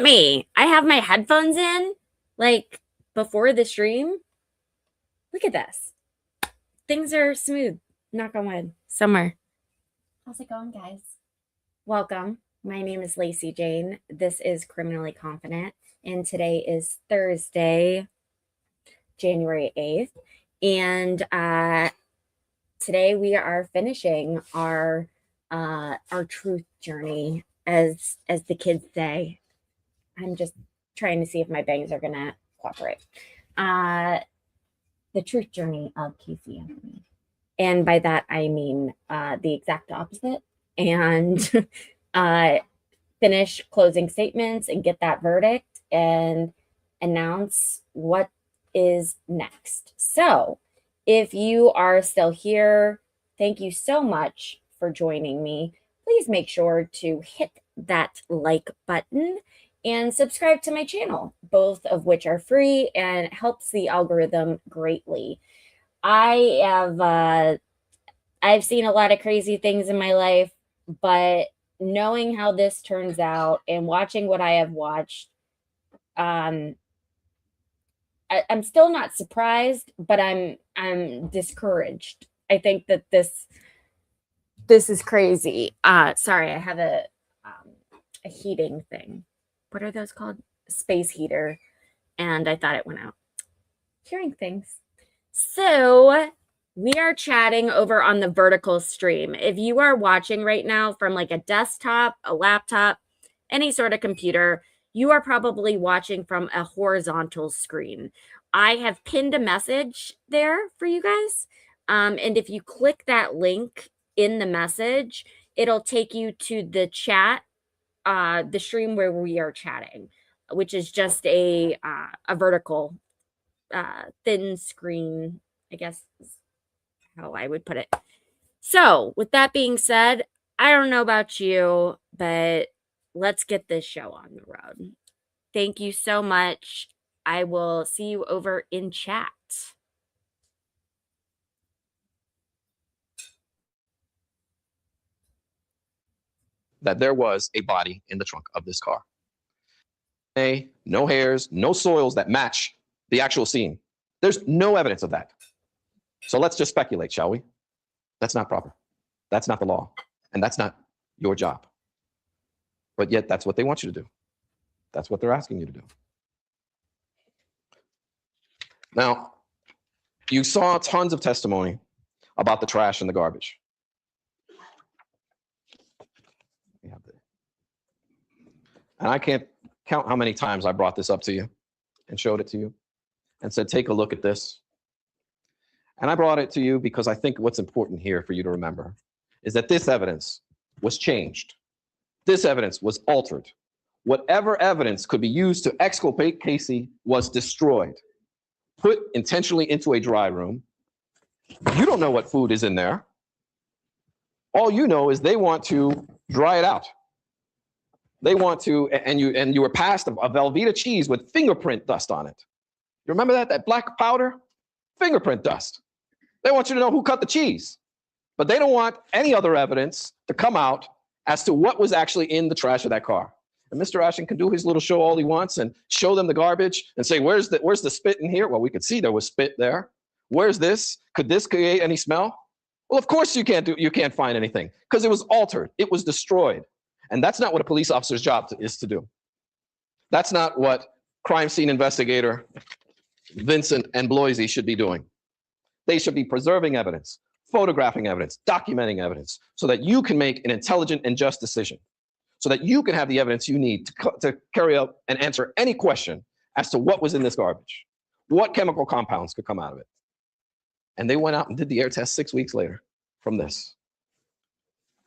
at me. I have my headphones in, like, before the stream. Look at this. Things are smooth. Knock on wood. Somewhere. How's it going, guys? Welcome. My name is Lacey Jane. This is Criminally Confident, and today is Thursday, January 8th. And today we are finishing our truth journey, as the kids say. I'm just trying to see if my bangs are gonna cooperate. The truth journey of Casey Anthony, and by that I mean the exact opposite. And finish closing statements and get that verdict and announce what is next. So, if you are still here, thank you so much for joining me. Please make sure to hit that like button and subscribe to my channel, both of which are free and helps the algorithm greatly. I've seen a lot of crazy things in my life, but knowing how this turns out and watching what I have watched, I'm still not surprised, but I'm discouraged. I think that this is crazy. Sorry, I have a heating thing. What are those called? Space heater. And I thought it went out. Hearing things. So we are chatting over on the vertical stream. If you are watching right now from like a desktop, a laptop, any sort of computer, you are probably watching from a horizontal screen. I have pinned a message there for you guys. And if you click that link in the message, it'll take you to the chat, the stream where we are chatting, which is just a vertical thin screen, I guess is how I would put it. So with that being said, I don't know about you, but let's get this show on the road. Thank you so much. I will see you over in chat. That there was a body in the trunk of this car. No hairs, no soils that match the actual scene. There's no evidence of that. So let's just speculate, shall we? That's not proper. That's not the law. And that's not your job. But yet that's what they want you to do. That's what they're asking you to do. Now, you saw tons of testimony about the trash and the garbage. And I can't count how many times I brought this up to you and showed it to you and said, take a look at this. And I brought it to you because I think what's important here for you to remember is that this evidence was changed. This evidence was altered. Whatever evidence could be used to exculpate Casey was destroyed, put intentionally into a dry room. You don't know what food is in there. All you know is they want to dry it out. They want to, and you were passed a Velveeta cheese with fingerprint dust on it. You remember that black powder? Fingerprint dust. They want you to know who cut the cheese, but they don't want any other evidence to come out as to what was actually in the trash of that car. And Mr. Ashton can do his little show all he wants and show them the garbage and say, where's the spit in here? Well, we could see there was spit there. Where's this? Could this create any smell? Well, of course you can't find anything because it was altered. It was destroyed. And that's not what a police officer's job is to do. That's not what crime scene investigator Vincent and Bloisy should be doing. They should be preserving evidence, photographing evidence, documenting evidence, so that you can make an intelligent and just decision, so that you can have the evidence you need to carry out and answer any question as to what was in this garbage, what chemical compounds could come out of it. And they went out and did the air test 6 weeks later from this.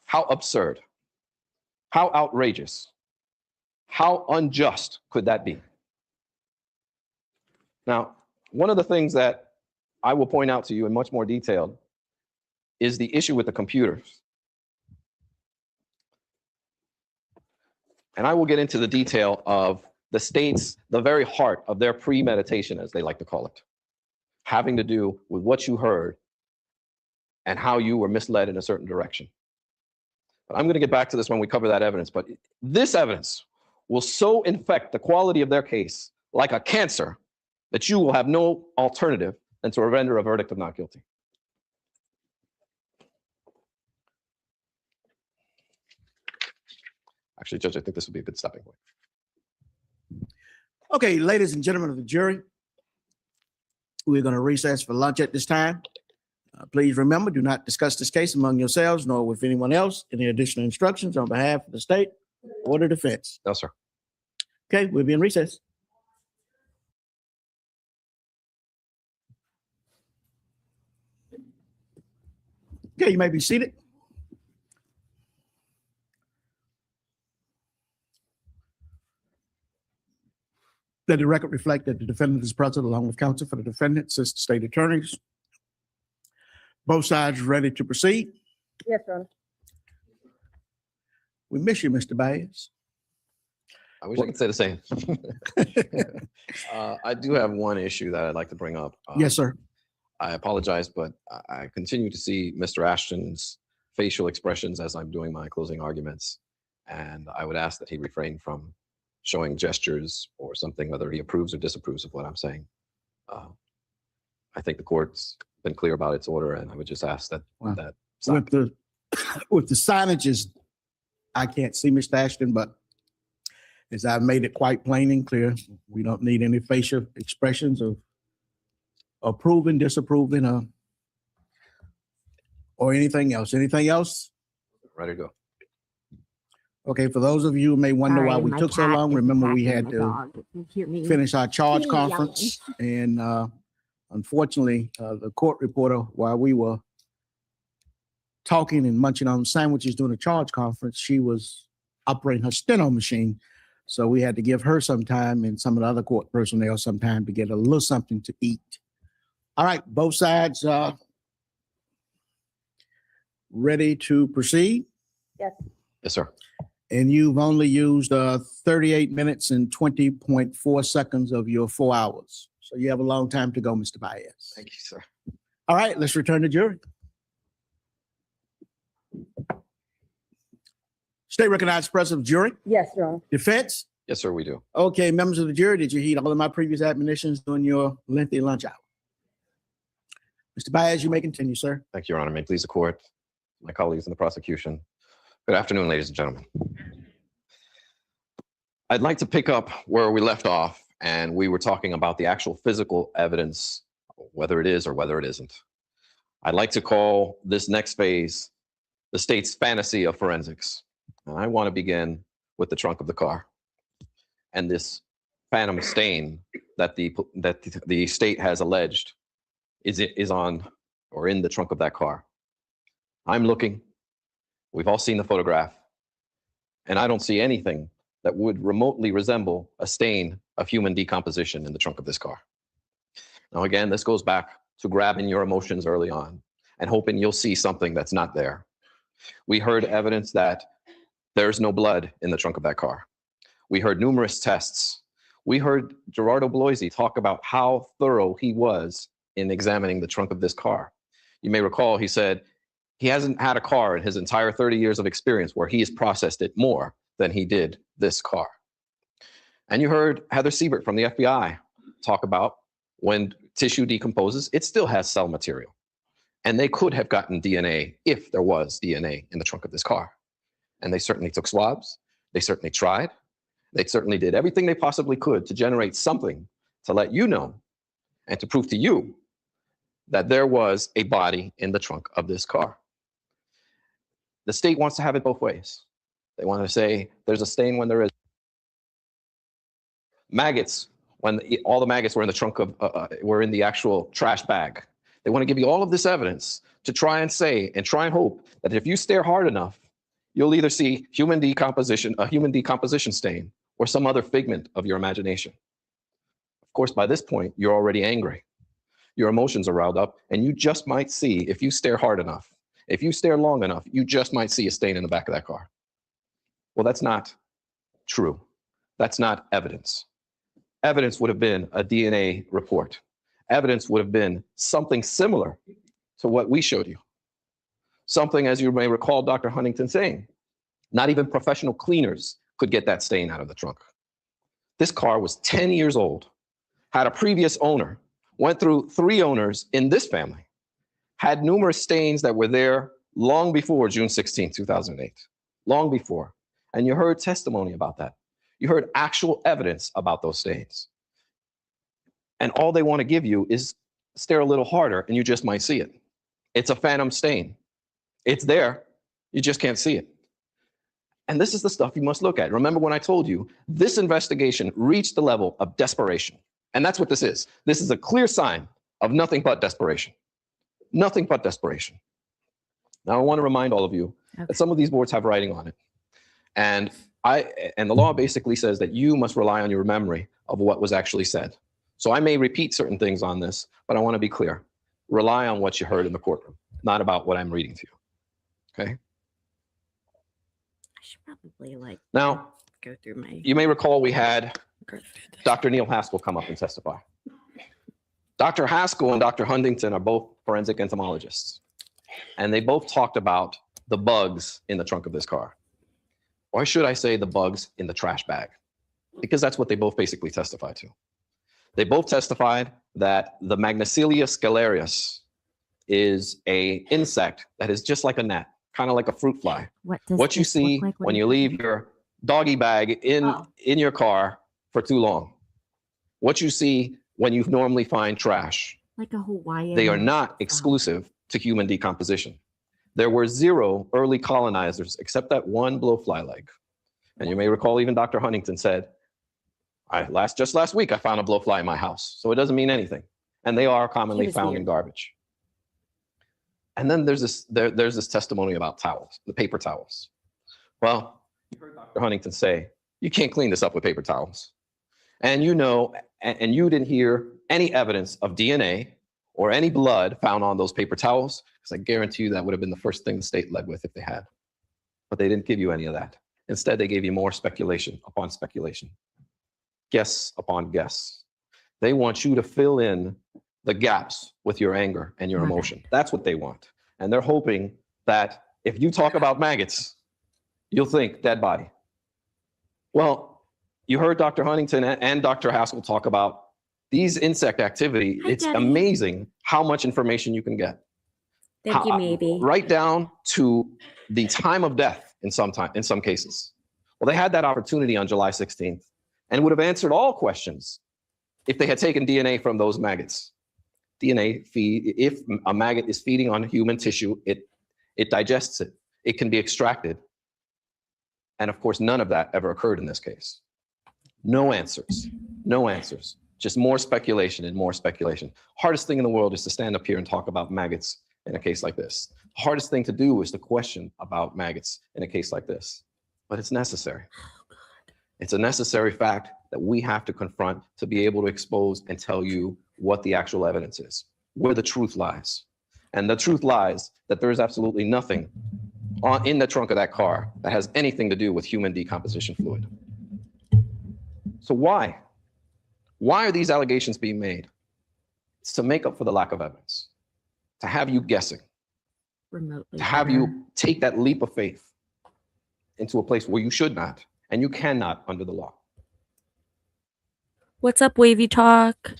How absurd. How outrageous, how unjust could that be? Now, one of the things that I will point out to you in much more detail is the issue with the computers. And I will get into the detail of the state's, the very heart of their premeditation, as they like to call it, having to do with what you heard and how you were misled in a certain direction. But I'm going to get back to this when we cover that evidence. But this evidence will so infect the quality of their case like a cancer that you will have no alternative than to render a verdict of not guilty. Actually, Judge, I think this would be a good stopping point. Okay, ladies and gentlemen of the jury, we're going to recess for lunch at this time. Please remember, do not discuss this case among yourselves nor with anyone else. Any additional instructions on behalf of the state or the defense? No, sir. Okay, we'll be in recess. Okay, you may be seated. Let the record reflect that the defendant is present along with counsel for the defendant, assistant state attorneys. Both sides ready to proceed. Yes, Your Honor. We miss you, Mr. Baez. I wish I could say the same. I do have one issue that I'd like to bring up. Yes, sir. I apologize, but I continue to see Mr. Ashton's facial expressions as I'm doing my closing arguments. And I would ask that he refrain from showing gestures or something, whether he approves or disapproves of what I'm saying. I think the court's been clear about its order, and I would just ask that that with the signages, I can't see Mr. Ashton, but as I've made it quite plain and clear, we don't need any facial expressions of approving, disapproving, or anything else. Anything else? ready to go. Okay, for those of you who may wonder why Sorry, we my took so cat long, is remember we attacking had my to dog. If you hear me, finish our charge He's conference. And unfortunately, the court reporter, while we were talking and munching on sandwiches during the charge conference, she was operating her steno machine. So we had to give her some time and some of the other court personnel some time to get a little something to eat. All right, both sides ready to proceed? Yes. Yes, sir. And you've only used 38 minutes and 20.4 seconds of your 4 hours. So you have a long time to go, Mr. Baez. Thank you, sir. All right, let's return to jury. State recognized president of jury. Yes, Your Honor. Defense. Yes, sir, we do. Okay, members of the jury, did you heed all of my previous admonitions during your lengthy lunch hour? Mr. Baez, you may continue, sir. Thank you, Your Honor. May it please the court, my colleagues in the prosecution. Good afternoon, ladies and gentlemen. I'd like to pick up where we left off, and we were talking about the actual physical evidence, whether it is or whether it isn't. I'd like to call this next phase the state's fantasy of forensics. And I want to begin with the trunk of the car and this phantom stain that the state has alleged is on or in the trunk of that car. I'm looking. We've all seen the photograph, and I don't see anything that would remotely resemble a stain of human decomposition in the trunk of this car. Now, again, this goes back to grabbing your emotions early on and hoping you'll see something that's not there. We heard evidence that there's no blood in the trunk of that car. We heard numerous tests. We heard Gerardo Bloisy talk about how thorough he was in examining the trunk of this car. You may recall he said he hasn't had a car in his entire 30 years of experience where he has processed it more than he did this car. And you heard Heather Siebert from the FBI talk about when tissue decomposes, it still has cell material. And they could have gotten DNA if there was DNA in the trunk of this car. And they certainly took swabs. They certainly tried. They certainly did everything they possibly could to generate something to let you know and to prove to you that there was a body in the trunk of this car. The state wants to have it both ways. They want to say there's a stain when there is. Maggots, when all the maggots were in the trunk of, were in the actual trash bag. They want to give you all of this evidence to try and say and try and hope that if you stare hard enough, you'll either see human decomposition, a human decomposition stain, or some other figment of your imagination. Of course, by this point, you're already angry. Your emotions are riled up, and you just might see, if you stare hard enough, if you stare long enough, you just might see a stain in the back of that car. Well, that's not true. That's not evidence. Evidence would have been a DNA report. Evidence would have been something similar to what we showed you. Something, as you may recall Dr. Huntington saying, not even professional cleaners could get that stain out of the trunk. This car was 10 years old, had a previous owner, went through 3 owners in this family, had numerous stains that were there long before June 16, 2008, long before. And you heard testimony about that. You heard actual evidence about those stains. And all they want to give you is stare a little harder and you just might see it. It's a phantom stain. It's there, you just can't see it. And this is the stuff you must look at. Remember when I told you, this investigation reached the level of desperation. And that's what this is. This is a clear sign of nothing but desperation. Nothing but desperation. Now, I want to remind all of you that some of these boards have writing on it. And the law basically says that you must rely on your memory of what was actually said. So I may repeat certain things on this, but I want to be clear. Rely on what you heard in the courtroom, not about what I'm reading to you. Okay? I should probably now go through my. You may recall we had Dr. Neil Haskell come up and testify. Dr. Haskell and Dr. Huntington are both forensic entomologists, and they both talked about the bugs in the trunk of this car. Or should I say the bugs in the trash bag? Because that's what they both basically testified to. They both testified that the Magnesia scalarius is an insect that is just like a gnat, kind of like a fruit fly. What you see when you leave your doggy bag in your car for too long. What you see when you normally find trash. Like a Hawaiian. They are not exclusive to human decomposition. There were 0 early colonizers except that one blowfly leg. And you may recall even Dr. Huntington said, just last week I found a blowfly in my house. So it doesn't mean anything. And they are commonly found in garbage. And then there's this testimony about towels, the paper towels. Well, you heard Dr. Huntington say, you can't clean this up with paper towels. And you know, and you didn't hear any evidence of DNA or any blood found on those paper towels, because I guarantee you that would have been the first thing the state led with if they had. But they didn't give you any of that. Instead, they gave you more speculation upon speculation, guess upon guess. They want you to fill in the gaps with your anger and your emotion. That's what they want. And they're hoping that if you talk about maggots, you'll think dead body. Well, you heard Dr. Huntington and Dr. Haskell talk about these insect activity. It's amazing how much information you can get. Thank you, maybe. Right down to the time of death in some cases. Well, they had that opportunity on July 16th and would have answered all questions if they had taken DNA from those maggots. DNA feed, if a maggot is feeding on human tissue, it digests it. It can be extracted. And of course, none of that ever occurred in this case. No answers, no answers. Just more speculation and more speculation. Hardest thing in the world is to stand up here and talk about maggots in a case like this. Hardest thing to do is to question about maggots in a case like this. But it's necessary. It's a necessary fact that we have to confront to be able to expose and tell you what the actual evidence is, where the truth lies. And the truth lies that there is absolutely nothing in the trunk of that car that has anything to do with human decomposition fluid. So why? Why are these allegations being made? It's to make up for the lack of evidence, to have you guessing, remotely, to have you take that leap of faith into a place where you should not, and you cannot under the law. What's up, Wavy Talk?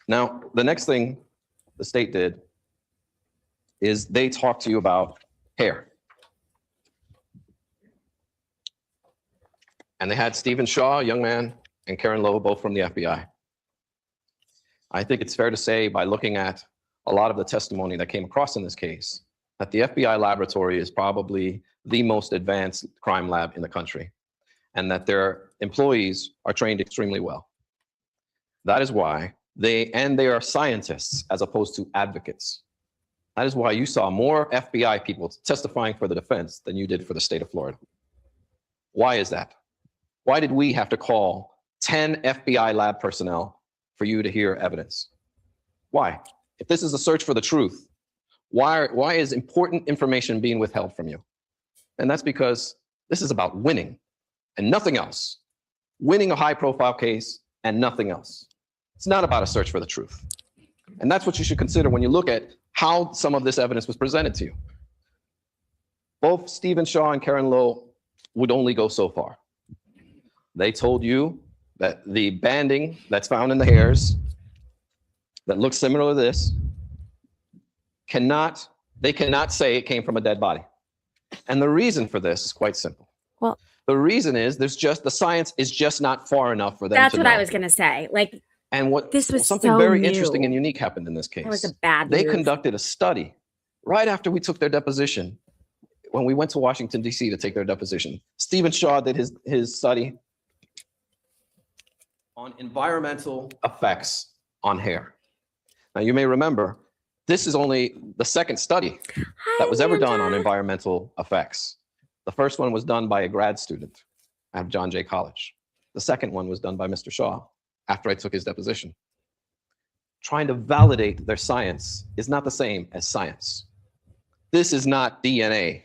Now, the next thing the state did is they talked to you about hair. And they had Stephen Shaw, a young man, and Karen Lowe, both from the FBI. I think it's fair to say, by looking at a lot of the testimony that came across in this case, that the FBI laboratory is probably the most advanced crime lab in the country, and that their employees are trained extremely well. That is why they are scientists as opposed to advocates. That is why you saw more FBI people testifying for the defense than you did for the state of Florida. Why is that? Why did we have to call 10 FBI lab personnel for you to hear evidence? Why? If this is a search for the truth, why is important information being withheld from you? And that's because this is about winning and nothing else. Winning a high-profile case and nothing else. It's not about a search for the truth. And that's what you should consider when you look at how some of this evidence was presented to you. Both Stephen Shaw and Karen Lowe would only go so far. They told you that the banding that's found in the hairs that looks similar to this they cannot say it came from a dead body. And the reason for this is quite simple. Well, the reason is the science is just not far enough for them that's to what know. I was going to say. Like, and what this was something so very new. interesting and unique happened in this case. It was a bad They move. conducted a study right after we took their deposition. When we went to Washington, D.C. to take their deposition, Stephen Shaw did his study on environmental effects on hair. Now, you may remember, this is only the second study that was ever done on environmental effects. The first one was done by a grad student at John Jay College. The second one was done by Mr. Shaw after I took his deposition. Trying to validate their science is not the same as science. This is not DNA.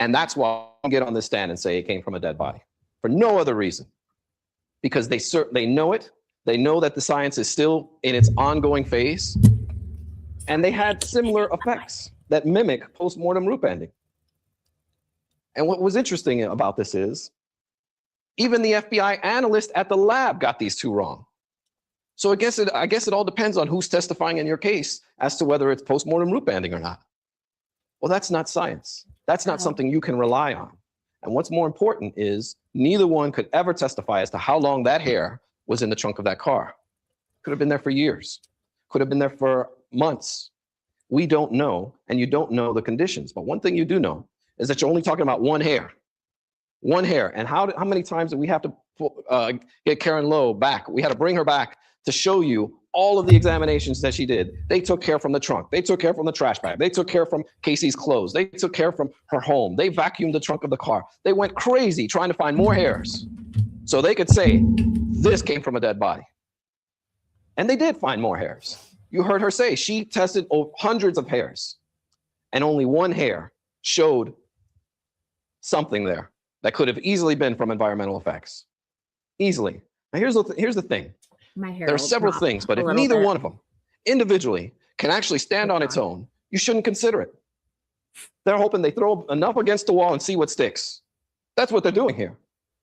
And that's why I get on this stand and say it came from a dead body, for no other reason. Because they know it, they know that the science is still in its ongoing phase, and they had similar effects that mimic post-mortem root banding. And what was interesting about this is, even the FBI analyst at the lab got these two wrong. So I guess it all depends on who's testifying in your case as to whether it's post-mortem root banding or not. Well, that's not science. That's not something you can rely on. And what's more important is neither one could ever testify as to how long that hair was in the trunk of that car. Could have been there for years. Could have been there for months. We don't know, and you don't know the conditions. But one thing you do know is that you're only talking about one hair. One hair. And how many times did we have to get Karen Lowe back? We had to bring her back to show you all of the examinations that she did. They took hair from the trunk. They took hair from the trash bag. They took hair from Casey's clothes. They took hair from her home. They vacuumed the trunk of the car. They went crazy trying to find more hairs so they could say this came from a dead body. And they did find more hairs. You heard her say she tested hundreds of hairs, and only one hair showed something there that could have easily been from environmental effects. Easily. Now here's the thing. My hair there are several things, but if neither one of them individually can actually stand on its own, you shouldn't consider it. They're hoping they throw enough against the wall and see what sticks. That's what they're doing here.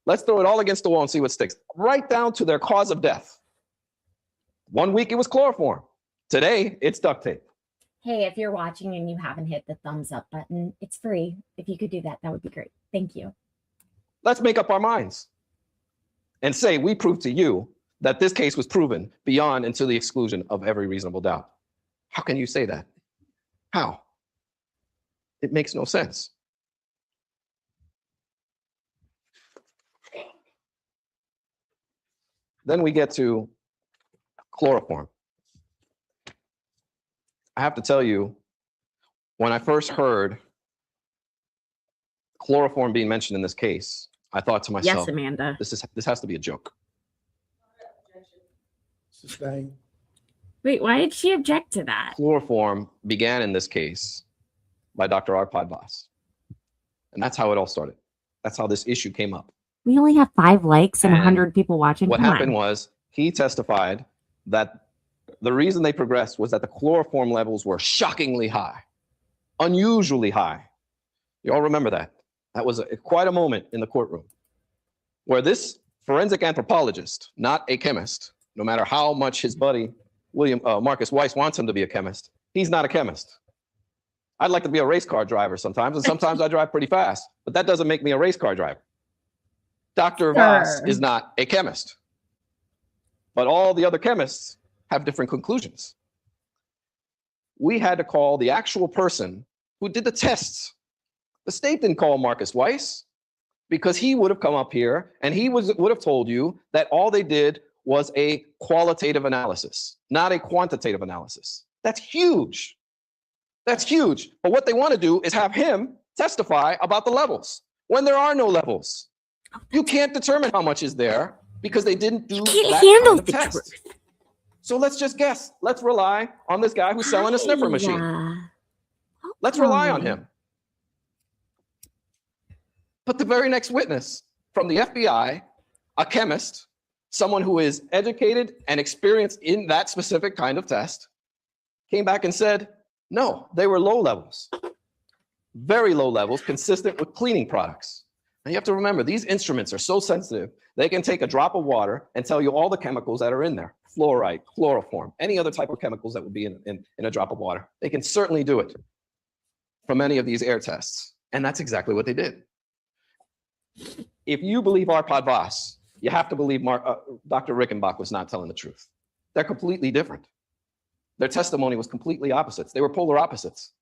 Let's throw it all against the wall and see what sticks. Right down to their cause of death. 1 week it was chloroform. Today it's duct tape. Hey, if you're watching and you haven't hit the thumbs up button, it's free. If you could do that, that would be great. Thank you. Let's make up our minds and say we prove to you that this case was proven beyond and to the exclusion of every reasonable doubt. How can you say that? How? It makes no sense. Then we get to chloroform. I have to tell you, when I first heard chloroform being mentioned in this case, I thought to myself, yes, Amanda. This has to be a joke. Sustained. Wait, why did she object to that? Chloroform began in this case by Dr. Arpad Bas. And that's how it all started. That's how this issue came up. We only have 5 likes and 100 people watching. What happened was he testified that the reason they progressed was that the chloroform levels were shockingly high, unusually high. You all remember that. That was quite a moment in the courtroom where this forensic anthropologist, not a chemist, no matter how much his buddy, Marcus Weiss, wants him to be a chemist, he's not a chemist. I'd like to be a race car driver sometimes, and sometimes I drive pretty fast, but that doesn't make me a race car driver. Dr. Voss is not a chemist, but all the other chemists have different conclusions. We had to call the actual person who did the tests. The state didn't call Marcus Weiss because he would have come up here and he would have told you that all they did was a qualitative analysis, not a quantitative analysis. That's huge. That's huge. But what they want to do is have him testify about the levels when there are no levels. You can't determine how much is there because they didn't do that kind of test. So let's just guess. Let's rely on this guy who's selling a sniffer machine. Let's rely on him. But the very next witness from the FBI, a chemist, someone who is educated and experienced in that specific kind of test, came back and said, no, they were low levels, very low levels, consistent with cleaning products. And you have to remember, these instruments are so sensitive, they can take a drop of water and tell you all the chemicals that are in there. Fluoride, chloroform, any other type of chemicals that would be in a drop of water. They can certainly do it from any of these air tests. And that's exactly what they did. If you believe Arpad Voss, you have to believe Dr. Rickenbach was not telling the truth. They're completely different. Their testimony was completely opposites. They were polar opposites,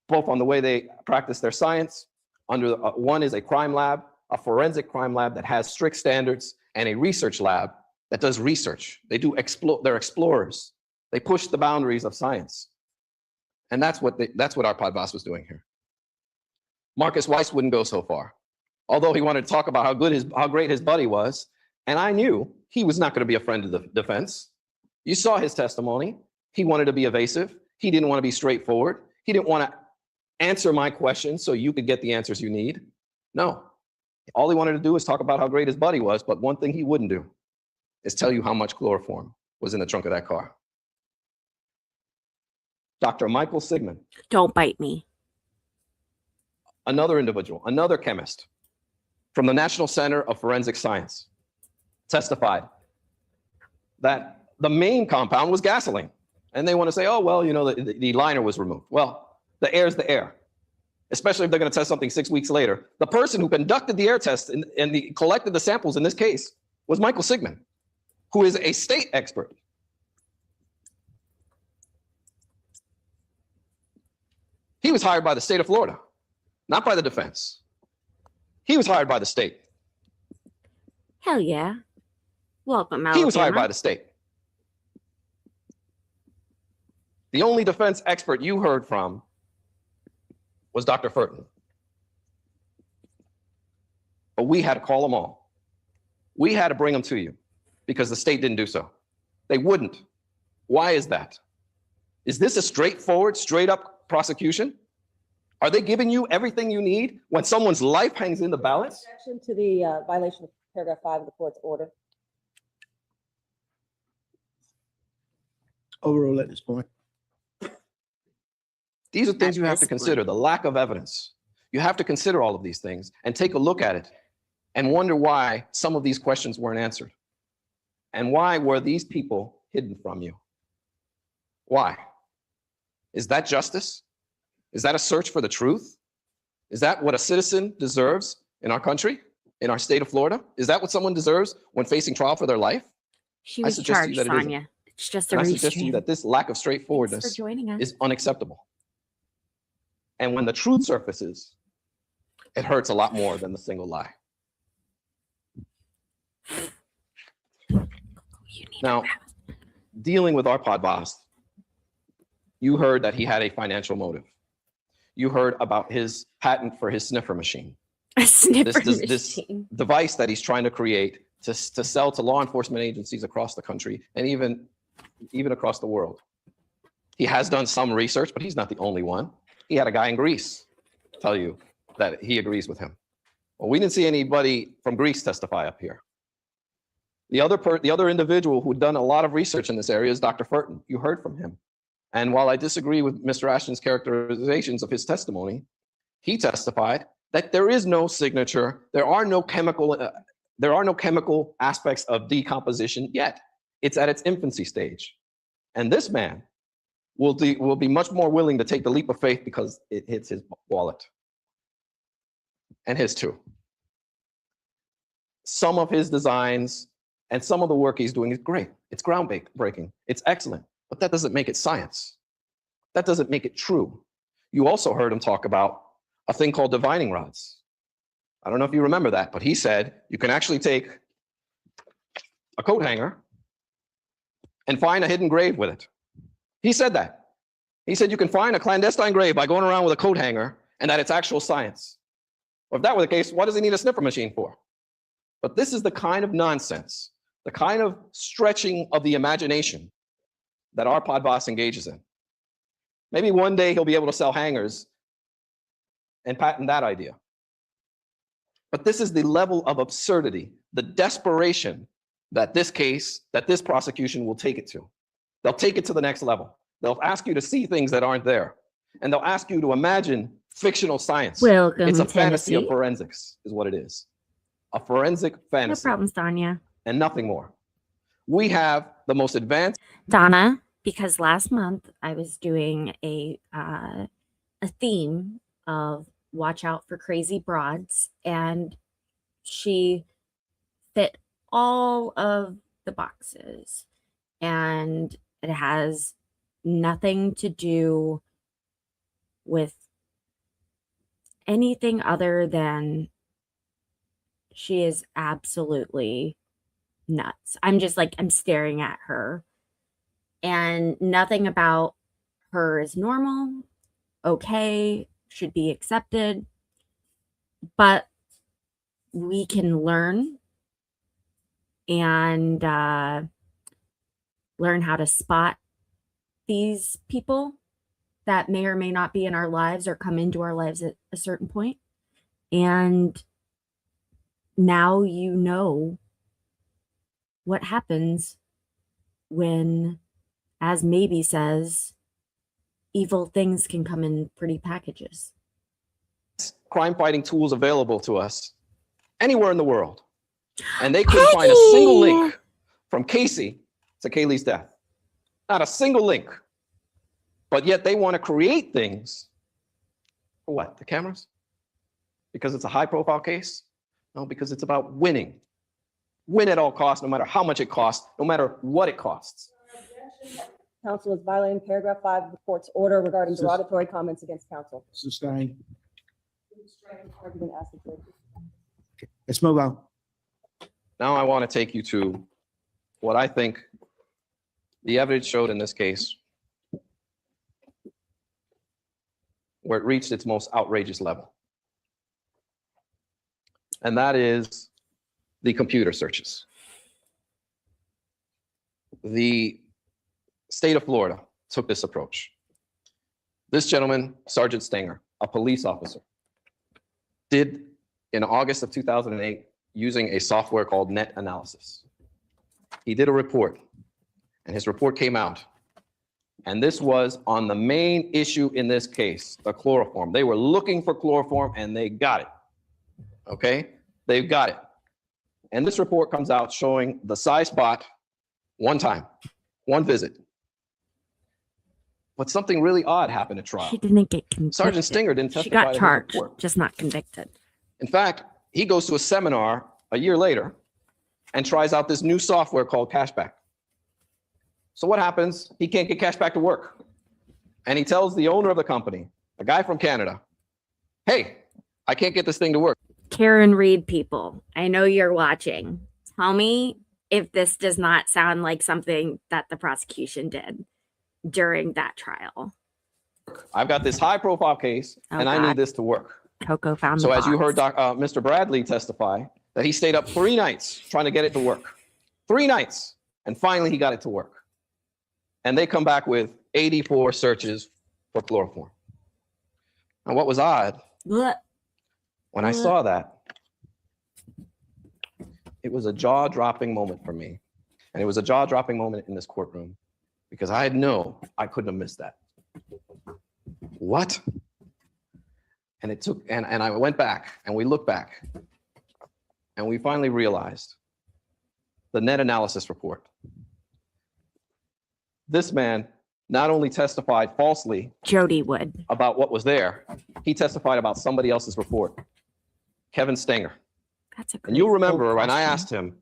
both on the way they practice their science. One is a crime lab, a forensic crime lab that has strict standards, and a research lab that does research. They're explorers. They push the boundaries of science. And that's what Arpad Voss was doing here. Marcus Weiss wouldn't go so far, although he wanted to talk about how great his buddy was. And I knew he was not going to be a friend of the defense. You saw his testimony. He wanted to be evasive. He didn't want to be straightforward. He didn't want to answer my questions so you could get the answers you need. No, all he wanted to do was talk about how great his buddy was. But one thing he wouldn't do is tell you how much chloroform was in the trunk of that car. Dr. Michael Sigmund. Don't bite me. Another individual, another chemist from the National Center of Forensic Science, testified that the main compound was gasoline. And they want to say, oh, well, you know, the liner was removed. Well, the air is the air, especially if they're going to test something 6 weeks later. The person who conducted the air test and collected the samples in this case was Michael Sigmund, who is a state expert. He was hired by the state of Florida, not by the defense. He was hired by the state. Hell yeah. Welcome, Alabama. He was hired by the state. The only defense expert you heard from was Dr. Furton. But we had to call them all. We had to bring them to you because the state didn't do so. They wouldn't. Why is that? Is this a straightforward, straight up prosecution? Are they giving you everything you need when someone's life hangs in the balance? Objection to the violation of paragraph 5 of the court's order. Overrule at this point. These are things you have to this point. consider, the lack of evidence. You have to consider all of these things and take a look at it and wonder why some of these questions weren't answered. And why were these people hidden from you? Why? Is that justice? Is that a search for the truth? Is that what a citizen deserves in our country, in our state of Florida? Is that what someone deserves when facing trial for their life? She I was suggest to you charged, that it isn't. Sonia. It's just a And I suggest to you restream. that this lack of Thanks straightforwardness for joining us. is unacceptable. And when the truth surfaces, it hurts a lot more than the single lie. You need Now, dealing with Arpad Voss, you heard that he had a financial motive. You heard about his patent for his sniffer machine, a sniffer this machine. device that he's trying to create to sell to law enforcement agencies across the country and even across the world. He has done some research, but he's not the only one. He had a guy in Greece tell you that he agrees with him. Well, we didn't see anybody from Greece testify up here. The other individual who'd done a lot of research in this area is Dr. Furton. You heard from him. And while I disagree with Mr. Ashton's characterizations of his testimony, he testified that there is no signature, there are no chemical aspects of decomposition yet. It's at its infancy stage. And this man will be much more willing to take the leap of faith because it hits his wallet. And his too. Some of his designs and some of the work he's doing is great. It's groundbreaking. It's excellent. But that doesn't make it science. That doesn't make it true. You also heard him talk about a thing called divining rods. I don't know if you remember that, but he said you can actually take a coat hanger and find a hidden grave with it. He said that. He said you can find a clandestine grave by going around with a coat hanger and that it's actual science. Well, if that were the case, what does he need a sniffer machine for? But this is the kind of nonsense, the kind of stretching of the imagination that Arpad Voss engages in. Maybe one day he'll be able to sell hangers and patent that idea. But this is the level of absurdity, the desperation that this case, that this prosecution will take it to. They'll take it to the next level. They'll ask you to see things that aren't there. And they'll ask you to imagine fictional science. Welcome, It's a fantasy of Tennessee. forensics, is what it is. A forensic No fantasy problem, Sonia. and nothing more. We have the most advanced. Donna, because last month I was doing a theme of watch out for crazy broads, and she fit all of the boxes, and it has nothing to do with anything other than she is absolutely nuts. I'm just like, I'm staring at her, and nothing about her is normal, okay, should be accepted, but we can learn and learn how to spot these people that may or may not be in our lives or come into our lives at a certain point. And now you know what happens when, as Maybe says, evil things can come in pretty packages. Crime fighting tools available to us anywhere in the world. And they couldn't find a single link from Casey to Kaylee's death. Not a single link. But yet they want to create things for what? The cameras? Because it's a high profile case? No, because it's about winning. Win at all costs, no matter how much it costs, no matter what it costs. Counsel is violating paragraph 5 of the court's order regarding This is- derogatory comments against counsel. Sustained. Argument asked the jury. Let's move on. Now I want to take you to what I think the evidence showed in this case, where it reached its most outrageous level. And that is the computer searches. The state of Florida took this approach. This gentleman, Sergeant Stenger, a police officer, did in August of 2008 using a software called Net Analysis. He did a report, and his report came out. And this was on the main issue in this case, the chloroform. They were looking for chloroform and they got it. Okay? They've got it. And this report comes out showing the size spot one time, one visit. But something really odd happened at trial. She didn't get convicted. Sergeant Stenger didn't testify She got to his charged, report. just not convicted. In fact, he goes to a seminar a year later and tries out this new software called Cashback. So what happens? He can't get Cashback to work. And he tells the owner of the company, a guy from Canada, hey, I can't get this thing to work. Karen Reed, people, I know you're watching. Tell me if this does not sound like something that the prosecution did during that trial. I've got this high profile case Oh, and I God. need this to work. Coco found So the as you heard box. Mr. Bradley testify, that he stayed up 3 nights trying to get it to work. 3 nights. And finally he got it to work. And they come back with 84 searches for chloroform. And what was odd, Blech. when I saw that, it was a jaw-dropping moment for me. And it was a jaw-dropping moment in this courtroom because I know I couldn't have missed that. What? And it took, and I went back and we looked back and we finally realized the net analysis report. This man not only testified falsely Jody would. about what was there, he testified about somebody else's report, Kevin Stenger. That's a And you'll great remember when I question. asked him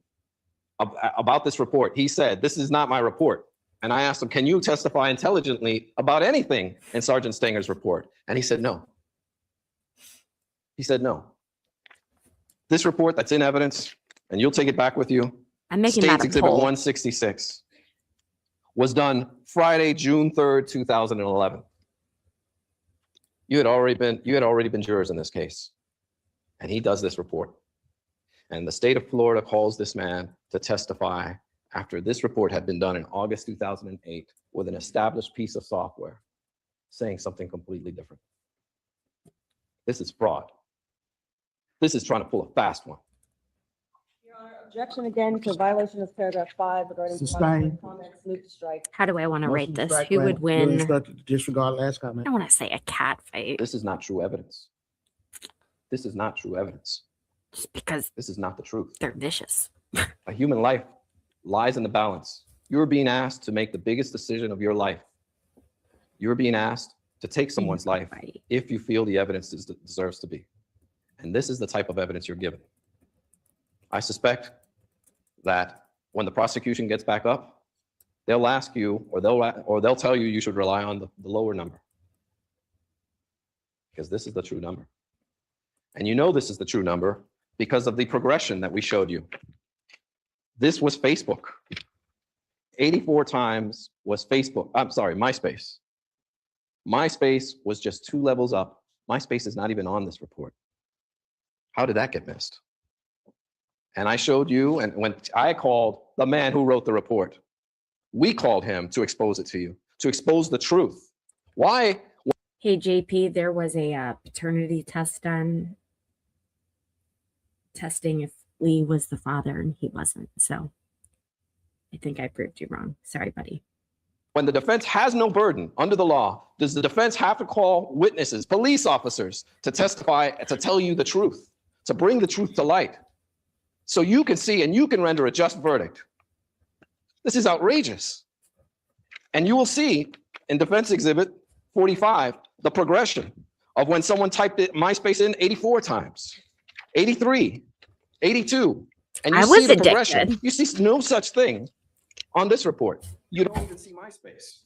about this report, he said, this is not my report. And I asked him, can you testify intelligently about anything in Sergeant Stenger's report? And he said, no. He said, no. This report that's in evidence, and you'll take it back with you, I'm making States that a Exhibit poll. 166, was done Friday, June 3rd, 2011. You had already been jurors in this case. And he does this report. And the state of Florida calls this man to testify after this report had been done in August 2008 with an established piece of software saying something completely different. This is fraud. This is trying to pull a fast one. Your Honor, Objection again to violation of paragraph 5 regarding Sustained. comments, move to strike. How do I want to Motion rate to this? strike Who granted. would You're win? instructed to disregard last I comment. don't want to say a cat fight This is not true evidence. This is not true evidence. just because This is not the truth. they're vicious. A human life lies in the balance. You're being asked to make the biggest decision of your life. You're being asked to take someone's life Fight. if you feel the evidence deserves to be. And this is the type of evidence you're given. I suspect that when the prosecution gets back up, they'll ask you, or they'll tell you should rely on the lower number. Because this is the true number. And you know this is the true number because of the progression that we showed you. This was Facebook. 84 times was Facebook. I'm sorry, MySpace. MySpace was just 2 levels up. MySpace is not even on this report. How did that get missed? And I showed you, and when I called the man who wrote the report, we called him to expose it to you, to expose the truth. Why? Hey, JP, there was a paternity test done, testing if Lee was the father, and he wasn't. So I think I proved you wrong. Sorry, buddy. When the defense has no burden under the law, does the defense have to call witnesses, police officers, to testify, to tell you the truth, to bring the truth to light, so you can see and you can render a just verdict? This is outrageous. And you will see in Defense Exhibit 45, the progression of when someone typed it, MySpace in 84 times, 83, 82. And you I see was the progression. addicted. You see no such thing on this report. You don't even see MySpace.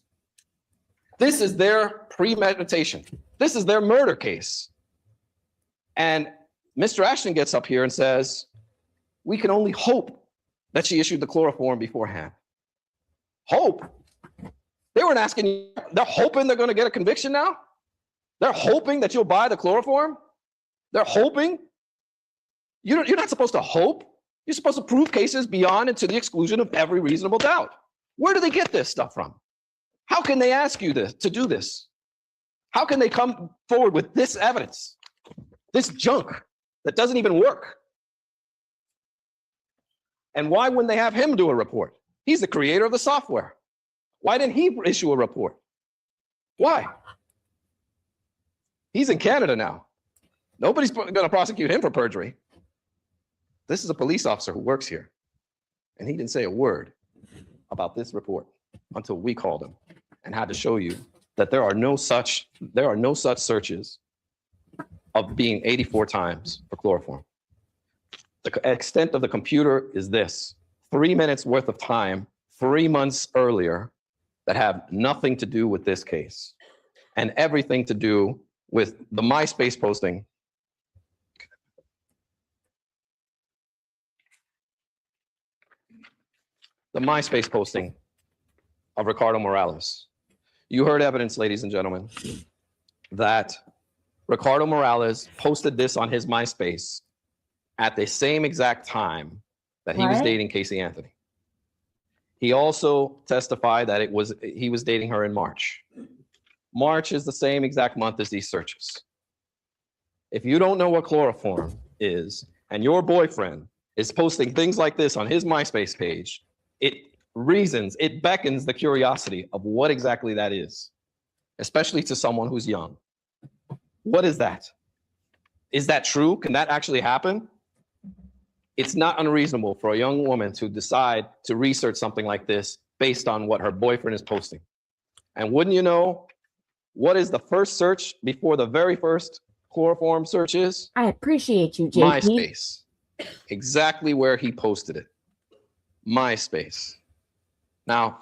This is their premeditation. This is their murder case. And Mr. Ashton gets up here and says, we can only hope that she issued the chloroform beforehand. Hope? They weren't asking you, they're hoping they're going to get a conviction now? They're hoping that you'll buy the chloroform? They're hoping? You're not supposed to hope. You're supposed to prove cases beyond and to the exclusion of every reasonable doubt. Where do they get this stuff from? How can they ask you to do this? How can they come forward with this evidence, this junk that doesn't even work? And why wouldn't they have him do a report? He's the creator of the software. Why didn't he issue a report? Why? He's in Canada now. Nobody's going to prosecute him for perjury. This is a police officer who works here, and he didn't say a word about this report until we called him and had to show you that there are no such searches of being 84 times for chloroform. The extent of the computer is this: 3 minutes worth of time, 3 months earlier, that have nothing to do with this case and everything to do with the MySpace posting. The MySpace posting of Ricardo Morales. You heard evidence, ladies and gentlemen, that Ricardo Morales posted this on his MySpace at the same exact time that he was What? dating Casey Anthony. He also testified that he was dating her in March. March is the same exact month as these searches. If you don't know what chloroform is, and your boyfriend is posting things like this on his MySpace page, it beckons the curiosity of what exactly that is, especially to someone who's young. What is that? Is that true? Can that actually happen? It's not unreasonable for a young woman to decide to research something like this based on what her boyfriend is posting. And wouldn't you know, what is the first search before the very first chloroform search is? I appreciate you, JP. MySpace. Exactly where he posted it. MySpace. Now,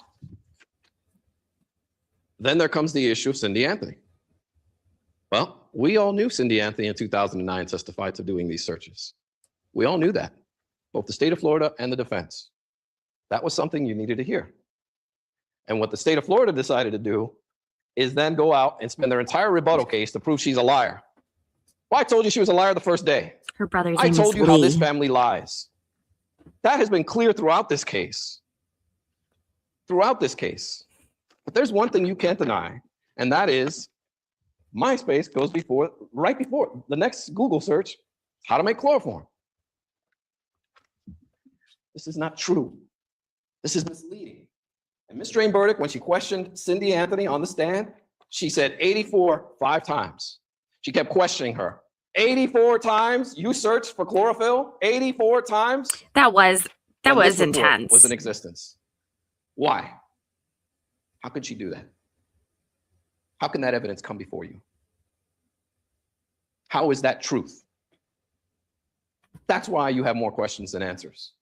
then there comes the issue of Cindy Anthony. Well, we all knew Cindy Anthony in 2009 testified to doing these searches. We all knew that, both the state of Florida and the defense. That was something you needed to hear. And what the state of Florida decided to do is then go out and spend their entire rebuttal case to prove she's a liar. Well, I told you she was a liar the first day. Her brother's I name told is you how this Lee. family lies. That has been clear throughout this case. Throughout this case. But there's one thing you can't deny, and that is MySpace goes right before the next Google search, how to make chloroform. This is not true. This is misleading. And Ms. Jane Burdick, when she questioned Cindy Anthony on the stand, she said 84 5 times. She kept questioning her. 84 times you searched for chlorophyll? 84 times? That was When this report intense. was in existence. Why? How could she do that? How can that evidence come before you? How is that truth? That's why you have more questions than answers.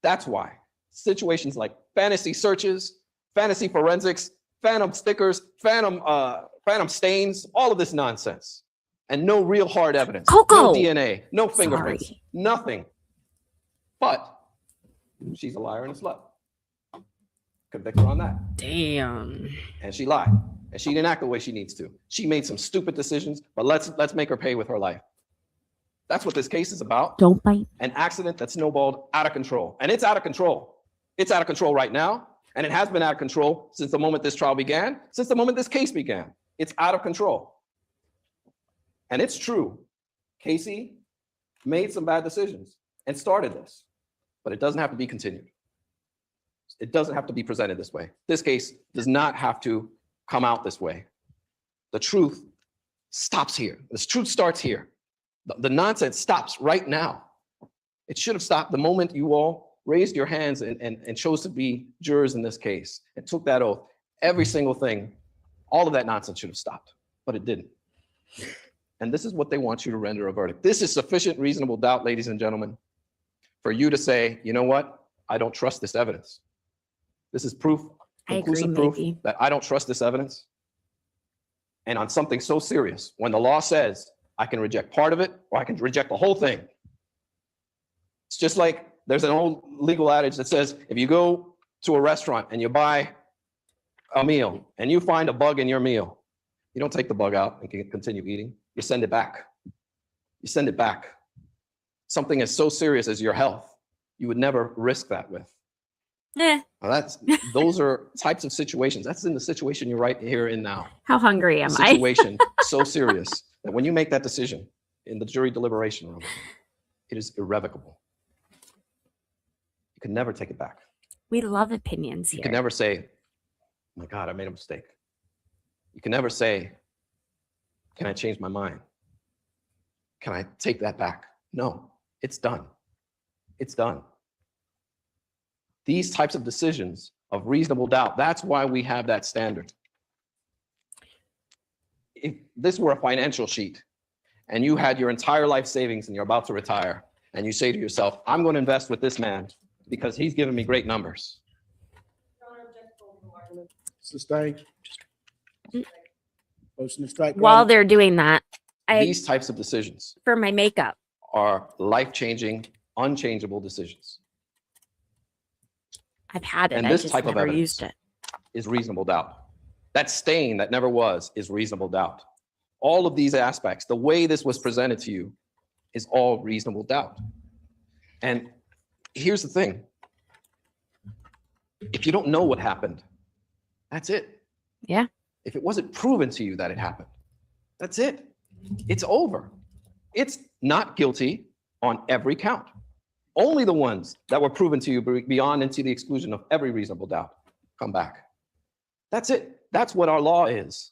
That's why situations like fantasy searches, fantasy forensics, phantom stickers, phantom stains, all of this nonsense, and no real hard evidence, Coco. no DNA, no fingerprints, Sorry. nothing. But she's a liar and a slut. Convict her on that. Damn. And she lied. And she didn't act the way she needs to. She made some stupid decisions, but let's make her pay with her life. That's what this case is about. Don't bite. An accident that snowballed out of control. And it's out of control. It's out of control right now. And it has been out of control since the moment this trial began, since the moment this case began. It's out of control. And it's true. Casey made some bad decisions and started this, but it doesn't have to be continued. It doesn't have to be presented this way. This case does not have to come out this way. The truth stops here. The truth starts here. The nonsense stops right now. It should have stopped the moment you all raised your hands and chose to be jurors in this case and took that oath. Every single thing, all of that nonsense should have stopped, but it didn't. And this is what they want you to render a verdict. This is sufficient reasonable doubt, ladies and gentlemen, for you to say, you know what? I don't trust this evidence. This is proof, conclusive proof that I don't trust this evidence. And on something so serious, when the law says I can reject part of it or I can reject the whole thing. It's just like there's an old legal adage that says, if you go to a restaurant and you buy a meal and you find a bug in your meal, you don't take the bug out and can continue eating. You send it back. You send it back. Something as so serious as your health, you would never risk that with. Eh. Now those are types of situations. That's in the situation you're right here in now. How hungry am I? Situation so serious that when you make that decision in the jury deliberation room, it is irrevocable. You can never take it back. We love opinions You here. can never say, oh my God, I made a mistake. You can never say, can I change my mind? Can I take that back? No, it's done. It's done. These types of decisions of reasonable doubt, that's why we have that standard. If this were a financial sheet and you had your entire life savings and you're about to retire and you say to yourself, I'm going to invest with this man because he's given me great numbers. Sustained. Motion to strike. While they're doing that, These types of decisions for my makeup. are life-changing, unchangeable decisions. I've had it. And I this just type of never evidence used it. is reasonable doubt. That stain that never was is reasonable doubt. All of these aspects, the way this was presented to you is all reasonable doubt. And here's the thing. If you don't know what happened, that's it. Yeah. If it wasn't proven to you that it happened, that's it. It's over. It's not guilty on every count. Only the ones that were proven to you beyond and to the exclusion of every reasonable doubt come back. That's it. That's what our law is.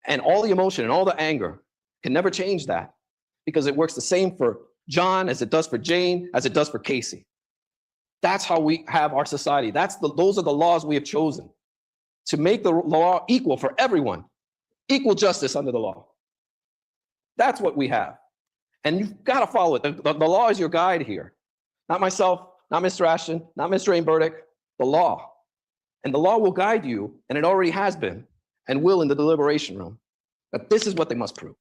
And all the emotion and all the anger can never change that because it works the same for John as it does for Jane, as it does for Casey. That's how we have our society. Those are the laws we have chosen to make the law equal for everyone, equal justice under the law. That's what we have. And you've got to follow it. The law is your guide here. Not myself, not Mr. Ashton, not Mr. Jane Burdick, the law. And the law will guide you, and it already has been, and will in the deliberation room, that this is what they must prove.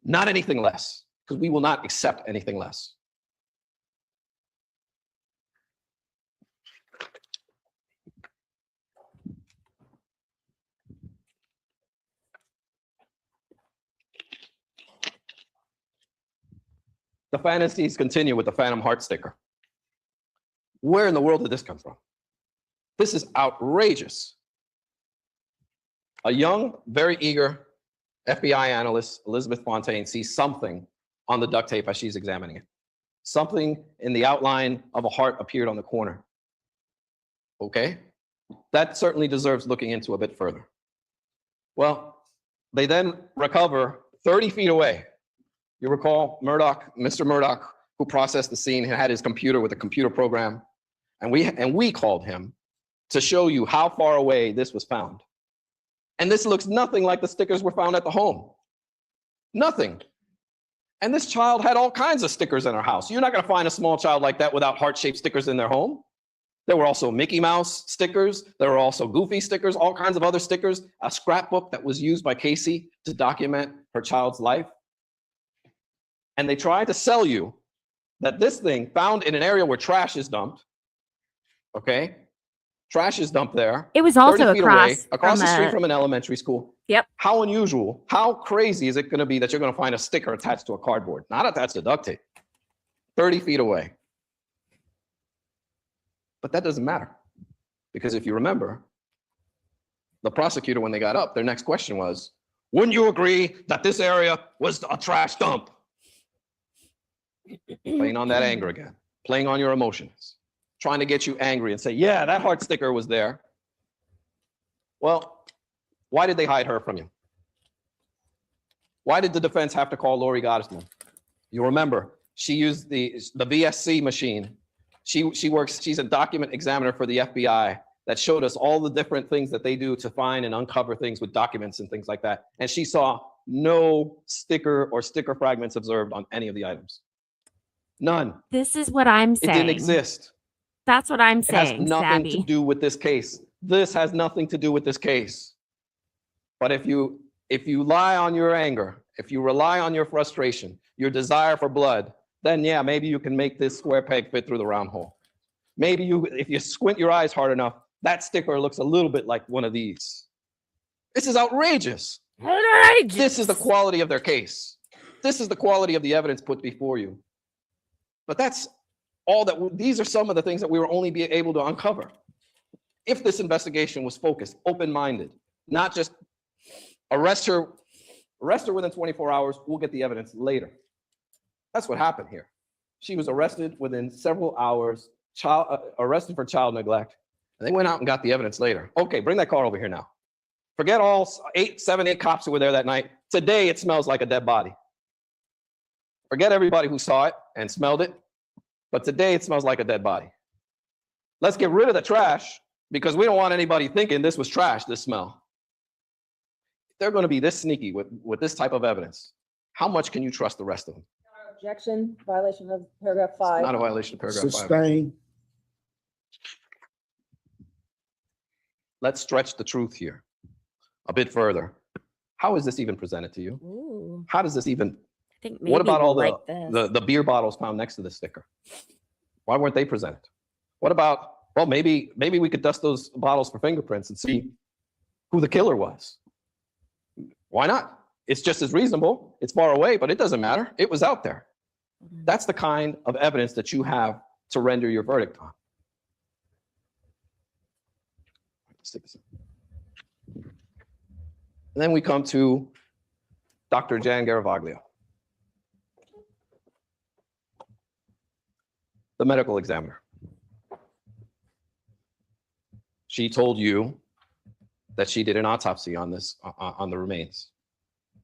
Not anything less, because we will not accept anything less. The fantasies continue with the phantom heart sticker. Where in the world did this come from? This is outrageous. A young, very eager FBI analyst, Elizabeth Fontaine, sees something on the duct tape as she's examining it. Something in the outline of a heart appeared on the corner. Okay? That certainly deserves looking into a bit further. Well, they then recover 30 feet away. You recall Mr. Murdoch, who processed the scene, had his computer with a computer program, and we called him to show you how far away this was found. And this looks nothing like the stickers were found at the home. Nothing. And this child had all kinds of stickers in her house. You're not going to find a small child like that without heart-shaped stickers in their home. There were also Mickey Mouse stickers. There were also Goofy stickers, all kinds of other stickers, a scrapbook that was used by Casey to document her child's life. And they tried to sell you that this thing found in an area where trash is dumped, okay? Trash is dumped there. It was 30 also feet away, across the street from an elementary school. Yep. How unusual, how crazy is it going to be that you're going to find a sticker attached to a cardboard, not attached to duct tape, 30 feet away? But that doesn't matter, because if you remember, the prosecutor, when they got up, their next question was, wouldn't you agree that this area was a trash dump? Playing on that anger again, playing on your emotions, trying to get you angry and say, yeah, that heart sticker was there. Well, why did they hide her from you? Why did the defense have to call Lori Gottesman? You remember, she used the VSC machine. She's a document examiner for the FBI that showed us all the different things that they do to find and uncover things with documents and things like that. And she saw no sticker or sticker fragments observed on any of the items. None. This is what I'm saying. It didn't exist. That's what I'm It has saying, nothing Sabby. to do with this case. This has nothing to do with this case. But if you lie on your anger, if you rely on your frustration, your desire for blood, then yeah, maybe you can make this square peg fit through the round hole. Maybe if you squint your eyes hard enough, that sticker looks a little bit like one of these. This is outrageous. Outrageous. This is the quality of their case. This is the quality of the evidence put before you. But that's all these are some of the things that we were only be able to uncover. If this investigation was focused, open-minded, not just arrest her within 24 hours, we'll get the evidence later. That's what happened here. She was arrested within several hours, arrested for child neglect, and they went out and got the evidence later. Okay, bring that car over here now. Forget all 7, 8 cops who were there that night. Today, it smells like a dead body. Forget everybody who saw it and smelled it, but today it smells like a dead body. Let's get rid of the trash because we don't want anybody thinking this was trash, this smell. If they're going to be this sneaky with this type of evidence, how much can you trust the rest of them? Objection, violation of paragraph 5. Not a violation of paragraph 5. Sustain. Let's stretch the truth here a bit further. How is this even presented to you? Ooh, How does this even, I think maybe what about all we'll like this. the beer bottles found next to the sticker? Why weren't they presented? What about, well, maybe we could dust those bottles for fingerprints and see who the killer was. Why not? It's just as reasonable. It's far away, but it doesn't matter. It was out there. That's the kind of evidence that you have to render your verdict on. Let's take this. And then we come to Dr. Jan Garavaglio, the medical examiner. She told you that she did an autopsy on the remains.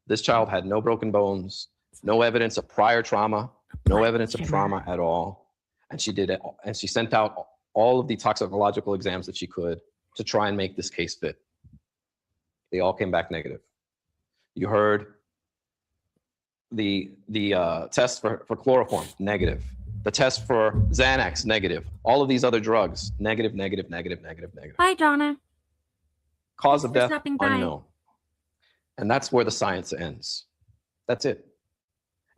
This child had no broken bones, no evidence of prior trauma, no evidence of trauma at all. And she did it, and she sent out all of the toxicological exams that she could to try and make this case fit. They all came back negative. You heard the test for chloroform, negative. The test for Xanax, negative. All of these other drugs, negative, negative, negative, negative, negative. Bye, Donna. Cause of There's death, nothing by. unknown. And that's where the science ends. That's it.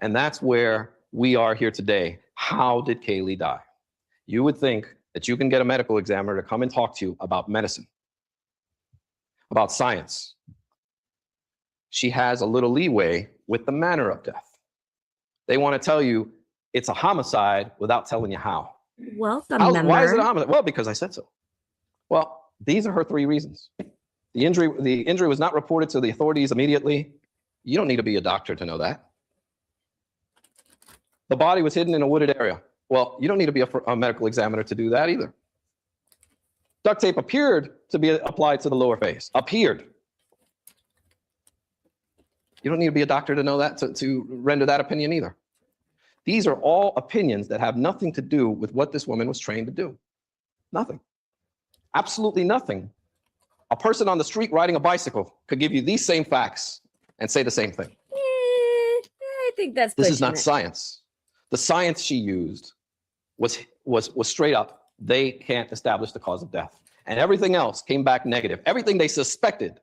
And that's where we are here today. How did Kaylee die? You would think that you can get a medical examiner to come and talk to you about medicine, about science. She has a little leeway with the manner of death. They want to tell you it's a homicide without telling you how. Welcome, Why is it a member. homicide? Well, because I said so. Well, these are her 3 reasons. The injury was not reported to the authorities immediately. You don't need to be a doctor to know that. The body was hidden in a wooded area. Well, you don't need to be a medical examiner to do that either. Duct tape appeared to be applied to the lower face. Appeared. You don't need to be a doctor to know that, to render that opinion either. These are all opinions that have nothing to do with what this woman was trained to do. Nothing. Absolutely nothing. A person on the street riding a bicycle could give you these same facts and say the same thing. I think that's This is not pushing it. science. The science she used was straight up, they can't establish the cause of death. And everything else came back negative. Everything they suspected,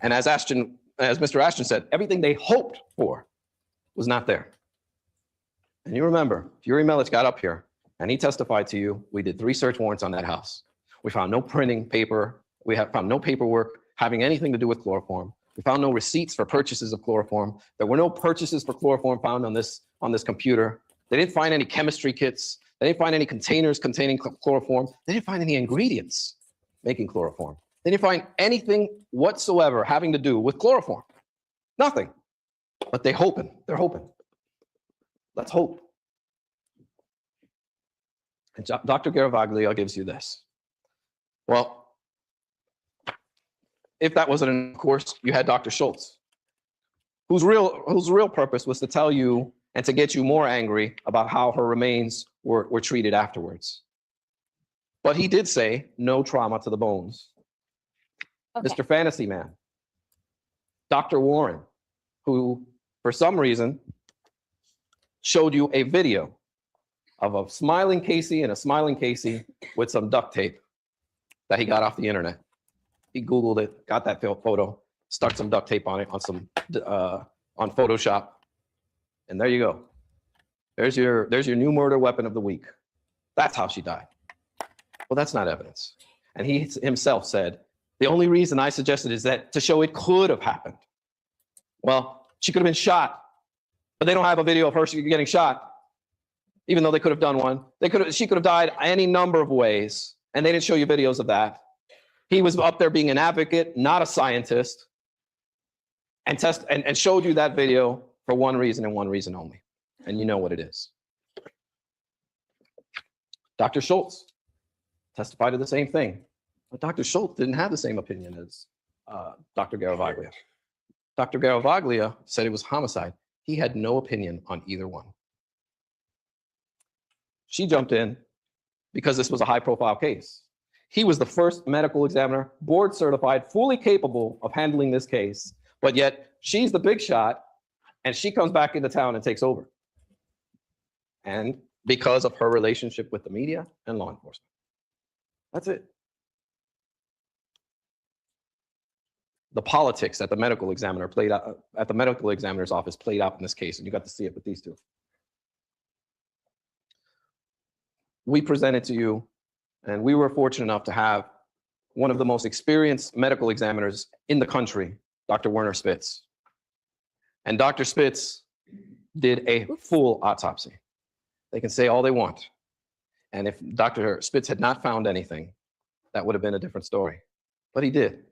and as Mr. Ashton said, everything they hoped for was not there. And you remember, Fury Melich got up here and he testified to you, we did 3 search warrants on that house. We found no printing paper. We found no paperwork having anything to do with chloroform. We found no receipts for purchases of chloroform. There were no purchases for chloroform found on this computer. They didn't find any chemistry kits. They didn't find any containers containing chloroform. They didn't find any ingredients making chloroform. They didn't find anything whatsoever having to do with chloroform. Nothing. But they're hoping. Let's hope. And Dr. Garavaglia gives you this. Well, if that wasn't in course, you had Dr. Schultz, whose real purpose was to tell you and to get you more angry about how her remains were treated afterwards. But he did say no trauma to the bones. Okay. Mr. Fantasy Man, Dr. Warren, who for some reason showed you a video of a smiling Casey and a smiling Casey with some duct tape that he got off the internet. He Googled it, got that photo, stuck some duct tape on it on Photoshop, and there you go. There's your new murder weapon of the week. That's how she died. Well, that's not evidence. And he himself said, the only reason I suggested is that to show it could have happened. Well, she could have been shot, but they don't have a video of her getting shot, even though they could have done one. She could have died any number of ways, and they didn't show you videos of that. He was up there being an advocate, not a scientist, and showed you that video for one reason and one reason only. And you know what it is. Dr. Schultz testified to the same thing, but Dr. Schultz didn't have the same opinion as Dr. Garavaglia. Dr. Garavaglia said it was homicide. He had no opinion on either one. She jumped in because this was a high-profile case. He was the first medical examiner, board certified, fully capable of handling this case, but yet she's the big shot, and she comes back into town and takes over. And because of her relationship with the media and law enforcement. That's it. The politics that the medical examiner played out at the medical examiner's office played out in this case, and you got to see it with these two. We presented to you, and we were fortunate enough to have one of the most experienced medical examiners in the country, Dr. Werner Spitz. And Dr. Spitz did a full autopsy. They can say all they want. And if Dr. Spitz had not found anything, that would have been a different story. But he did.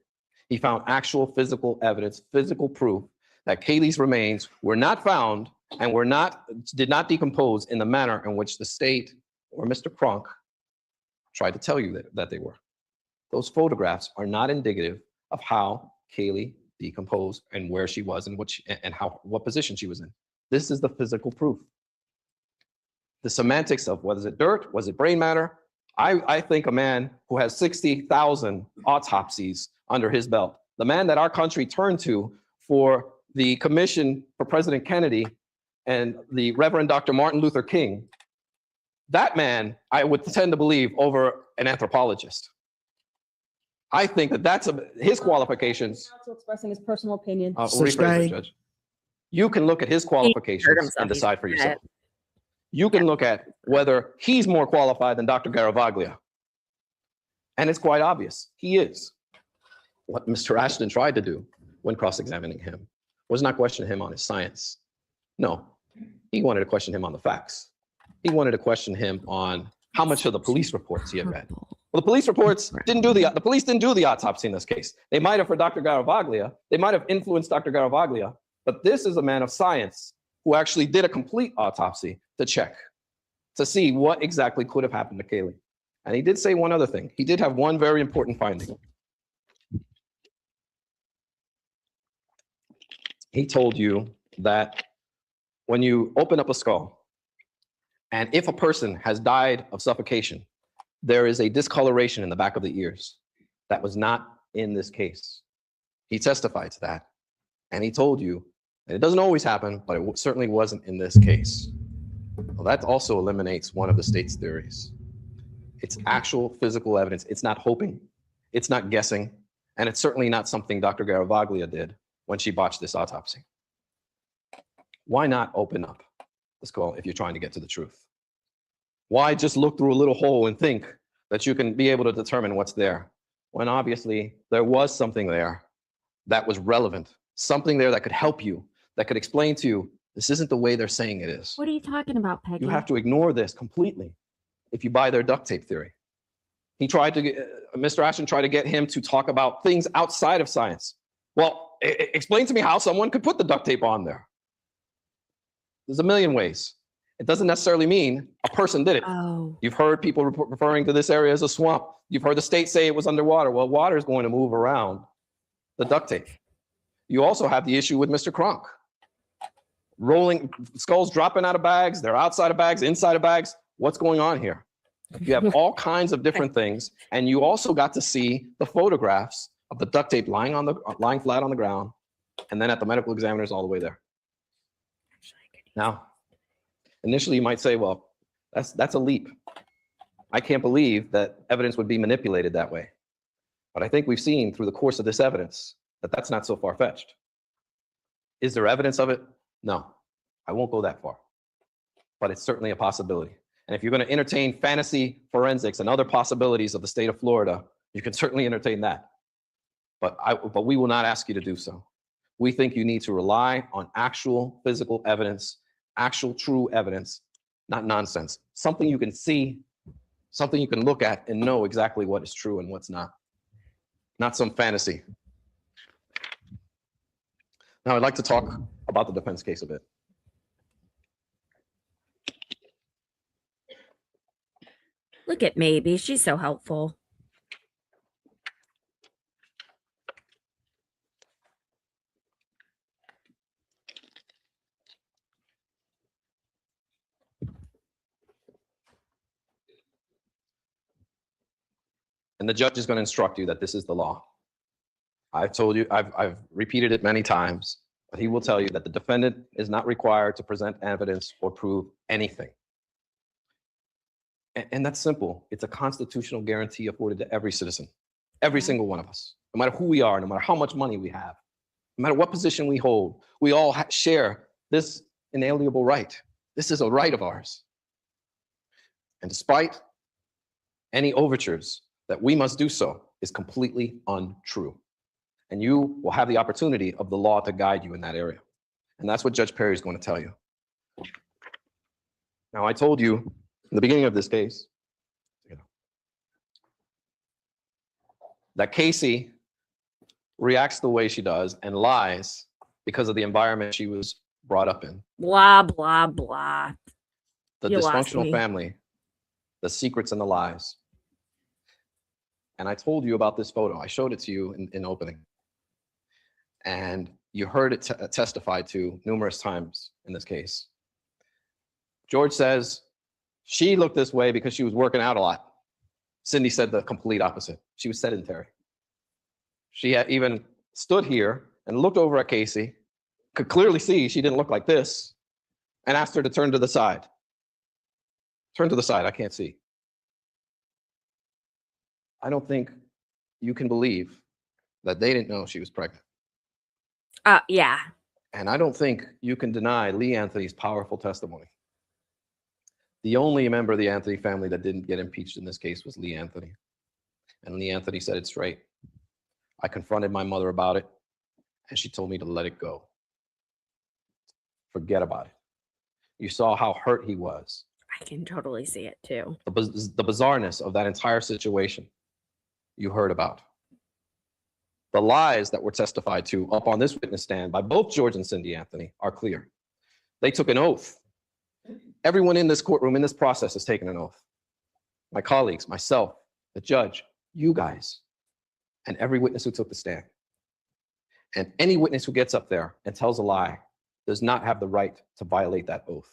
He found actual physical evidence, physical proof that Kaylee's remains were not found and did not decompose in the manner in which the state or Mr. Kronk tried to tell you that they were. Those photographs are not indicative of how Kaylee decomposed and where she was and what position she was in. This is the physical proof. The semantics of was it dirt, was it brain matter? I think a man who has 60,000 autopsies under his belt, the man that our country turned to for the commission for President Kennedy and the Reverend Dr. Martin Luther King, that man I would tend to believe over an anthropologist. I think that's his qualifications. Counsel expressing his personal opinion. Rephrase it, Sustained. Judge. You can look at his qualifications and decide for yourself. You can look at whether he's more qualified than Dr. Garavaglia. And it's quite obvious, he is. What Mr. Ashton tried to do when cross-examining him was not question him on his science. No, he wanted to question him on the facts. He wanted to question him on how much of the police reports he had read. Well, the police reports the police didn't do the autopsy in this case. They might have for Dr. Garavaglia, they might have influenced Dr. Garavaglia, but this is a man of science who actually did a complete autopsy to check, to see what exactly could have happened to Kaylee. And he did say one other thing. He did have one very important finding. He told you that when you open up a skull, and if a person has died of suffocation, there is a discoloration in the back of the ears. That was not in this case. He testified to that. And he told you that it doesn't always happen, but it certainly wasn't in this case. Well, that also eliminates one of the state's theories. It's actual physical evidence. It's not hoping. It's not guessing. And it's certainly not something Dr. Garavaglia did when she botched this autopsy. Why not open up the skull if you're trying to get to the truth? Why just look through a little hole and think that you can be able to determine what's there, when obviously there was something there that was relevant, something there that could help you, that could explain to you, this isn't the way they're saying it is. What are you talking about, Peggy? You have to ignore this completely if you buy their duct tape theory. He tried to Mr. Ashton tried to get him to talk about things outside of science. Well, explain to me how someone could put the duct tape on there. There's a million ways. It doesn't necessarily mean a person did it. Oh. You've heard people referring to this area as a swamp. You've heard the state say it was underwater. Well, water is going to move around the duct tape. You also have the issue with Mr. Kronk. Rolling skulls dropping out of bags. They're outside of bags, inside of bags. What's going on here? You have all kinds of different things. And you also got to see the photographs of the duct tape lying flat on the ground. And then at the medical examiners all the way there. Now, initially you might say, well, that's a leap. I can't believe that evidence would be manipulated that way. But I think we've seen through the course of this evidence that that's not so far-fetched. Is there evidence of it? No, I won't go that far. But it's certainly a possibility. And if you're going to entertain fantasy forensics and other possibilities of the state of Florida, you can certainly entertain that. But we will not ask you to do so. We think you need to rely on actual physical evidence, actual true evidence, not nonsense. Something you can see, something you can look at and know exactly what is true and what's not. Not some fantasy. Now I'd like to talk about the defense case a bit. Look at Maybe. She's so helpful. And the judge is going to instruct you that this is the law. I've told you, I've repeated it many times, but he will tell you that the defendant is not required to present evidence or prove anything. And that's simple. It's a constitutional guarantee afforded to every citizen, every single one of us, no matter who we are, no matter how much money we have, no matter what position we hold, we all share this inalienable right. This is a right of ours. And despite any overtures that we must do so is completely untrue. And you will have the opportunity of the law to guide you in that area. And that's what Judge Perry is going to tell you. Now, I told you in the beginning of this case, that Casey reacts the way she does and lies because of the environment she was brought up in. Blah, blah, blah. The You lost dysfunctional me. family, the secrets and the lies. And I told you about this photo. I showed it to you in opening. And you heard it testified to numerous times in this case. George says she looked this way because she was working out a lot. Cindy said the complete opposite. She was sedentary. She had even stood here and looked over at Casey, could clearly see she didn't look like this, and asked her to turn to the side. Turn to the side, I can't see. I don't think you can believe that they didn't know she was pregnant. Yeah. And I don't think you can deny Lee Anthony's powerful testimony. The only member of the Anthony family that didn't get impeached in this case was Lee Anthony. And Lee Anthony said it straight. I confronted my mother about it, and she told me to let it go. Forget about it. You saw how hurt he was. I can totally see it too. The bizarreness of that entire situation you heard about. The lies that were testified to up on this witness stand by both George and Cindy Anthony are clear. They took an oath. Everyone in this courtroom, in this process, has taken an oath. My colleagues, myself, the judge, you guys, and every witness who took the stand. And any witness who gets up there and tells a lie does not have the right to violate that oath.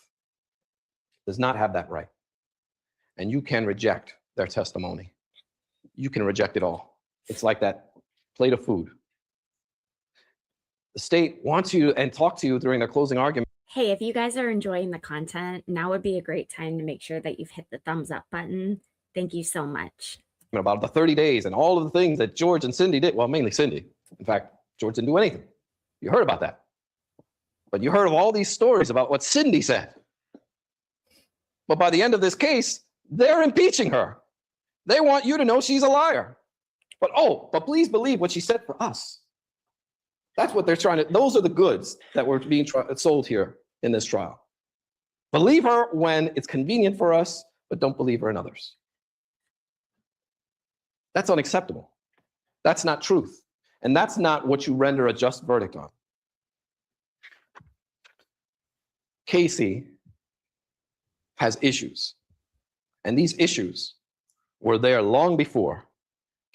Does not have that right. And you can reject their testimony. You can reject it all. It's like that plate of food. The state wants you and talk to you during their closing argument. Hey, if you guys are enjoying the content, now would be a great time to make sure that you've hit the thumbs up button. Thank you so much. About the 30 days and all of the things that George and Cindy did. Well, mainly Cindy. In fact, George didn't do anything. You heard about that. But you heard of all these stories about what Cindy said. But by the end of this case, they're impeaching her. They want you to know she's a liar. But please believe what she said for us. That's what they're trying to, those are the goods that were being sold here in this trial. Believe her when it's convenient for us, but don't believe her in others. That's unacceptable. That's not truth. And that's not what you render a just verdict on. Casey has issues. And these issues were there long before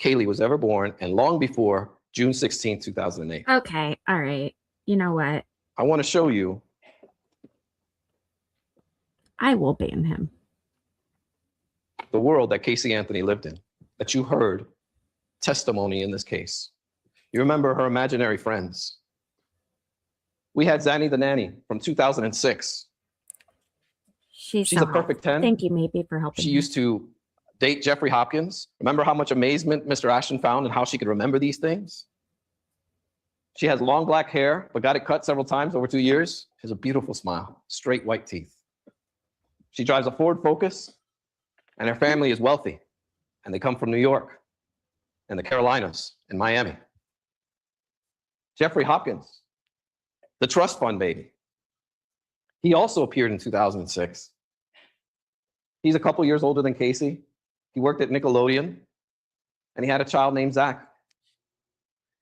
Kaylee was ever born and long before June 16, 2008. Okay, all right. You know what? I want to show you. I will ban him. The world that Casey Anthony lived in, that you heard testimony in this case. You remember her imaginary friends. We had Zanny the nanny from 2006. She's a perfect 10. Thank you, maybe, for helping. She me. used to date Jeffrey Hopkins. Remember how much amazement Mr. Ashton found and how she could remember these things? She has long black hair, but got it cut several times over 2 years. She has a beautiful smile, straight white teeth. She drives a Ford Focus, and her family is wealthy, and they come from New York and the Carolinas and Miami. Jeffrey Hopkins, the trust fund baby. He also appeared in 2006. He's a couple years older than Casey. He worked at Nickelodeon, and he had a child named Zach.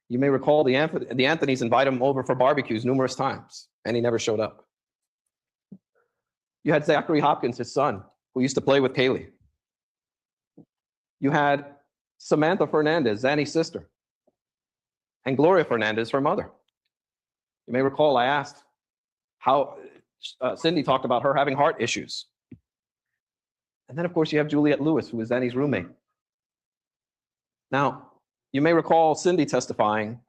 You may recall the Anthonys invite him over for barbecues numerous times, and he never showed up. You had Zachary Hopkins, his son, who used to play with Kaylee. You had Samantha Fernandez, Zanny's sister, and Gloria Fernandez, her mother. You may recall I asked how Cindy talked about her having heart issues. And then, of course, you have Juliette Lewis, who was Zanny's roommate. Now, you may recall Cindy testifying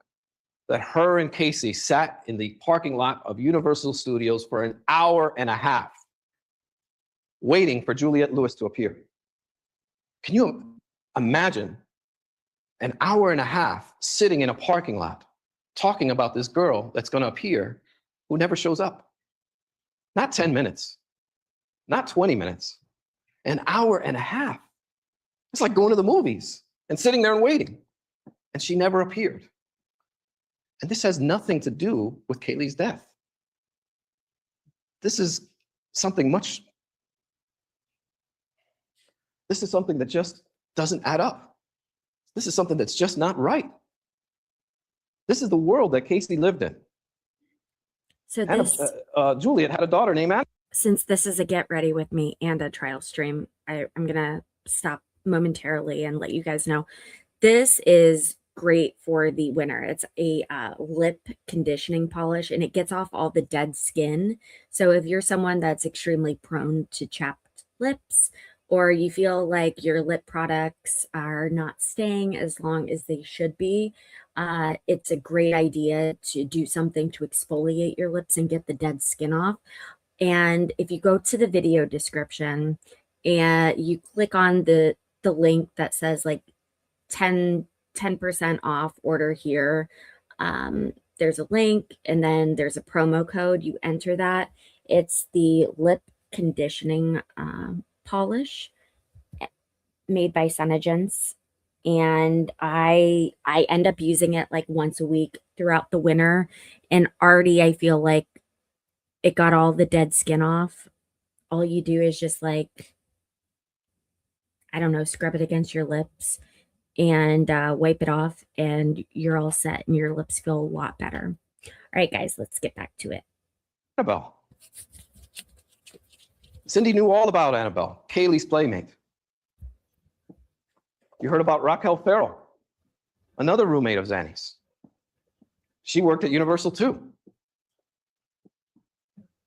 that her and Casey sat in the parking lot of Universal Studios for an hour and a half, waiting for Juliette Lewis to appear. Can you imagine an hour and a half sitting in a parking lot, talking about this girl that's going to appear who never shows up? Not 10 minutes, not 20 minutes, an hour and a half. It's like going to the movies and sitting there and waiting. And she never appeared. And this has nothing to do with Kaylee's death. This is something that just doesn't add up. This is something that's just not right. This is the world that Casey lived in. So And this, Juliet had a daughter named Anna. since this is a get ready with me and a trial stream, I'm gonna stop momentarily and let you guys know. This is great for the winner. It's a lip conditioning polish, and it gets off all the dead skin. So if you're someone that's extremely prone to chapped lips, or you feel like your lip products are not staying as long as they should be, it's a great idea to do something to exfoliate your lips and get the dead skin off. And if you go to the video description and you click on the link that says like 10% off, order here, there's a link and then there's a promo code. You enter that. It's the lip conditioning polish made by Senegence, and I end up using it like once a week throughout the winter, and already I feel like it got all the dead skin off. All you do is just like, I don't know, scrub it against your lips and wipe it off, and you're all set and your lips feel a lot better. All right, guys, let's get back to it. Annabelle. Cindy knew all about Annabelle, Kaylee's playmate. You heard about Raquel Farrell, another roommate of Zanny's. She worked at Universal too.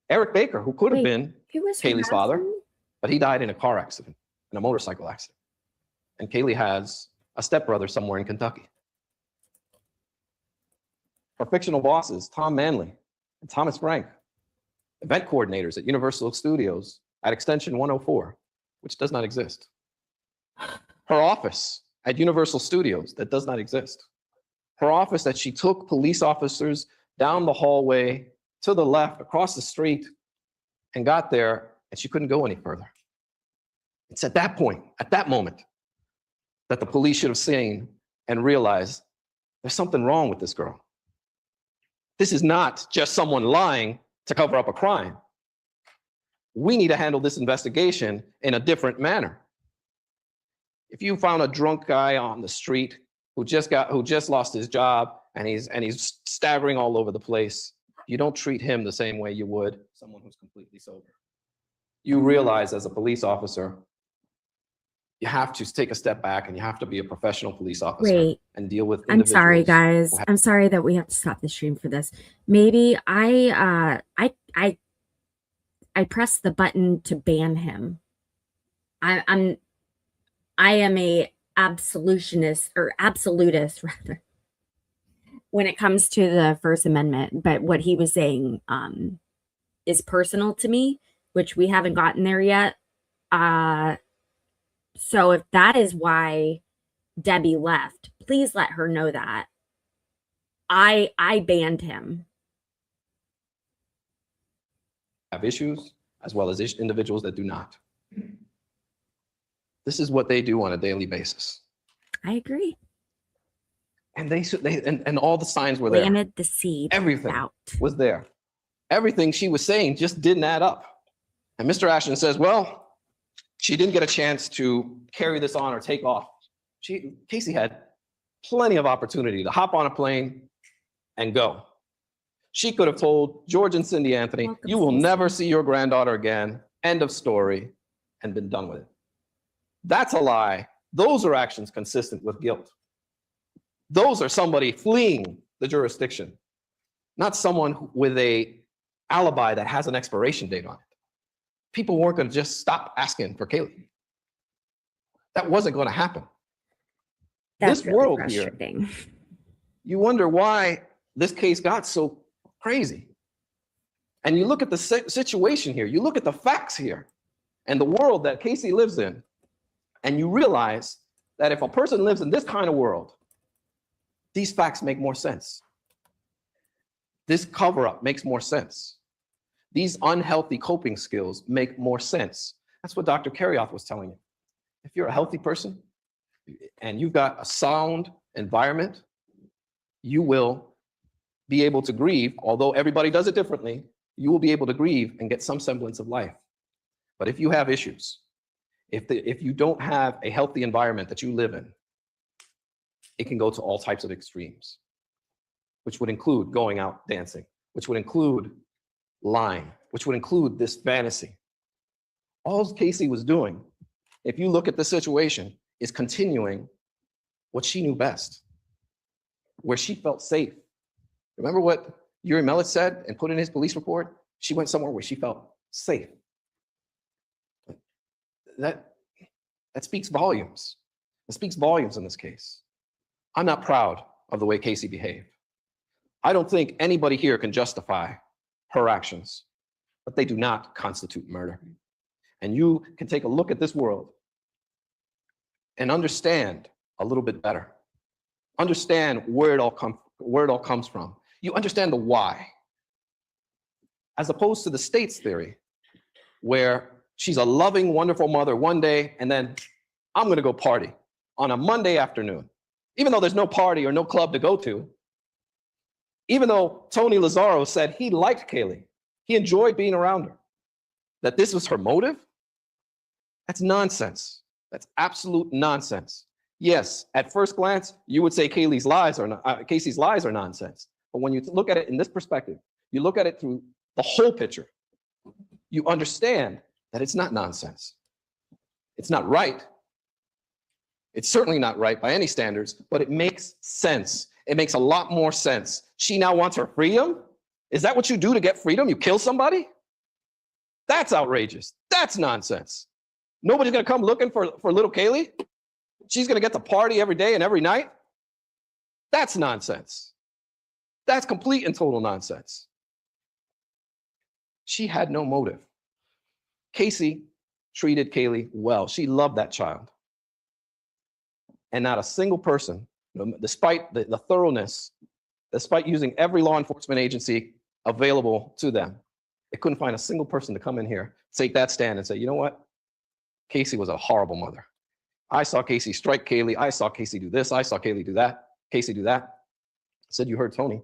Eric Baker, who could have Wait, been Who was Kaylee's father, harassing me? but he died in a car accident, in a motorcycle accident. And Kaylee has a stepbrother somewhere in Kentucky. Her fictional bosses, Tom Manley and Thomas Frank, event coordinators at Universal Studios at extension 104, which does not exist. Her office at Universal Studios that does not exist. Her office that she took police officers down the hallway to the left, across the street, and got there, and she couldn't go any further. It's at that point, at that moment, that the police should have seen and realized there's something wrong with this girl. This is not just someone lying to cover up a crime. We need to handle this investigation in a different manner. If you found a drunk guy on the street who just lost his job and he's staggering all over the place, you don't treat him the same way you would someone who's completely sober. You realize as a police officer, you have to take a step back and you have to be a professional police officer Wait, and deal with I'm sorry, individuals guys. I'm sorry that we have to stop the stream for this. Maybe I pressed the button to ban him. I am a absolutist rather when it comes to the First Amendment, but what he was saying is personal to me, which we haven't gotten there yet. So if that is why Debbie left, please let her know that. I banned him. have issues as well as individuals that do not. This is what they do on a daily basis. I agree. And and all the signs were there. Planted the seed. Everything out. was there. Everything she was saying just didn't add up. And Mr. Ashton says, well, she didn't get a chance to carry this on or take off. Casey had plenty of opportunity to hop on a plane and go. She could have told George and Cindy Anthony, Welcome, you will Stacey. never see your granddaughter again. End of story, and been done with it. That's a lie. Those are actions consistent with guilt. Those are somebody fleeing the jurisdiction, not someone with a alibi that has an expiration date on it. People weren't going to just stop asking for Kaylee. That wasn't going to happen. That's This really world here, frustrating. you wonder why this case got so crazy. And you look at the situation here, you look at the facts here, and the world that Casey lives in, and you realize that if a person lives in this kind of world, these facts make more sense. This cover-up makes more sense. These unhealthy coping skills make more sense. That's what Dr. Carrioff was telling you. If you're a healthy person and you've got a sound environment, you will be able to grieve, although everybody does it differently, you will be able to grieve and get some semblance of life. But if you have issues, if you don't have a healthy environment that you live in, it can go to all types of extremes, which would include going out dancing, which would include lying, which would include this fantasy. All Casey was doing, if you look at the situation, is continuing what she knew best, where she felt safe. Remember what Yuri Mellich said and put in his police report? She went somewhere where she felt safe. That speaks volumes. It speaks volumes in this case. I'm not proud of the way Casey behaved. I don't think anybody here can justify her actions, but they do not constitute murder. And you can take a look at this world and understand a little bit better. Understand where it all comes from. You understand the why. As opposed to the state's theory, where she's a loving, wonderful mother one day, and then I'm gonna go party on a Monday afternoon. Even though there's no party or no club to go to, even though Tony Lazzaro said he liked Kaylee, he enjoyed being around her, that this was her motive, that's nonsense. That's absolute nonsense. Yes, at first glance, you would say Casey's lies are nonsense. But when you look at it in this perspective, you look at it through the whole picture, you understand that it's not nonsense. It's not right. It's certainly not right by any standards, but it makes sense. It makes a lot more sense. She now wants her freedom? Is that what you do to get freedom? You kill somebody? That's outrageous. That's nonsense. Nobody's gonna come looking for little Kaylee? She's gonna get to party every day and every night? That's nonsense. That's complete and total nonsense. She had no motive. Casey treated Kaylee well. She loved that child. And not a single person, despite the thoroughness, despite using every law enforcement agency available to them, they couldn't find a single person to come in here, take that stand and say, you know what? Casey was a horrible mother. I saw Casey strike Kaylee. I saw Casey do this. I saw Kaylee do that. Casey do that. I said, you heard Tony,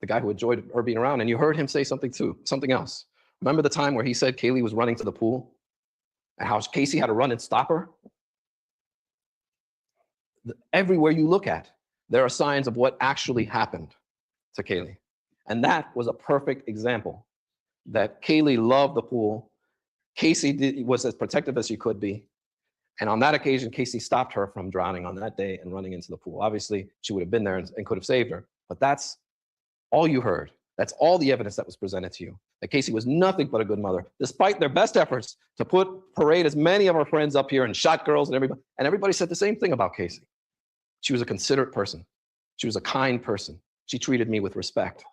the guy who enjoyed her being around, and you heard him say something else. Remember the time where he said Kaylee was running to the pool and how Casey had to run and stop her? Everywhere you look at, there are signs of what actually happened to Kaylee. And that was a perfect example that Kaylee loved the pool. Casey was as protective as she could be. And on that occasion, Casey stopped her from drowning on that day and running into the pool. Obviously, she would have been there and could have saved her. But that's all you heard. That's all the evidence that was presented to you. That Casey was nothing but a good mother, despite their best efforts to parade as many of our friends up here and shot girls and everybody. And everybody said the same thing about Casey. She was a considerate person. She was a kind person. She treated me with respect.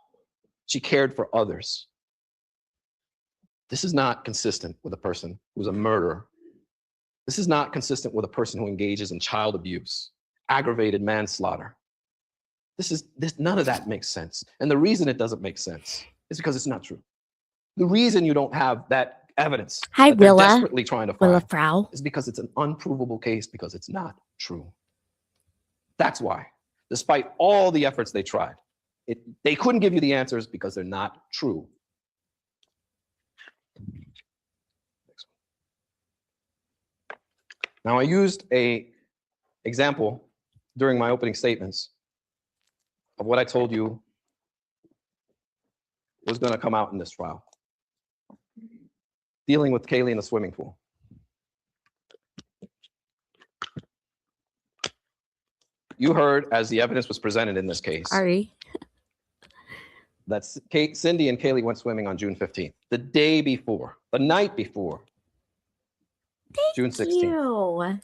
She cared for others. This is not consistent with a person who's a murderer. This is not consistent with a person who engages in child abuse, aggravated manslaughter. None of that makes sense. And the reason it doesn't make sense is because it's not true. The reason you don't have that evidence Hi, that they're Willa. desperately trying to Willa find Frau. is because it's an unprovable case, because it's not true. That's why, despite all the efforts they tried, they couldn't give you the answers because they're not true. Now, I used an example during my opening statements of what I told you was going to come out in this trial, dealing with Kaylee in the swimming pool. You heard, as the evidence was presented in this case, Sorry. that Cindy and Kaylee went swimming on June 15th, the day before, the night before, June 16th. You.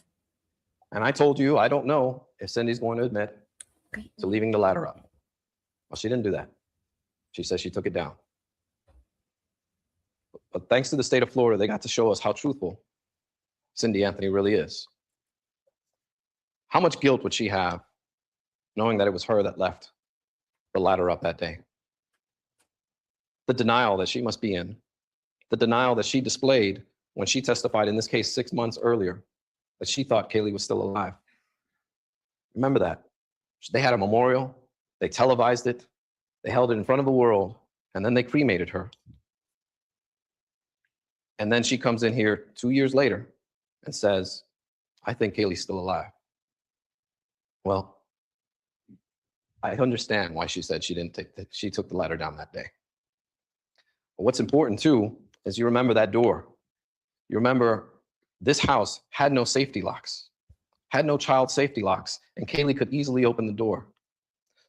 And I told you, I don't know if Cindy's going to admit to leaving the ladder up. Well, she didn't do that. She says she took it down. But thanks to the state of Florida, they got to show us how truthful Cindy Anthony really is. How much guilt would she have knowing that it was her that left the ladder up that day? The denial that she must be in, the denial that she displayed when she testified in this case 6 months earlier, that she thought Kaylee was still alive. Remember that. They had a memorial, they televised it, they held it in front of the world, and then they cremated her. And then she comes in here 2 years later and says, I think Kaylee's still alive. Well, I understand why she said she took the ladder down that day. But what's important too is you remember that door. You remember this house had no safety locks, had no child safety locks, and Kaylee could easily open the door.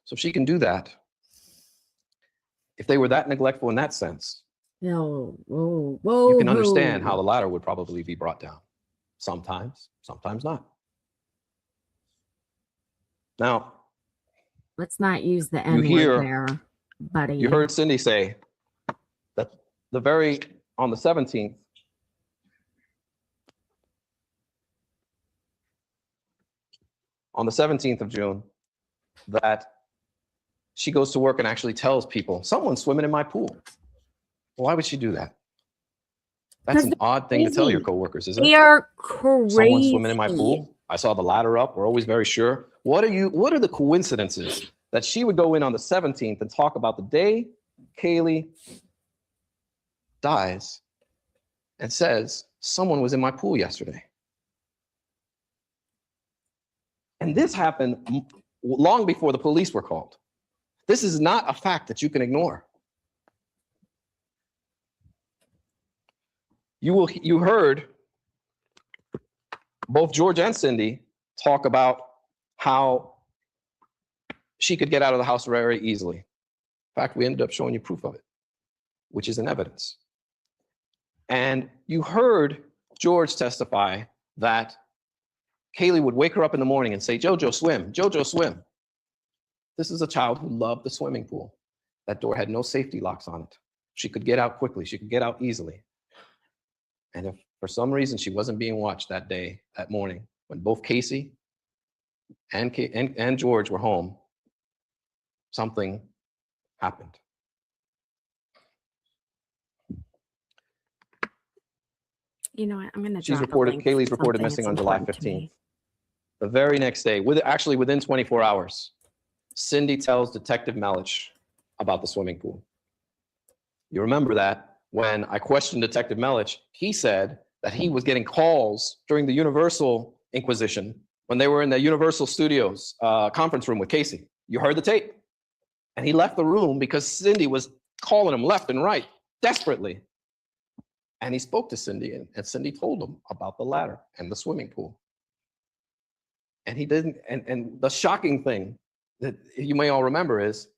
So if she can do that, if they were that neglectful in that sense, No. you can understand how the ladder would probably be brought down. Sometimes, sometimes not. Now, Let's not use the N hear- word there, buddy. you heard Cindy say that on the 17th, of June, that she goes to work and actually tells people, someone's swimming in my pool. Why would she do that? That's an odd thing to tell your coworkers, isn't They it? are crazy. Someone's swimming in my pool. I saw the ladder up. We're always very sure. What are the coincidences that she would go in on the 17th and talk about the day Kaylee dies and says, someone was in my pool yesterday? And this happened long before the police were called. This is not a fact that you can ignore. You heard both George and Cindy talk about how she could get out of the house very easily. In fact, we ended up showing you proof of it, which is in evidence. And you heard George testify that Kaylee would wake her up in the morning and say, "Jojo, swim, Jojo, swim." This is a child who loved the swimming pool. That door had no safety locks on it. She could get out quickly. She could get out easily. And if for some reason she wasn't being watched that day, that morning, when both Casey and George were home, something happened. You know what? I'm going to. Kaylee's reported missing on July 15th. The very next day, within 24 hours, Cindy tells Detective Melich about the swimming pool. You remember that when I questioned Detective Melich, he said that he was getting calls during the Universal Inquisition when they were in the Universal Studios conference room with Casey. You heard the tape. And he left the room because Cindy was calling him left and right, desperately. And he spoke to Cindy, and Cindy told him about the ladder and the swimming pool. And he didn't, and the shocking thing that you may all remember is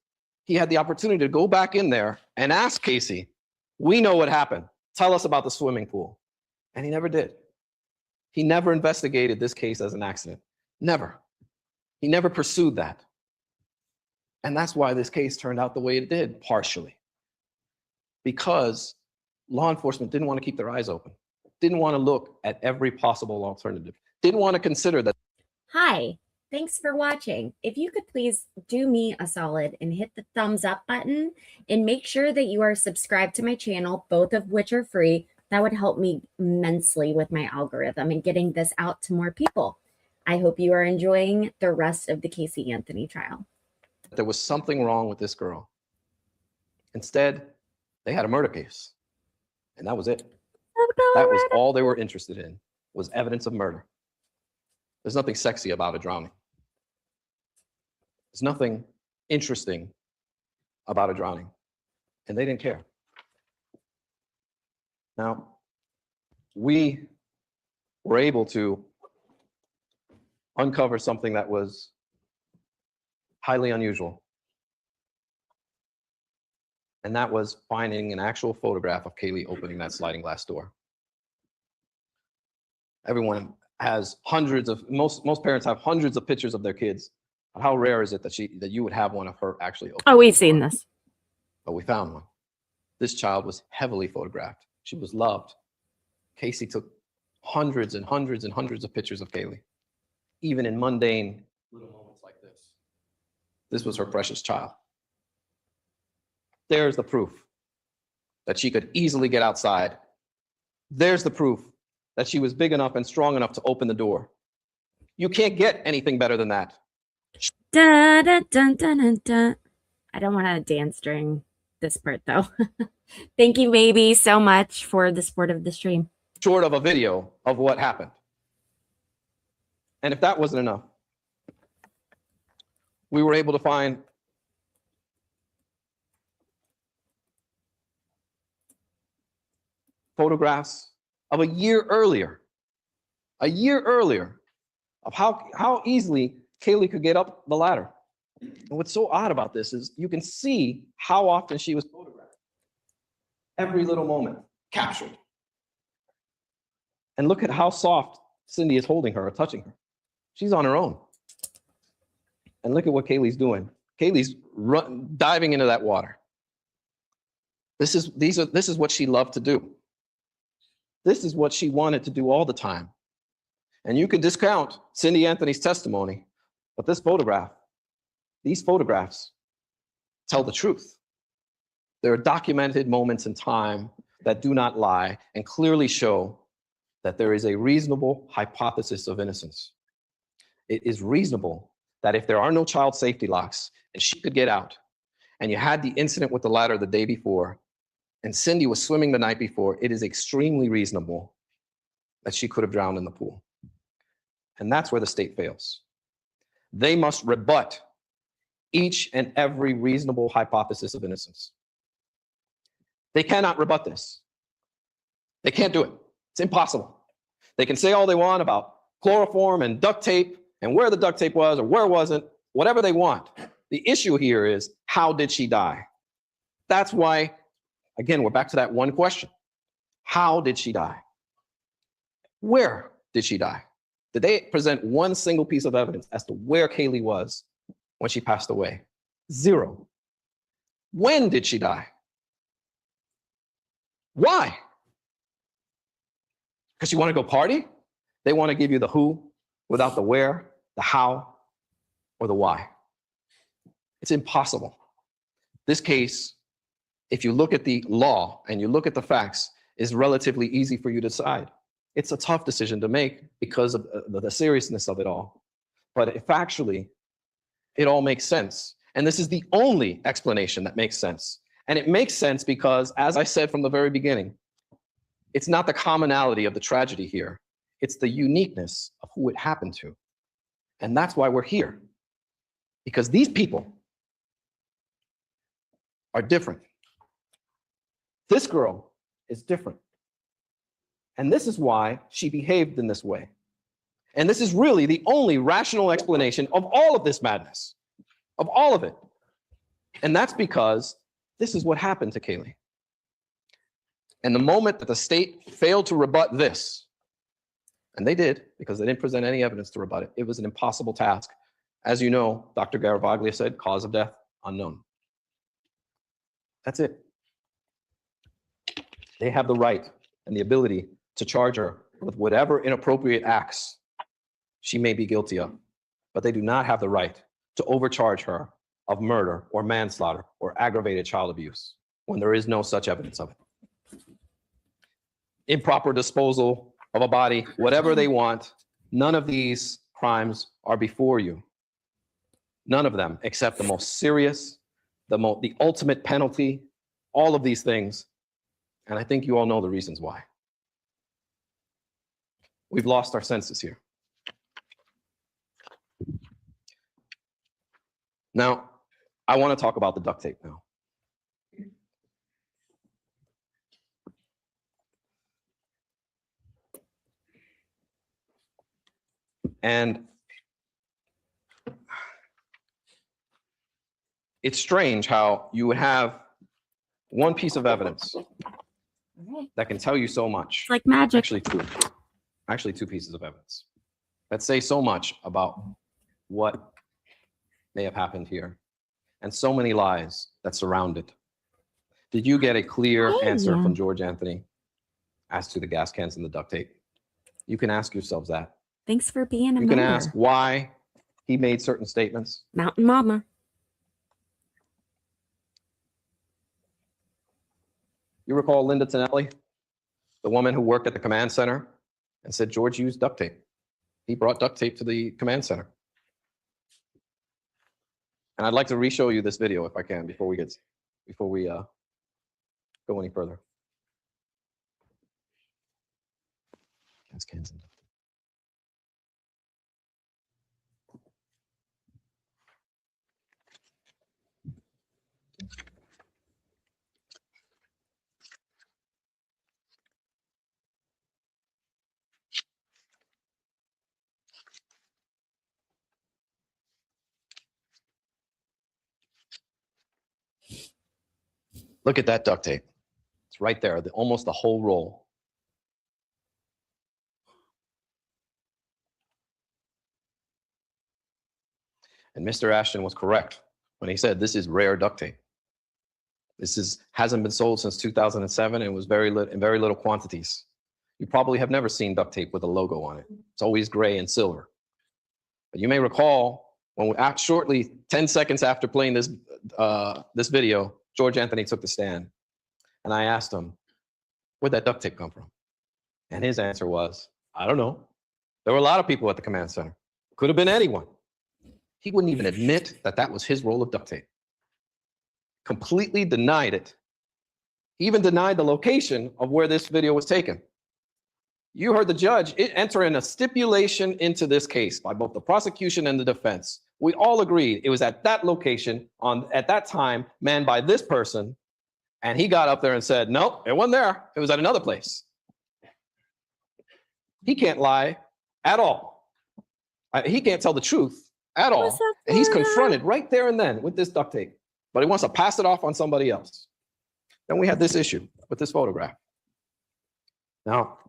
he had the opportunity to go back in there and ask Casey, "We know what happened. Tell us about the swimming pool." And he never did. He never investigated this case as an accident. Never. He never pursued that. And that's why this case turned out the way it did, partially. Because law enforcement didn't want to keep their eyes open, didn't want to look at every possible alternative, didn't want to consider that. Hi, thanks for watching. If you could please do me a solid and hit the thumbs up button and make sure that you are subscribed to my channel, both of which are free. That would help me immensely with my algorithm and getting this out to more people. I hope you are enjoying the rest of the Casey Anthony trial. There was something wrong with this girl. Instead, they had a murder case. And that was it. That was all they were interested in, was evidence of murder. There's nothing sexy about a drowning. There's nothing interesting about a drowning. And they didn't care. Now, we were able to uncover something that was highly unusual. And that was finding an actual photograph of Kaylee opening that sliding glass door. Everyone has most parents have hundreds of pictures of their kids. How rare is it that you would have one of her actually open? Oh, we've seen this. But we found one. This child was heavily photographed. She was loved. Casey took hundreds and hundreds and hundreds of pictures of Kaylee, even in mundane little moments like this. This was her precious child. There's the proof that she could easily get outside. There's the proof that she was big enough and strong enough to open the door. You can't get anything better than that. Da, da, dun, dun, dun, dun. I don't want to dance during this part, though. Thank you, baby, so much for the support of the stream. Short of a video of what happened. And if that wasn't enough, we were able to find photographs of a year earlier of how easily Kaylee could get up the ladder. And what's so odd about this is you can see how often she was photographed. Every little moment captured. And look at how soft Cindy is holding her or touching her. She's on her own. And look at what Kaylee's doing. Kaylee's diving into that water. This is what she loved to do. This is what she wanted to do all the time. And you can discount Cindy Anthony's testimony, but these photographs tell the truth. There are documented moments in time that do not lie and clearly show that there is a reasonable hypothesis of innocence. It is reasonable that if there are no child safety locks and she could get out, and you had the incident with the ladder the day before, and Cindy was swimming the night before, it is extremely reasonable that she could have drowned in the pool. And that's where the state fails. They must rebut each and every reasonable hypothesis of innocence. They cannot rebut this. They can't do it. It's impossible. They can say all they want about chloroform and duct tape and where the duct tape was or where it wasn't, whatever they want. The issue here is, how did she die? That's why, again, we're back to that one question. How did she die? Where did she die? Did they present one single piece of evidence as to where Kaylee was when she passed away? Zero. When did she die? Why? Because you want to go party? They want to give you the who without the where, the how, or the why. It's impossible. This case, if you look at the law and you look at the facts, is relatively easy for you to decide. It's a tough decision to make because of the seriousness of it all. But factually, it all makes sense. And this is the only explanation that makes sense. And it makes sense because, as I said from the very beginning, it's not the commonality of the tragedy here. It's the uniqueness of who it happened to. And that's why we're here. Because these people are different. This girl is different. And this is why she behaved in this way. And this is really the only rational explanation of all of this madness, of all of it. And that's because this is what happened to Kaylee. And the moment that the state failed to rebut this, and they did because they didn't present any evidence to rebut it, it was an impossible task. As you know, Dr. Garavaglia said, cause of death, unknown. That's it. They have the right and the ability to charge her with whatever inappropriate acts she may be guilty of, but they do not have the right to overcharge her of murder or manslaughter or aggravated child abuse when there is no such evidence of it. Improper disposal of a body, whatever they want, none of these crimes are before you. None of them, except the most serious, the ultimate penalty, all of these things. And I think you all know the reasons why. We've lost our senses here. Now, I want to talk about the duct tape now. And it's strange how you would have one piece of evidence that can tell you so much. It's like magic. Actually two pieces of evidence that say so much about what may have happened here, and so many lies that surround it. Did you get a clear answer from George Anthony as to the gas cans and the duct tape? You can ask yourselves that. Thanks for being a You can member. ask why he made certain statements. Mountain Mama. You recall Linda Tonelli, the woman who worked at the command center and said George used duct tape. He brought duct tape to the command center. And I'd like to re-show you this video if I can before we go any further. Gas cans and duct tape. Look at that duct tape. It's right there, almost the whole roll. And Mr. Ashton was correct when he said this is rare duct tape. This hasn't been sold since 2007 and was in very little quantities. You probably have never seen duct tape with a logo on it. It's always gray and silver. But you may recall when shortly 10 seconds after playing this video, George Anthony took the stand, and I asked him, where'd that duct tape come from? And his answer was, I don't know. There were a lot of people at the command center. Could have been anyone. He wouldn't even admit that that was his roll of duct tape. Completely denied it. He even denied the location of where this video was taken. You heard the judge enter in a stipulation into this case by both the prosecution and the defense. We all agreed it was at that location at that time manned by this person. And he got up there and said, nope, it wasn't there. It was at another place. He can't lie at all. He can't tell the truth at all. What's up, And he's Florida? confronted right there and then with this duct tape, but he wants to pass it off on somebody else. Then we had this issue with this photograph. Now,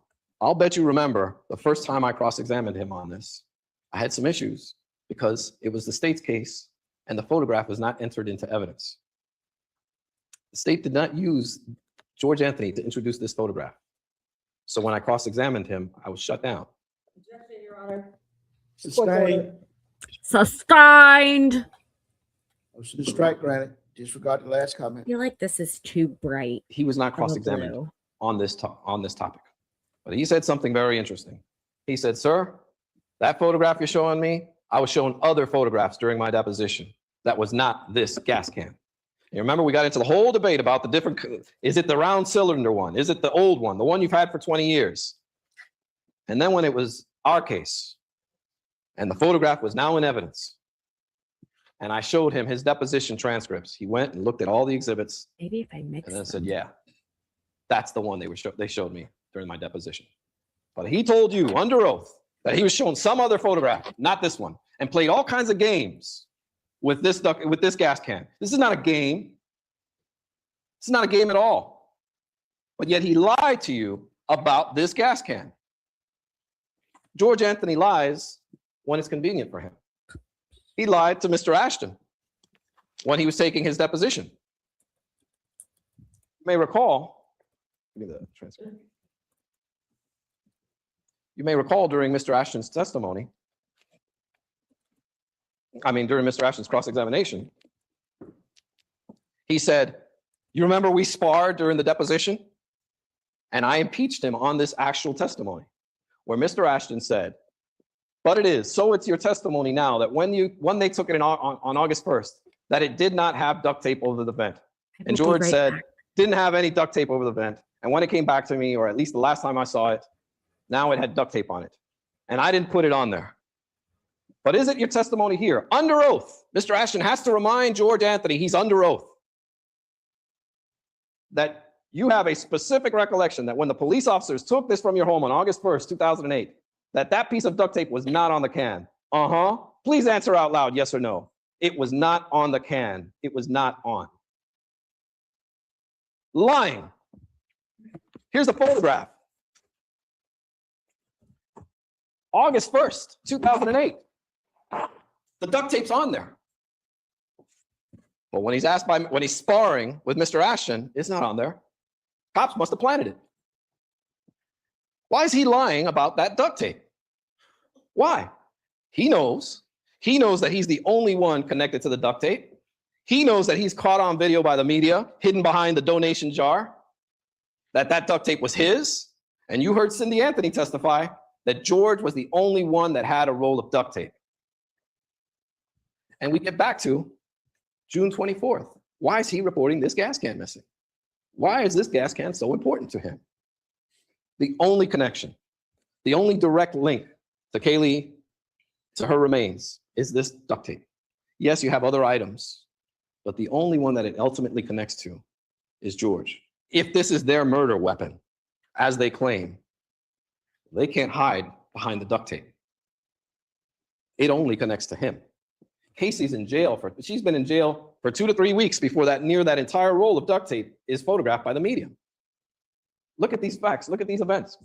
I'll bet you remember the first time I cross-examined him on this, I had some issues because it was the state's case and the photograph was not entered into evidence. The state did not use George Anthony to introduce this photograph. So when I cross-examined him, I was shut down. Objection, Your Honor. Sustained. Sustained. Motion to strike granted. Disregard the last I comment. feel like this is too bright. He was not of a cross-examined blue. on this topic. But he said something very interesting. He said, sir, that photograph you're showing me, I was shown other photographs during my deposition. That was not this gas can. You remember we got into the whole debate about the different, is it the round cylinder one? Is it the old one? The one you've had for 20 years? And then when it was our case and the photograph was now in evidence and I showed him his deposition transcripts, he went and looked at all the exhibits Maybe if I mix and then them. said, yeah, that's the one they showed me during my deposition. But he told you under oath that he was shown some other photograph, not this one, and played all kinds of games with this gas can. This is not a game. This is not a game at all. But yet he lied to you about this gas can. George Anthony lies when it's convenient for him. He lied to Mr. Ashton when he was taking his deposition. You may recall, give me the transcript. You may recall during Mr. Ashton's testimony, during Mr. Ashton's cross-examination, he said, you remember we sparred during the deposition? And I impeached him on this actual testimony, where Mr. Ashton said, but it is, so it's your testimony now that when they took it on August 1st, that it did not have duct tape over the vent. I And will be George right said, back. didn't have any duct tape over the vent. And when it came back to me, or at least the last time I saw it, now it had duct tape on it. And I didn't put it on there. But is it your testimony here? Under oath, Mr. Ashton has to remind George Anthony, he's under oath, that you have a specific recollection that when the police officers took this from your home on August 1st, 2008, that piece of duct tape was not on the can. Please answer out loud, yes or no. It was not on the can. It was not on. Lying. Here's the photograph. August 1st, 2008. The duct tape's on there. But when he's sparring with Mr. Ashton, it's not on there. Cops must have planted it. Why is he lying about that duct tape? Why? He knows that he's the only one connected to the duct tape. He knows that he's caught on video by the media, hidden behind the donation jar, that duct tape was his. And you heard Cindy Anthony testify that George was the only one that had a roll of duct tape. And we get back to June 24th. Why is he reporting this gas can missing? Why is this gas can so important to him? The only connection, the only direct link to Kaylee, to her remains, is this duct tape. Yes, you have other items, but the only one that it ultimately connects to is George. If this is their murder weapon, as they claim, they can't hide behind the duct tape. It only connects to him. Casey's in jail she's been in jail for 2 to 3 weeks before that entire roll of duct tape is photographed by the media. Look at these facts, look at these events.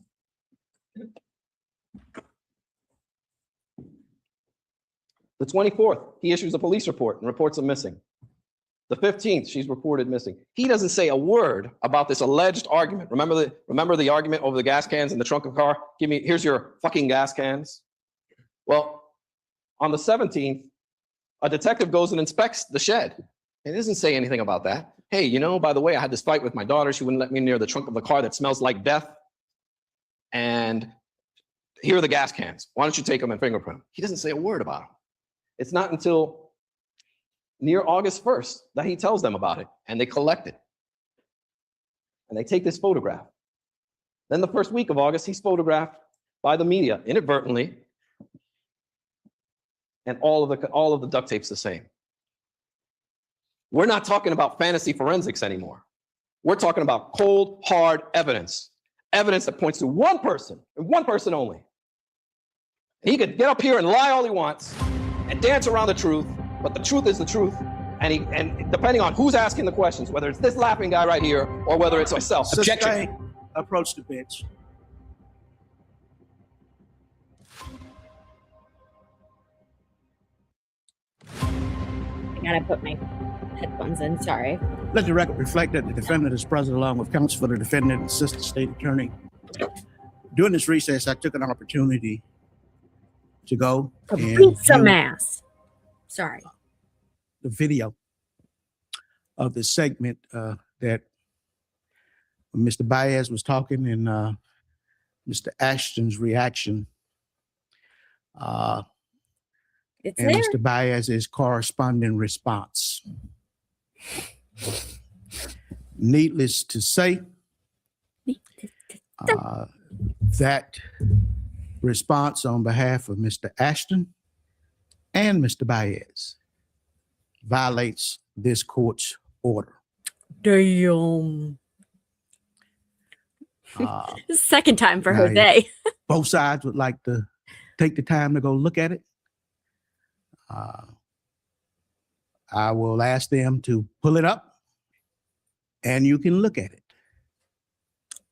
The 24th, he issues a police report and reports them missing. The 15th, she's reported missing. He doesn't say a word about this alleged argument. Remember the argument over the gas cans in the trunk of the car? Here's your fucking gas cans. Well, on the 17th, a detective goes and inspects the shed. It doesn't say anything about that. Hey, by the way, I had this fight with my daughter. She wouldn't let me near the trunk of the car that smells like death. And here are the gas cans. Why don't you take them and fingerprint them? He doesn't say a word about them. It's not until near August 1st that he tells them about it, and they collect it. And they take this photograph. Then the first week of August, he's photographed by the media inadvertently, and all of the duct tape's the same. We're not talking about fantasy forensics anymore. We're talking about cold, hard evidence. evidence that points to one person and one person only. He could get up here and lie all he wants and dance around the truth, but the truth is the truth. And depending on who's asking the questions, whether it's this laughing guy right here or whether it's myself. Objection. Approach the bench. I gotta put my headphones in. Sorry. Let the record reflect that the defendant is present along with counsel for the defendant and assistant state attorney. During this recess, I took an opportunity to go and Beat some view ass. Sorry. the video of the segment that Mr. Baez was talking and Mr. Ashton's reaction. It's And there. Mr. Baez's corresponding response. Needless to say, that response on behalf of Mr. Ashton and Mr. Baez violates this court's order. Damn. Second time for now, Jose. Both sides would like to take the time to go look at it. I will ask them to pull it up and you can look at it.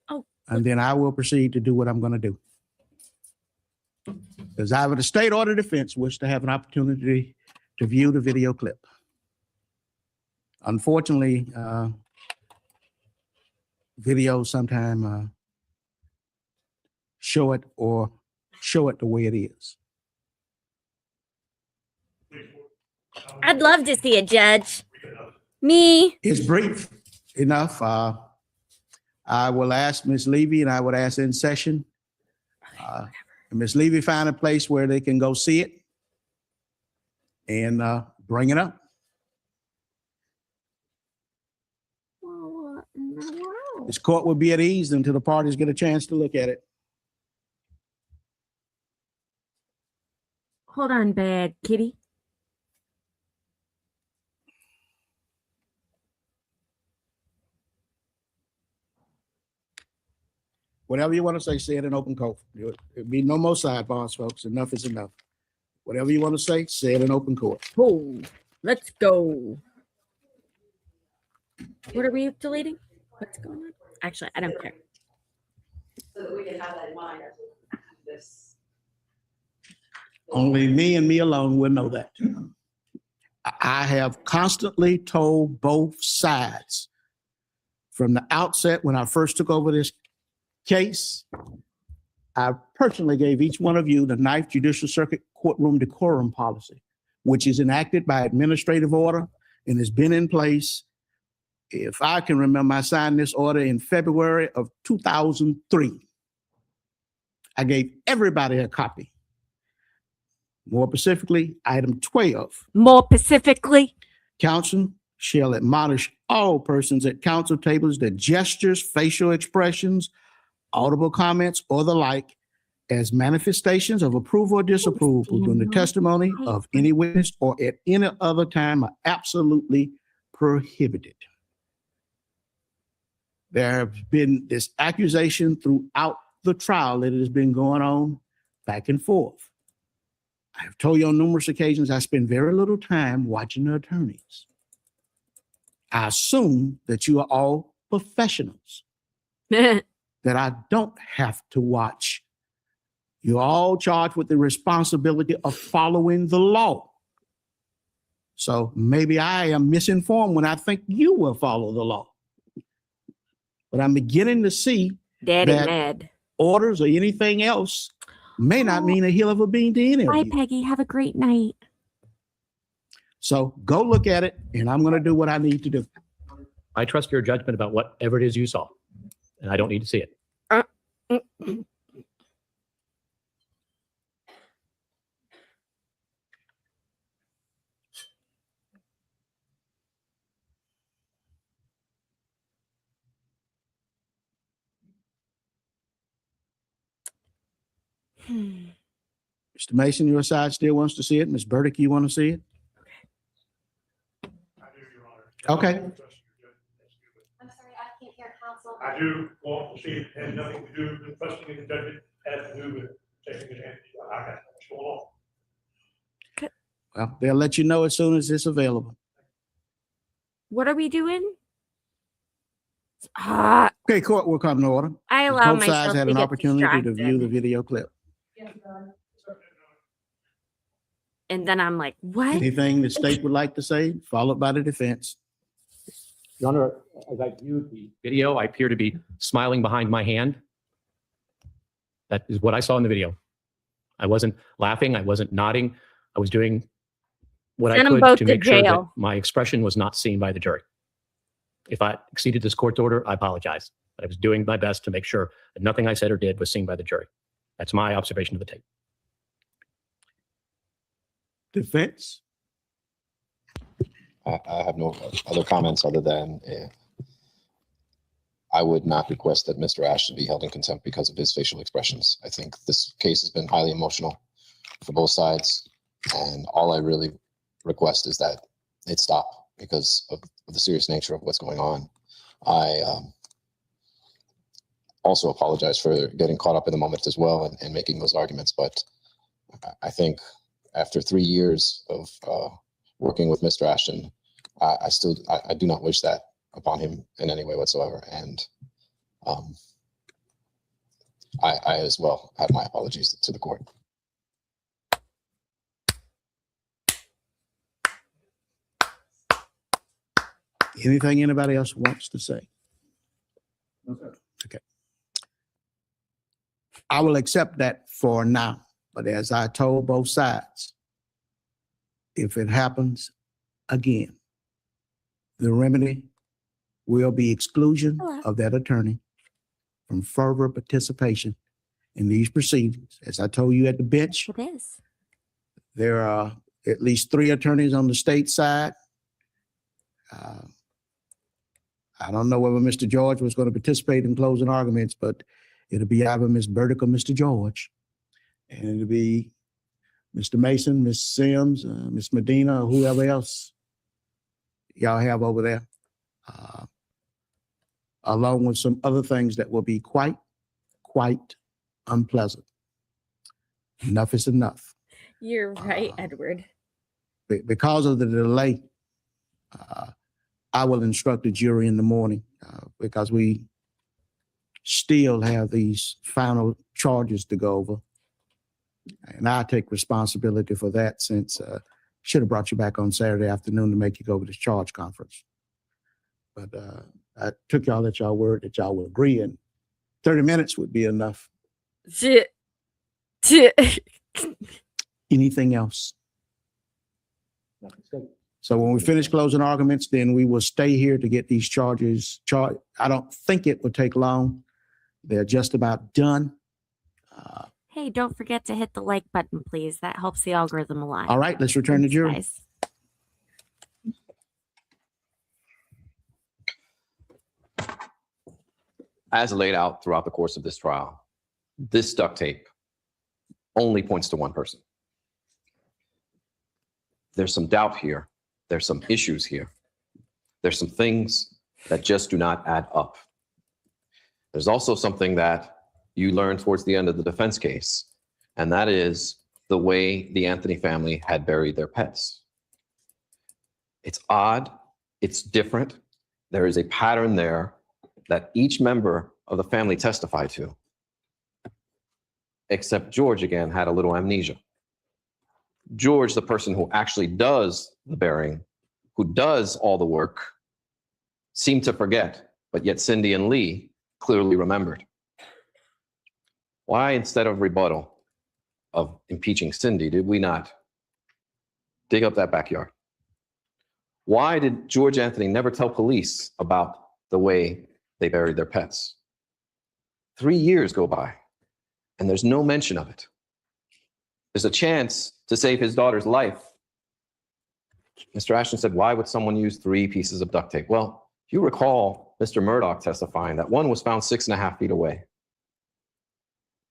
Oh. And then I will proceed to do what I'm going to do. Because I, with the state order of defense, wish to have an opportunity to view the video clip. Unfortunately, videos sometimes show it the way it is. I'd love to see it, Judge. Me. It's brief enough. I will ask Ms. Levy and I would ask in session. Ms. Levy find a place where they can go see it and bring it up. This court will be at ease until the parties get a chance to look at it. Hold on, bad kitty. Whatever you want to say it in open court. There'll be no more sidebars, folks. Enough is enough. Whatever you want to say it in open court. Oh, let's go. What are we deleting? What's going on? Actually, I don't care. So that we can have that in mind as we do this. Only me and me alone will know that. I have constantly told both sides from the outset when I first took over this case. I personally gave each one of you the 9th Judicial Circuit courtroom decorum policy, which is enacted by administrative order and has been in place. If I can remember, I signed this order in February of 2003. I gave everybody a copy. More specifically, item 12. More specifically, Counsel shall admonish all persons at counsel tables that gestures, facial expressions, audible comments, or the like as manifestations of approval or disapproval during the testimony of any witness or at any other time are absolutely prohibited. There have been this accusation throughout the trial that it has been going on back and forth. I have told you on numerous occasions, I spend very little time watching the attorneys. I assume that you are all professionals, that I don't have to watch. You're all charged with the responsibility of following the law. So maybe I am misinformed when I think you will follow the law. But I'm beginning to see Daddy that mad. orders or anything else may not mean a hill of a bean to any of Bye, you. Peggy. Have a great night. So go look at it, and I'm going to do what I need to do. I trust your judgment about whatever it is you saw, and I don't need to see it. Mr. Mason, your side still wants to see it. Ms. Burdick, you want to see it? Okay. I'm sorry, I can't hear counsel. I do want to see it has nothing to do with questioning the judges, it has to do with taking advantage. I got what's going on. Well, they'll let you know as soon as it's available. What are we doing? Ah, Okay, court will come to order. I allow Both sides myself have to an get opportunity to view the distracted. video clip. And then I'm like, what? Anything the state would like to say, followed by the defense. Your Honor, as I viewed the video, I appear to be smiling behind my hand. That is what I saw in the video. I wasn't laughing. I wasn't nodding. I was doing what I Send 'em could both to to make sure that jail. my expression was not seen by the jury. If I exceeded this court's order, I apologize. But I was doing my best to make sure that nothing I said or did was seen by the jury. That's my observation of the tape. Defense? I have no other comments other than I would not request that Mr. Ashton be held in contempt because of his facial expressions. I think this case has been highly emotional for both sides. And all I really request is that it stop because of the serious nature of what's going on. I also apologize for getting caught up in the moment as well and making those arguments. But I think after 3 years of working with Mr. Ashton, I do not wish that upon him in any way whatsoever. And I as well have my apologies to the court. Anything anybody else wants to say? Okay. I will accept that for now, but as I told both sides, if it happens again, the remedy will be exclusion of that attorney from further participation in these proceedings. As I told you at the bench, It is. there are at least 3 attorneys on the state side. I don't know whether Mr. George was going to participate in closing arguments, but it'll be either Ms. Burdick or Mr. George. And it'll be Mr. Mason, Ms. Sims, Ms. Medina, or whoever else y'all have over there, along with some other things that will be quite unpleasant. Enough is enough. You're right, Edward. Because of the delay, I will instruct the jury in the morning because we still have these final charges to go over. And I take responsibility for that since should have brought you back on Saturday afternoon to make you go over this charge conference. But I took y'all at y'all word that y'all would agree, and 30 minutes would be enough. Anything else? So when we finish closing arguments, then we will stay here to get these charges charged. I don't think it will take long. They're just about done. Hey, don't forget to hit the like button, please. That helps the algorithm a lot. All right, let's return to Thanks, jury. guys. As laid out throughout the course of this trial, this duct tape only points to one person. There's some doubt here. There's some issues here. There's some things that just do not add up. There's also something that you learn towards the end of the defense case, and that is the way the Anthony family had buried their pets. It's odd. It's different. There is a pattern there that each member of the family testified to, except George, again, had a little amnesia. George, the person who actually does the burying, who does all the work, seemed to forget, but yet Cindy and Lee clearly remembered. Why, instead of rebuttal of impeaching Cindy, did we not dig up that backyard? Why did George Anthony never tell police about the way they buried their pets? 3 years go by, and there's no mention of it. There's a chance to save his daughter's life. Mr. Ashton said, why would someone use 3 pieces of duct tape? Well, if you recall Mr. Murdoch testifying that one was found 6.5 feet away.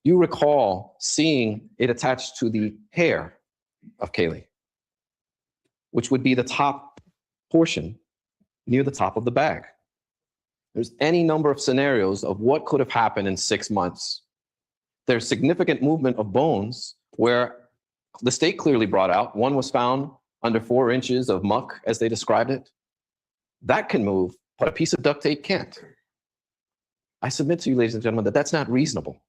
You recall seeing it attached to the hair of Kaylee, which would be the top portion near the top of the bag. There's any number of scenarios of what could have happened in 6 months. There's significant movement of bones where the state clearly brought out, one was found under 4 inches of muck, as they described it. That can move, but a piece of duct tape can't. I submit to you, ladies and gentlemen, that that's not reasonable.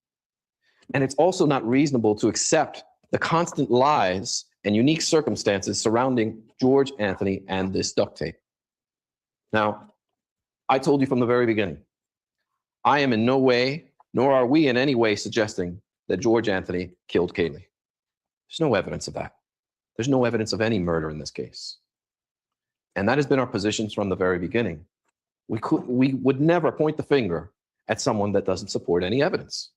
And it's also not reasonable to accept the constant lies and unique circumstances surrounding George Anthony and this duct tape. Now, I told you from the very beginning, I am in no way, nor are we in any way suggesting that George Anthony killed Kaylee. There's no evidence of that. There's no evidence of any murder in this case. And that has been our positions from the very beginning. We would never point the finger at someone that doesn't support any evidence.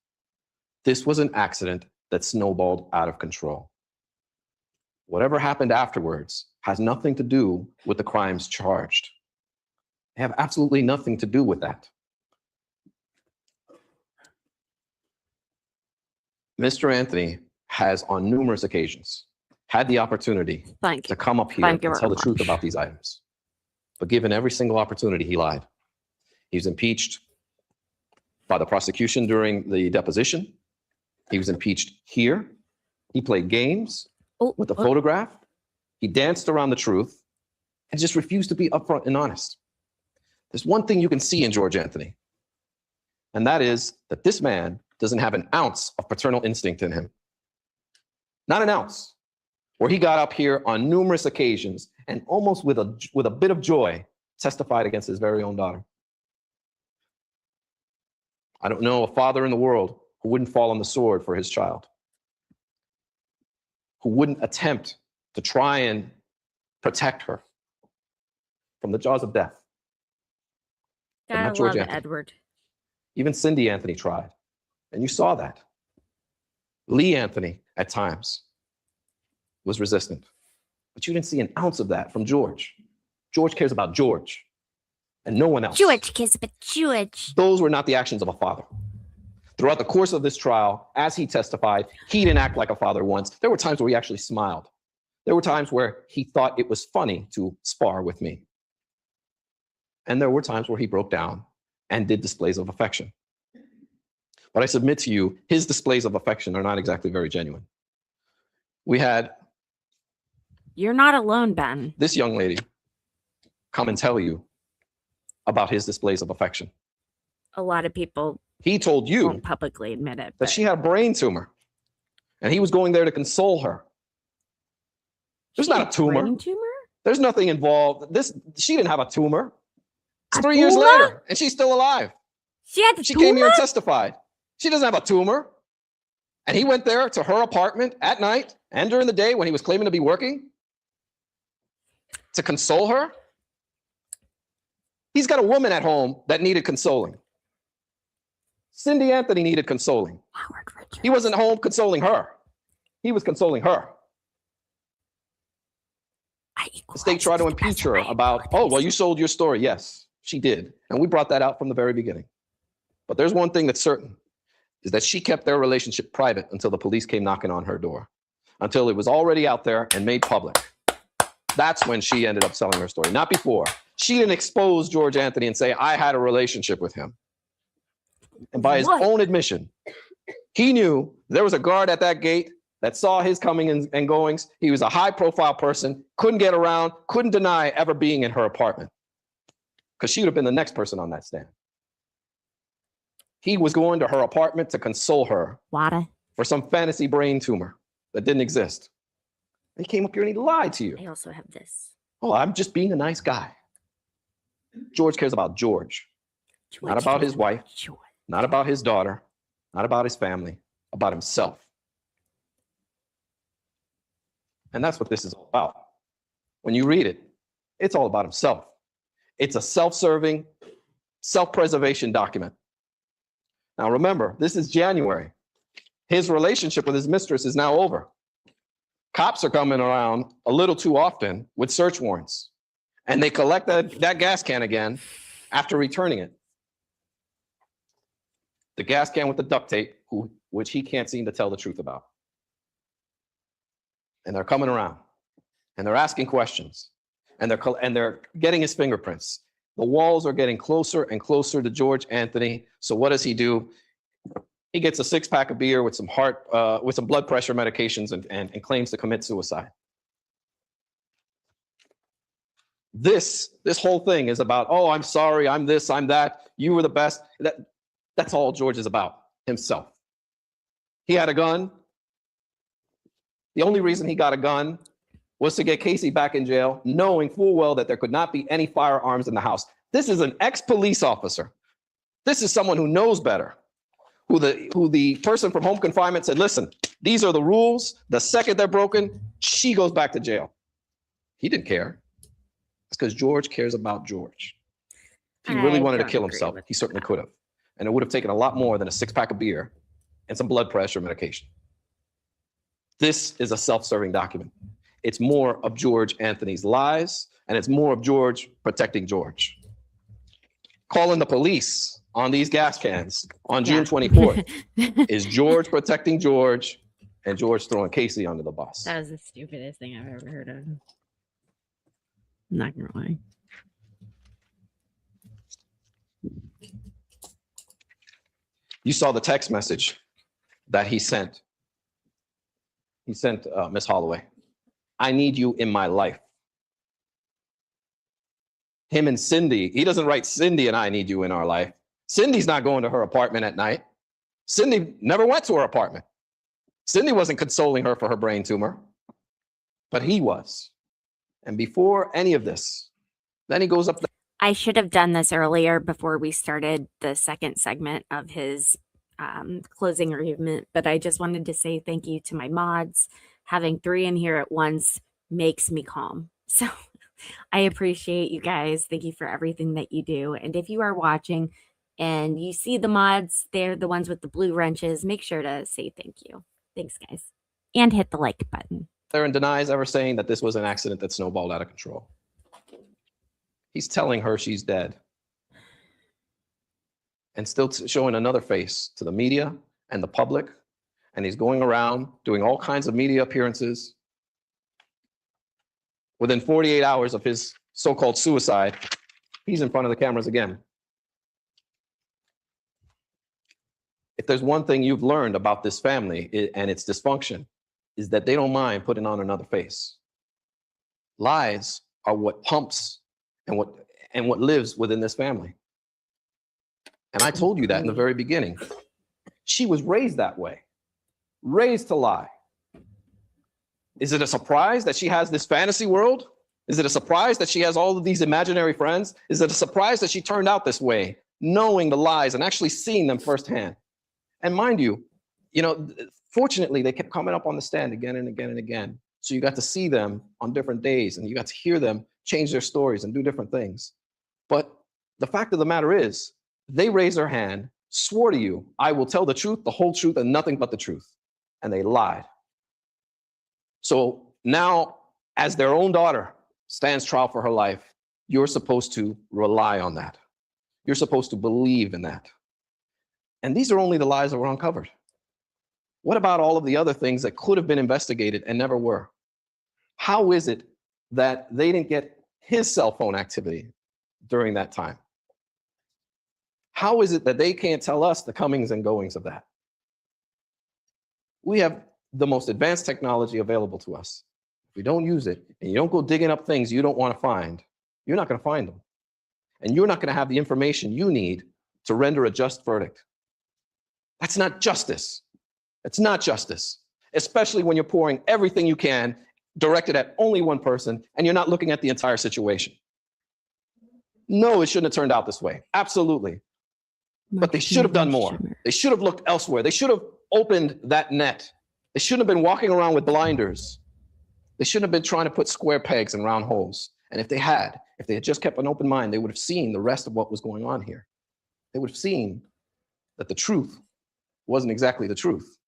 This was an accident that snowballed out of control. Whatever happened afterwards has nothing to do with the crimes charged. They have absolutely nothing to do with that. Mr. Anthony has on numerous occasions had the opportunity Thank to you. come up here Thank and you tell very the truth much. about these items. But given every single opportunity, he lied. He was impeached by the prosecution during the deposition. He was impeached here. He played games with the photograph. He danced around the truth and just refused to be upfront and honest. There's one thing you can see in George Anthony, and that is that this man doesn't have an ounce of paternal instinct in him. Not an ounce. Where he got up here on numerous occasions and almost with a bit of joy testified against his very own daughter. I don't know a father in the world who wouldn't fall on the sword for his child, who wouldn't attempt to try and protect her from the jaws of death. But not Gotta George love Anthony. Edward. Even Cindy Anthony tried, and you saw that. Lee Anthony, at times, was resistant, but you didn't see an ounce of that from George. George cares about George and no one else. George kiss, but George. Those were not the actions of a father. Throughout the course of this trial, as he testified, he didn't act like a father once. There were times where he actually smiled. There were times where he thought it was funny to spar with me. And there were times where he broke down and did displays of affection. But I submit to you, his displays of affection are not exactly very genuine. We had You're not alone, Ben. this young lady come and tell you about his displays of affection. A lot of people He told you won't publicly admit it. that but she had a brain tumor, and he was going there to console her. There's she not had a tumor. brain tumor? There's nothing involved. She didn't have a tumor. It's A 3 years tumor? later, and she's still alive. She had the She tumor? came here and testified. She doesn't have a tumor. And he went there to her apartment at night and during the day when he was claiming to be working to console her. He's got a woman at home that needed consoling. Cindy Anthony needed consoling. Howard Richards. He wasn't home consoling her. He was consoling her. The state tried to impeach her about, oh, well, you sold your story. Yes, she did. And we brought that out from the very beginning. But there's one thing that's certain, is that she kept their relationship private until the police came knocking on her door, until it was already out there and made public. That's when she ended up selling her story, not before. She didn't expose George Anthony and say, I had a relationship with him. And by his What? own admission, he knew there was a guard at that gate that saw his coming and goings. He was a high profile person, couldn't get around, couldn't deny ever being in her apartment, because she would have been the next person on that stand. He was going to her apartment to console her Wada. for some fantasy brain tumor that didn't exist. He came up here and he lied to you. I also have this. Oh, I'm just being a nice guy. George cares about George, not George about cares his wife, George. not about his daughter, not about his family, about himself. And that's what this is all about. When you read it, it's all about himself. It's a self-serving, self-preservation document. Now remember, this is January. His relationship with his mistress is now over. Cops are coming around a little too often with search warrants, and they collect that gas can again after returning it. The gas can with the duct tape, which he can't seem to tell the truth about. And they're coming around, and they're asking questions, and they're getting his fingerprints. The walls are getting closer and closer to George Anthony. So what does he do? He gets a 6-pack of beer with some with some blood pressure medications and claims to commit suicide. This whole thing is about, oh, I'm sorry, I'm this, I'm that, you were the best. That's all George is about, himself. He had a gun. The only reason he got a gun was to get Casey back in jail, knowing full well that there could not be any firearms in the house. This is an ex-police officer. This is someone who knows better, who the person from home confinement said, listen, these are the rules. The second they're broken, she goes back to jail. He didn't care. It's because George cares about George. If he really wanted to kill himself, he certainly could have. And it would have taken a lot more than a 6-pack of beer and some blood pressure medication. This is a self-serving document. It's more of George Anthony's lies, and it's more of George protecting George. Calling the police on these gas cans on June 24th is George protecting George and George throwing Casey under the bus. That was the stupidest thing I've ever heard of. I'm not gonna lie. You saw the text message that he sent. He sent Miss Holloway, I need you in my life. Him and Cindy, he doesn't write Cindy and I need you in our life. Cindy's not going to her apartment at night. Cindy never went to her apartment. Cindy wasn't consoling her for her brain tumor, but he was. And before any of this, then he goes up. I should have done this earlier before we started the second segment of his closing argument, but I just wanted to say thank you to my mods. Having 3 in here at once makes me calm. So I appreciate you guys. Thank you for everything that you do. And if you are watching and you see the mods, they're the ones with the blue wrenches, make sure to say thank you. Thanks, guys. And hit the like button. There and denies ever saying that this was an accident that snowballed out of control. He's telling her she's dead. And still showing another face to the media and the public. And he's going around doing all kinds of media appearances. Within 48 hours of his so-called suicide, he's in front of the cameras again. If there's one thing you've learned about this family and its dysfunction, is that they don't mind putting on another face. Lies are what pumps and what lives within this family. And I told you that in the very beginning. She was raised that way, raised to lie. Is it a surprise that she has this fantasy world? Is it a surprise that she has all of these imaginary friends? Is it a surprise that she turned out this way, knowing the lies and actually seeing them firsthand? And mind you, fortunately, they kept coming up on the stand again and again and again. So you got to see them on different days and you got to hear them change their stories and do different things. But the fact of the matter is, they raised their hand, swore to you, I will tell the truth, the whole truth, and nothing but the truth. And they lied. So now, as their own daughter stands trial for her life, you're supposed to rely on that. You're supposed to believe in that. And these are only the lies that were uncovered. What about all of the other things that could have been investigated and never were? How is it that they didn't get his cell phone activity during that time? How is it that they can't tell us the comings and goings of that? We have the most advanced technology available to us. If we don't use it and you don't go digging up things you don't want to find, you're not going to find them. And you're not going to have the information you need to render a just verdict. That's not justice. It's not justice, especially when you're pouring everything you can directed at only one person and you're not looking at the entire situation. No, it shouldn't have turned out this way. Absolutely. But they should have done more. They should have looked elsewhere. They should have opened that net. They shouldn't have been walking around with blinders. They shouldn't have been trying to put square pegs in round holes. And if they had just kept an open mind, they would have seen the rest of what was going on here. They would have seen that the truth wasn't exactly the truth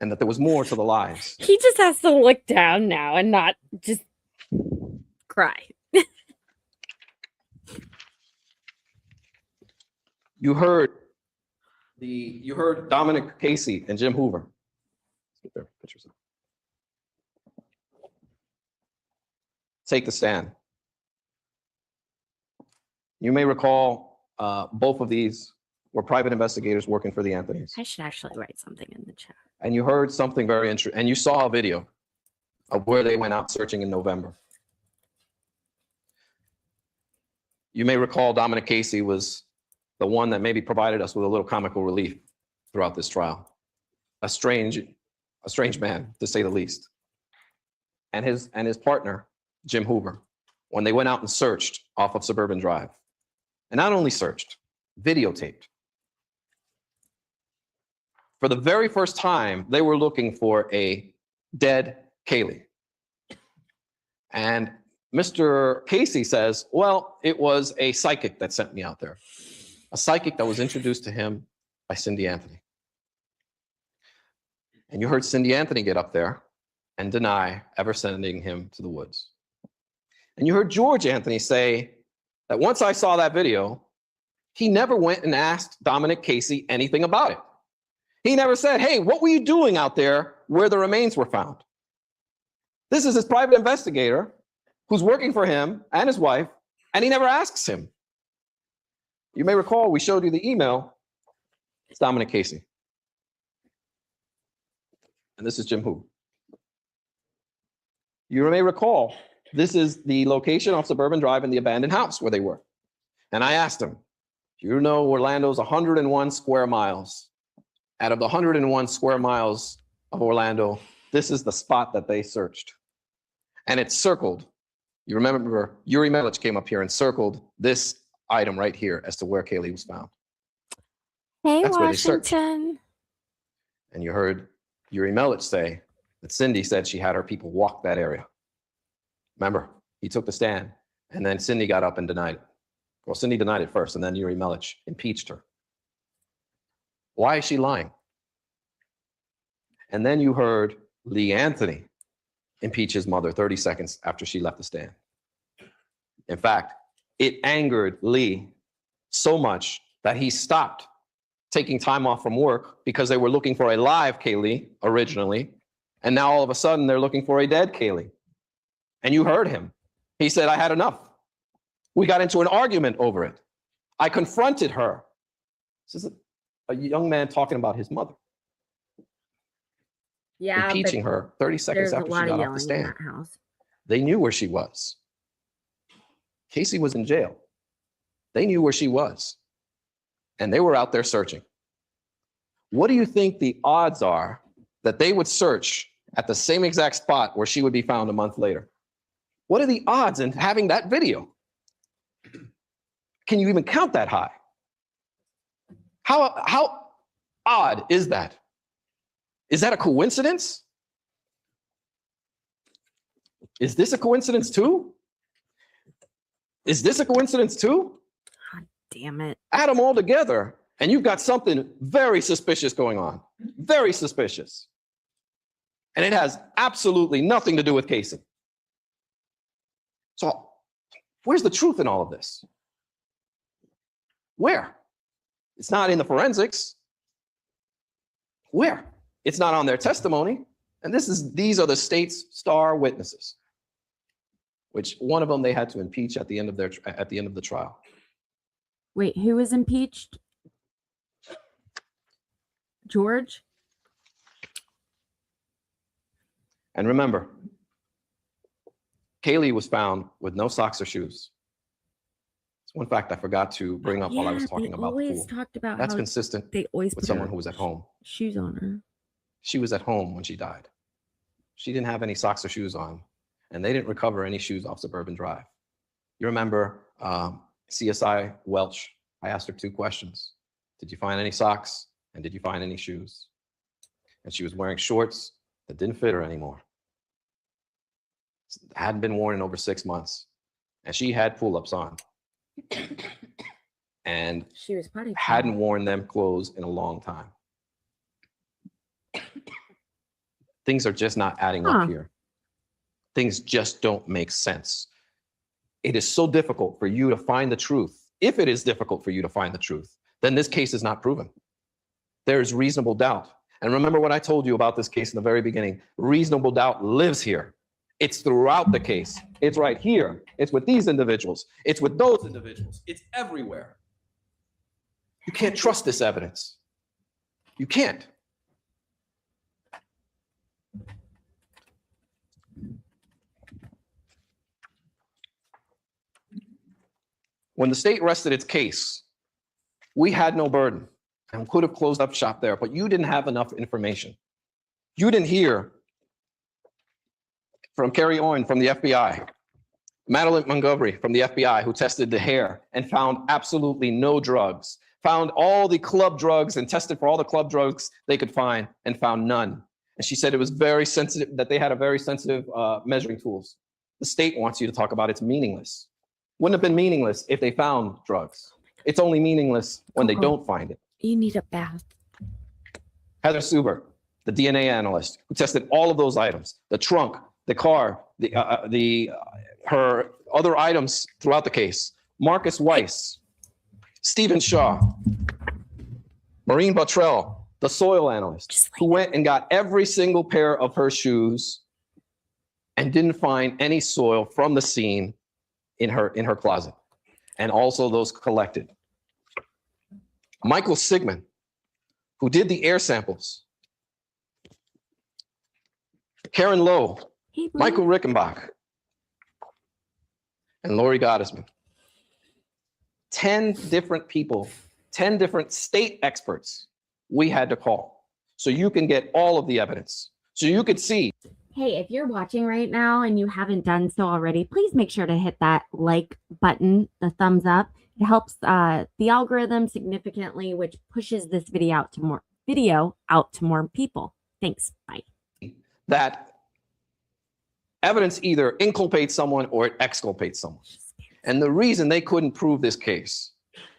and that there was more to the lies. He just has to look down now and not just cry. You heard Dominic Casey and Jim Hoover. Let's get their pictures up. Take the stand. You may recall both of these were private investigators working for the Anthonys. I should actually write something in the chat. And you heard something very interesting, and you saw a video of where they went out searching in November. You may recall Dominic Casey was the one that maybe provided us with a little comical relief throughout this trial. A strange man, to say the least. And his partner, Jim Hoover, when they went out and searched off of Suburban Drive. And not only searched, videotaped. For the very first time, they were looking for a dead Kaylee. And Mr. Casey says, well, it was a psychic that sent me out there. A psychic that was introduced to him by Cindy Anthony. And you heard Cindy Anthony get up there and deny ever sending him to the woods. And you heard George Anthony say that once I saw that video, he never went and asked Dominic Casey anything about it. He never said, hey, what were you doing out there where the remains were found? This is his private investigator who's working for him and his wife, and he never asks him. You may recall we showed you the email. It's Dominic Casey. And this is Jim Hoover. You may recall this is the location of Suburban Drive and the abandoned house where they were. And I asked him, you know Orlando's 101 square miles. Out of the 101 square miles of Orlando, this is the spot that they searched. And it's circled. You remember Yuri Melich came up here and circled this item right here as to where Kaylee was found. Hey, That's where they searched. Washington. And you heard Yuri Melich say that Cindy said she had her people walk that area. Remember, he took the stand, and then Cindy got up and denied it. Well, Cindy denied it first, and then Yuri Melich impeached her. Why is she lying? And then you heard Lee Anthony impeach his mother 30 seconds after she left the stand. In fact, it angered Lee so much that he stopped taking time off from work because they were looking for a live Kaylee originally, and now all of a sudden they're looking for a dead Kaylee. And you heard him. He said, I had enough. We got into an argument over it. I confronted her. This is a young man talking about his mother. Yeah, impeaching her 30 seconds after she got off the stand. They knew where she was. Casey was in jail. They knew where she was. And they were out there searching. What do you think the odds are that they would search at the same exact spot where she would be found a month later? What are the odds in having that video? Can you even count that high? How odd is that? Is that a coincidence? Is this a coincidence too? Is this a coincidence too? God damn it. Add them all together, and you've got something very suspicious going on. Very suspicious. And it has absolutely nothing to do with Casey. So where's the truth in all of this? Where? It's not in the forensics. Where? It's not on their testimony. And these are the state's star witnesses, which one of them they had to impeach at the end of the trial. Wait, who was impeached? George? And remember, Kaylee was found with no socks or shoes. It's one fact I forgot to bring up while I was talking about the pool. Talked about That's how consistent they always with put someone her who was at home. shoes on her. She was at home when she died. She didn't have any socks or shoes on, and they didn't recover any shoes off Suburban Drive. You remember CSI Welch? I asked her two questions. Did you find any socks? And did you find any shoes? And she was wearing shorts that didn't fit her anymore. Hadn't been worn in over 6 months. And she had pull-ups on. And She was probably hadn't worn them clothes in a long time. Things are just not adding up here. Things just don't make sense. It is so difficult for you to find the truth. If it is difficult for you to find the truth, then this case is not proven. There is reasonable doubt. And remember what I told you about this case in the very beginning. Reasonable doubt lives here. It's throughout the case. It's right here. It's with these individuals. It's with those individuals. It's everywhere. You can't trust this evidence. You can't. When the state rested its case, we had no burden and could have closed up shop there, but you didn't have enough information. You didn't hear from Carrie Owen from the FBI, Madeline Montgomery from the FBI, who tested the hair and found absolutely no drugs, found all the club drugs and tested for all the club drugs they could find and found none. And she said it was very sensitive, that they had a very sensitive measuring tools. The state wants you to talk about it's meaningless. Wouldn't have been meaningless if they found drugs. It's only meaningless when they don't find it. You need a bath. Heather Suber, the DNA analyst, who tested all of those items, the trunk, the car, her other items throughout the case. Marcus Weiss, Stephen Shaw, Maureen Buttrell, the soil analyst, who went and got every single pair of her shoes and didn't find any soil from the scene in her closet, and also those collected. Michael Sigmund, who did the air samples. Karen Lowe, Hey, Michael Rickenbach, and Lori Gottesman. 10 different people, 10 different state experts we had to call. So you can get all of the evidence. So you could see. Hey, if you're watching right now and you haven't done so already, please make sure to hit that like button, the thumbs up. It helps the algorithm significantly, which pushes this video out to more people. Thanks. Bye. That evidence either inculpates someone or it exculpates someone. And the reason they couldn't prove this case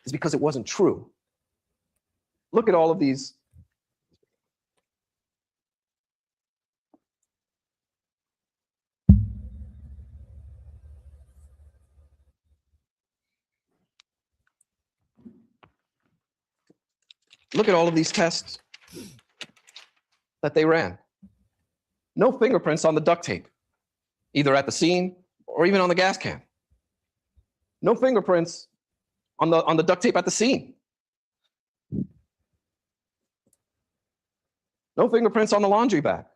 is because it wasn't true. Look at all of these. Look at all of these tests that they ran. No fingerprints on the duct tape, either at the scene or even on the gas can. No fingerprints on the duct tape at the scene. No fingerprints on the laundry bag.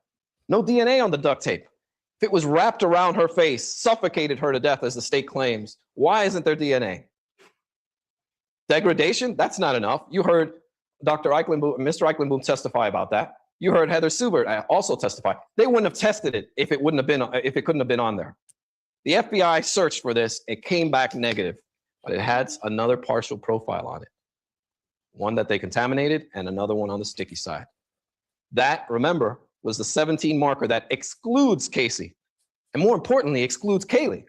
No DNA on the duct tape. If it was wrapped around her face, suffocated her to death, as the state claims, why isn't there DNA? Degradation? That's not enough. You heard Dr. Eichenboom, Mr. Eichenboom testify about that. You heard Heather Subert also testify. They wouldn't have tested it if it couldn't have been on there. The FBI searched for this. It came back negative, but it had another partial profile on it. One that they contaminated and another one on the sticky side. That, remember, was the 17 marker that excludes Casey, and more importantly, excludes Kaylee.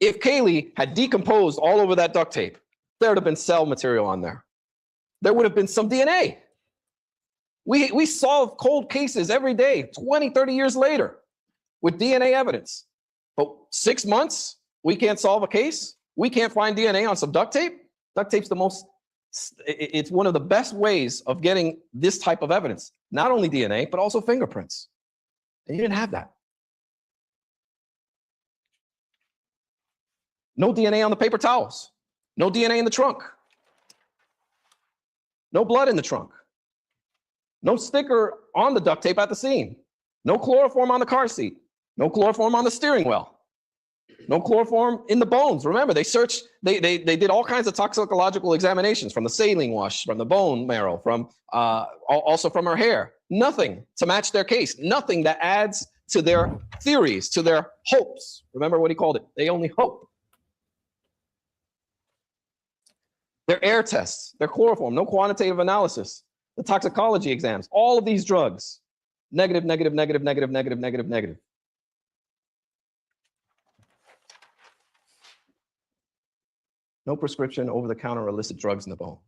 If Kaylee had decomposed all over that duct tape, there would have been cell material on there. There would have been some DNA. We solve cold cases every day, 20, 30 years later, with DNA evidence. But 6 months, we can't solve a case? We can't find DNA on some duct tape? Duct tape's it's one of the best ways of getting this type of evidence. Not only DNA, but also fingerprints. And you didn't have that. No DNA on the paper towels. No DNA in the trunk. No blood in the trunk. No sticker on the duct tape at the scene. No chloroform on the car seat. No chloroform on the steering wheel. No chloroform in the bones. Remember, they searched, they did all kinds of toxicological examinations from the saline wash, from the bone marrow, from also from her hair. Nothing to match their case. Nothing that adds to their theories, to their hopes. Remember what he called it. They only hope. Their air tests, their chloroform, no quantitative analysis, the toxicology exams, all of these drugs, negative, negative, negative, negative, negative, negative, negative. No prescription, over-the-counter, illicit drugs in the bones.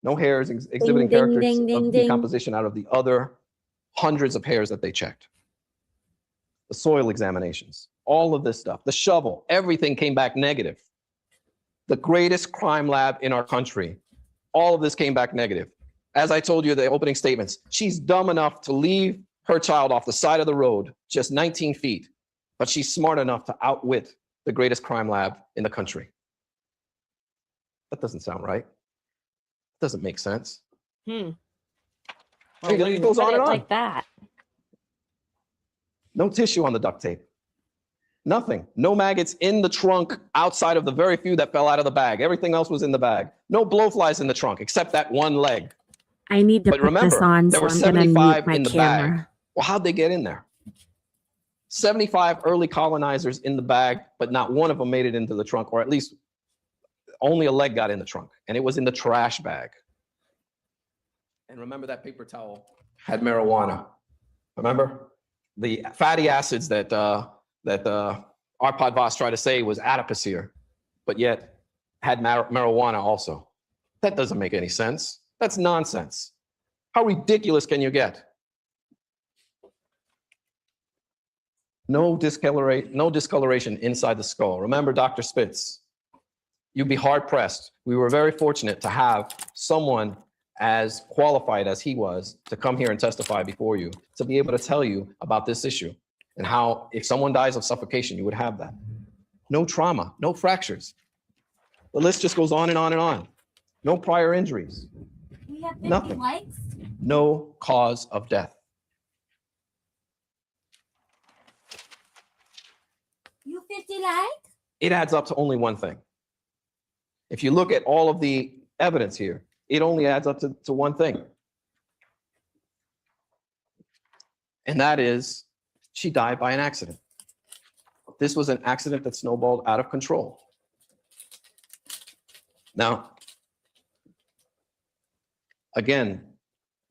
No hairs exhibiting characters of decomposition out of the other hundreds of hairs that they checked. The soil examinations, all of this stuff, the shovel, everything came back negative. The greatest crime lab in our country, all of this came back negative. As I told you in the opening statements, she's dumb enough to leave her child off the side of the road, just 19 feet, but she's smart enough to outwit the greatest crime lab in the country. That doesn't sound right. Doesn't make sense. Well, It when you goes put on it and on. like that. No tissue on the duct tape. Nothing. No maggots in the trunk outside of the very few that fell out of the bag. Everything else was in the bag. No blowflies in the trunk except that one leg. I need to But put this remember, on, there so were I'm going to 75 mute my in the bag. camera. Well, how'd they get in there? 75 early colonizers in the bag, but not one of them made it into the trunk, or at least only a leg got in the trunk, and it was in the trash bag. And remember that paper towel had marijuana. Remember? The fatty acids that Arpad Voss tried to say was adipocere, but yet had marijuana also. That doesn't make any sense. That's nonsense. How ridiculous can you get? No discoloration inside the skull. Remember Dr. Spitz? You'd be hard pressed. We were very fortunate to have someone as qualified as he was to come here and testify before you, to be able to tell you about this issue and how if someone dies of suffocation, you would have that. No trauma, no fractures. The list just goes on and on and on. No prior injuries. We have 50 Nothing. likes. No cause of death. You 50 likes? It adds up to only one thing. If you look at all of the evidence here, it only adds up to one thing. And that is, she died by an accident. This was an accident that snowballed out of control. Now, again,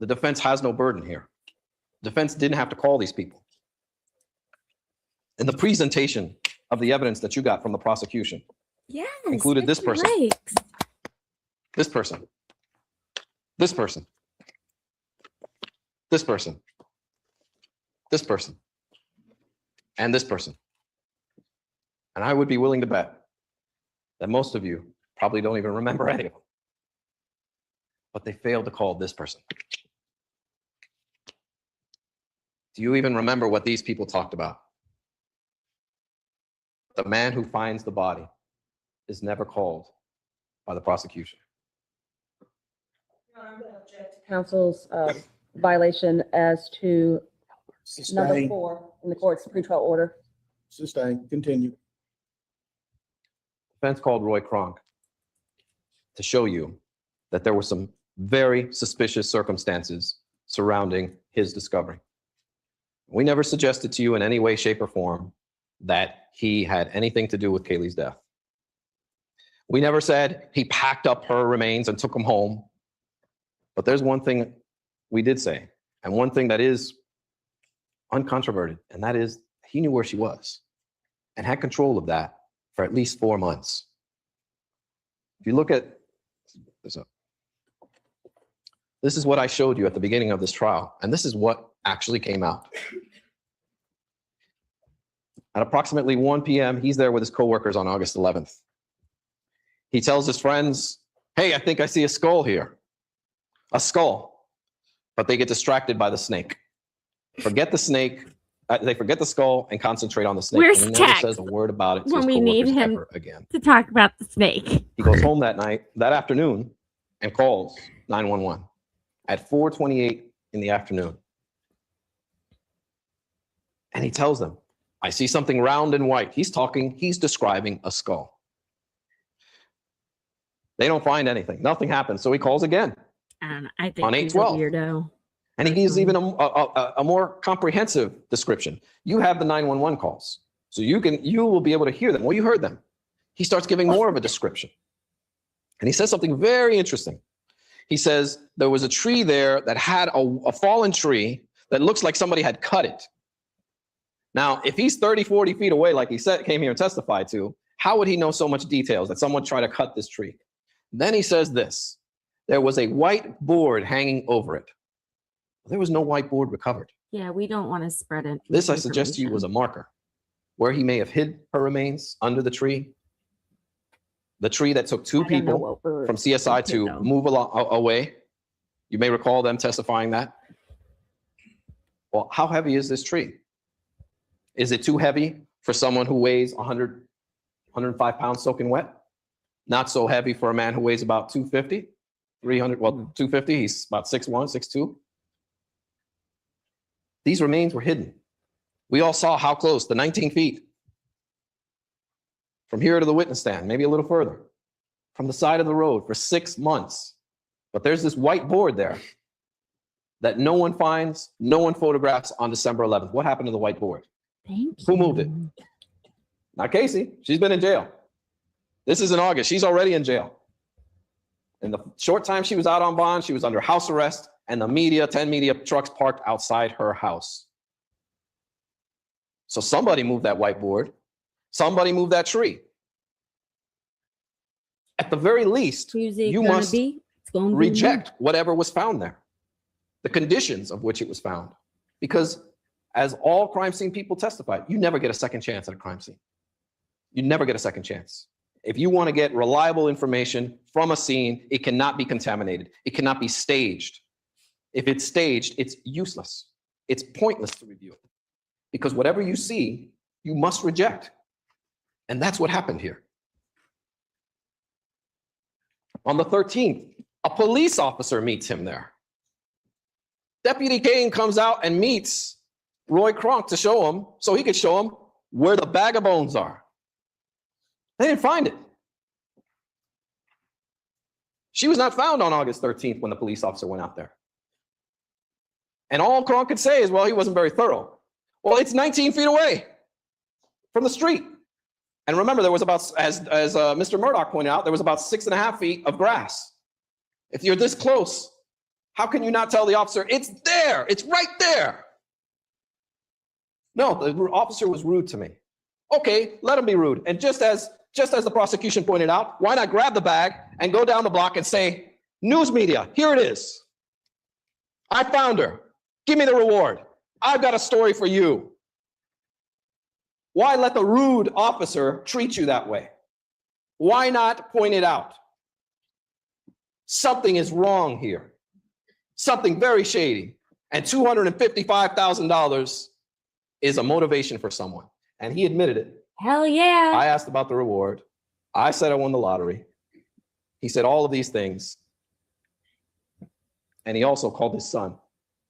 the defense has no burden here. Defense didn't have to call these people. In the presentation of the evidence that you got from the prosecution, Yes. included this 50 person. likes. this person, this person, this person, this person, and this person. And I would be willing to bet that most of you probably don't even remember any of them. But they failed to call this person. Do you even remember what these people talked about? The man who finds the body is never called by the prosecution. Counsel's violation as to number Sustain, 4 in the court's pretrial order. sustain, continue. Defense called Roy Kronk to show you that there were some very suspicious circumstances surrounding his discovery. We never suggested to you in any way, shape, or form that he had anything to do with Kaylee's death. We never said he packed up her remains and took them home. But there's one thing we did say, and one thing that is uncontroverted, and that is he knew where she was and had control of that for at least 4 months. If you look at this up, this is what I showed you at the beginning of this trial, and this is what actually came out. At approximately 1 p.m., he's there with his coworkers on August 11th. He tells his friends, hey, I think I see a skull here. A skull. But they get distracted by the snake. Forget the snake. They forget the skull and concentrate on the snake. Where's and he never Tex says a word about it to when his we need coworkers him? ever again. To talk about the snake. He goes home that afternoon, and calls 911 at 4:28 in the afternoon. And he tells them, I see something round and white. He's describing a skull. They don't find anything. Nothing happens. So he calls again. I think On he's a 8/12. weirdo. And he gives even a more comprehensive description. You have the 911 calls. So you will be able to hear them. Well, you heard them. He starts giving more of a description. And he says something very interesting. He says there was a tree there that had a fallen tree that looks like somebody had cut it. Now, if he's 30, 40 feet away, like he said, came here and testified to, how would he know so much details that someone tried to cut this tree? Then he says this, there was a white board hanging over it. There was no white board recovered. Yeah, we don't want to spread it. This, I suggest to you, was a marker where he may have hid her remains under the tree. The tree that took two people from CSI to move away. You may recall them testifying that. Well, how heavy is this tree? Is it too heavy for someone who weighs 100, 105 pounds soaking wet? Not so heavy for a man who weighs about 250, 300, well, 250, he's about 6'1", 6'2". These remains were hidden. We all saw how close, the 19 feet. From here to the witness stand, maybe a little further. From the side of the road for 6 months. But there's this white board there that no one finds, no one photographs on December 11th. What happened to the white board? Thank you. Who moved it? Not Casey. She's been in jail. This is in August. She's already in jail. In the short time she was out on bond, she was under house arrest, and the media, 10 media trucks parked outside her house. So somebody moved that whiteboard. Somebody moved that tree. At the very least, Who's it you gonna must be? It's gonna be reject whatever was found there, the conditions of which it was found. Because as all crime scene people testified, you never get a second chance at a crime scene. You never get a second chance. If you want to get reliable information from a scene, it cannot be contaminated. It cannot be staged. If it's staged, it's useless. It's pointless to review it. Because whatever you see, you must reject. And that's what happened here. On the 13th, a police officer meets him there. Deputy Kane comes out and meets Roy Kronk to show him, so he could show him where the bag of bones are. They didn't find it. She was not found on August 13th when the police officer went out there. And all Kronk could say is, well, he wasn't very thorough. Well, it's 19 feet away from the street. And remember, there was about, as Mr. Murdoch pointed out, there was about 6.5 feet of grass. If you're this close, how can you not tell the officer, it's there, it's right there? No, the officer was rude to me. Okay, let him be rude. And just as the prosecution pointed out, why not grab the bag and go down the block and say, news media, here it is. I found her. Give me the reward. I've got a story for you. Why let the rude officer treat you that way? Why not point it out? Something is wrong here. Something very shady. And $255,000 is a motivation for someone. And he admitted it. Hell yeah. I asked about the reward. I said I won the lottery. He said all of these things. And he also called his son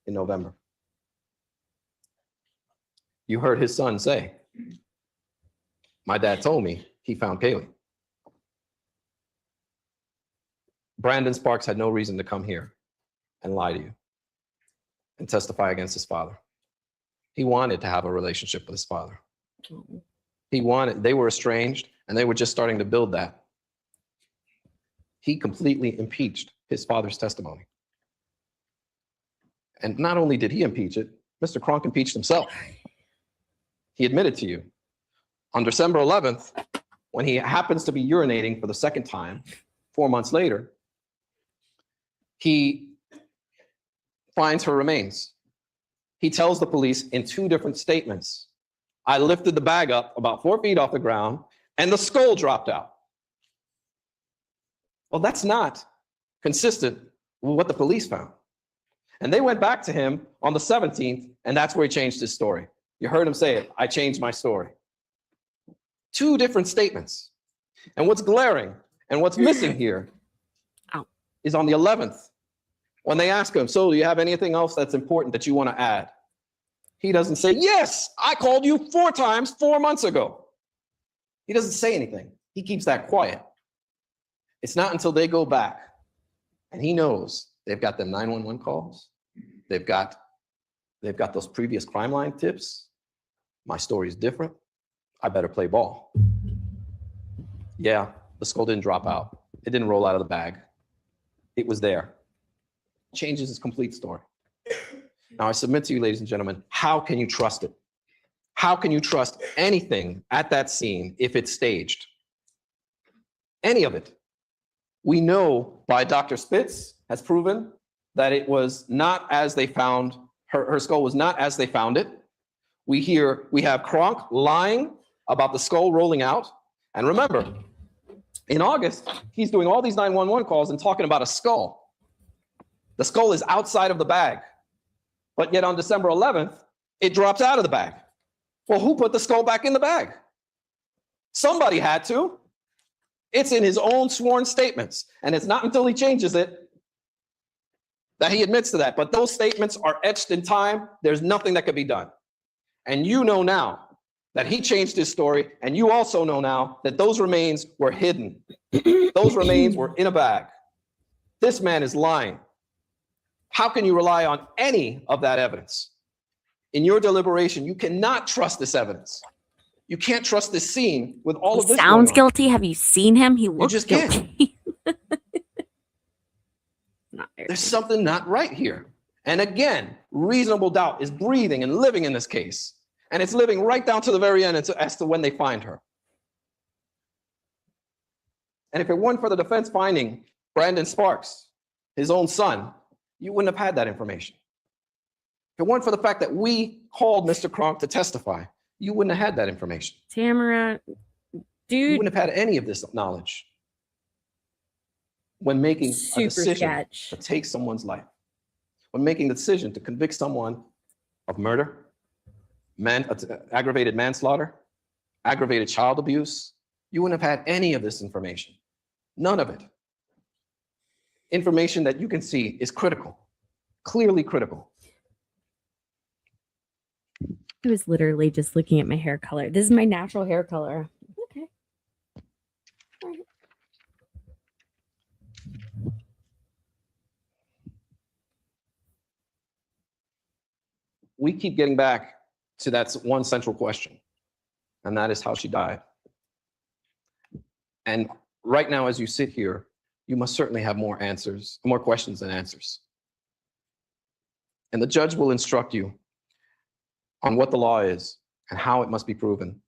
in November. You heard his son say, my dad told me he found Kaylee. Brandon Sparks had no reason to come here and lie to you and testify against his father. He wanted to have a relationship with his father. He wanted, they were estranged and they were just starting to build that. He completely impeached his father's testimony. And not only did he impeach it, Mr. Kronk impeached himself. He admitted to you on December 11th, when he happens to be urinating for the second time, 4 months later, he finds her remains. He tells the police in 2 different statements, I lifted the bag up about 4 feet off the ground and the skull dropped out. Well, that's not consistent with what the police found. And they went back to him on the 17th, and that's where he changed his story. You heard him say it, I changed my story. 2 different statements. And what's glaring and what's missing here is on the 11th, when they ask him, so do you have anything else that's important that you want to add? He doesn't say, yes, I called you 4 times 4 months ago. He doesn't say anything. He keeps that quiet. It's not until they go back and he knows they've got them 911 calls. They've got those previous crime line tips. My story's different. I better play ball. Yeah, the skull didn't drop out. It didn't roll out of the bag. It was there. Changes his complete story. Now I submit to you, ladies and gentlemen, how can you trust it? How can you trust anything at that scene if it's staged? Any of it. We know by Dr. Spitz has proven that it was not as they found, her skull was not as they found it. We have Kronk lying about the skull rolling out. And remember, in August, he's doing all these 911 calls and talking about a skull. The skull is outside of the bag. But yet on December 11th, it drops out of the bag. Well, who put the skull back in the bag? Somebody had to. It's in his own sworn statements. And it's not until he changes it that he admits to that. But those statements are etched in time. There's nothing that could be done. And you know now that he changed his story. And you also know now that those remains were hidden. Those remains were in a bag. This man is lying. How can you rely on any of that evidence? In your deliberation, you cannot trust this evidence. You can't trust this scene with all of He this. sounds going on. guilty. Have you seen him? He looks just can't. guilty. Not very There's something not right here. And again, reasonable doubt is breathing and living in this case. And it's living right down to the very end as to when they find her. And if it weren't for the defense finding Brandon Sparks, his own son, you wouldn't have had that information. If it weren't for the fact that we called Mr. Kronk to testify, you wouldn't have had that information. Tamara, You dude, wouldn't have had any of this knowledge when making a super decision sketch. to take someone's life, when making the decision to convict someone of murder, aggravated manslaughter, aggravated child abuse. You wouldn't have had any of this information. None of it. Information that you can see is critical, clearly critical. I was literally just looking at my hair color. This is my natural hair color. Okay. All right. We keep getting back to that one central question, and that is how she died. And right now, as you sit here, you must certainly have more answers, more questions than answers. And the judge will instruct you on what the law is and how it must be proven.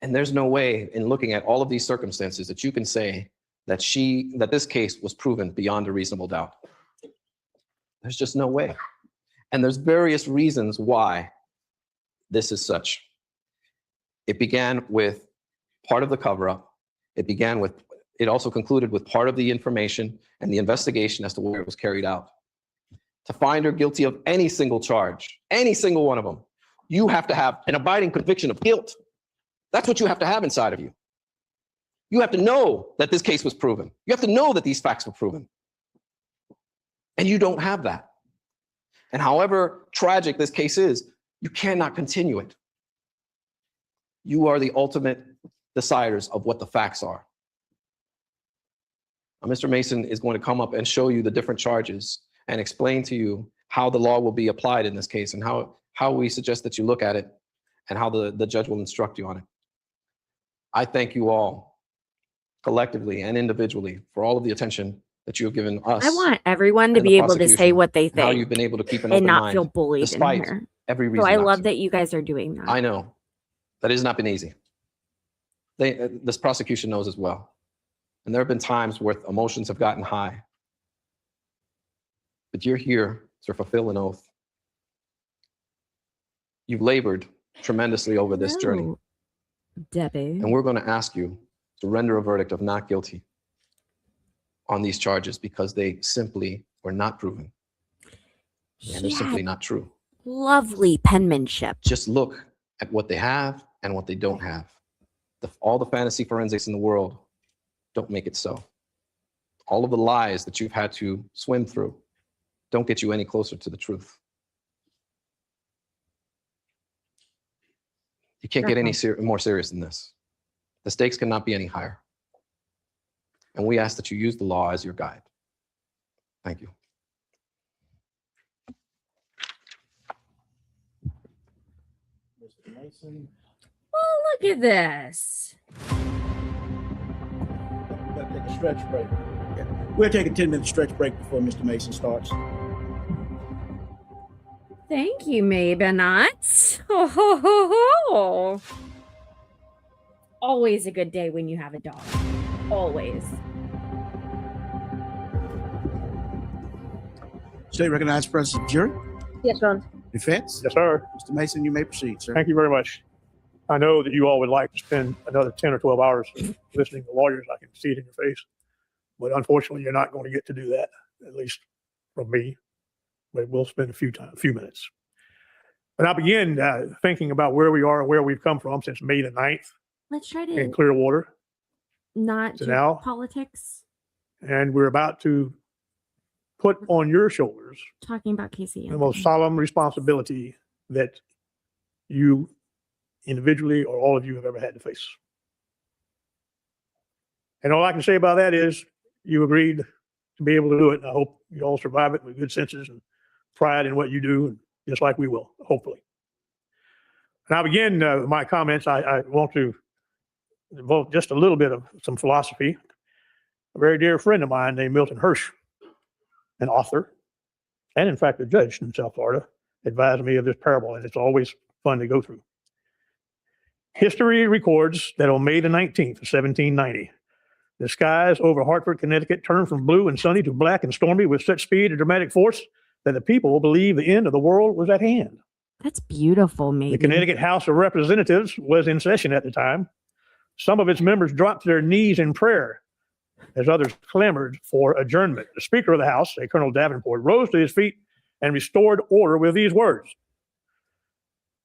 And there's no way in looking at all of these circumstances that you can say that this case was proven beyond a reasonable doubt. There's just no way. And there's various reasons why this is such. It began with part of the cover-up. It also concluded with part of the information and the investigation as to where it was carried out. To find her guilty of any single charge, any single one of them, you have to have an abiding conviction of guilt. That's what you have to have inside of you. You have to know that this case was proven. You have to know that these facts were proven. And you don't have that. And however tragic this case is, you cannot continue it. You are the ultimate deciders of what the facts are. Now, Mr. Mason is going to come up and show you the different charges and explain to you how the law will be applied in this case and how we suggest that you look at it and how the judge will instruct you on it. I thank you all collectively and individually for all of the attention that you have given us. I want everyone to and the be able to say prosecution, what they and how think you've been able to keep an and open not mind feel bullied in despite here. every So reason. I not love to. that you guys are doing that. I know that has not been easy. This prosecution knows as well. And there have been times where emotions have gotten high. But you're here to fulfill an oath. You've labored tremendously over this journey. No, Debbie. And we're going to ask you to render a verdict of not guilty on these charges because they simply were not proven. And they're simply not true. Lovely penmanship. Just look at what they have and what they don't have. All the fantasy forensics in the world don't make it so. All of the lies that you've had to swim through don't get you any closer to the truth. You can't get any more serious than this. The stakes cannot be any higher. And we ask that you use the law as your guide. Thank you. Mr. Mason, Oh, look at this. we'll take a stretch break. Yeah. We'll take a 10-minute stretch break before Mr. Mason starts. Thank you, Maybenots. Ho, ho, ho, ho. Always a good day when you have a dog. Always. State recognized presence of jury. Yes, Your Honor. Defense. Yes, sir. Mr. Mason, you may proceed, sir. Thank you very much. I know that you all would like to spend another 10 or 12 hours listening to lawyers. I can see it in your face. But unfortunately, you're not going to get to do that, at least from me. but we'll spend a few minutes. But I begin thinking about where we are and where we've come from since May the 9th Let's try in to Clearwater. not So do now- politics. And we're about to put on your shoulders Talking about Casey. the most solemn responsibility that you individually or all of you have ever had to face. And all I can say about that is you agreed to be able to do it. And I hope you all survive it with good senses and pride in what you do, and just like we will, hopefully. And I begin my comments. I want to involve just a little bit of some philosophy. A very dear friend of mine named Milton Hirsch, an author, and in fact a judge in South Florida, advised me of this parable, and it's always fun to go through. History records that on May the 19th of 1790, the skies over Hartford, Connecticut turned from blue and sunny to black and stormy with such speed and dramatic force that the people believed the end of the world was at hand. That's beautiful, maybe. The Connecticut House of Representatives was in session at the time. Some of its members dropped to their knees in prayer as others clamored for adjournment. The Speaker of the House, a Colonel Davenport, rose to his feet and restored order with these words: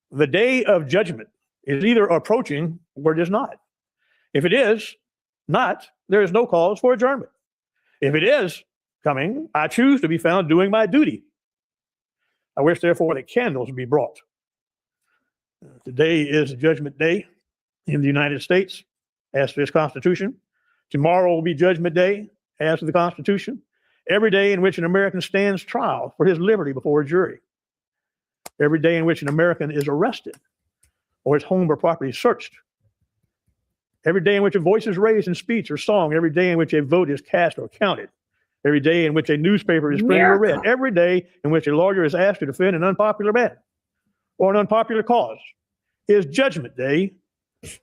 "The day of judgment is either approaching or it is not. If it is not, there is no cause for adjournment. If it is coming, I choose to be found doing my duty. I wish, therefore, that candles be brought." Today is Judgment Day in the United States, as to its Constitution. Tomorrow will be Judgment Day, as to the Constitution. Every day in which an American stands trial for his liberty before a jury. Every day in which an American is arrested or his home or property searched. Every day in which a voice is raised in speech or song. Every day in which a vote is cast or counted. Every day in which a newspaper is printed or read. Every day in which a lawyer is asked to defend an unpopular man or an unpopular cause is Judgment Day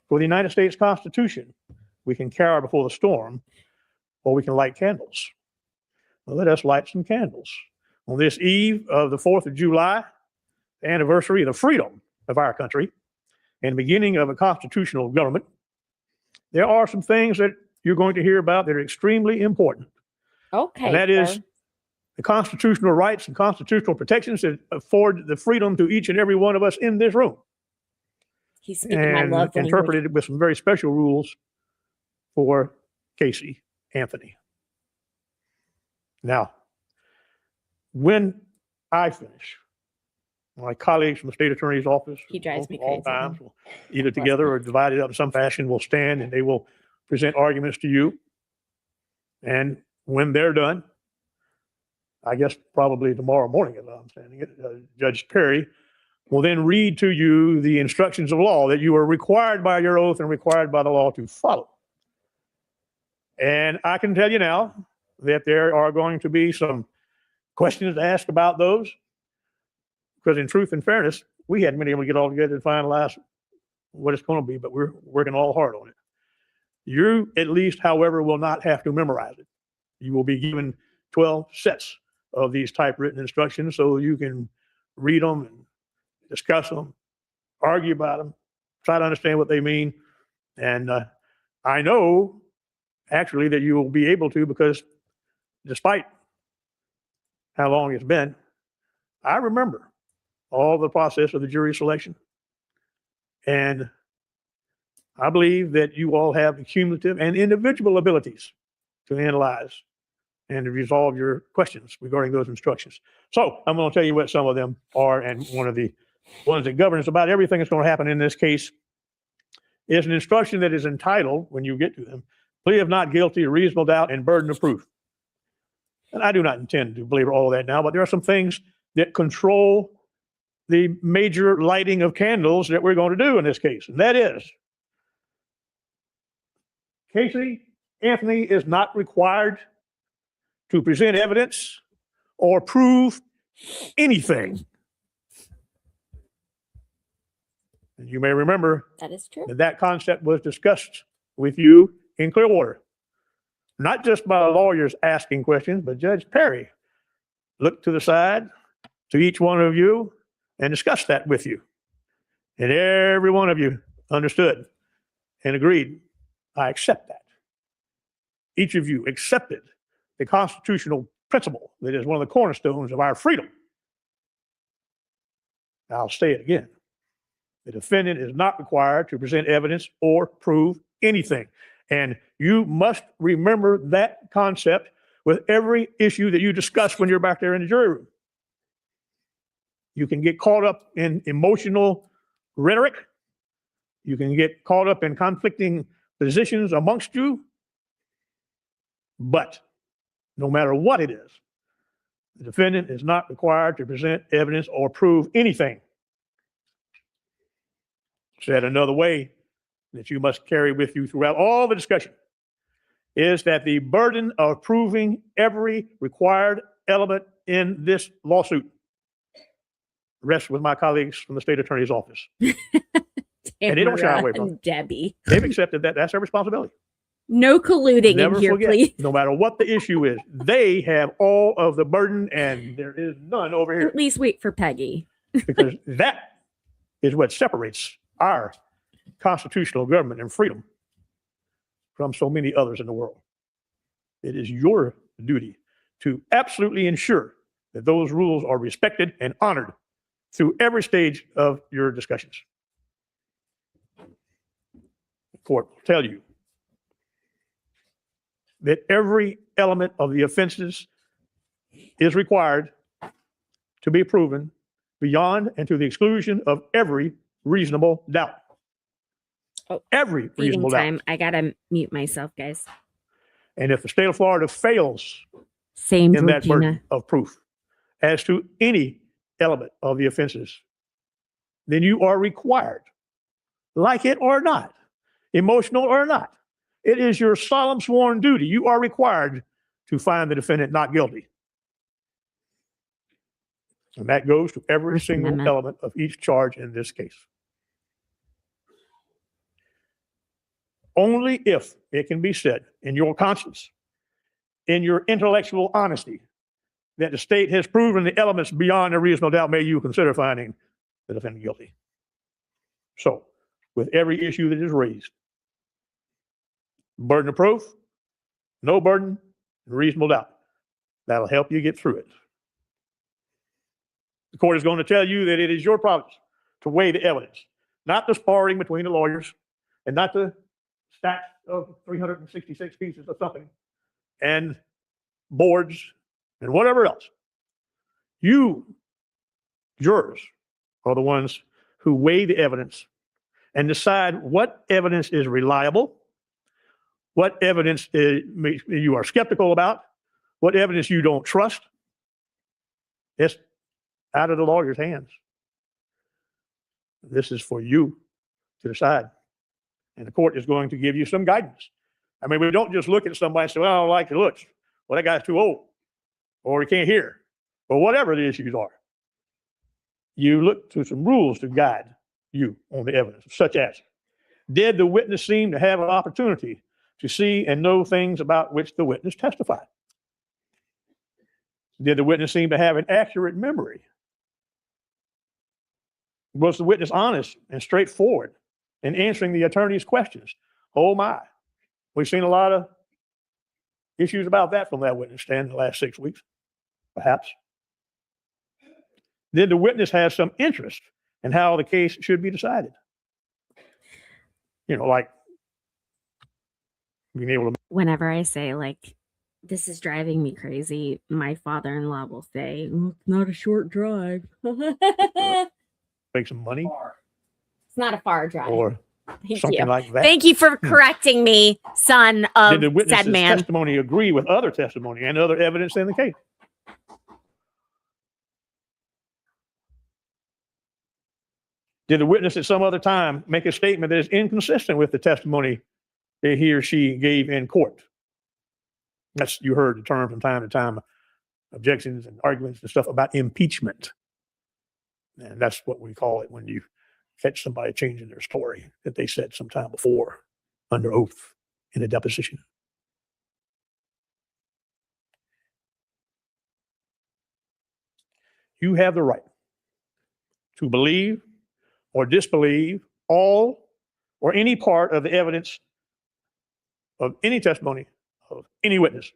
for the United States Constitution. We can cower before the storm, or we can light candles. Well, let us light some candles. On this eve of the 4th of July, the anniversary of the freedom of our country and the beginning of a constitutional government, there are some things that you're going to hear about that are extremely important. Okay. And that is sir. the constitutional rights and constitutional protections that afford the freedom to each and every one of us in this room. He's speaking my And love language. interpreted with some very special rules for Casey Anthony. Now, when I finish, my colleagues from the state attorney's office, He drives me all crazy. times, will either together or divided up in some fashion, will stand and they will present arguments to you. And when they're done, I guess probably tomorrow morning, as I'm standing it, Judge Perry will then read to you the instructions of law that you are required by your oath and required by the law to follow. And I can tell you now that there are going to be some questions asked about those, because in truth and fairness, we hadn't been able to get all together and finalize what it's going to be, but we're working all hard on it. You, at least, however, will not have to memorize it. You will be given 12 sets of these typewritten instructions so you can read them and discuss them, argue about them, try to understand what they mean. And I know, actually, that you will be able to, because despite how long it's been, I remember all the process of the jury selection. And I believe that you all have the cumulative and individual abilities to analyze and to resolve your questions regarding those instructions. So I'm going to tell you what some of them are. And one of the ones that governs about everything that's going to happen in this case is an instruction that is entitled, when you get to them, plea of not guilty, reasonable doubt, and burden of proof. And I do not intend to belabor all of that now, but there are some things that control the major lighting of candles that we're going to do in this case. And that is, Casey Anthony is not required to present evidence or prove anything. And you may remember That is true. that concept was discussed with you in Clearwater. Not just by lawyers asking questions, but Judge Perry looked to the side to each one of you and discussed that with you. And every one of you understood and agreed, I accept that. Each of you accepted the constitutional principle that is one of the cornerstones of our freedom I'll say it again. The defendant is not required to present evidence or prove anything. And you must remember that concept with every issue that you discuss when you're back there in the jury room. You can get caught up in emotional rhetoric. You can get caught up in conflicting positions amongst you. But no matter what it is, the defendant is not required to present evidence or prove anything. Said another way that you must carry with you throughout all the discussion is that the burden of proving every required element in this lawsuit rests with my colleagues from the state attorney's office. And they don't shy away from it. Debbie. They've accepted that. That's their responsibility. No colluding Never in here, forget, please. no matter what the issue is, they have all of the burden and there is none over here. At least wait for Peggy. Because that is what separates our constitutional government and freedom from so many others in the world. It is your duty to absolutely ensure that those rules are respected and honored through every stage of your discussions. The court will tell you that every element of the offenses is required to be proven beyond and to the exclusion of every reasonable doubt. Oh, every Feeding reasonable time. doubt. I gotta mute myself, guys. And if the state of Florida fails Same, in that Georgina. burden of proof as to any element of the offenses, then you are required, like it or not, emotional or not, it is your solemn sworn duty. You are required to find the defendant not guilty. And that goes to every First single Amendment. element of each charge in this case. Only if it can be said in your conscience, in your intellectual honesty, that the state has proven the elements beyond a reasonable doubt, may you consider finding the defendant guilty. So, with every issue that is raised, burden of proof, no burden, reasonable doubt. That'll help you get through it. The court is going to tell you that it is your province to weigh the evidence, not the sparring between the lawyers and not the stacks of 366 pieces of something and boards and whatever else. You, jurors, are the ones who weigh the evidence and decide what evidence is reliable, what evidence you are skeptical about, what evidence you don't trust. It's out of the lawyer's hands. This is for you to decide. And the court is going to give you some guidance. I mean, we don't just look at somebody and say, well, I don't like the looks. Well, that guy's too old, or he can't hear, or whatever the issues are. You look to some rules to guide you on the evidence, such as, did the witness seem to have an opportunity to see and know things about which the witness testified? Did the witness seem to have an accurate memory? Was the witness honest and straightforward in answering the attorney's questions? Oh my, we've seen a lot of issues about that from that witness stand in the last 6 weeks, perhaps. Did the witness have some interest in how the case should be decided? You know, like being able to. Whenever I say, like, this is driving me crazy, my father-in-law will say, "Oh, it's not a short drive." It's Make some money not a far drive. or Thank something you. like that. Thank you for correcting me, son Did of the witness's said man. testimony agree with other testimony and other evidence in the case? Did the witness at some other time make a statement that is inconsistent with the testimony that he or she gave in court? That's, you heard the term from time to time, objections and arguments and stuff about impeachment. And that's what we call it when you catch somebody changing their story that they said sometime before under oath in a deposition. You have the right to believe or disbelieve all or any part of the evidence of any testimony of any witness.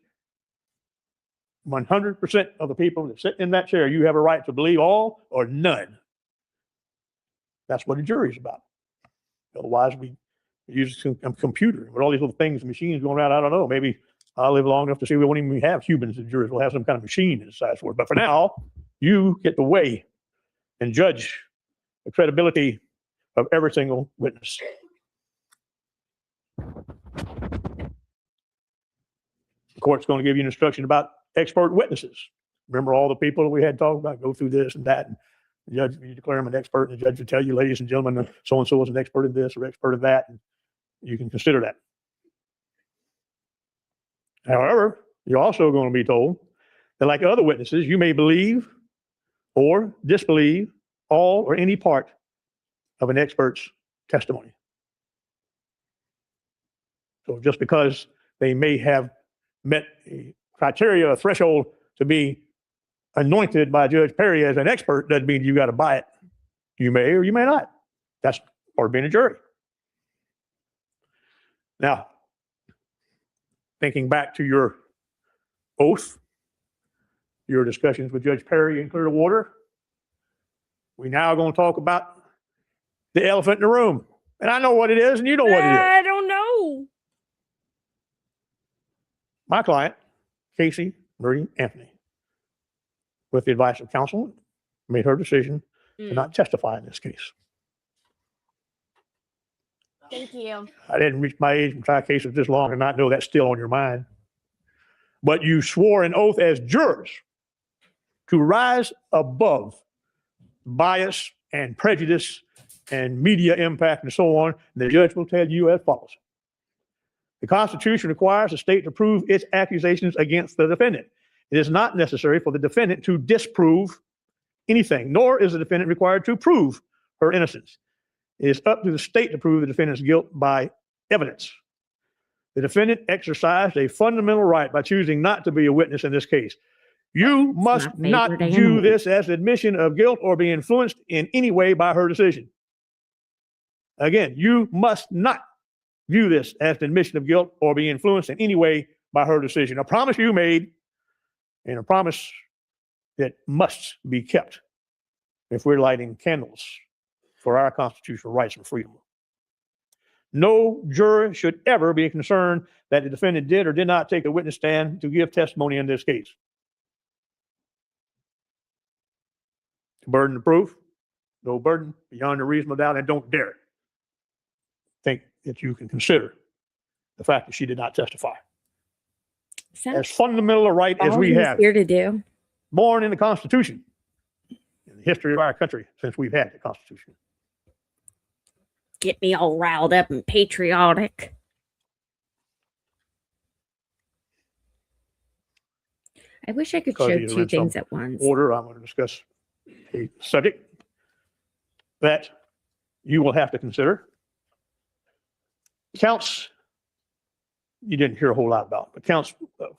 100% of the people that sit in that chair, you have a right to believe all or none That's what a jury is about. Otherwise, we use a computer with all these little things, machines going around. I don't know. Maybe I'll live long enough to see we won't even have humans as juries. We'll have some kind of machine that decides for it. But for now, you get to weigh and judge the credibility of every single witness. The court's going to give you an instruction about expert witnesses. Remember all the people that we had talked about, go through this and that. And the judge, you declare them an expert, and the judge will tell you, ladies and gentlemen, so-and-so is an expert in this or expert in that. And you can consider that. However, you're also going to be told that, like other witnesses, you may believe or disbelieve all or any part of an expert's testimony. So just because they may have met a criteria, a threshold to be anointed by Judge Perry as an expert doesn't mean you got to buy it. You may or you may not. That's part of being a jury. Now, thinking back to your oath, your discussions with Judge Perry in Clearwater, we now are going to talk about the elephant in the room. And I know what it is, and you know what it is. I don't know. My client, Casey Marie Anthony, with the advice of counsel, made her decision to not testify in this case. Thank you. I didn't reach my age and try cases this long and not know that's still on your mind. But you swore an oath as jurors to rise above bias and prejudice and media impact and so on. The judge will tell you as follows. The Constitution requires the state to prove its accusations against the defendant. It is not necessary for the defendant to disprove anything, nor is the defendant required to prove her innocence. It is up to the state to prove the defendant's guilt by evidence. The defendant exercised a fundamental right by choosing not to be a witness in this case. You must not view this as admission of guilt or be influenced in any way by her decision. Again, you must not view this as an admission of guilt or be influenced in any way by her decision. A promise you made, and a promise that must be kept if we're lighting candles for our constitutional rights and freedom. No juror should ever be concerned that the defendant did or did not take a witness stand to give testimony in this case. Burden of proof, no burden beyond a reasonable doubt, and don't dare think that you can consider the fact that she did not testify. As fundamental a right as we have, here to do. born in the Constitution, in the history of our country since we've had the Constitution. Get me all riled up and patriotic. I wish I could Because show you're two in things some at once. Order, I'm going to discuss a subject that you will have to consider. Counts, you didn't hear a whole lot about, but counts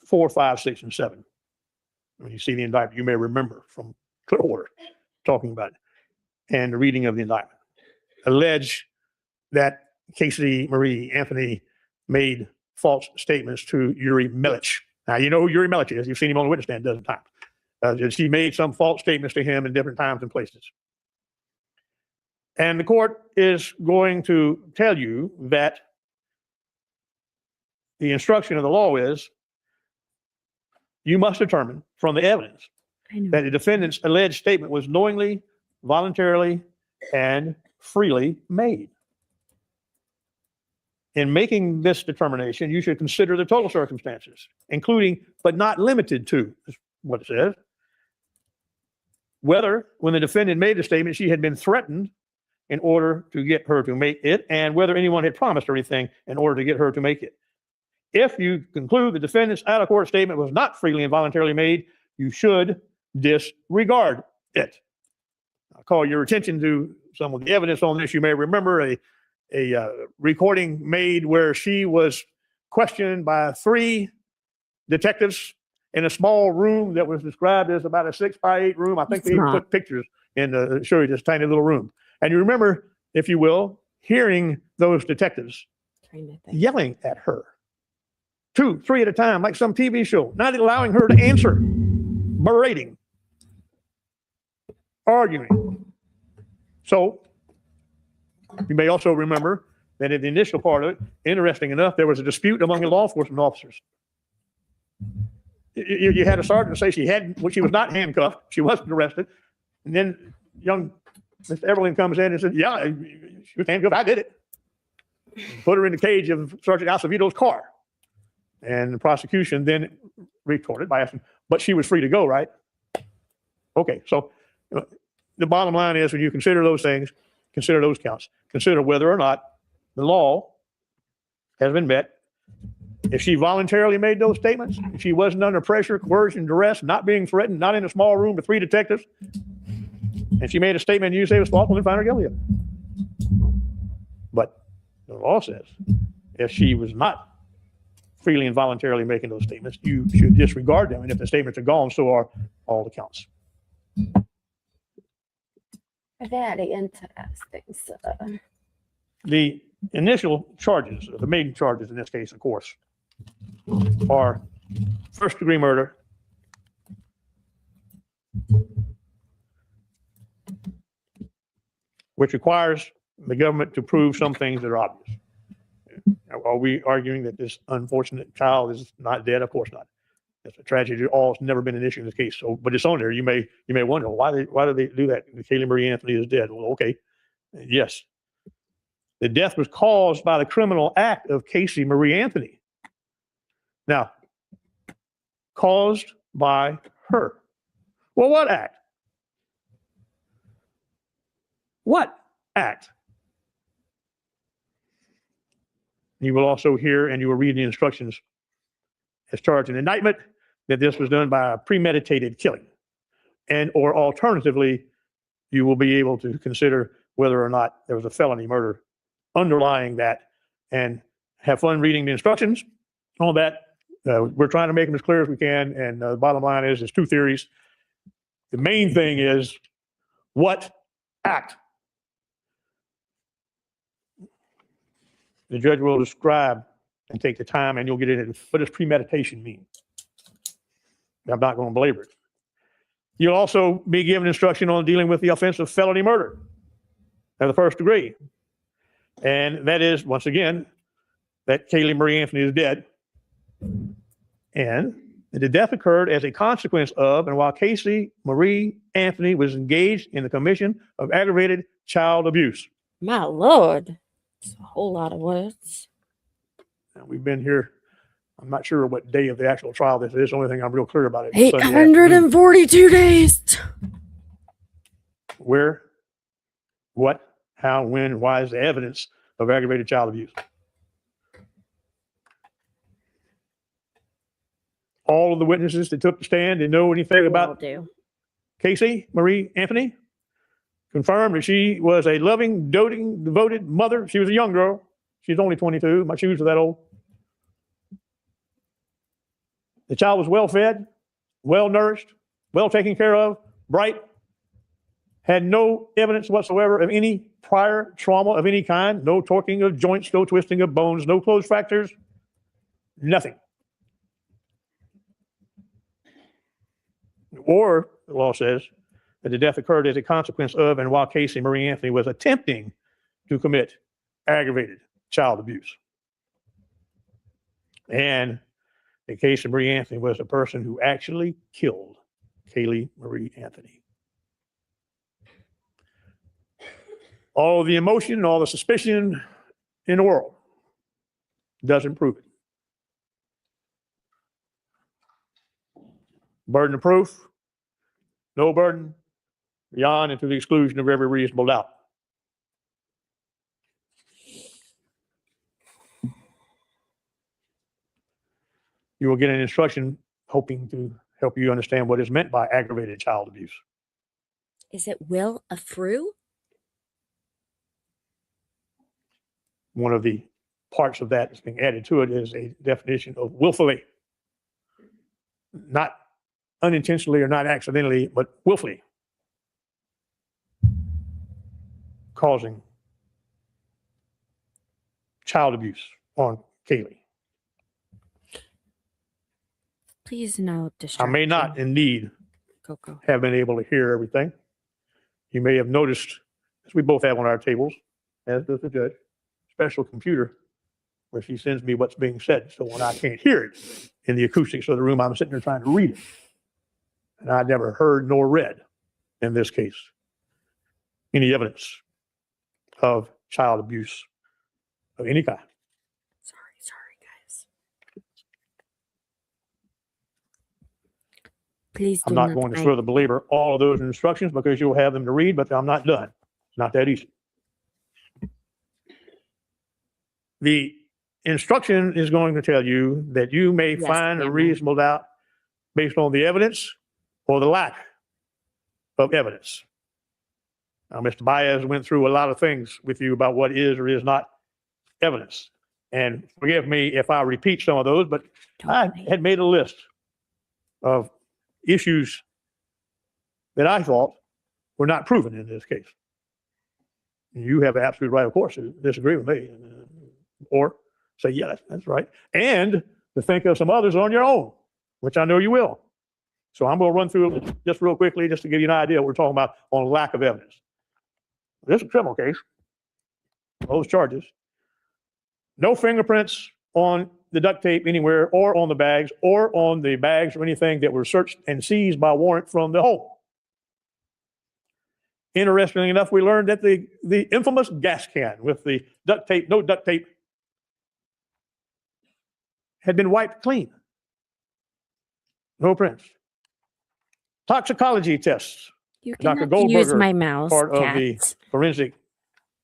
4, 5, 6, and 7. When you see the indictment, you may remember from Clearwater talking about it and the reading of the indictment. Allege that Casey Marie Anthony made false statements to Yuri Melich. Now, you know who Yuri Melich is. You've seen him on the witness stand a dozen times. She made some false statements to him in different times and places. And the court is going to tell you that the instruction of the law is you must determine from the evidence that the defendant's alleged statement was knowingly, voluntarily, and freely made. In making this determination, you should consider the total circumstances, including, but not limited to, is what it says, whether when the defendant made the statement, she had been threatened in order to get her to make it, and whether anyone had promised her anything in order to get her to make it. If you conclude the defendant's out-of-court statement was not freely and voluntarily made, you should disregard it. I'll call your attention to some of the evidence on this. You may remember a recording made where she was questioned by 3 detectives in a small room that was described as about a 6x8 room. I think they even put pictures in to show you this tiny little room. And you remember, if you will, hearing those detectives yelling at her. 2, 3 at a time, like some TV show, not allowing her to answer, berating, arguing. So You may also remember that in the initial part of it, interesting enough, there was a dispute among the law enforcement officers. You had a sergeant say she was not handcuffed, she wasn't arrested, and then young Mr. Everlyn comes in and said, "Yeah, she was handcuffed. I did it." Put her in the cage of Sergeant Acevedo's car, and the prosecution then retorted by asking, "But she was free to go, right?" Okay, so the bottom line is, when you consider those things, consider those counts, consider whether or not the law has been met. If she voluntarily made those statements, if she wasn't under pressure, coercion, duress, not being threatened, not in a small room with 3 detectives, and she made a statement you say was false, then find her guilty of it. But the law says if she was not freely and voluntarily making those statements, you should disregard them. And if the statements are gone, so are all the counts. Very interesting, sir. The initial charges, or the main charges in this case, of course, are first-degree murder, which requires the government to prove some things that are obvious. Are we arguing that this unfortunate child is not dead? Of course not. It's a tragedy. All has never been an issue in this case. So, but it's on there. You may wonder why do they do that? Kaylee Marie Anthony is dead. Well, okay, yes, the death was caused by the criminal act of Casey Marie Anthony. Now, caused by her. Well, what act? What act? You will also hear, and you will read the instructions as charged in the indictment, that this was done by a premeditated killing. And or alternatively, you will be able to consider whether or not there was a felony murder underlying that, and have fun reading the instructions on that. We're trying to make them as clear as we can. And the bottom line is, there's 2 theories. The main thing is, what act? The judge will describe and take the time, and you'll get into what does premeditation mean. I'm not going to belabor it. You'll also be given instruction on dealing with the offense of felony murder of the first degree. And that is, once again, that Kaylee Marie Anthony is dead. And the death occurred as a consequence of, and while Casey Marie Anthony was engaged in the commission of aggravated child abuse. My Lord. It's a whole lot of words. And we've been here, I'm not sure what day of the actual trial this is. The only thing I'm real clear about it is Sunday afternoon. 842 days. Where, what, how, when, why is the evidence of aggravated child abuse? All of the witnesses that took the stand didn't know anything about Casey Marie Anthony. Confirmed that she was a loving, doting, devoted mother. She was a young girl. She's only 22. My shoes are that old. The child was well fed, well nourished, well taken care of, bright, had no evidence whatsoever of any prior trauma of any kind, no torquing of joints, no twisting of bones, no closed fractures, nothing. Or, the law says, that the death occurred as a consequence of, and while Casey Marie Anthony was attempting to commit aggravated child abuse. And that Casey Marie Anthony was the person who actually killed Kaylee Marie Anthony. All the emotion, all the suspicion in the world doesn't prove it. Burden of proof, no burden, beyond and to the exclusion of every reasonable doubt. You will get an instruction hoping to help you understand what is meant by aggravated child abuse. Is it will a through? One of the parts of that that's being added to it is a definition of willfully. Not unintentionally or not accidentally, but willfully causing child abuse on Kaylee. Please no I distraction. may not indeed Coco. have been able to hear everything. You may have noticed, as we both have on our tables, as does the judge, special computer where she sends me what's being said. So when I can't hear it in the acoustics of the room, I'm sitting there trying to read it. And I never heard nor read, in this case, any evidence of child abuse of any kind. Sorry, guys. Please do I'm not going to further belabor all of those instructions because you'll have them to read, but I'm not done. It's not that easy. The instruction is going to tell you that you may Yes, find a ma'am. reasonable doubt based on the evidence or the lack of evidence. Now, Mr. Baez went through a lot of things with you about what is or is not evidence. And forgive me if I repeat some of those, but I had made a list of issues that I thought were not proven in this case. You have the absolute right, of course, to disagree with me or say, yeah, that's right. And to think of some others on your own, which I know you will. So I'm going to run through it just real quickly just to give you an idea what we're talking about on lack of evidence. This is a criminal case. Those charges. No fingerprints on the duct tape anywhere or on the bags or anything that were searched and seized by warrant from the home. Interestingly enough, we learned that the infamous gas can with the duct tape, no duct tape, had been wiped clean. No prints. Toxicology tests. You Dr. cannot use Goldberger, my mouse, part of the cats. forensic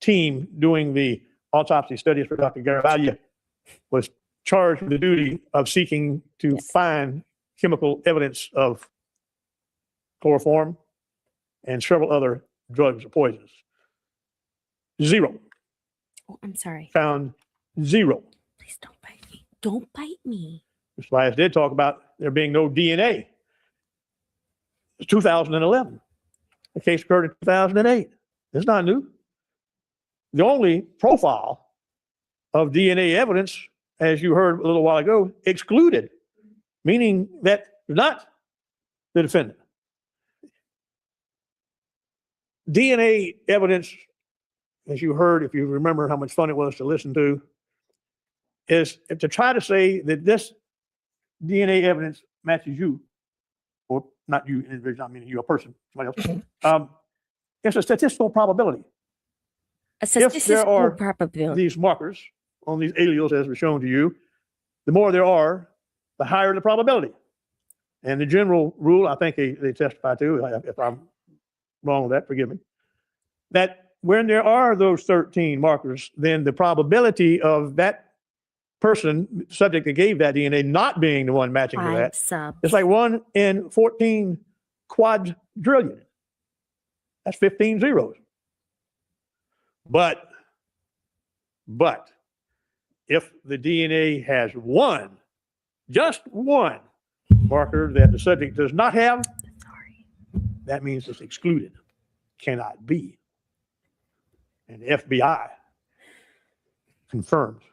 team doing the autopsy studies for Dr. GRWM, was charged with the duty of seeking to find chemical evidence of chloroform and several other drugs or poisons. Zero. Oh, I'm sorry. Found zero. Please don't bite me. Don't bite me. Mr. Bias did talk about there being no DNA. It's 2011. The case occurred in 2008. It's not new. The only profile of DNA evidence, as you heard a little while ago, excluded, meaning that not the defendant. DNA evidence, as you heard, if you remember how much fun it was to listen to, is to try to say that this DNA evidence matches you, or not you, individual, I mean you, a person, somebody else. It's a statistical probability. A If there statistical are probability. these markers on these alleles, as were shown to you, the more there are, the higher the probability. And the general rule, I think they testify to, if I'm wrong with that, forgive me, that when there are those 13 markers, then the probability of that person, subject that gave that DNA, not being the one matching to that, Subs. it's like 1 in 14 quadrillion. That's 15 zeros. But if the DNA has one, just one marker that the subject does not have, that means it's excluded. Cannot be. And the FBI confirms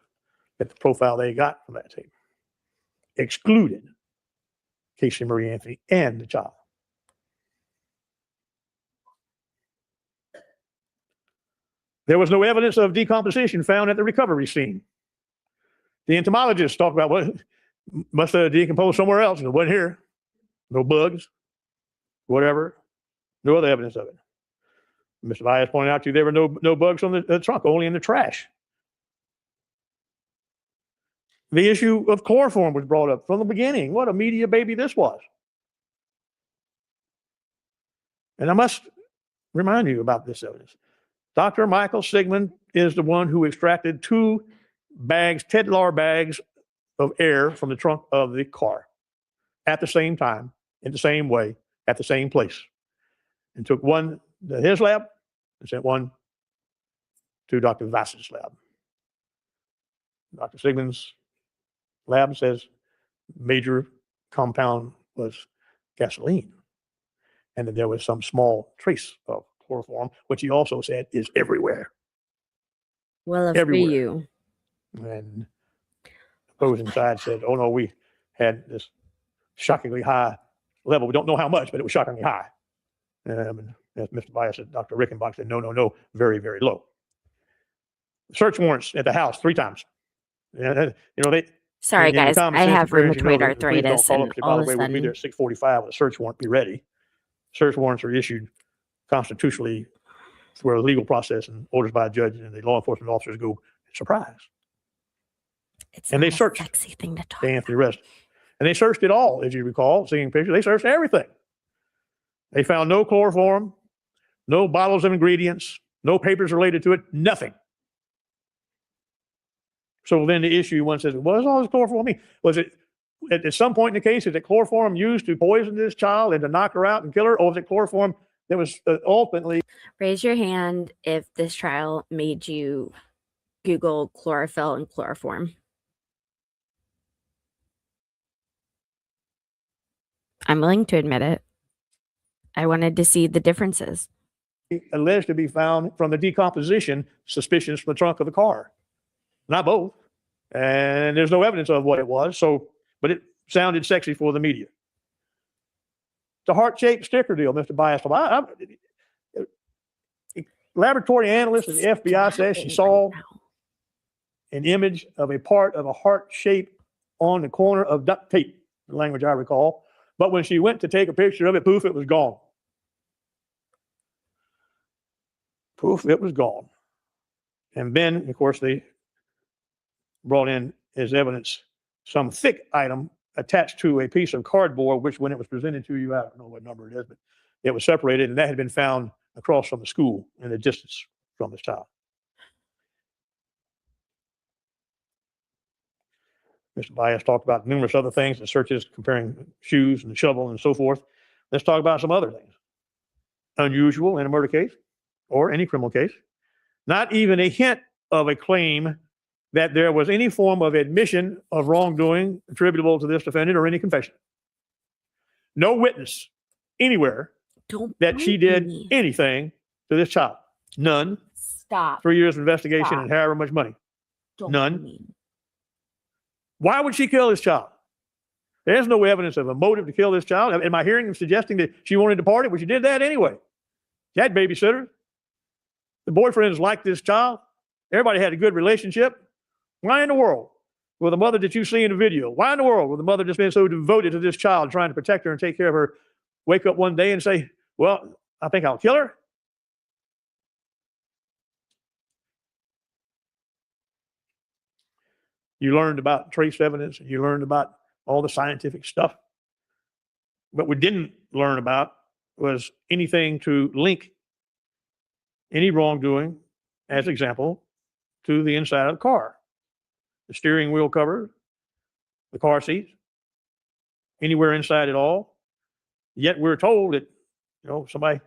that the profile they got from that tape excluded Casey Marie Anthony and the child. There was no evidence of decomposition found at the recovery scene. The entomologists talked about what must have decomposed somewhere else, and it wasn't here. No bugs, whatever. No other evidence of it. Mr. Bias pointed out to you there were no bugs on the trunk, only in the trash. The issue of chloroform was brought up from the beginning. What a media baby this was. And I must remind you about this evidence. Dr. Michael Sigmund is the one who extracted 2 bags, Tedlar bags of air from the trunk of the car at the same time, in the same way, at the same place. And took one to his lab and sent one to Dr. Vass's lab. Dr. Sigmund's lab says major compound was gasoline, and that there was some small trace of chloroform, which he also said is everywhere. Well, everywhere. for you. And opposing side said, oh no, we had this shockingly high level. We don't know how much, but it was shockingly high. As Mr. Bias said, Dr. Rickenbach said, no, very, very low. search warrants at the house 3 times. You know, they, Sorry, in your guys. common I sense have experience, you know rheumatoid that the police don't arthritis, call up and and say, by all the of a way, we'll be there sudden, at 6:45 with a search warrant, be ready. Search warrants are issued constitutionally through a legal process and orders by a judge, and the law enforcement officers go, surprise. it's And they not a searched sexy thing to talk They about. Anthony arrest. And they searched it all, as you recall, seeing pictures. They searched everything. They found no chloroform, no bottles of ingredients, no papers related to it, nothing. So then the issue, one says, what does all this chloroform mean? Was it, at some point in the case, is it chloroform used to poison this child and to knock her out and kill her? Or was it chloroform that was ultimately Raise your hand if this trial made you Google chlorophyll and chloroform. I'm willing to admit it. I wanted to see the differences. alleged to be found from the decomposition suspicions from the trunk of the car? Not both. And there's no evidence of what it was. So, but it sounded sexy for the media. The heart-shaped sticker deal, Mr. Bias. Laboratory analyst at the FBI says she saw an image of a part of a heart shape on the corner of duct tape, the language I recall. But when she went to take a picture of it, poof, it was gone. Poof, it was gone. And then, of course, they brought in as evidence some thick item attached to a piece of cardboard, which when it was presented to you, I don't know what number it is, but it was separated, and that had been found across from the school in the distance from this child. Mr. Bias talked about numerous other things, the searches comparing shoes and the shovel and so forth. Let's talk about some other things. Unusual in a murder case or any criminal case. Not even a hint of a claim that there was any form of admission of wrongdoing attributable to this defendant or any confession. No witness anywhere that she did anything to this child. None. Stop. 3 years of investigation Stop. and however much money. Don't None. mean. Why would she kill this child? There's no evidence of a motive to kill this child. Am I hearing them suggesting that she wanted to party? Well, she did that anyway. She had babysitters. The boyfriends liked this child. Everybody had a good relationship. Why in the world will the mother that you see in the video, why in the world will the mother just been so devoted to this child, trying to protect her and take care of her, wake up one day and say, well, I think I'll kill her? You learned about trace evidence and you learned about all the scientific stuff. What we didn't learn about was anything to link any wrongdoing, as example, to the inside of the car. The steering wheel cover, the car seats, anywhere inside at all. Yet we're told that, somebody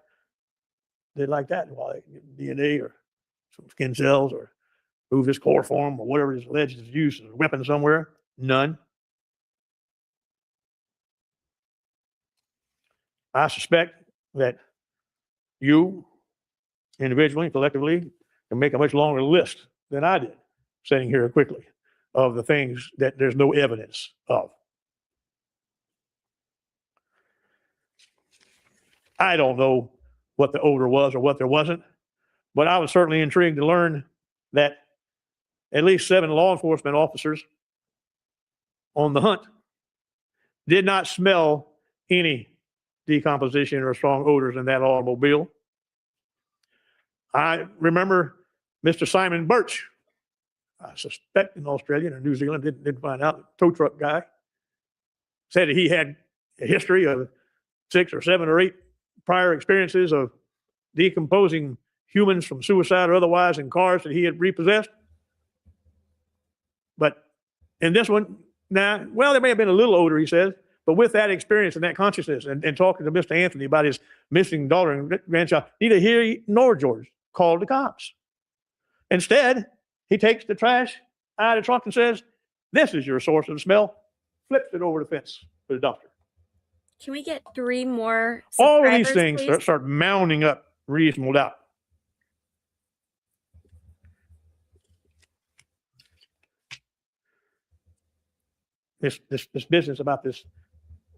did like that, well, DNA or some skin cells or move this chloroform or whatever is alleged is used as a weapon somewhere. None. I suspect that you individually, collectively, can make a much longer list than I did, sitting here quickly, of the things that there's no evidence of. I don't know what the odor was or what there wasn't, but I was certainly intrigued to learn that at least 7 law enforcement officers on the hunt did not smell any decomposition or strong odors in that automobile. I remember Mr. Simon Birch, I suspect in Australia or New Zealand, didn't find out, tow truck guy, said that he had a history of 6 or 7 or 8 prior experiences of decomposing humans from suicide or otherwise in cars that he had repossessed. But in this one, there may have been a little odor, he says, but with that experience and that consciousness and talking to Mr. Anthony about his missing daughter and grandchild, neither he nor George called the cops. Instead, he takes the trash out of the trunk and says, this is your source of the smell, flips it over the fence for the dumpster. Can we get 3 more? All of these subscribers, things please? start mounting up reasonable doubt. This business about this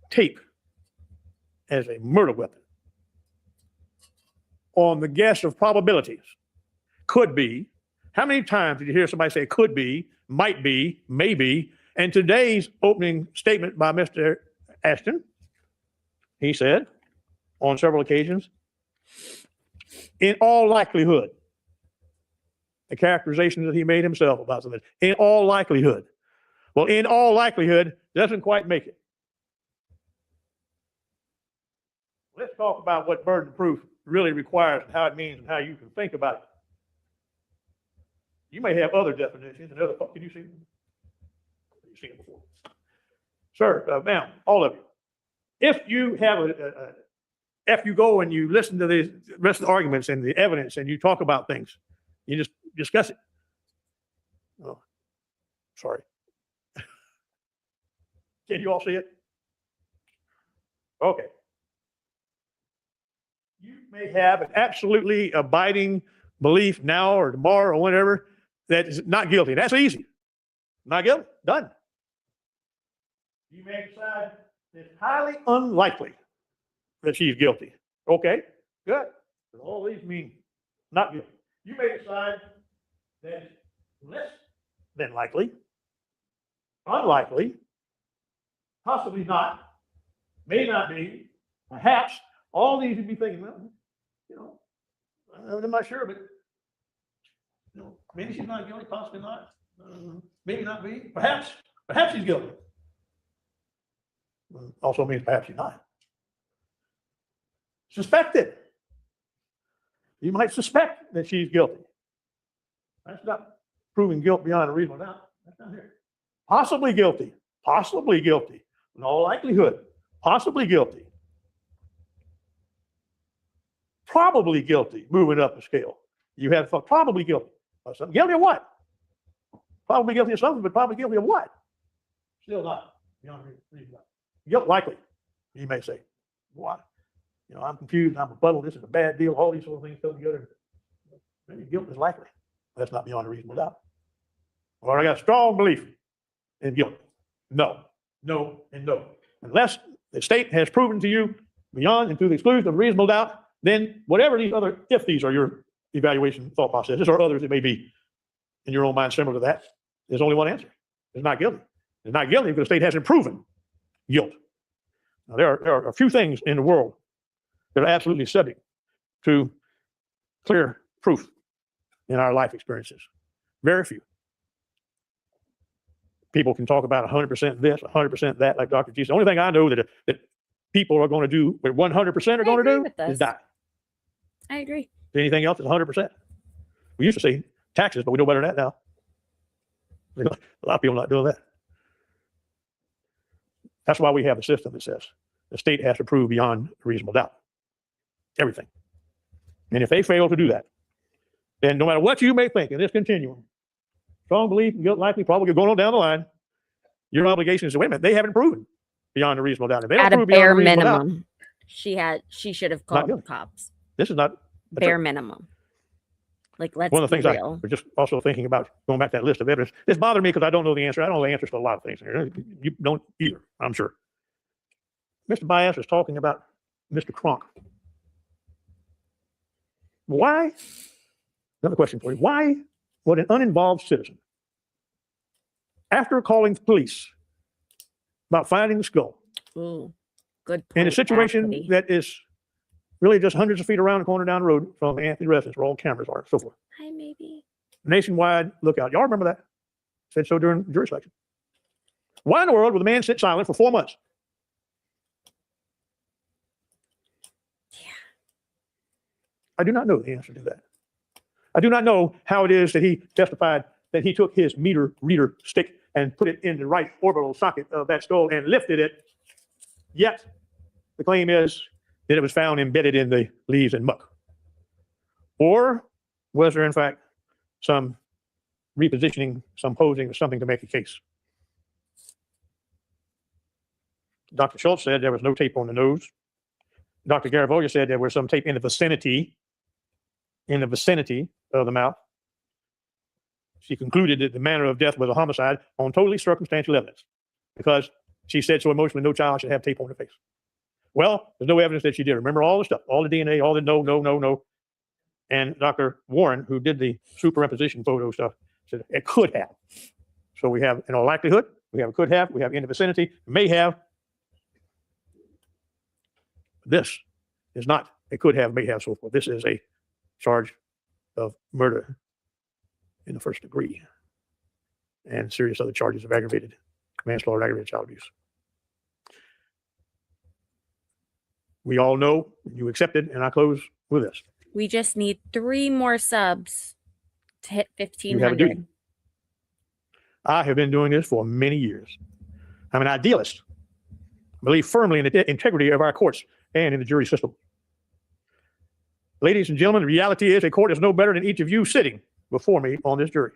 tape as a murder weapon on the guess of probabilities could be How many times did you hear somebody say could be, might be, maybe? And today's opening statement by Mr. Ashton, he said on several occasions, in all likelihood, the characterization that he made himself about something, in all likelihood. Well, in all likelihood doesn't quite make it. Let's talk about what burden of proof really requires and how it means and how you can think about it. You may have other definitions and other. Can you see them? You've seen it before, sir, ma'am, all of you. If you have if you go and you listen to the rest of the arguments and the evidence and you talk about things, you just discuss it. Oh, sorry. Can you all see it? Okay. You may have an absolutely abiding belief now or tomorrow or whenever that is not guilty. That's easy. Not guilty. Done. You may decide it's highly unlikely that she's guilty. Okay, good. But all these mean not guilty. You may decide that it's less than likely, unlikely, possibly not, may not be, perhaps. All these you'd be thinking, well, you know, I'm not sure, but you know, maybe she's not guilty, possibly not, maybe not be, perhaps she's guilty. Also means perhaps she's not. Suspected. You might suspect that she's guilty. That's not proving guilt beyond a reasonable doubt. That's not here. Possibly guilty. Possibly guilty. In all likelihood, possibly guilty. Probably guilty, moving up the scale. You have probably guilty of something. Guilty of what? Probably guilty of something, but probably guilty of what? Still not beyond reasonable. Guilt likely, you may say. What? You know, I'm confused, I'm a puddle, this is a bad deal, all these sort of things come together. Maybe guilt is likely. That's not beyond a reasonable doubt. Or I got a strong belief in guilt. No, no, and no. Unless the state has proven to you beyond and to the exclusion of reasonable doubt, then whatever these other, if these are your evaluation thought processes or others that may be in your own mind similar to that, there's only one answer. It's not guilty. It's not guilty because the state hasn't proven guilt. Now, there are a few things in the world that are absolutely subject to clear proof in our life experiences. Very few. People can talk about 100% this, 100% that, like Dr. G. The only thing I know that people are going to do, what 100% are going to do, is die. I agree. Anything else is 100%. We used to say taxes, but we know better than that now. A lot of people are not doing that. That's why we have a system that says the state has to prove beyond a reasonable doubt everything. And if they fail to do that, then no matter what you may think in this continuum, strong belief, guilt likely, probably going on down the line, your obligation is to, wait a minute, they haven't proven beyond a reasonable doubt. If they don't At a prove beyond bare a reasonable doubt, minimum, she should have called the guilty. cops. this is not Bare minimum. Like, let's one of the be things I real. was just also thinking about, going back to that list of evidence. This bothered me because I don't know the answer. I don't know the answers to a lot of things. You don't either, I'm sure. Mr. Bias was talking about Mr. Kronk. Why? Another question for you. Why would an uninvolved citizen, after calling the police about finding the skull, Ooh, good point. in a situation Anthony. that is really just hundreds of feet around the corner down the road from Anthony residence where all cameras are, so forth, Hi, maybe. nationwide lookout. Y'all remember that? Said so during jury selection. Why in the world would the man sit silent for 4 months? Yeah. I do not know the answer to that. I do not know how it is that he testified that he took his meter reader stick and put it in the right orbital socket of that skull and lifted it. Yet the claim is that it was found embedded in the leaves and muck. Or was there in fact some repositioning, some posing, or something to make a case? Dr. Schultz said there was no tape on the nose. Dr. GRWM said there was some tape in the vicinity of the mouth. She concluded that the manner of death was a homicide on totally circumstantial evidence because she said so emotionally no child should have tape on their face. Well, there's no evidence that she did. Remember all the stuff, all the DNA, all the no. And Dr. Warren, who did the superimposition photo stuff, said it could have. So we have in all likelihood, we have a could have, we have in the vicinity, may have. This is not a could have, may have, so forth. This is a charge of murder in the first degree and serious other charges of aggravated manslaughter, aggravated child abuse. We all know you accepted, and I close with this. We just need 3 more subs to hit You have a duty. 1,500. I have been doing this for many years. I'm an idealist. I believe firmly in the integrity of our courts and in the jury system. Ladies and gentlemen, the reality is a court is no better than each of you sitting before me on this jury.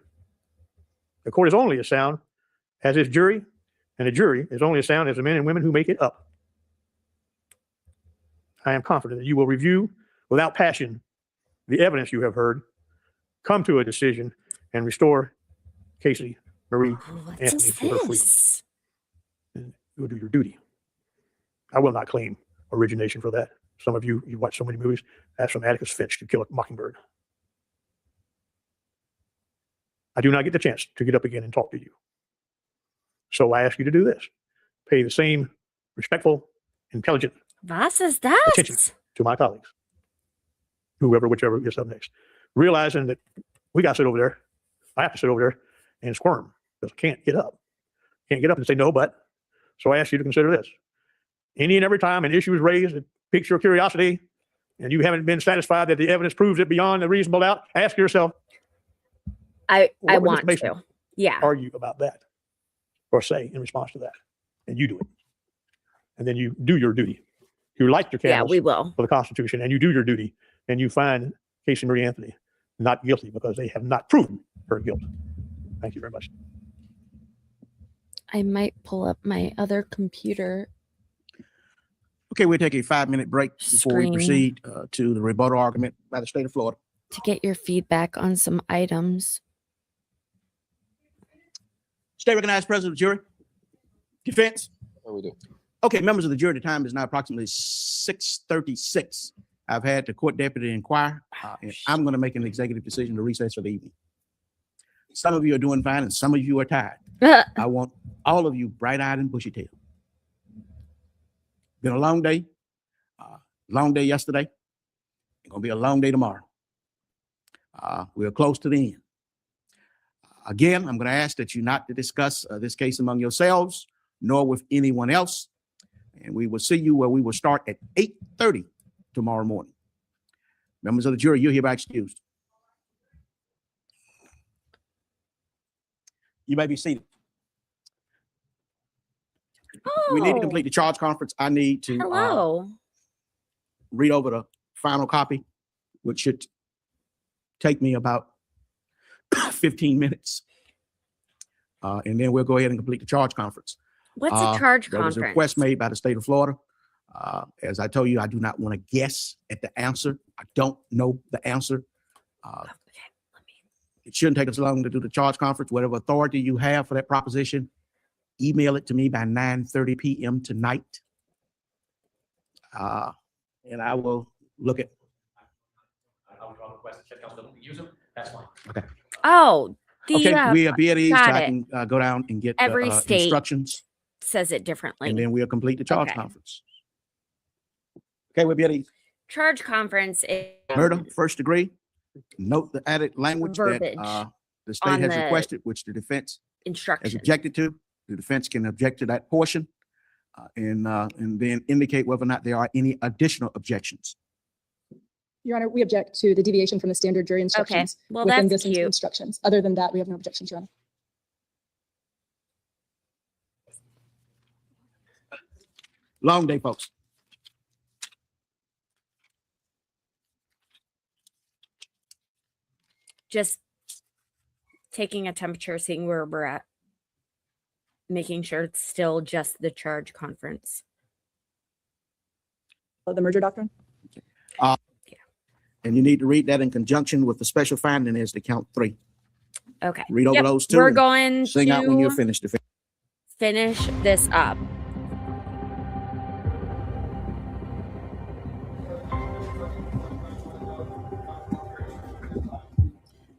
The court is only as sound as its jury, and the jury is only as sound as the men and women who make it up. I am confident that you will review without passion the evidence you have heard, come to a decision, and restore Casey Marie What Anthony is to her freedom. this? And you will do your duty. I will not claim origination for that. Some of you watch so many movies. That's from Atticus Finch to Kill a Mockingbird. I do not get the chance to get up again and talk to you. So I ask you to do this. Pay the same respectful, intelligent Was ist das? attention to my colleagues, whichever gets up next. Realizing that we got to sit over there. I have to sit over there and squirm because I can't get up. Can't get up and say no, but. So I ask you to consider this. Any and every time an issue is raised that piques your curiosity and you haven't been satisfied that the evidence proves it beyond a reasonable doubt, ask yourself, I what would want Mr. Mason to. Yeah. argue about that or say in response to that? And you do it. And then you do your duty. You light your Yeah, candles we will. for the Constitution and you do your duty and you find Casey Marie Anthony not guilty because they have not proven her guilt. Thank you very much. I might pull up my other computer. Okay, we'll take a 5-minute break before we Screen. proceed to the rebuttal argument by the state of Florida. To get your feedback on some items. State recognized president of the jury. Defense. What do we do? Okay, members of the jury, the time is now approximately 6:36. I've had the court deputy inquire, and I'm going to make an executive decision to recess for the evening. Some of you are doing fine, and some of you are tired. I want all of you bright-eyed and bushy-tailed. Been a long day yesterday. It's going to be a long day tomorrow. We're close to the end. Again, I'm going to ask that you not to discuss this case among yourselves, nor with anyone else. And we will see you where we will start at 8:30 tomorrow morning. Members of the jury, you're hereby excused. You may be seated. We need to complete the charge conference. I need to Hello. read over the final copy, which should take me about 15 minutes. And then we'll go ahead and complete the charge conference. What's a charge There was a conference? request made by the state of Florida. As I told you, I do not want to guess at the answer. I don't know the answer. Okay, It shouldn't take us long to do the charge conference. Whatever authority you have for that proposition, email it to me by 9:30 p.m. tonight. And I will look at. I'll draw the request, check out, don't use them, that's fine. Oh, the Okay, we'll be at ease. got I it. can go down and get Every the state instructions, says it differently. and then we'll complete the charge Okay. conference. Okay, we'll be at ease. Charge conference is Murder, first degree. Note the added language Verbiage that the state on has the requested, which the defense has instruction. objected to. The defense can object to that portion and then indicate whether or not there are any additional objections. Your Honor, we object to the deviation from the standard jury Okay, instructions well, within that's this cute. instructions. Other than that, we have no objections, Your Honor. Long day, folks. Just taking a temperature, seeing where we're at. Making sure it's still just the charge conference. The merger doctrine? And you need to read that in conjunction with the special finding as to count 3. Okay. Read over Yep, those 2. We're and going sing out when you're to finished. finish this up.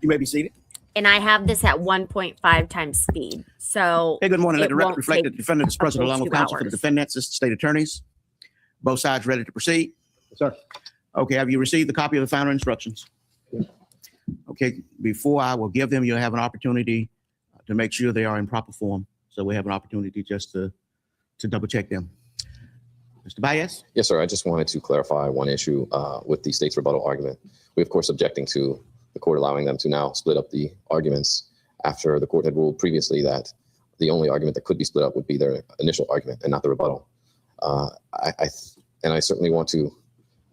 You may be seated. And I have this at 1.5 times speed. So Hey, good morning. Let it the record won't reflect take that the defendant is present up to along with 2 counsel for the hours. defendants, assistant state attorneys. Both sides ready to proceed? Sir. Okay, have you received the copy of the final instructions? Okay, before I will give them, you'll have an opportunity to make sure they are in proper form. So we have an opportunity just to double check them. Mr. Baez? Yes, sir. I just wanted to clarify one issue with the state's rebuttal argument. We, of course, objecting to the court allowing them to now split up the arguments after the court had ruled previously that the only argument that could be split up would be their initial argument and not the rebuttal. I certainly want to,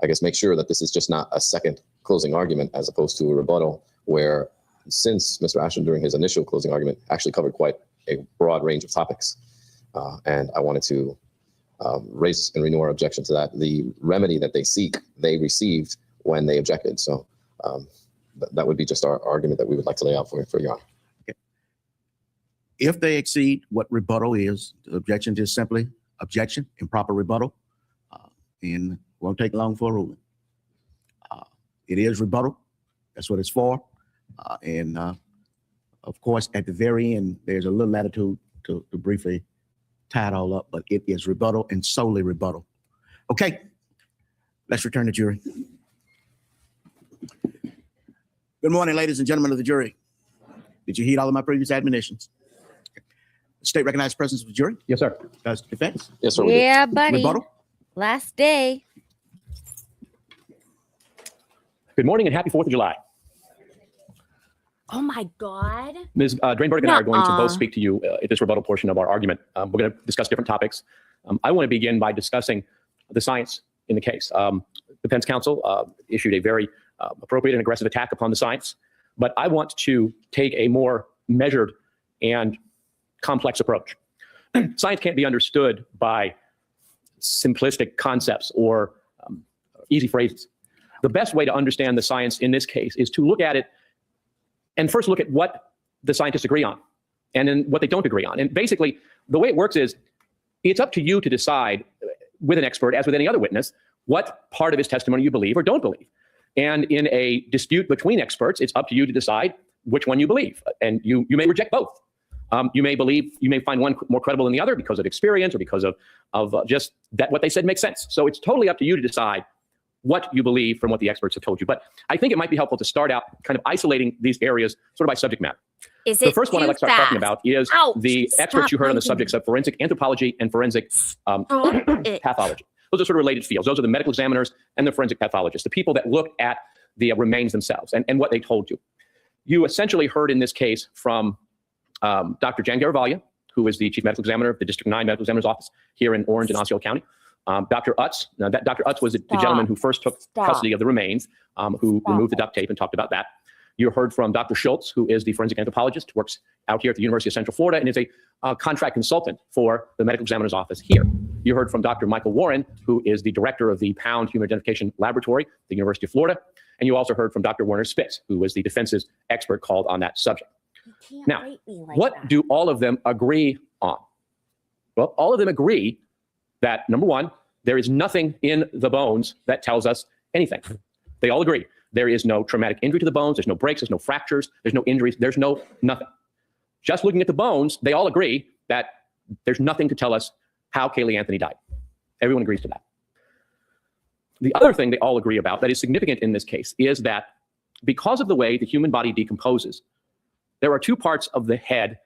I guess, make sure that this is just not a second closing argument as opposed to a rebuttal where, since Mr. Ashton during his initial closing argument actually covered quite a broad range of topics. And I wanted to raise and renew our objection to that. The remedy that they seek, they received when they objected. So that would be just our argument that we would like to lay out for Your Honor. If they exceed what rebuttal is, the objection is simply objection, improper rebuttal, and won't take long for a ruling. It is rebuttal. That's what it's for. And of course, at the very end, there's a little latitude to briefly tie it all up, but it is rebuttal and solely rebuttal. Okay, let's return to jury. Good morning, ladies and gentlemen of the jury. Did you heed all of my previous admonitions? The state recognized presence of the jury. Yes, sir. Does defense? Yes, sir. we did. Yeah, buddy. Rebuttal? Last day. Good morning and happy 4th of July. Oh my God. Ms. Drainberg and I are going to Nuh-uh. both speak to you at this rebuttal portion of our argument. We're going to discuss different topics. I want to begin by discussing the science in the case. Defense counsel issued a very appropriate and aggressive attack upon the science, but I want to take a more measured and complex approach. Science can't be understood by simplistic concepts or easy phrases. The best way to understand the science in this case is to look at it and first look at what the scientists agree on and then what they don't agree on. And basically, the way it works is it's up to you to decide with an expert, as with any other witness, what part of his testimony you believe or don't believe. And in a dispute between experts, it's up to you to decide which one you believe. And you may reject both. You may find one more credible than the other because of experience or because of just that what they said makes sense. So it's totally up to you to decide what you believe from what the experts have told you. But I think it might be helpful to start out kind of isolating these areas sort of by subject matter. Is The it first one I'd like to start talking about is Ouch, the experts stop you heard on the pointing. subjects of forensic anthropology and forensic Stop it. pathology. Those are sort of related fields. Those are the medical examiners and the forensic pathologists, the people that look at the remains themselves and what they told you. You essentially heard in this case from Dr. Jan Garavaglia, who is the chief medical examiner of the District 9 Medical Examiner's Office here in Orange and Osceola County. Dr. Utz, Dr. Utz was the gentleman who first took custody of the remains, who removed the duct tape and talked about that. You heard from Dr. Schultz, who is the forensic anthropologist, works out here at the University of Central Florida and is a contract consultant for the medical examiner's office here. You heard from Dr. Michael Warren, who is the director of the Pound Human Identification Laboratory at the University of Florida. And you also heard from Dr. Werner Spitz, who was the defense's expert called on that subject. You can't Now, rate me like What that. do all of them agree on? Well, all of them agree that, number one, there is nothing in the bones that tells us anything. They all agree. There is no traumatic injury to the bones. There's no breaks. There's no fractures. There's no injuries. There's no nothing. Just looking at the bones, they all agree that there's nothing to tell us how Kaylee Anthony died. Everyone agrees to that. The other thing they all agree about that is significant in this case is that because of the way the human body decomposes, there are two parts of the head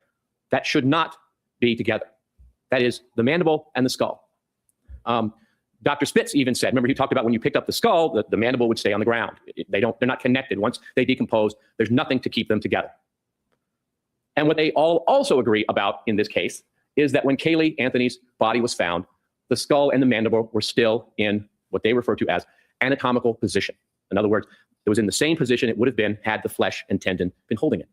that should not be together. That is the mandible and the skull. Dr. Spitz even said, remember he talked about when you picked up the skull, the mandible would stay on the ground. They're not connected. Once they decompose, there's nothing to keep them together. And what they all also agree about in this case is that when Kaylee Anthony's body was found, the skull and the mandible were still in what they refer to as anatomical position. In other words, it was in the same position it would have been had the flesh and tendon been holding it.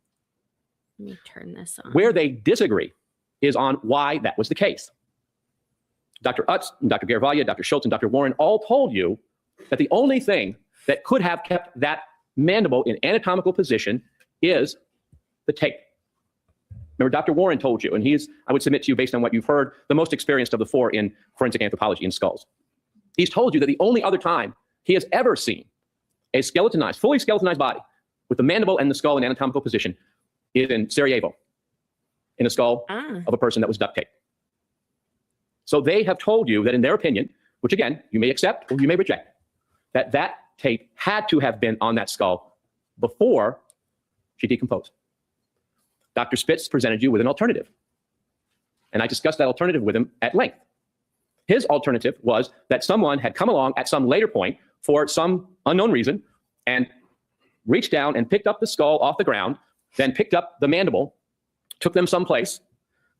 Let me turn this on. Where they disagree is on why that was the case. Dr. Utz, Dr. Garavaglia, Dr. Schultz, and Dr. Warren all told you that the only thing that could have kept that mandible in anatomical position is the tape. Remember, Dr. Warren told you, and he's, I would submit to you based on what you've heard, the most experienced of the four in forensic anthropology in skulls. He's told you that the only other time he has ever seen a skeletonized, fully skeletonized body with the mandible and the skull in anatomical position is in Sarajevo, in a skull of a person that was duct taped. So they have told you that in their opinion, which again, you may accept or you may reject, that that tape had to have been on that skull before she decomposed. Dr. Spitz presented you with an alternative. And I discussed that alternative with him at length. His alternative was that someone had come along at some later point for some unknown reason and reached down and picked up the skull off the ground, then picked up the mandible, took them someplace,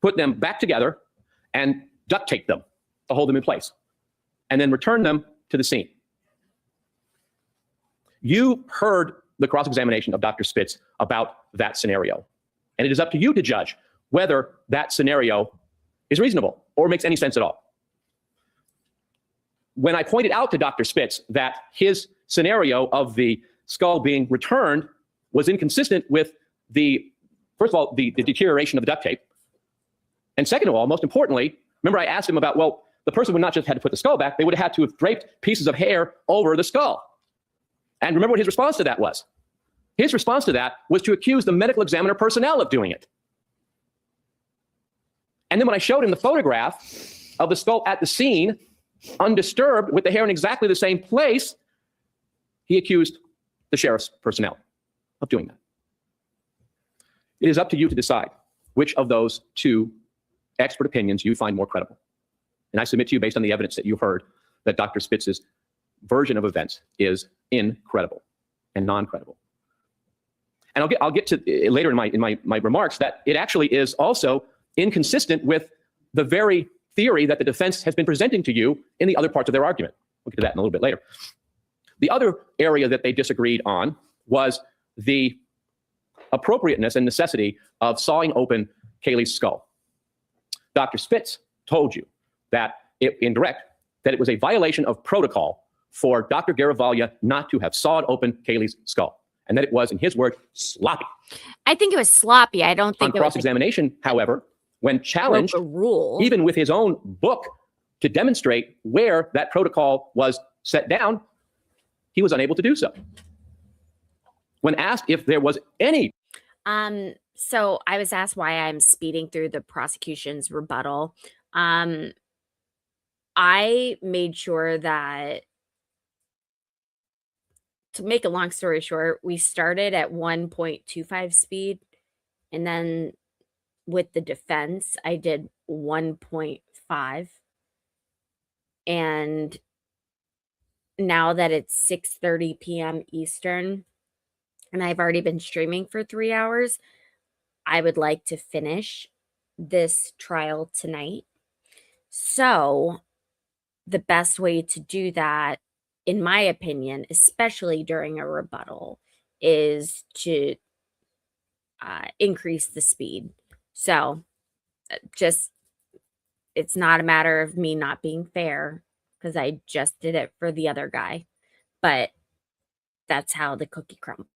put them back together, and duct taped them to hold them in place, and then returned them to the scene. You heard the cross-examination of Dr. Spitz about that scenario, and it is up to you to judge whether that scenario is reasonable or makes any sense at all. When I pointed out to Dr. Spitz that his scenario of the skull being returned was inconsistent with first of all, the deterioration of the duct tape. And second of all, most importantly, remember I asked him about, well, the person would not just have to put the skull back, they would have had to have draped pieces of hair over the skull. And remember what his response to that was? His response to that was to accuse the medical examiner personnel of doing it. And then when I showed him the photograph of the skull at the scene, undisturbed, with the hair in exactly the same place, he accused the sheriff's personnel of doing that. It is up to you to decide which of those two expert opinions you find more credible. And I submit to you, based on the evidence that you heard, that Dr. Spitz's version of events is incredible and non-credible. And I'll get to later in my remarks that it actually is also inconsistent with the very theory that the defense has been presenting to you in the other parts of their argument. We'll get to that in a little bit later. The other area that they disagreed on was the appropriateness and necessity of sawing open Kaylee's skull. Dr. Spitz told you that in direct that it was a violation of protocol for Dr. GRWM not to have sawed open Kaylee's skull, and that it was, in his word, sloppy. I think it was sloppy. I don't think on cross-examination, however, when challenged, a rule, even with his own book to demonstrate where that protocol was set down, he was unable to do so. When asked if there was any. So I was asked why I'm speeding through the prosecution's rebuttal. I made sure that, to make a long story short, we started at 1.25 speed, and then with the defense, I did 1.5. And now that it's 6:30 p.m. Eastern, and I've already been streaming for 3 hours, I would like to finish this trial tonight. So the best way to do that, in my opinion, especially during a rebuttal, is to increase the speed. So it's not a matter of me not being fair, because I just did it for the other guy, but that's how the cookie crumbles.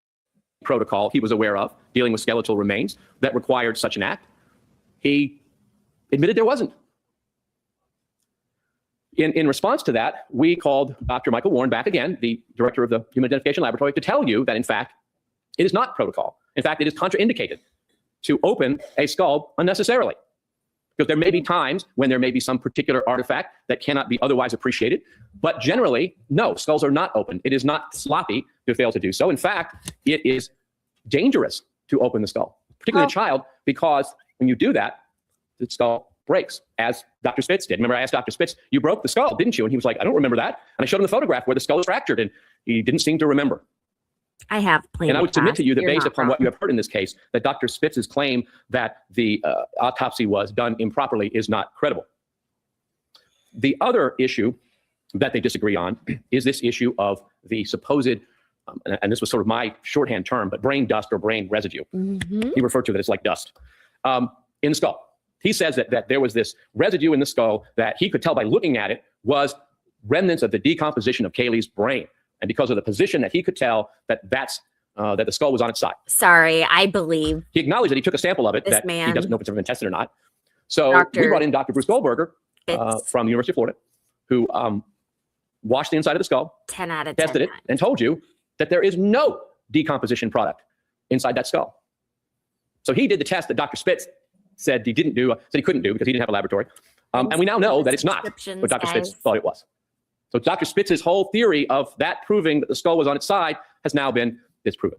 Protocol he was aware of dealing with skeletal remains that required such an act. He admitted there wasn't. In response to that, we called Dr. Michael Warren back again, the director of the Human Identification Laboratory, to tell you that, in fact, it is not protocol. In fact, it is contraindicated to open a skull unnecessarily, because there may be times when there may be some particular artifact that cannot be otherwise appreciated. But generally, no, skulls are not opened. It is not sloppy to fail to do so. In fact, it is dangerous to open the skull, particularly a child, because when you do that, the skull breaks, as Dr. Spitz did. Remember, I asked Dr. Spitz, you broke the skull, didn't you? And he was like, I don't remember that. And I showed him the photograph where the skull is fractured, and he didn't seem to remember. I have plenty. And I would submit to you that based upon what you have heard in this case, that Dr. Spitz's claim that the autopsy was done improperly is not credible. The other issue that they disagree on is this issue of the supposed, and this was sort of my shorthand term, but brain dust or brain residue. He referred to it as like dust in the skull. He says that there was this residue in the skull that he could tell by looking at it was remnants of the decomposition of Kaylee's brain. And because of the position that he could tell that the skull was on its side. Sorry, I believe. He acknowledged that he took a sample of it, that he doesn't know if it's ever been tested or not. So we brought in Dr. Bruce Goldberger from the University of Florida, who washed the inside of the skull, 10 out of 10 tested it, and told you that there is no decomposition product inside that skull. So he did the test that Dr. Spitz said he couldn't do because he didn't have a laboratory. And we now know that it's not what Dr. Spitz thought it was. So Dr. Spitz's whole theory of that proving that the skull was on its side has now been disproven.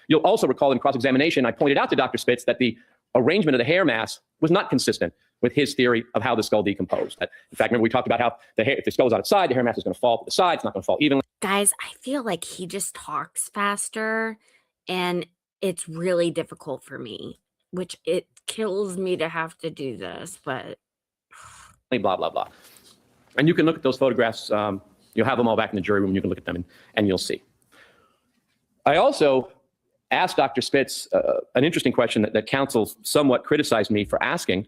You'll also recall in cross-examination, I pointed out to Dr. Spitz that the arrangement of the hair mass was not consistent with his theory of how the skull decomposed. In fact, remember we talked about how if the skull is on its side, the hair mass is going to fall to the side. It's not going to fall evenly. Guys, I feel like he just talks faster and it's really difficult for me, which it kills me to have to do this, but Blah, blah, blah. And you can look at those photographs. You'll have them all back in the jury room. You can look at them and you'll see. I also asked Dr. Spitz an interesting question that counsel somewhat criticized me for asking.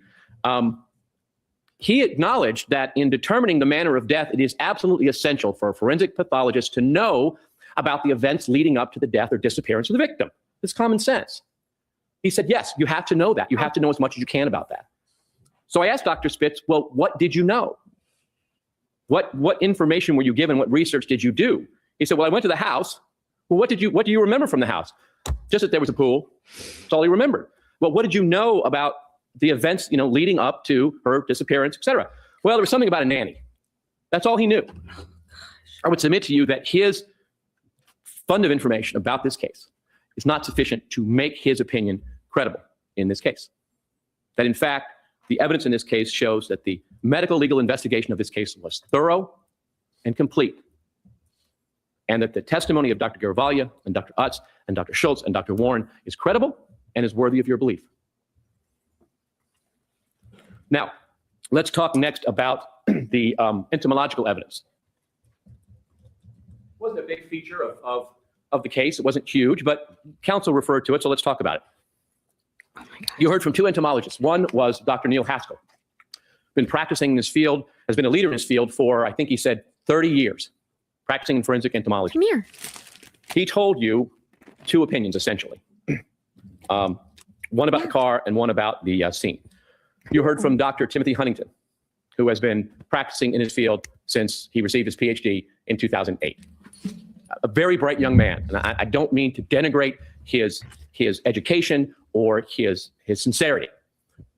He acknowledged that in determining the manner of death, it is absolutely essential for a forensic pathologist to know about the events leading up to the death or disappearance of the victim. It's common sense. He said, yes, you have to know that. You have to know as much as you can about that. So I asked Dr. Spitz, well, what did you know? What information were you given? What research did you do? He said, well, I went to the house. Well, what do you remember from the house? Just that there was a pool. That's all he remembered. Well, what did you know about the events, leading up to her disappearance, et cetera? Well, there was something about a nanny. That's all he knew. I would submit to you that his fund of information about this case is not sufficient to make his opinion credible in this case. That in fact, the evidence in this case shows that the medical legal investigation of this case was thorough and complete, and that the testimony of Dr. GRWM and Dr. Utz and Dr. Schultz and Dr. Warren is credible and is worthy of your belief. Now, let's talk next about the entomological evidence. It wasn't a big feature of the case. It wasn't huge, but counsel referred to it, so let's talk about it. oh my God. You heard from two entomologists. One was Dr. Neil Haskell, been practicing in this field, has been a leader in this field for, I think he said, 30 years, practicing in forensic entomology. Come here. He told you two opinions, essentially. One about the car and one about the scene. You heard from Dr. Timothy Huntington, who has been practicing in his field since he received his PhD in 2008. A very bright young man, and I don't mean to denigrate his education or his sincerity.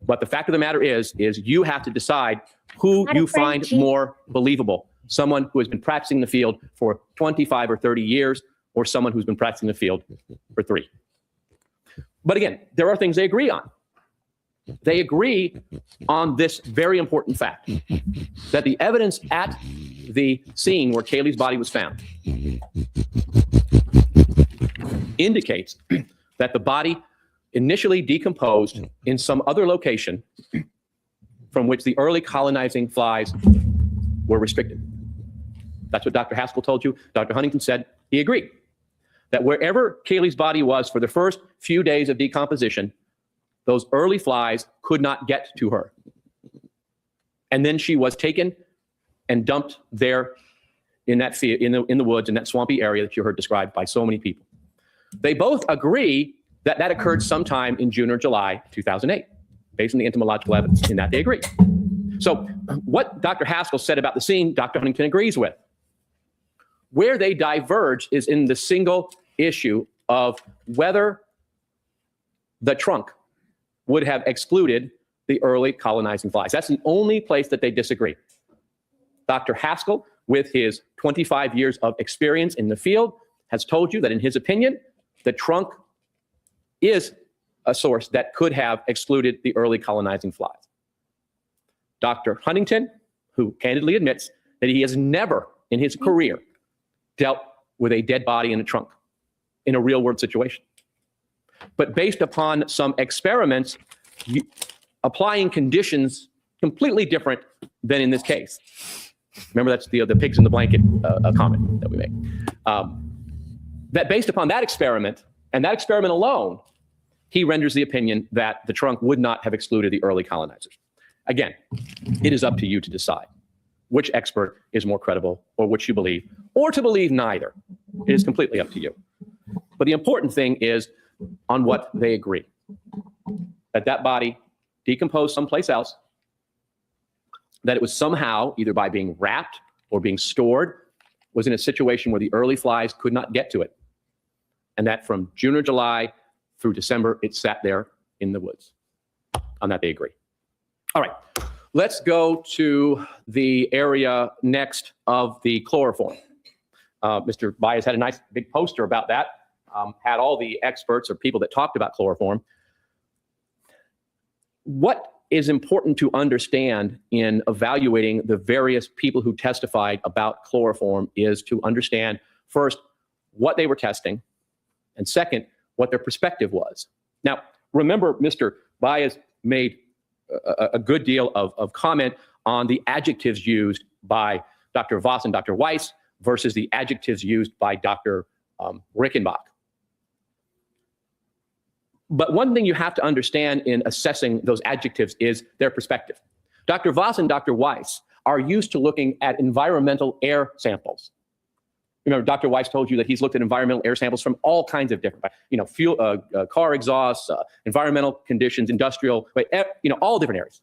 But the fact of the matter is you have to decide who you find more believable. Someone who has been practicing in the field for 25 or 30 years, or someone who's been practicing in the field for 3. But again, there are things they agree on. They agree on this very important fact, that the evidence at the scene where Kaylee's body was found indicates that the body initially decomposed in some other location from which the early colonizing flies were restricted. That's what Dr. Haskell told you. Dr. Huntington said he agreed that wherever Kaylee's body was for the first few days of decomposition, those early flies could not get to her. And then she was taken and dumped there in that field, in the woods, in that swampy area that you heard described by so many people. They both agree that that occurred sometime in June or July 2008, based on the entomological evidence. In that they agree. So what Dr. Haskell said about the scene, Dr. Huntington agrees with. Where they diverge is in the single issue of whether the trunk would have excluded the early colonizing flies. That's the only place that they disagree. Dr. Haskell, with his 25 years of experience in the field, has told you that in his opinion, the trunk is a source that could have excluded the early colonizing flies. Dr. Huntington, who candidly admits that he has never in his career dealt with a dead body in a trunk in a real world situation. But based upon some experiments, applying conditions completely different than in this case. Remember, that's the pigs in the blanket comment that we make. That based upon that experiment, and that experiment alone, he renders the opinion that the trunk would not have excluded the early colonizers. Again, it is up to you to decide which expert is more credible, or which you believe, or to believe neither. It is completely up to you. But the important thing is on what they agree. That body decomposed someplace else, that it was somehow, either by being wrapped or being stored, was in a situation where the early flies could not get to it. and that from June or July through December, it sat there in the woods. On that, they agree. All right, let's go to the area next of the chloroform. Mr. Baez had a nice big poster about that, had all the experts or people that talked about chloroform. What is important to understand in evaluating the various people who testified about chloroform is to understand, first, what they were testing, and second, what their perspective was. Now, remember, Mr. Baez made a good deal of comment on the adjectives used by Dr. Voss and Dr. Weiss versus the adjectives used by Dr. Rickenbach. But one thing you have to understand in assessing those adjectives is their perspective. Dr. Voss and Dr. Weiss are used to looking at environmental air samples. Remember, Dr. Weiss told you that he's looked at environmental air samples from all kinds of different, fuel, car exhausts, environmental conditions, industrial, all different areas.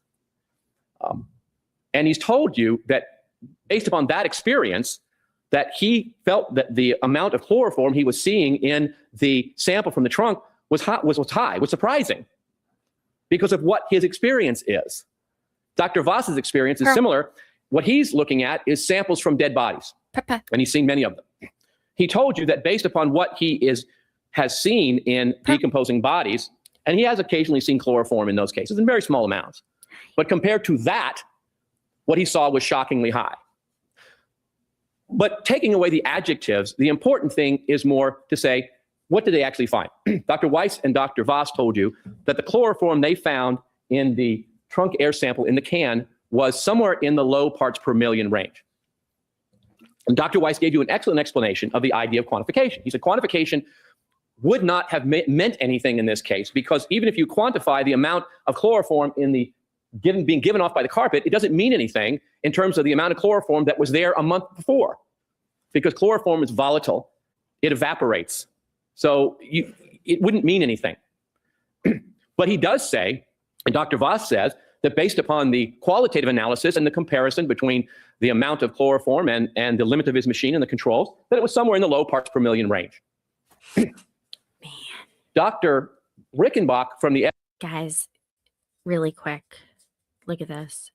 And he's told you that based upon that experience, that he felt that the amount of chloroform he was seeing in the sample from the trunk was high, was surprising because of what his experience is. Dr. Voss's experience is similar. What he's looking at is samples from dead bodies, and he's seen many of them. He told you that based upon what he has seen in decomposing bodies, and he has occasionally seen chloroform in those cases in very small amounts, but compared to that, what he saw was shockingly high. But taking away the adjectives, the important thing is more to say, what did they actually find? Dr. Weiss and Dr. Voss told you that the chloroform they found in the trunk air sample in the can was somewhere in the low parts per million range. And Dr. Weiss gave you an excellent explanation of the idea of quantification. He said quantification would not have meant anything in this case because even if you quantify the amount of chloroform in the being given off by the carpet, it doesn't mean anything in terms of the amount of chloroform that was there a month before, because chloroform is volatile. It evaporates. So it wouldn't mean anything. But he does say, and Dr. Voss says, that based upon the qualitative analysis and the comparison between the amount of chloroform and the limit of his machine and the controls, that it was somewhere in the low parts per million range. Man. Dr. Rickenbach from the... Guys, really quick, look at this.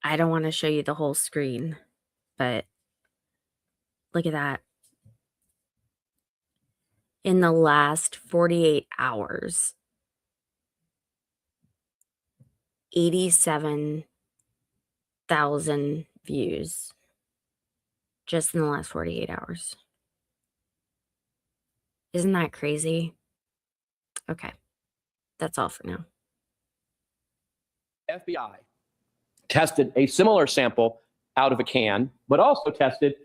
I don't want to show you the whole screen, but look at that. In the last 48 hours, 87,000 views just in the last 48 hours. Isn't that crazy? Okay, that's all for now. FBI tested a similar sample out of a can, but also tested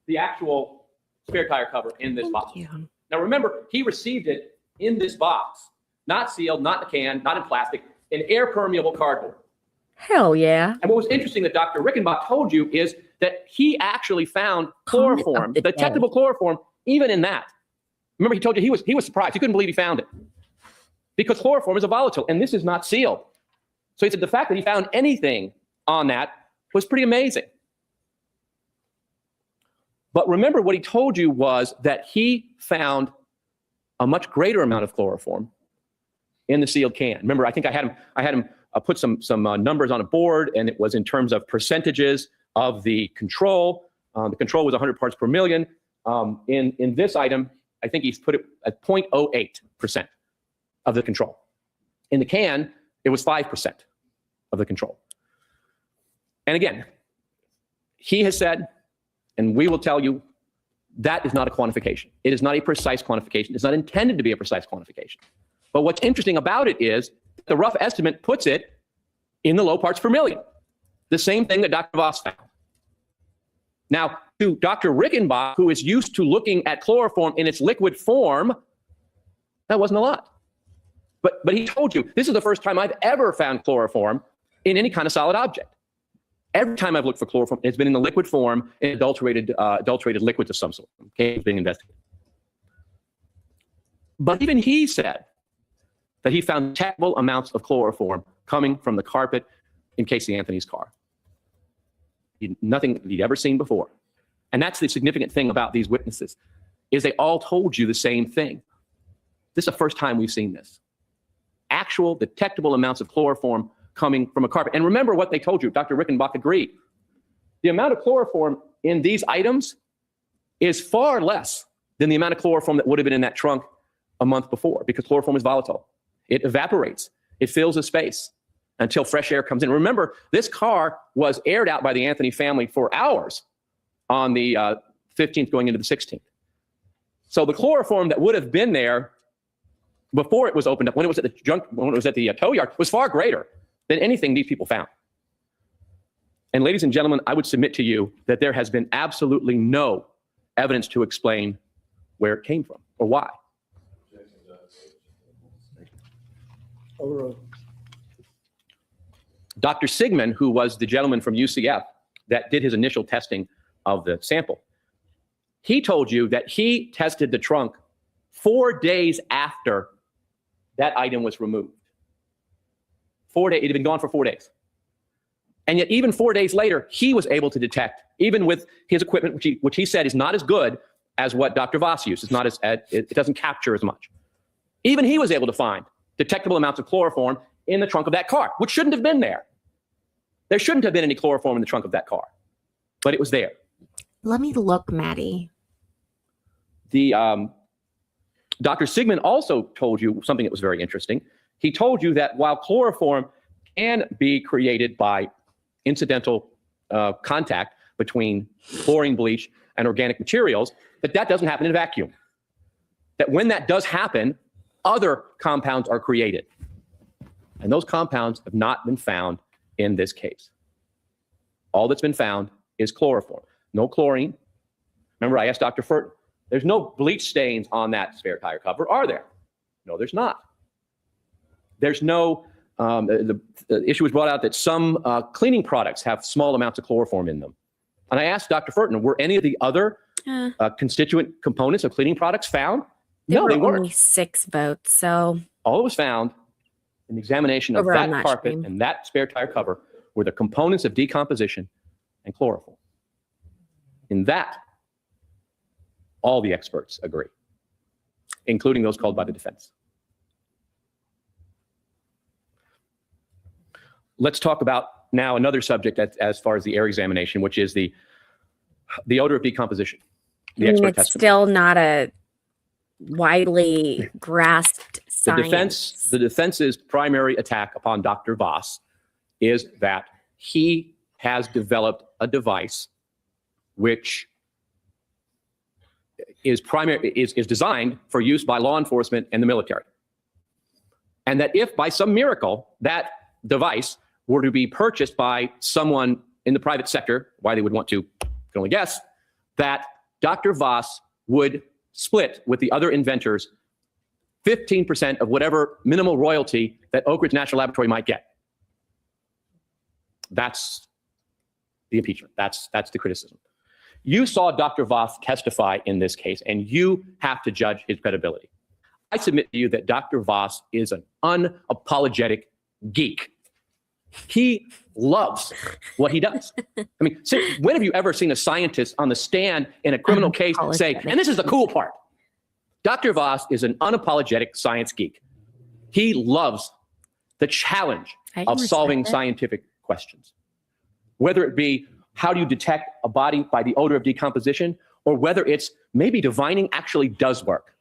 the actual spare tire cover in this box. Thank you. Now remember, he received it in this box, not sealed, not in a can, not in plastic, in air permeable cardboard. Hell yeah. And what was interesting that Dr. Rickenbach told you is that he actually found chloroform, the technical chloroform, even in that. Remember, he told you he was surprised. He couldn't believe he found it because chloroform is a volatile and this is not sealed. So he said the fact that he found anything on that was pretty amazing. But remember, what he told you was that he found a much greater amount of chloroform in the sealed can. Remember, I think I had him put some numbers on a board, and it was in terms of percentages of the control. The control was 100 parts per million. In this item, I think he's put it at 0.08% of the control. In the can, it was 5% of the control. And again, he has said, and we will tell you, that is not a quantification. It is not a precise quantification. It's not intended to be a precise quantification. But what's interesting about it is the rough estimate puts it in the low parts per million. The same thing that Dr. Voss found. Now, to Dr. Rickenbach, who is used to looking at chloroform in its liquid form, that wasn't a lot. But he told you, this is the first time I've ever found chloroform in any kind of solid object. Every time I've looked for chloroform, it's been in the liquid form, in adulterated liquids of some sort. Okay, being investigated. But even he said that he found detectable amounts of chloroform coming from the carpet in Casey Anthony's car. Nothing he'd ever seen before. And that's the significant thing about these witnesses. is they all told you the same thing. This is the first time we've seen this. Actual detectable amounts of chloroform coming from a carpet. And remember what they told you. Dr. Rickenbach agreed. The amount of chloroform in these items is far less than the amount of chloroform that would have been in that trunk a month before, because chloroform is volatile. It evaporates. It fills a space until fresh air comes in. Remember, this car was aired out by the Anthony family for hours on the 15th going into the 16th. So the chloroform that would have been there before it was opened up, when it was at the tow yard, was far greater than anything these people found. And ladies and gentlemen, I would submit to you that there has been absolutely no evidence to explain where it came from or why. Dr. Sigmund, who was the gentleman from UCF that did his initial testing of the sample, he told you that he tested the trunk 4 days after that item was removed. 4 days, it had been gone for 4 days. And yet even 4 days later, he was able to detect, even with his equipment, which he said is not as good as what Dr. Voss used. It's not as, it doesn't capture as much. Even he was able to find detectable amounts of chloroform in the trunk of that car, which shouldn't have been there. There shouldn't have been any chloroform in the trunk of that car, but it was there. Let me look, Maddie. The Dr. Sigmund also told you something that was very interesting. He told you that while chloroform can be created by incidental contact between chlorine bleach and organic materials, that doesn't happen in a vacuum. That when that does happen, other compounds are created. And those compounds have not been found in this case. All that's been found is chloroform. No chlorine. Remember, I asked Dr. Furton, there's no bleach stains on that spare tire cover, are there? No, there's not. There's no, the issue was brought out that some cleaning products have small amounts of chloroform in them. And I asked Dr. Furton, were any of the other constituent components of cleaning products found? No, they weren't. Only 6 votes, so. All that was found in the examination of Over on that that carpet stream. and that spare tire cover were the components of decomposition and chloroform. In that, all the experts agree, including those called by the defense. Let's talk about now another subject as far as the air examination, which is the odor of decomposition. The expert it's testimony. still not a widely grasped science. The defense's primary attack upon Dr. Voss is that he has developed a device which is designed for use by law enforcement and the military. And that if by some miracle that device were to be purchased by someone in the private sector, why they would want to, can only guess, that Dr. Voss would split with the other inventors 15% of whatever minimal royalty that Oak Ridge National Laboratory might get. That's the impeachment. That's the criticism. You saw Dr. Voss testify in this case, and you have to judge his credibility. I submit to you that Dr. Voss is an unapologetic geek. He loves what he does. I mean, when have you ever seen a scientist on the stand in a criminal case say, and this is the cool part, Dr. Voss is an unapologetic science geek. He loves the challenge of solving scientific questions. Whether it be how do you detect a body by the odor of decomposition, or whether it's maybe divining actually does work.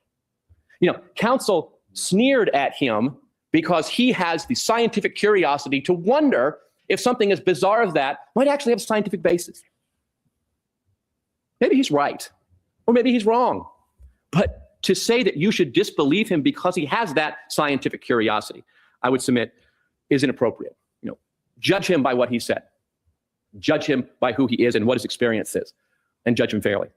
You know, counsel sneered at him because he has the scientific curiosity to wonder if something as bizarre as that might actually have a scientific basis. Maybe he's right, or maybe he's wrong. But to say that you should disbelieve him because he has that scientific curiosity, I would submit is inappropriate. You know, judge him by what he said. Judge him by who he is and what his experience is, and judge him fairly.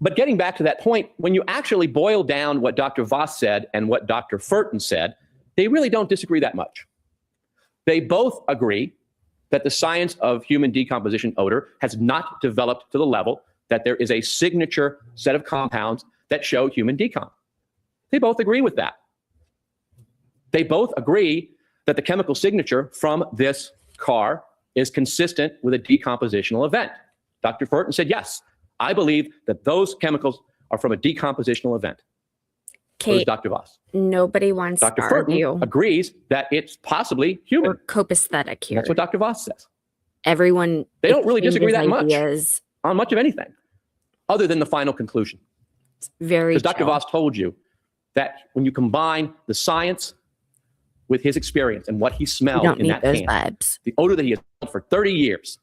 But getting back to that point, when you actually boil down what Dr. Voss said and what Dr. Furton said, they really don't disagree that much. They both agree that the science of human decomposition odor has not developed to the level that there is a signature set of compounds that show human decomp. They both agree with that. They both agree that the chemical signature from this car is consistent with a decompositional event. Dr. Furton said, yes, I believe that those chemicals are from a decompositional event. So does Kate, Dr. Voss. nobody wants Dr. to Furton argue. agrees that it's possibly human. We're copacetic here. That's what Dr. Voss says. Everyone They don't really disagree that much ideas. on much of anything other than the final conclusion. It's very Because Dr. chill. Voss told you that when you combine the science with his experience and what he We smelled don't in need that those can, vibes. the odor that he has smelled for 30 years,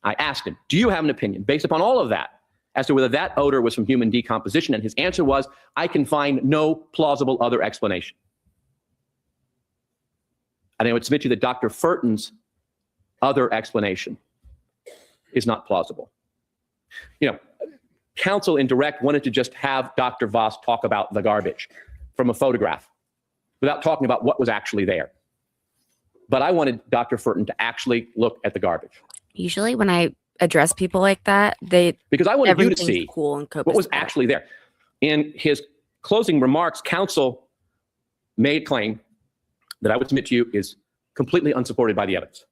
I asked him, do you have an opinion based upon all of that as to whether that odor was from human decomposition? And his answer was, I can find no plausible other explanation. And I would submit to you that Dr. Furton's other explanation is not plausible. You know, counsel in direct wanted to just have Dr. Voss talk about the garbage from a photograph without talking about what was actually there. But I wanted Dr. Furton to actually look at the garbage. Usually when I address people like that, Because I wanted you to everything's see cool and copacetic. what was actually there. In his closing remarks, counsel made a claim that I would submit to you is completely unsupported by the evidence.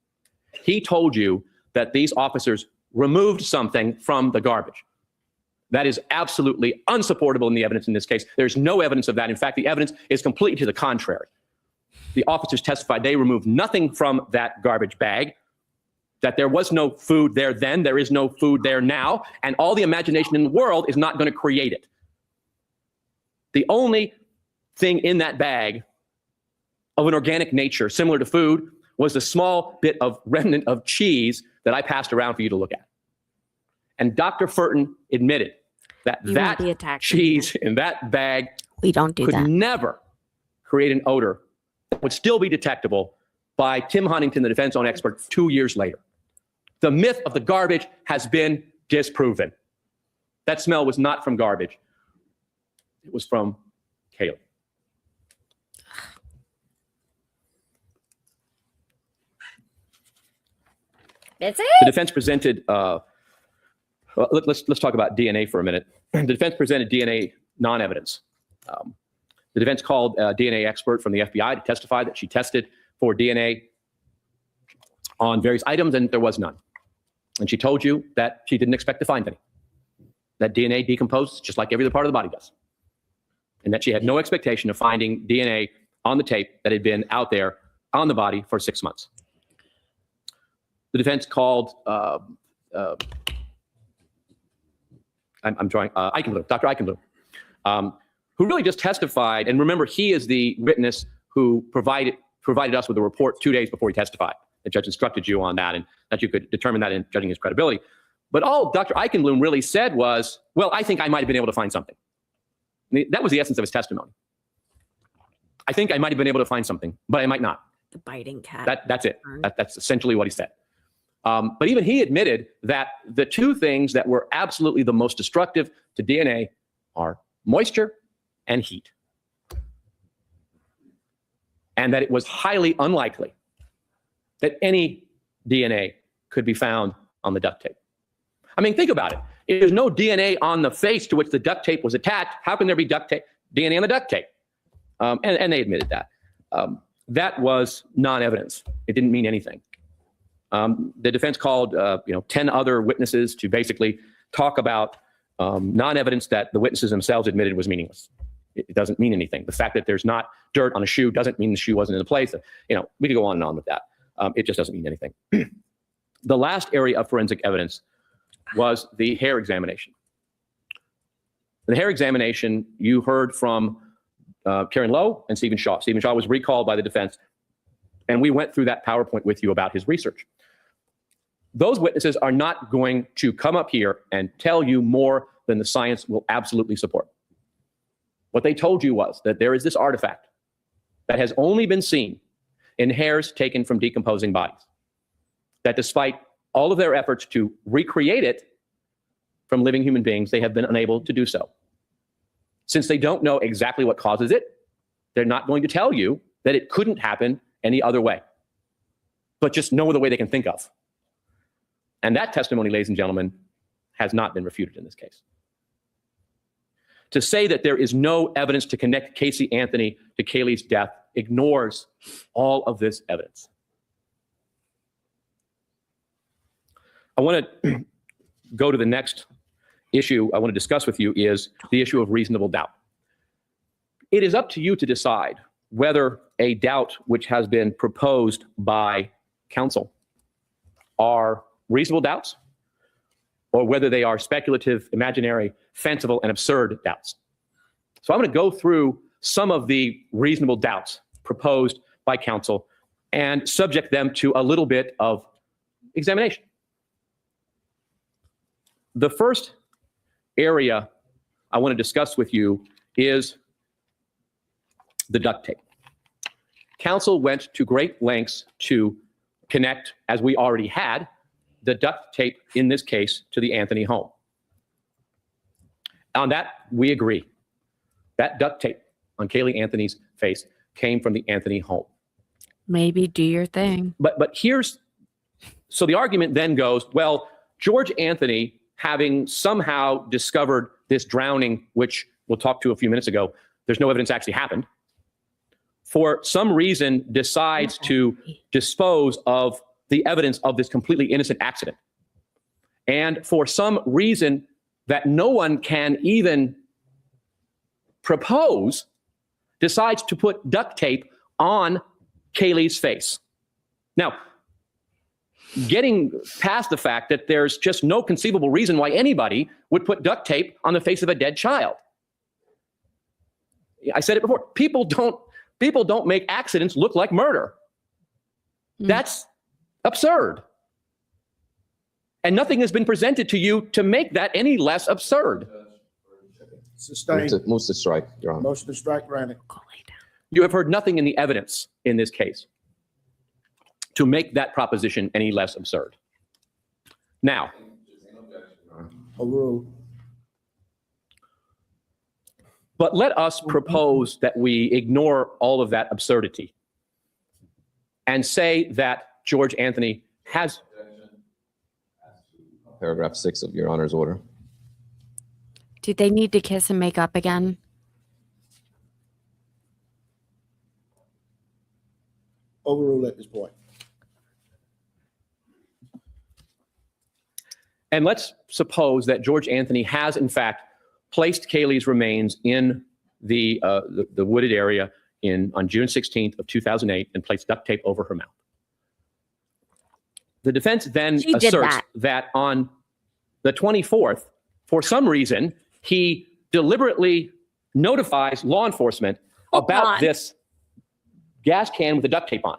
He told you that these officers removed something from the garbage. That is absolutely unsupportable in the evidence in this case. There's no evidence of that. In fact, the evidence is completely to the contrary. The officers testified they removed nothing from that garbage bag, that there was no food there then, there is no food there now, and all the imagination in the world is not going to create it. The only thing in that bag of an organic nature, similar to food, was the small bit of remnant of cheese that I passed around for you to look at. And Dr. Furton admitted that You won't be that attacked. cheese in that bag We don't do could that. never create an odor that would still be detectable by Tim Huntington, the defense own expert, 2 years later. The myth of the garbage has been disproven. That smell was not from garbage. It was from Kaylee. That's it. The defense presented, well, let's talk about DNA for a minute. The defense presented DNA non-evidence. The defense called a DNA expert from the FBI to testify that she tested for DNA on various items and there was none. And she told you that she didn't expect to find any. That DNA decomposes just like every other part of the body does. And that she had no expectation of finding DNA on the tape that had been out there on the body for 6 months. The defense called, Dr. Eichenblum, who really just testified. And remember, he is the witness who provided us with a report 2 days before he testified. The judge instructed you on that and that you could determine that in judging his credibility. But all Dr. Eichenblum really said was, well, I think I might have been able to find something. I mean, that was the essence of his testimony. I think I might have been able to find something, but I might not. The biting cat. That's it. That's essentially what he said. But even he admitted that the two things that were absolutely the most destructive to DNA are moisture and heat. And that it was highly unlikely that any DNA could be found on the duct tape. I mean, think about it. If there's no DNA on the face to which the duct tape was attached, how can there be DNA on the duct tape? And they admitted that. That was non-evidence. It didn't mean anything. The defense called 10 other witnesses to basically talk about non-evidence that the witnesses themselves admitted was meaningless. It doesn't mean anything. The fact that there's not dirt on a shoe doesn't mean the shoe wasn't in the place. We could go on and on with that. It just doesn't mean anything. The last area of forensic evidence was the hair examination. The hair examination, you heard from Karen Lowe and Stephen Shaw. Stephen Shaw was recalled by the defense, and we went through that PowerPoint with you about his research. Those witnesses are not going to come up here and tell you more than the science will absolutely support. What they told you was that there is this artifact that has only been seen in hairs taken from decomposing bodies. That despite all of their efforts to recreate it from living human beings, they have been unable to do so. Since they don't know exactly what causes it, they're not going to tell you that it couldn't happen any other way, but just no other way they can think of. And that testimony, ladies and gentlemen, has not been refuted in this case. To say that there is no evidence to connect Casey Anthony to Kaylee's death ignores all of this evidence. I want to go to the next issue I want to discuss with you is the issue of reasonable doubt. It is up to you to decide whether a doubt which has been proposed by counsel are reasonable doubts or whether they are speculative, imaginary, fanciful, and absurd doubts. So I'm going to go through some of the reasonable doubts proposed by counsel and subject them to a little bit of examination. The first area I want to discuss with you is the duct tape. Counsel went to great lengths to connect, as we already had, the duct tape in this case to the Anthony home. On that, we agree. That duct tape on Kaylee Anthony's face came from the Anthony home. Maybe do your thing. But so the argument then goes, well, George Anthony, having somehow discovered this drowning, which we'll talk to a few minutes ago, there's no evidence actually happened, for some reason decides to dispose of the evidence of this completely innocent accident. And for some reason that no one can even propose, decides to put duct tape on Kaylee's face. Now, getting past the fact that there's just no conceivable reason why anybody would put duct tape on the face of a dead child. I said it before, people don't make accidents look like murder. That's absurd. And nothing has been presented to you to make that any less absurd. Sustained. Move to strike, Your Honor. Motion to strike granted. You have heard nothing in the evidence in this case to make that proposition any less absurd. Now, Overruled. but let us propose that we ignore all of that absurdity and say that George Anthony has. Paragraph 6 of Your Honor's order. Do they need to kiss and make up again? Overruled at this point. And let's suppose that George Anthony has, in fact, placed Kaylee's remains in the wooded area on June 16th of 2008 and placed duct tape over her mouth. The defense then asserts that on the 24th, for some reason, he deliberately notifies law enforcement about this gas can with the duct tape on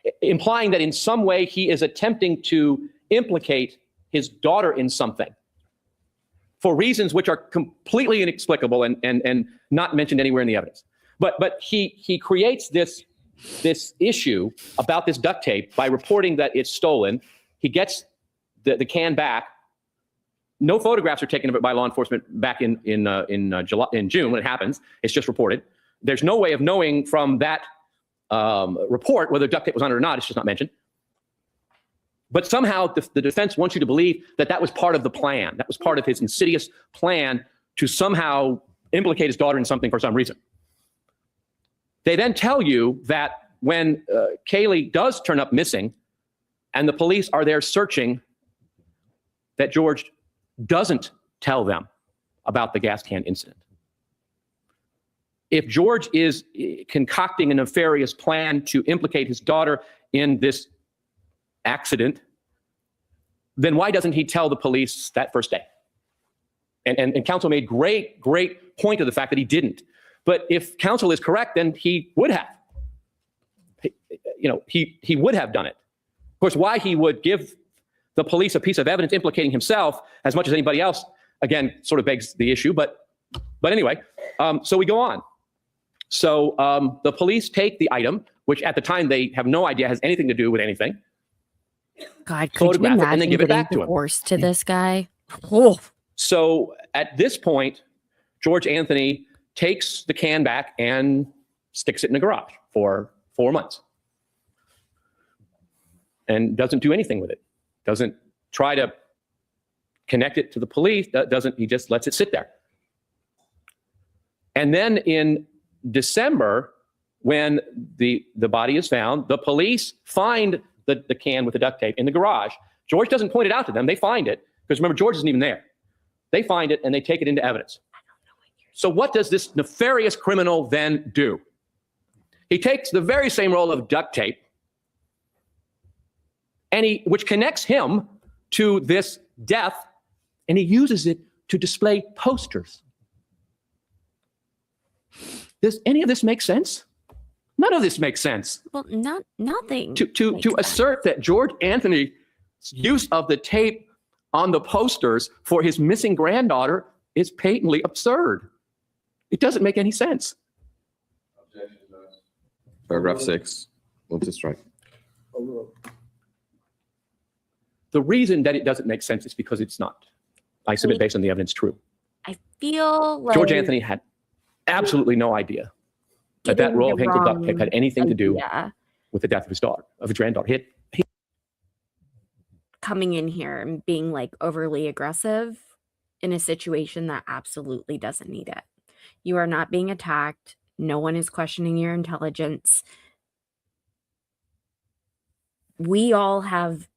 it, implying that in some way he is attempting to implicate his daughter in something for reasons which are completely inexplicable and not mentioned anywhere in the evidence. But he creates this issue about this duct tape by reporting that it's stolen. He gets the can back. No photographs are taken of it by law enforcement back in June when it happens. It's just reported. There's no way of knowing from that report whether duct tape was on it or not. It's just not mentioned. But somehow the defense wants you to believe that that was part of the plan. That was part of his insidious plan to somehow implicate his daughter in something for some reason. They then tell you that when Kaylee does turn up missing and the police are there searching, that George doesn't tell them about the gas can incident. If George is concocting a nefarious plan to implicate his daughter in this accident, then why doesn't he tell the police that first day? And counsel made great point of the fact that he didn't. But if counsel is correct, then he would have. He would have done it. Of course, why he would give the police a piece of evidence implicating himself as much as anybody else, again, sort of begs the issue. But anyway, so we go on. So the police take the item, which at the time they have no idea has anything to do with anything. God, could you Photograph it and then imagine give it getting back to him. divorced to this guy? Oh. So at this point, George Anthony takes the can back and sticks it in the garage for 4 months and doesn't do anything with it. Doesn't try to connect it to the police. He just lets it sit there. And then in December, when the body is found, the police find the can with the duct tape in the garage. George doesn't point it out to them. They find it because remember, George isn't even there. They find it and they take it into evidence. So what does this nefarious criminal then do? He takes the very same roll of duct tape, which connects him to this death, and he uses it to display posters. Does any of this make sense? None of this makes sense. Well, nothing. To assert that George Anthony's use of the tape on the posters for his missing granddaughter is patently absurd. It doesn't make any sense. Paragraph 6, move to strike. The reason that it doesn't make sense is because it's not. I submit based on the evidence true. I feel like George Anthony had absolutely no idea that that roll of Henkel duct tape had anything to do with the death of his daughter, of his granddaughter. He coming in here and being like overly aggressive in a situation that absolutely doesn't need it. You are not being attacked. No one is questioning your intelligence. We all have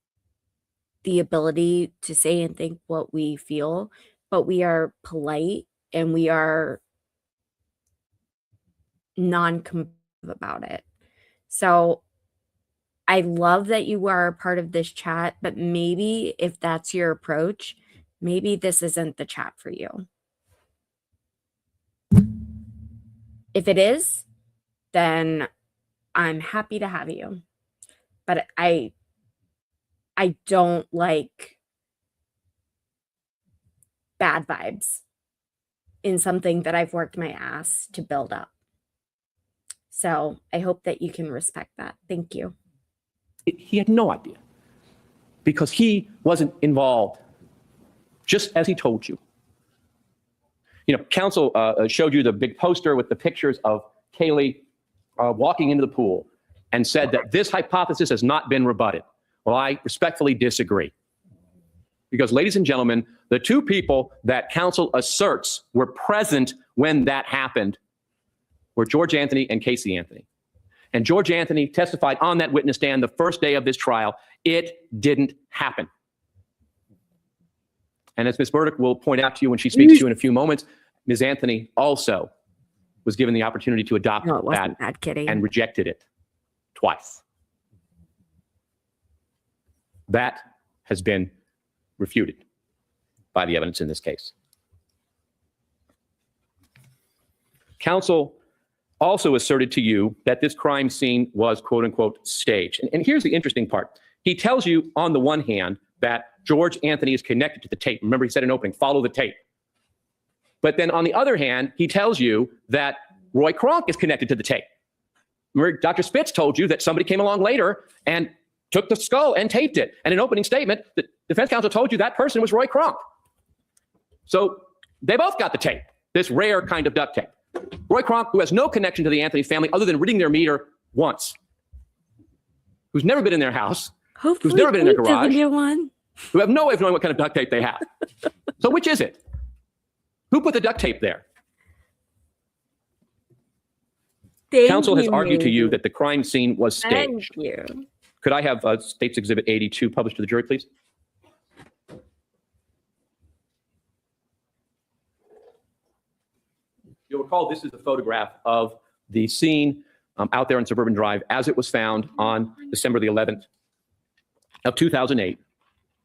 the ability to say and think what we feel, but we are polite and we are non-combative about it. So I love that you are a part of this chat, but maybe if that's your approach, maybe this isn't the chat for you. If it is, then I'm happy to have you. But I don't like bad vibes in something that I've worked my ass to build up. So I hope that you can respect that. Thank you. He had no idea because he wasn't involved, just as he told you. You know, counsel showed you the big poster with the pictures of Kaylee walking into the pool and said that this hypothesis has not been rebutted. Well, I respectfully disagree. Because, ladies and gentlemen, the two people that counsel asserts were present when that happened were George Anthony and Casey Anthony. And George Anthony testified on that witness stand the first day of this trial. It didn't happen. And as Ms. Burdick will point out to you when she speaks to you in a few moments, Ms. Anthony also was given the opportunity to adopt that and rejected it twice. That has been refuted by the evidence in this case. Counsel also asserted to you that this crime scene was quote unquote staged. And here's the interesting part. He tells you on the one hand that George Anthony is connected to the tape. Remember, he said in opening, follow the tape. But then on the other hand, he tells you that Roy Kronk is connected to the tape. Remember, Dr. Spitz told you that somebody came along later and took the skull and taped it. And in opening statement, the defense counsel told you that person was Roy Kronk. So they both got the tape, this rare kind of duct tape. Roy Kronk, who has no connection to the Anthony family other than reading their meter once, who's never been in their house, Hopefully who's never been in their Pete doesn't garage, get one. who have no way of knowing what kind of duct tape they have. So which is it? Who put the duct tape there? Counsel has argued to you that the crime scene was staged. Thank you. Could I have State's Exhibit 82 published to the jury, please? You'll recall this is a photograph of the scene out there on Suburban Drive as it was found on December the 11th of 2008,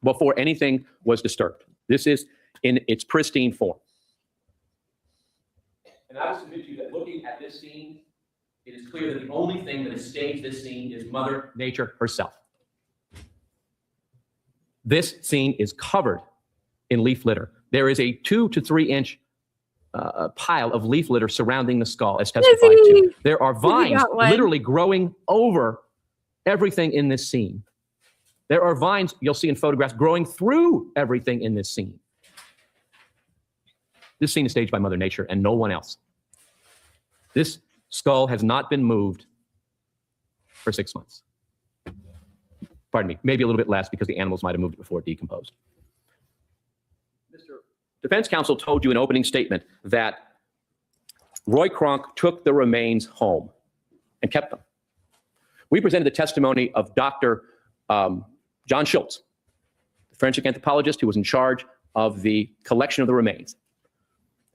before anything was disturbed. This is in its pristine form. And I would submit to you that looking at this scene, it is clear that the only thing that has staged this scene is Mother Nature herself. This scene is covered in leaf litter. There is a 2 to 3 inch pile of leaf litter surrounding the skull, as testified to. There are vines literally growing over everything in this scene. There are vines, you'll see in photographs, growing through everything in this scene. This scene is staged by Mother Nature and no one else. This skull has not been moved for 6 months. Pardon me, maybe a little bit less because the animals might have moved it before it decomposed. Mr. Defense counsel told you in opening statement that Roy Kronk took the remains home and kept them. We presented the testimony of Dr. John Schultz, the forensic anthropologist who was in charge of the collection of the remains.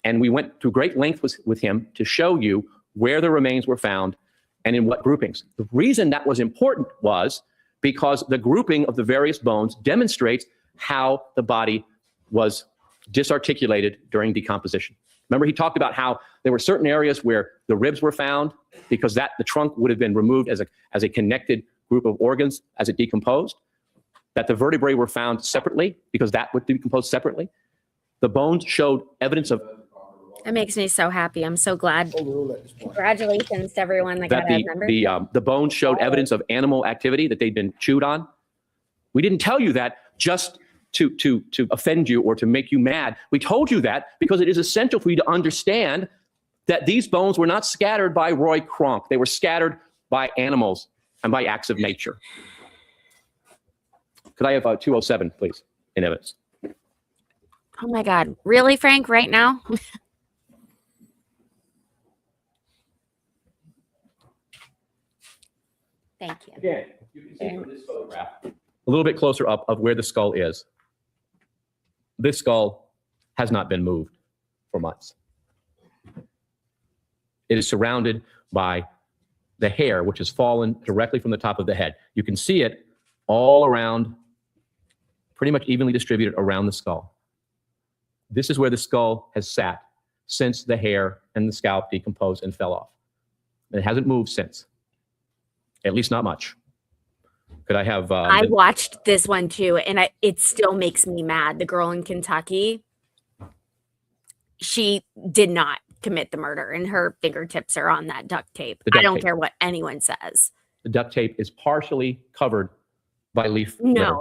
And we went to great length with him to show you where the remains were found and in what groupings. The reason that was important was because the grouping of the various bones demonstrates how the body was disarticulated during decomposition. Remember, he talked about how there were certain areas where the ribs were found because the trunk would have been removed as a connected group of organs as it decomposed, that the vertebrae were found separately because that would decompose separately. The bones showed evidence of That makes me so happy. I'm so glad. Congratulations to everyone that got a member. the bones showed evidence of animal activity, that they'd been chewed on. We didn't tell you that just to offend you or to make you mad. We told you that because it is essential for you to understand that these bones were not scattered by Roy Kronk. They were scattered by animals and by acts of nature. Could I have 207, please, in evidence? Oh my God. Really, Frank, right now? Thank you. Again, you can see from this photograph a little bit closer up of where the skull is. This skull has not been moved for months. It is surrounded by the hair, which has fallen directly from the top of the head. You can see it all around, pretty much evenly distributed around the skull. This is where the skull has sat since the hair and the scalp decomposed and fell off. It hasn't moved since. At least not much. Could I have... I watched this one too, and it still makes me mad. The girl in Kentucky, she did not commit the murder, and her fingertips are on that duct tape. I don't care what anyone says. The duct tape is partially covered by leaf litter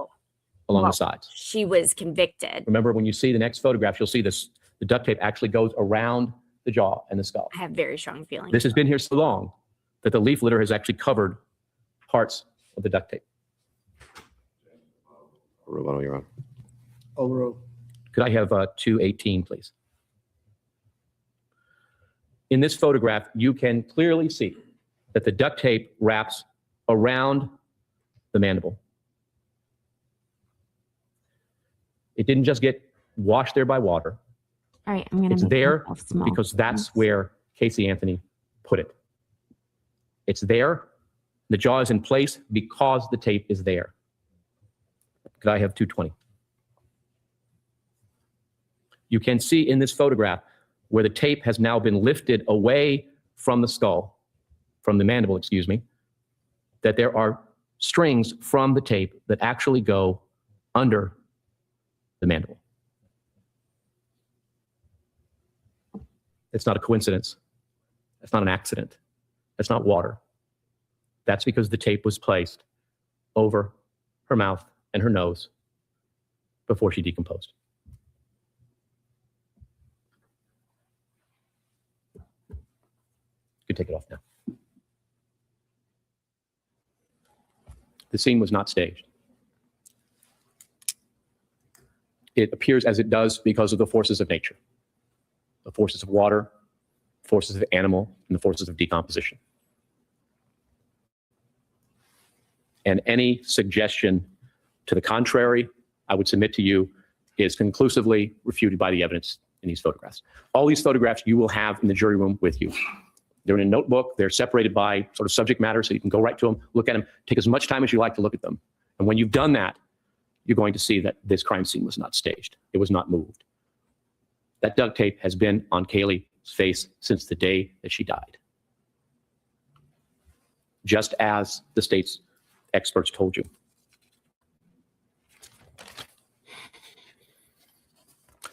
along the sides. She was convicted. Remember, when you see the next photograph, you'll see this. The duct tape actually goes around the jaw and the skull. I have very strong feelings. This has been here so long that the leaf litter has actually covered parts of the duct tape. Rebuttal, Your Honor. Overruled. Could I have 218, please? In this photograph, you can clearly see that the duct tape wraps around the mandible. It didn't just get washed there by water. All right, I'm going to It's there because that's where Casey Anthony put it. It's there. The jaw is in place because the tape is there. Could I have 220? You can see in this photograph where the tape has now been lifted away from the skull, from the mandible, excuse me, that there are strings from the tape that actually go under the mandible. It's not a coincidence. It's not an accident. It's not water. That's because the tape was placed over her mouth and her nose before she decomposed. You can take it off now. The scene was not staged. It appears as it does because of the forces of nature, the forces of water, forces of animal, and the forces of decomposition. And any suggestion to the contrary, I would submit to you, is conclusively refuted by the evidence in these photographs. All these photographs you will have in the jury room with you. They're in a notebook. They're separated by sort of subject matter, so you can go right to them, look at them, take as much time as you like to look at them. And when you've done that, you're going to see that this crime scene was not staged. It was not moved. That duct tape has been on Kaylee's face since the day that she died. Just as the state's experts told you.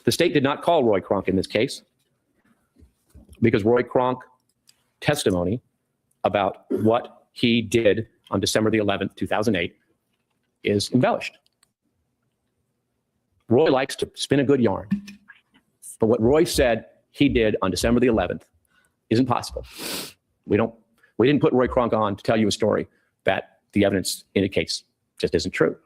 The state did not call Roy Kronk in this case because Roy Kronk testimony about what he did on December the 11th, 2008 is embellished. Roy likes to spin a good yarn, but what Roy said he did on December the 11th isn't possible. We didn't put Roy Kronk on to tell you a story that the evidence indicates just isn't true.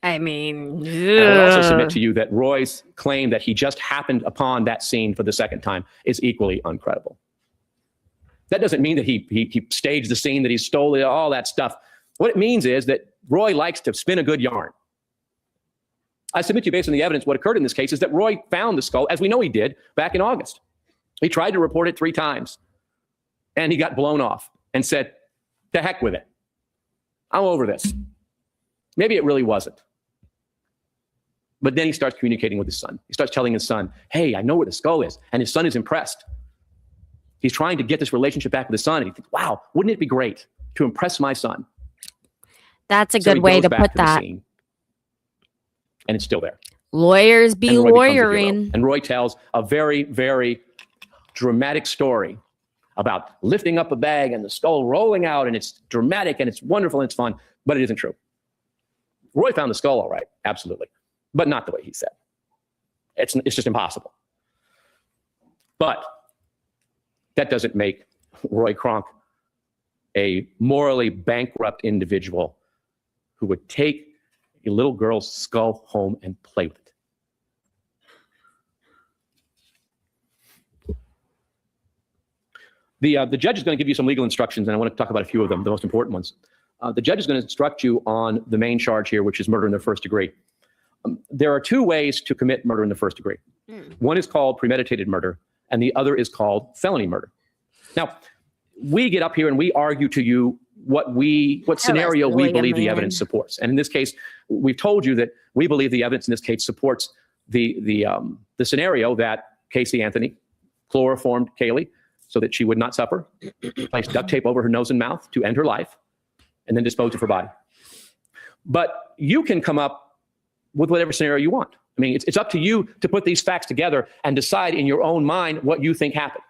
I mean, And I would also submit to you that Roy's claim that he just happened upon that scene for the second time is equally uncredible. That doesn't mean that he staged the scene, that he stole it, all that stuff. What it means is that Roy likes to spin a good yarn. I submit to you based on the evidence, what occurred in this case is that Roy found the skull, as we know he did, back in August. He tried to report it 3 times, and he got blown off and said, to heck with it. I'm over this. Maybe it really wasn't. But then he starts communicating with his son. He starts telling his son, hey, I know where the skull is. And his son is impressed. He's trying to get this relationship back with his son. And he thinks, wow, wouldn't it be great to impress my son? That's a So good he way goes to back put the that. scene, and it's still there. Lawyers be And Roy becomes a hero. lawyering. And Roy tells a very, very dramatic story about lifting up a bag and the skull rolling out, and it's dramatic and it's wonderful and it's fun, but it isn't true. Roy found the skull all right, absolutely, but not the way he said. It's just impossible. But that doesn't make Roy Kronk a morally bankrupt individual who would take a little girl's skull home and play with it. The judge is going to give you some legal instructions, and I want to talk about a few of them, the most important ones. The judge is going to instruct you on the main charge here, which is murder in the first degree. There are 2 ways to commit murder in the first degree. One is called premeditated murder, and the other is called felony murder. Now, we get up here and we argue to you what scenario we believe the evidence supports. And in this case, we've told you that we believe the evidence in this case supports the scenario that Casey Anthony chloroformed Kaylee so that she would not suffer, placed duct tape over her nose and mouth to end her life, and then disposed of her body. But you can come up with whatever scenario you want. I mean, it's up to you to put these facts together and decide in your own mind what you think happened.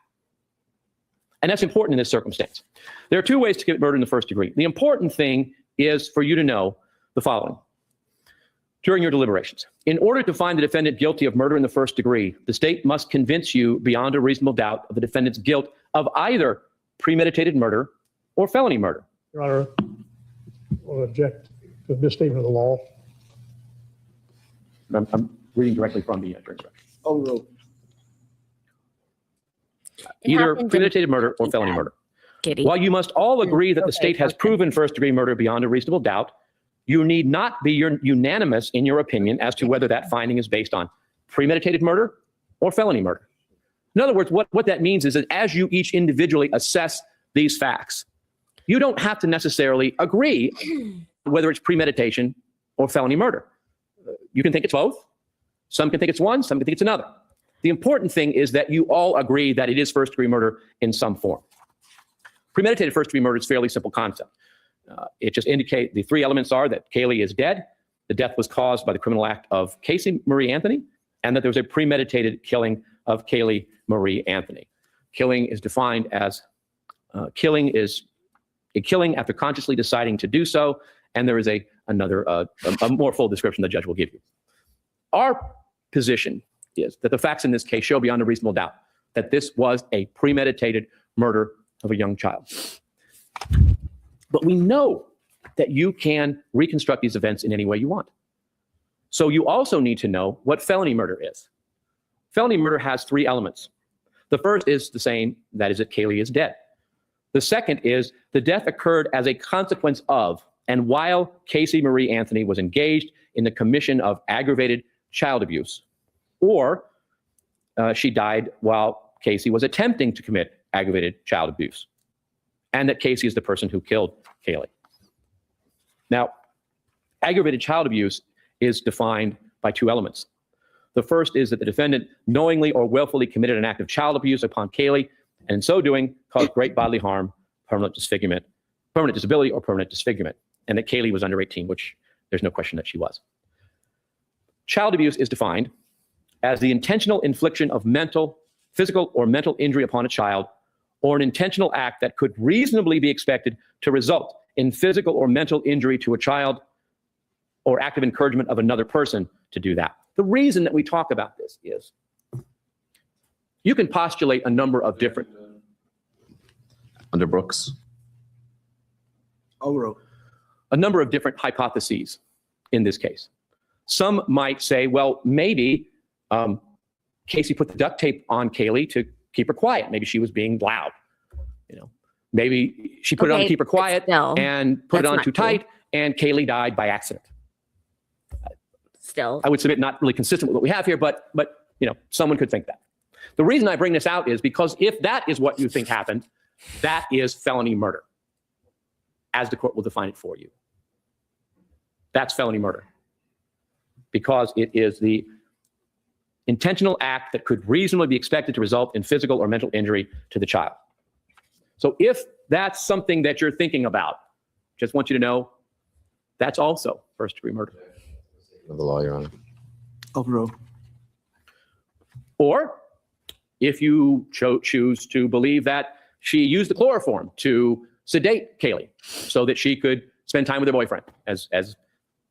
And that's important in this circumstance. There are 2 ways to commit murder in the first degree. The important thing is for you to know the following. During your deliberations, in order to find the defendant guilty of murder in the first degree, the state must convince you beyond a reasonable doubt of the defendant's guilt of either premeditated murder or felony murder. Your Honor, I will object to the misstatement of the law. I'm reading directly from the jury instruction. Overruled. Either premeditated murder or felony murder. Kitty. While you must all agree that the state has proven first-degree murder beyond a reasonable doubt, you need not be unanimous in your opinion as to whether that finding is based on premeditated murder or felony murder. In other words, what that means is that as you each individually assess these facts, you don't have to necessarily agree whether it's premeditation or felony murder. You can think it's both. Some can think it's one, some can think it's another. The important thing is that you all agree that it is first-degree murder in some form. Premeditated first-degree murder is a fairly simple concept. It just indicates the 3 elements are that Kaylee is dead, the death was caused by the criminal act of Casey Marie Anthony, and that there was a premeditated killing of Kaylee Marie Anthony. Killing is defined as killing is a killing after consciously deciding to do so, and there is a more full description the judge will give you. Our position is that the facts in this case show beyond a reasonable doubt that this was a premeditated murder of a young child. But we know that you can reconstruct these events in any way you want. So you also need to know what felony murder is. Felony murder has 3 elements. The first is the same, that is that Kaylee is dead. The second is the death occurred as a consequence of and while Casey Marie Anthony was engaged in the commission of aggravated child abuse, or she died while Casey was attempting to commit aggravated child abuse, and that Casey is the person who killed Kaylee. Now, aggravated child abuse is defined by 2 elements. The first is that the defendant knowingly or willfully committed an act of child abuse upon Kaylee, and in so doing caused great bodily harm, permanent disfigurement, permanent disability, or permanent disfigurement, and that Kaylee was under 18, which there's no question that she was. Child abuse is defined as the intentional infliction of physical or mental injury upon a child, or an intentional act that could reasonably be expected to result in physical or mental injury to a child, or active encouragement of another person to do that. The reason that we talk about this is you can postulate a number of different... Under Brooks. Overruled. A number of different hypotheses in this case. Some might say, well, maybe Casey put the duct tape on Kaylee to keep her quiet. Maybe she was being loud. Maybe she put it on to keep her quiet and put it on too tight, and Kaylee died by accident. still. I would submit not really consistent with what we have here, but you know, someone could think that. The reason I bring this out is because if that is what you think happened, that is felony murder, as the court will define it for you. That's felony murder, because it is the intentional act that could reasonably be expected to result in physical or mental injury to the child. So if that's something that you're thinking about, just want you to know that's also first-degree murder. Of the law, Your Honor. Overruled. Or if you choose to believe that she used the chloroform to sedate Kaylee so that she could spend time with her boyfriend, as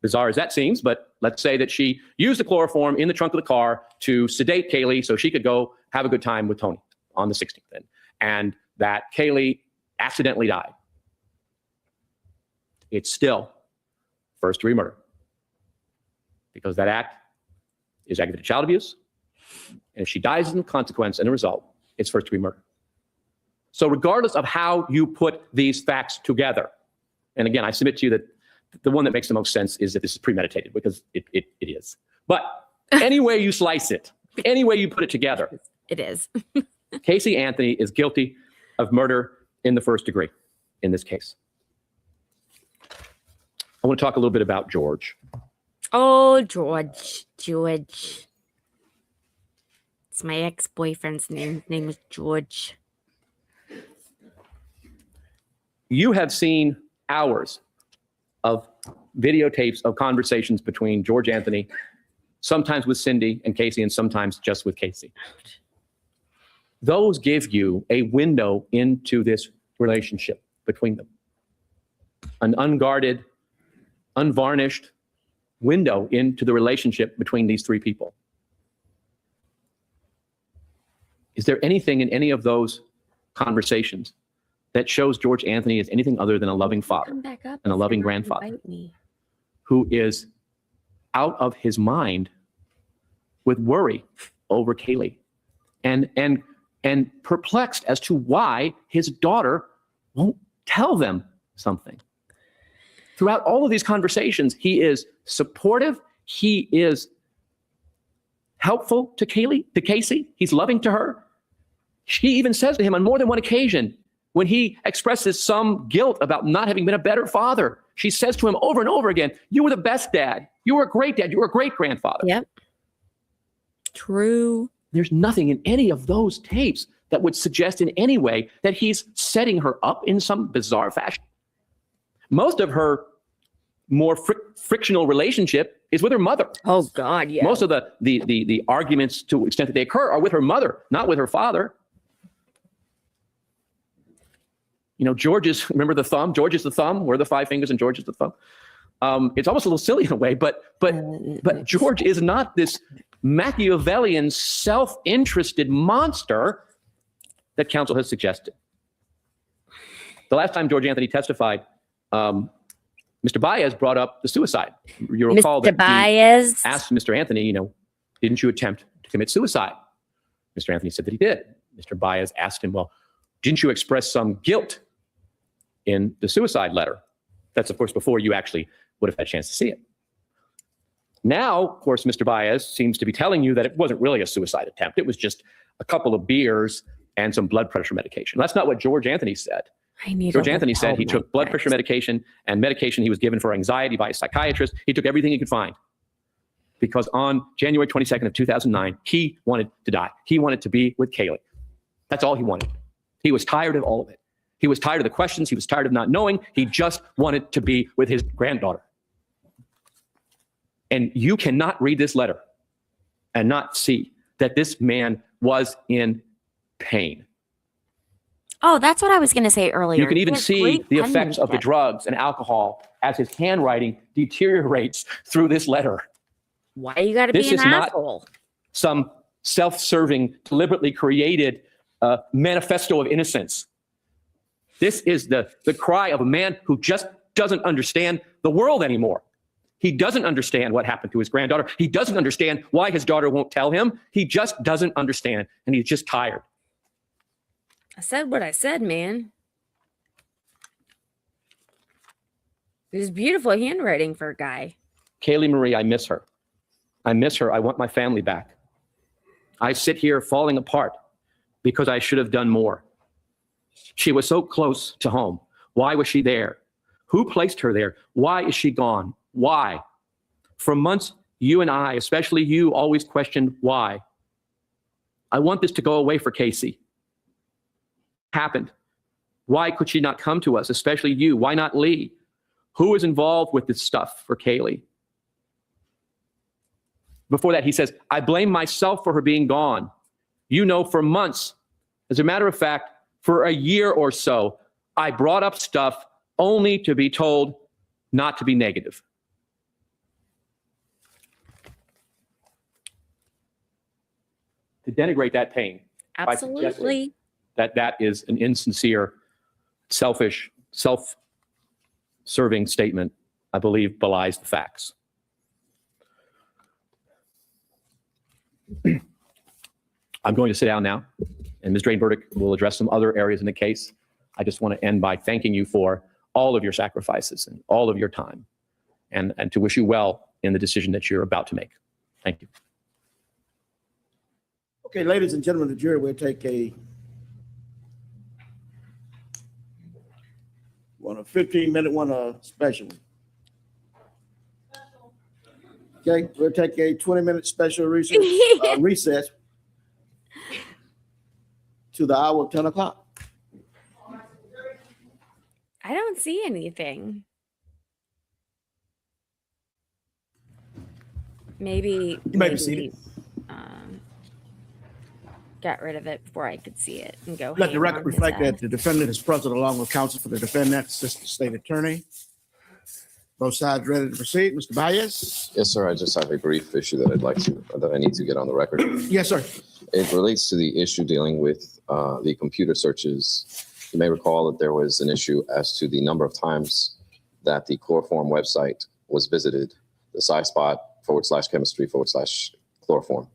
bizarre as that seems, but let's say that she used the chloroform in the trunk of the car to sedate Kaylee so she could go have a good time with Tony on the 16th, and that Kaylee accidentally died. It's still first-degree murder, because that act is aggravated child abuse, and if she dies as a consequence and a result, it's first-degree murder. So regardless of how you put these facts together, and again, I submit to you that the one that makes the most sense is that this is premeditated, because it is. But any way you slice it, any way you put it together, It is. Casey Anthony is guilty of murder in the first degree in this case. I want to talk a little bit about George. Oh, George. It's my ex-boyfriend's name. His name is George. You have seen hours of videotapes of conversations between George Anthony, sometimes with Cindy and Casey, and sometimes just with Casey. Those give you a window into this relationship between them. An unguarded, unvarnished window into the relationship between these three people. Is there anything in any of those conversations that shows George Anthony as anything other than a loving father Come back up and a if loving you're gonna grandfather invite me. who is out of his mind with worry over Kaylee and perplexed as to why his daughter won't tell them something? Throughout all of these conversations, he is supportive. He is helpful to Casey. He's loving to her. She even says to him on more than one occasion, when he expresses some guilt about not having been a better father, she says to him over and over again, "You were the best dad. You were a great dad. You were a great grandfather." Yep. True. There's nothing in any of those tapes that would suggest in any way that he's setting her up in some bizarre fashion. Most of her more frictional relationship is with her mother. Oh God, yeah. Most of the arguments, to the extent that they occur, are with her mother, not with her father. You know, remember the thumb? George is the thumb. We're the five fingers and George is the thumb. It's almost a little silly in a way, but George is not this Machiavellian, self-interested monster that counsel has suggested. The last time George Anthony testified, Mr. Baez brought up the suicide. You recall Mr. that Baez. he asked Mr. Anthony, you know, didn't you attempt to commit suicide? Mr. Anthony said that he did. Mr. Baez asked him, well, didn't you express some guilt in the suicide letter? That's, of course, before you actually would have had a chance to see it. Now, of course, Mr. Baez seems to be telling you that it wasn't really a suicide attempt. It was just a couple of beers and some blood pressure medication. That's not what George Anthony said. George Anthony said he took blood pressure medication and medication he was given for anxiety by a psychiatrist. He took everything he could find, because on January 22nd of 2009, he wanted to die. He wanted to be with Kaylee. That's all he wanted. He was tired of all of it. He was tired of the questions. He was tired of not knowing. He just wanted to be with his granddaughter. And you cannot read this letter and not see that this man was in pain. Oh, that's what I was going to say earlier. You can even He has see great the effects of the penmanship. drugs and alcohol as his handwriting deteriorates through this letter. Why you got to This be an is not asshole? some self-serving, deliberately created manifesto of innocence. This is the cry of a man who just doesn't understand the world anymore. He doesn't understand what happened to his granddaughter. He doesn't understand why his daughter won't tell him. He just doesn't understand, and he's just tired. I said what I said, man. It was beautiful handwriting for a guy. Kaylee Marie, I miss her. I miss her. I want my family back. I sit here falling apart because I should have done more. She was so close to home. Why was she there? Who placed her there? Why is she gone? Why? For months, you and I, especially you, always questioned why. I want this to go away for Casey. Happened. Why could she not come to us, especially you? Why not Lee? Who is involved with this stuff for Kaylee? Before that, he says, I blame myself for her being gone. You know, for months, as a matter of fact, for a year or so, I brought up stuff only to be told not to be negative. To denigrate that pain by suggesting Absolutely. that that is an insincere, selfish, self-serving statement, I believe belies the facts. I'm going to sit down now, and Ms. Drain-Burdick will address some other areas in the case. I just want to end by thanking you for all of your sacrifices and all of your time, and to wish you well in the decision that you're about to make. Thank you. Okay, ladies and gentlemen of the jury, we'll take a 15-minute special. Okay, we'll take a 20-minute special recess to the hour of 10 o'clock. I don't see anything. Maybe You may be seated. Got rid of it before I could see it and go. Let the ham record on reflect his that the defendant is present along with counsel for the defendant, assistant state attorney. Both sides ready to proceed. Mr. Baez? Yes, sir. I just have a brief issue that I need to get on the record. Yes, sir. It relates to the issue dealing with the computer searches. You may recall that there was an issue as to the number of times that the chloroform website was visited, the SciSpot/chemistry/chloroform.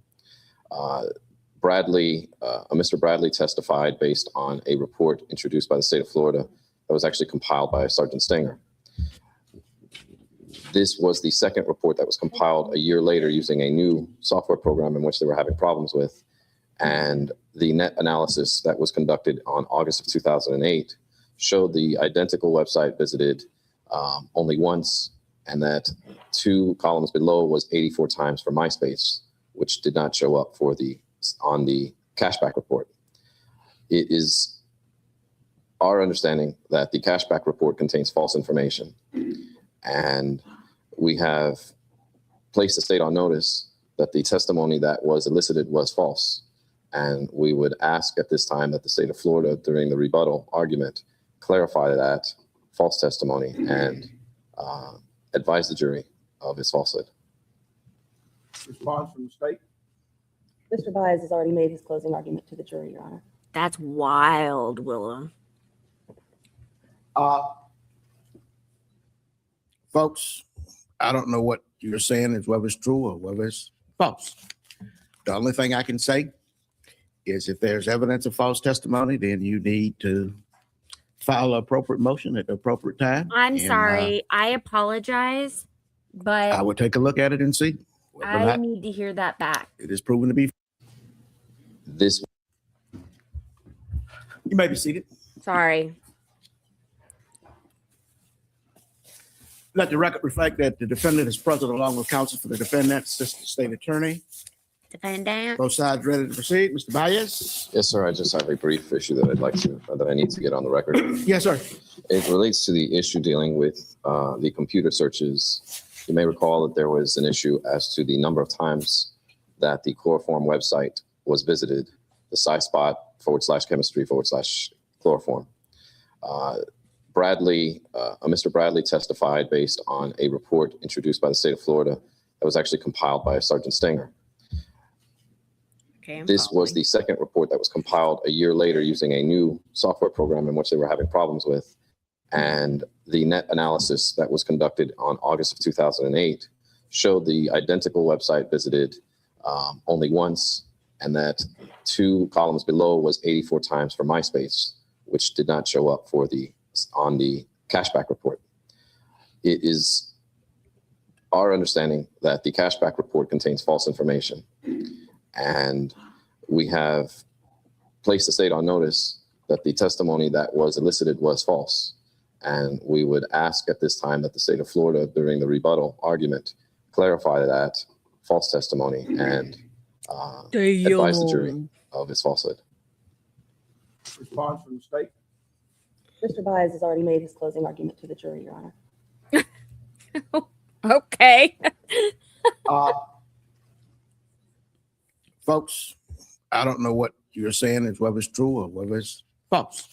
Mr. Bradley testified based on a report introduced by the state of Florida that was actually compiled by Sergeant Stenger. This was the second report that was compiled a year later using a new software program in which they were having problems with. And the net analysis that was conducted on August of 2008 showed the identical website visited only once, and that 2 columns below was 84 times for MySpace, which did not show up on the cashback report. It is our understanding that the cashback report contains false information, and we have placed the state on notice that the testimony that was elicited was false. And we would ask at this time that the state of Florida, during the rebuttal argument, clarify that false testimony and advise the jury of its falsehood. Response from the state? Mr. Baez has already made his closing argument to the jury, Your Honor. That's wild, Willa. Folks, I don't know what you're saying is whether it's true or whether it's false. The only thing I can say is if there's evidence of false testimony, then you need to file an appropriate motion at the appropriate time. I'm sorry. I apologize, but I will take a look at it and see whether or I not need to hear that back. it is proven to be. This You may be seated. Sorry. Let the record reflect that the defendant is present along with counsel for the defendant, assistant state attorney. Defendant. Both sides ready to proceed. Mr. Baez? Yes, sir. I just have a brief issue that I need to get on the record. Yes, sir. It relates to the issue dealing with the computer searches. You may recall that there was an issue as to the number of times that the chloroform website was visited, the SciSpot/chemistry/chloroform. Mr. Bradley testified based on a report introduced by the state of Florida that was actually compiled by Sergeant Stenger. Okay, This was the second report that was compiled a year later using a new software program in which they were having problems with. And the net analysis that was conducted on August of 2008 showed the identical website visited only once, and that 2 columns below was 84 times for MySpace, which did not show up on the cashback report. It is our understanding that the cashback report contains false information. And we have placed the state on notice that the testimony that was elicited was false. And we would ask at this time that the state of Florida, during the rebuttal argument, clarify that false testimony and advise the jury of its falsehood. Response from the state? Mr. Baez has already made his closing argument to the jury, Your Honor. Okay. Folks, I don't know what you're saying is whether it's true or whether it's false.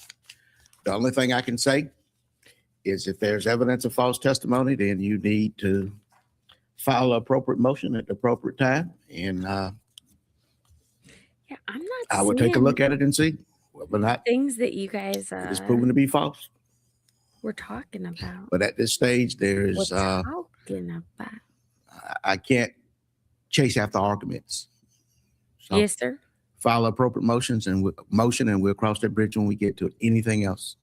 The only thing I can say is if there's evidence of false testimony, then you need to file an appropriate motion at the appropriate time. And Yeah, I'm not. I will take a look at it and see whether or not Things that you guys it is proven to be false. were talking about. But at this stage, there's, Talking about. I can't chase after arguments. So Yes, sir. file appropriate motions and we'll cross that bridge when we get to it. Anything else?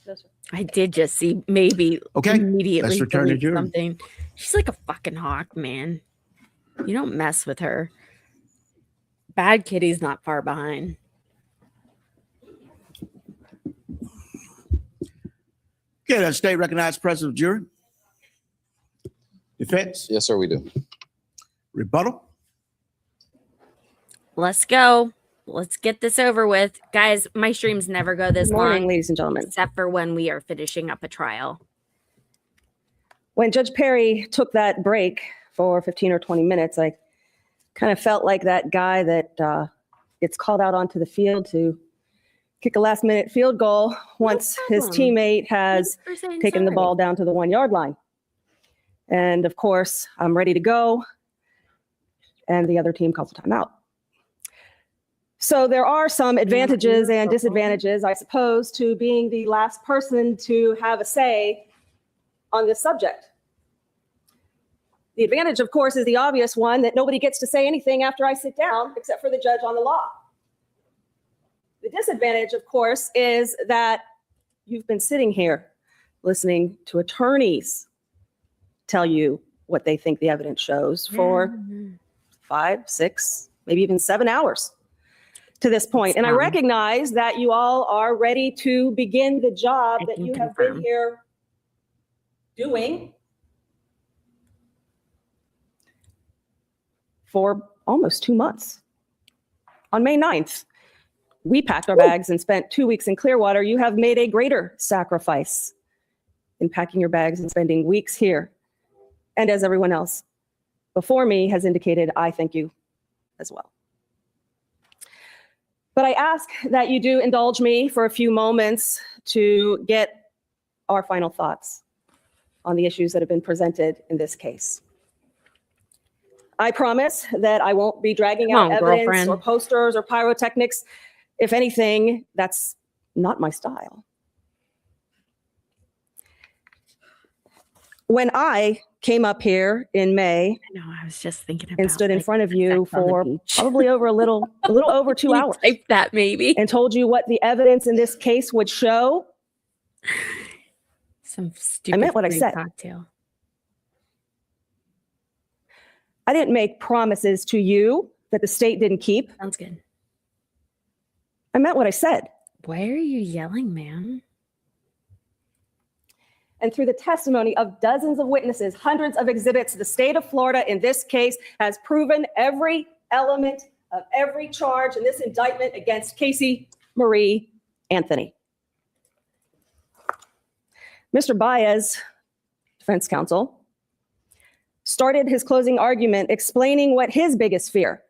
Yes, sir. I did just see maybe Okay, immediately let's return to delete jury. something. She's like a fucking hawk, man. You don't mess with her. Bad Kitty's not far behind. Okay, the state recognized president of jury. Defense, Yes, sir, we do. rebuttal. Let's go. Let's get this over with. Guys, my streams never go this Good morning, long, ladies and gentlemen. except for when we are finishing up a trial. When Judge Perry took that break for 15 or 20 minutes, I kind of felt like that guy that gets called out onto the field to kick a last-minute field goal once his problem. teammate has Thanks for saying taken the sorry. ball down to the 1 yard line. And of course, I'm ready to go. And the other team calls a timeout. So there are some advantages and disadvantages, I suppose, to being the last person to have a say on this subject. The advantage, of course, is the obvious one that nobody gets to say anything after I sit down except for the judge on the law. The disadvantage, of course, is that you've been sitting here listening to attorneys tell you what they think the evidence shows for Mhm. 5, 6, maybe even 7 hours to this point. And I Some. recognize that you all are ready to begin the job I that can you have confirm. been here doing for almost 2 months. On May 9th, we packed our bags and spent 2 weeks in Clearwater. You have made a greater sacrifice in packing your bags and spending weeks here. And as everyone else before me has indicated, I thank you as well. But I ask that you do indulge me for a few moments to get our final thoughts on the issues that have been presented in this case. I promise that I won't be dragging Come out on, evidence girlfriend. or posters or pyrotechnics. If anything, that's not my style. When I came up here in May I know. I was just thinking about and stood in like, front of you sex on the for beach. probably over a little over 2 Can you hours type that maybe. and told you what the evidence in this case would show, Some stupid meant what I free said. cocktail. I didn't make promises to you that the state didn't keep. Sounds good. I meant what I said. Why are you yelling, man? And through the testimony of dozens of witnesses, hundreds of exhibits, the state of Florida in this case has proven every element of every charge in this indictment against Casey Marie Anthony. Mr. Baez, defense counsel, started his closing argument explaining what his biggest fear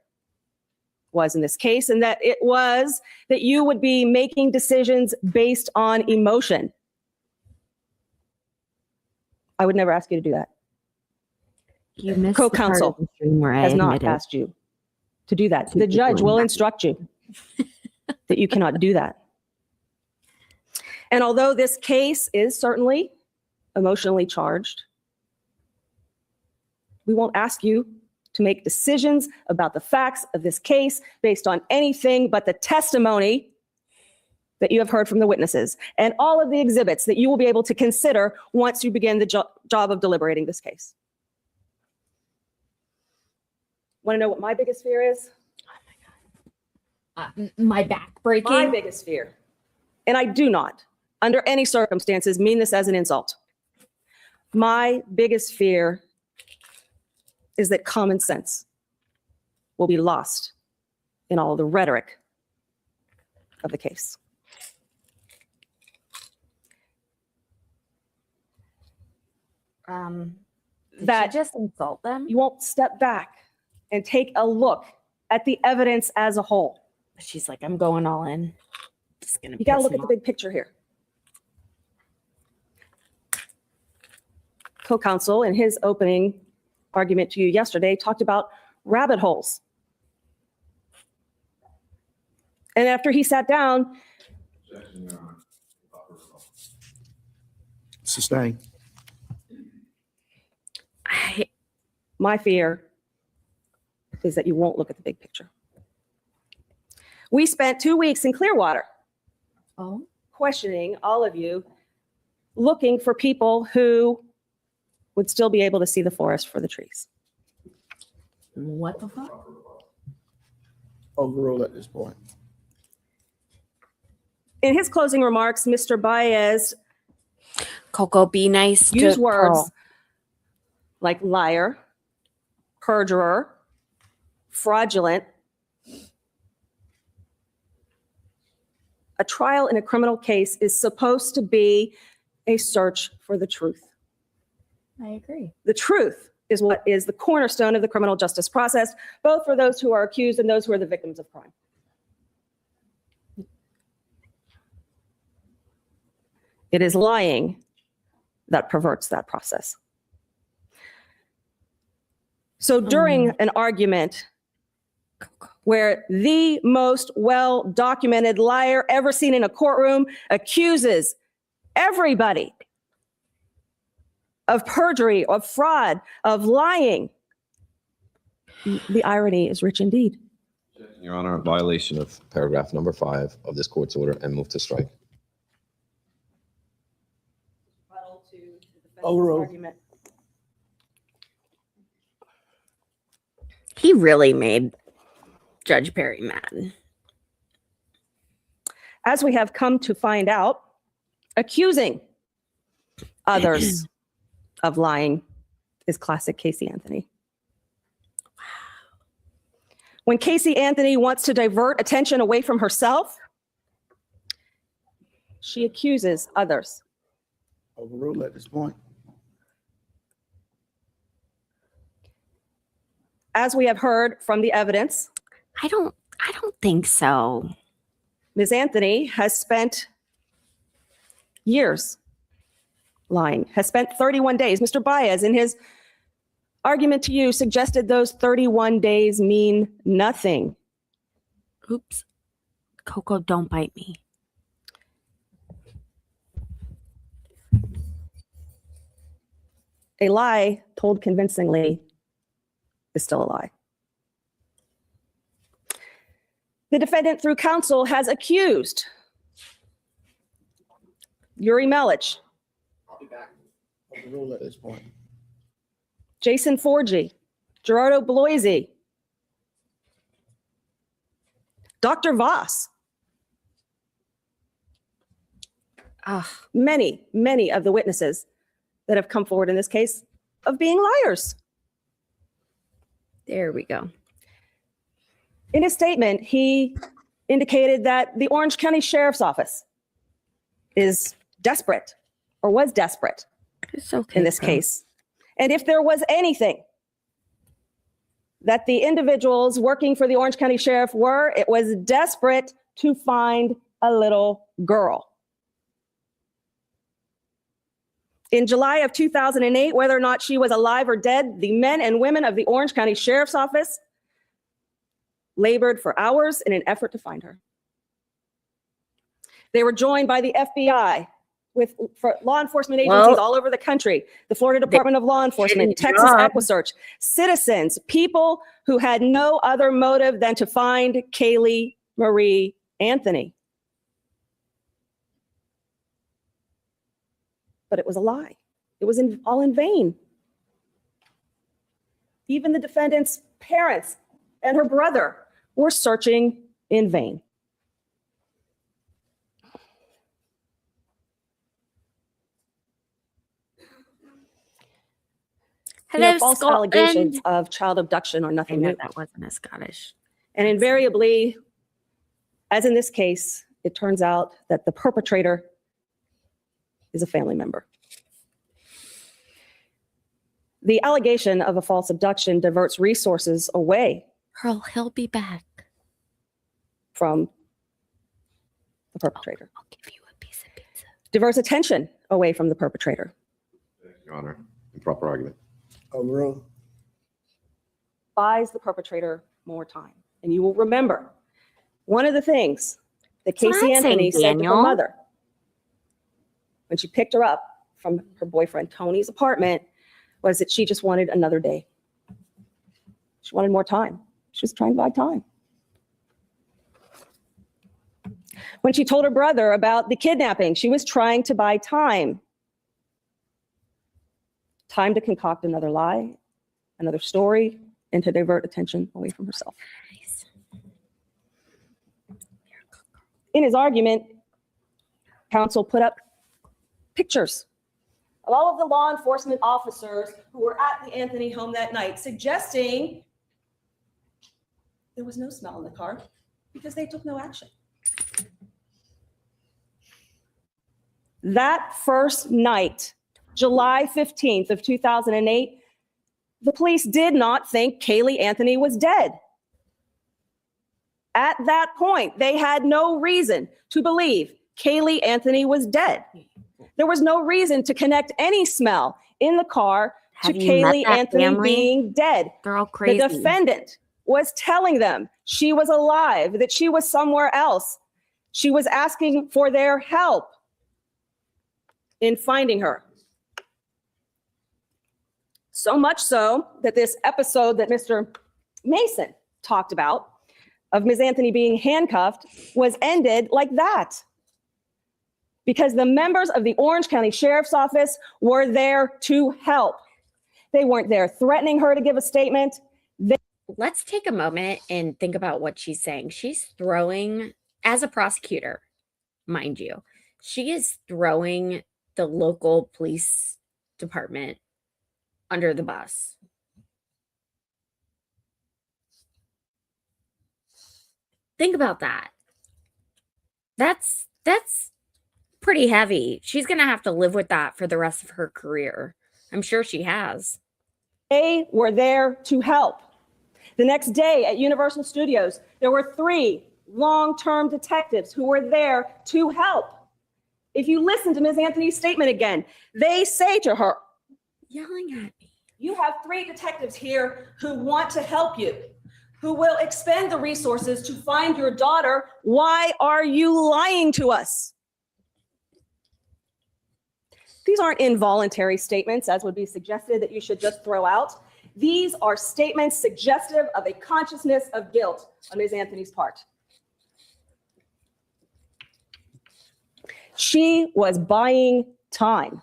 was in this case, and that it was that you would be making decisions based on emotion. I would never ask you to do that. You missed Co-counsel the part of the stream where I Has not admitted. asked you to do that. To The judge people. will instruct you that you cannot do that. And although this case is certainly emotionally charged, we won't ask you to make decisions about the facts of this case based on anything but the testimony that you have heard from the witnesses and all of the exhibits that you will be able to consider once you begin the job of deliberating this case. Want to know what my biggest fear is? My back breaking. My biggest fear, and I do not, under any circumstances, mean this as an insult. My biggest fear is that common sense will be lost in all the rhetoric of the case. Did That you just insult them? you won't step back and take a look at the evidence as a whole. She's like, I'm going all in. Just gonna You got to piss look him at the off. big picture here. Co-counsel, in his opening argument to you yesterday, talked about rabbit holes. And after he sat down, Sustain. my fear is that you won't look at the big picture. We spent 2 weeks in Clearwater Oh, questioning all of you, looking for people who would still be able to see the forest for the trees. what the fuck? Overrule at this point. In his closing remarks, Mr. Baez Coco, be nice. used to words Pearl. like liar, perjurer, fraudulent. A trial in a criminal case is supposed to be a search for the truth. I agree. The truth is what is the cornerstone of the criminal justice process, both for those who are accused and those who are the victims of crime. It is lying that perverts that process. So during an argument where the most well-documented liar ever seen in a courtroom accuses everybody of perjury, of fraud, of lying, the irony is rich indeed. Your Honor, a violation of paragraph number 5 of this court's order and move to strike. Overruled. He really made Judge Perry mad. As we have come to find out, accusing others of lying is classic Casey Anthony. When Casey Anthony wants to divert attention away from herself, she accuses others. Overrule at this point. As we have heard from the evidence, I don't think so. Ms. Anthony has spent years lying, has spent 31 days. Mr. Baez, in his argument to you, suggested those 31 days mean nothing. Oops. Coco, don't bite me. A lie told convincingly is still a lie. The defendant, through counsel, has accused Yuri Melich, Overrule at this point. Jason Forgy, Gerardo Bloise, Dr. Voss, many, many of the witnesses that have come forward in this case of being liars. There we go. In his statement, he indicated that the Orange County Sheriff's Office is desperate or was desperate It's okay. in this case. And if there was anything that the individuals working for the Orange County Sheriff were, it was desperate to find a little girl. In July of 2008, whether or not she was alive or dead, the men and women of the Orange County Sheriff's Office labored for hours in an effort to find her. They were joined by the FBI, for law enforcement agencies all over the country, the Florida Department of Law Enforcement, Texas EquiSearch, citizens, people who had no other motive than to find Kaylee Marie Anthony. But it was a lie. It was all in vain. Even the defendant's parents and her brother were searching in vain. Hello, False Scotland. allegations of child abduction are I nothing know new. that wasn't a Scottish. And invariably, as in this case, it turns out that the perpetrator is a family member. The allegation of a false abduction diverts resources away He'll be back. from the perpetrator, I'll give you a piece of pizza. diverts attention away from the perpetrator, Your Honor, improper argument. Overruled. buys the perpetrator more time. And you will remember one of the things that That's what Casey I'm Anthony saying, said to her Daniel. mother when she picked her up from her boyfriend Tony's apartment was that she just wanted another day. She wanted more time. She was trying to buy time. When she told her brother about the kidnapping, she was trying to buy time. Time to concoct another lie, another story, and to divert attention away from herself. Nice. In his argument, counsel put up pictures of all of the law enforcement officers who were at the Anthony home that night, suggesting there was no smell in the car because they took no action. That first night, July 15th of 2008, the police did not think Kaylee Anthony was dead. At that point, they had no reason to believe Kaylee Anthony was dead. There was no reason to connect any smell in the car to Have you met Kaylee that Anthony family? being dead. They're all crazy. The defendant was telling them she was alive, that she was somewhere else. She was asking for their help in finding her. So much so that this episode that Mr. Mason talked about of Ms. Anthony being handcuffed was ended like that. Because the members of the Orange County Sheriff's Office were there to help. They weren't there threatening her to give a statement. Let's take a moment and think about what she's saying. She's throwing, as a prosecutor, mind you, she is throwing the local police department under the bus. Think about that. That's pretty heavy. She's going to have to live with that for the rest of her career. I'm sure she has. They were there to help. The next day at Universal Studios, there were 3 long-term detectives who were there to help. If you listen to Ms. Anthony's statement again, they say to her, Yelling at me. you have 3 detectives here who want to help you, who will expend the resources to find your daughter. Why are you lying to us? These aren't involuntary statements, as would be suggested, that you should just throw out. These are statements suggestive of a consciousness of guilt on Ms. Anthony's part. She was buying time,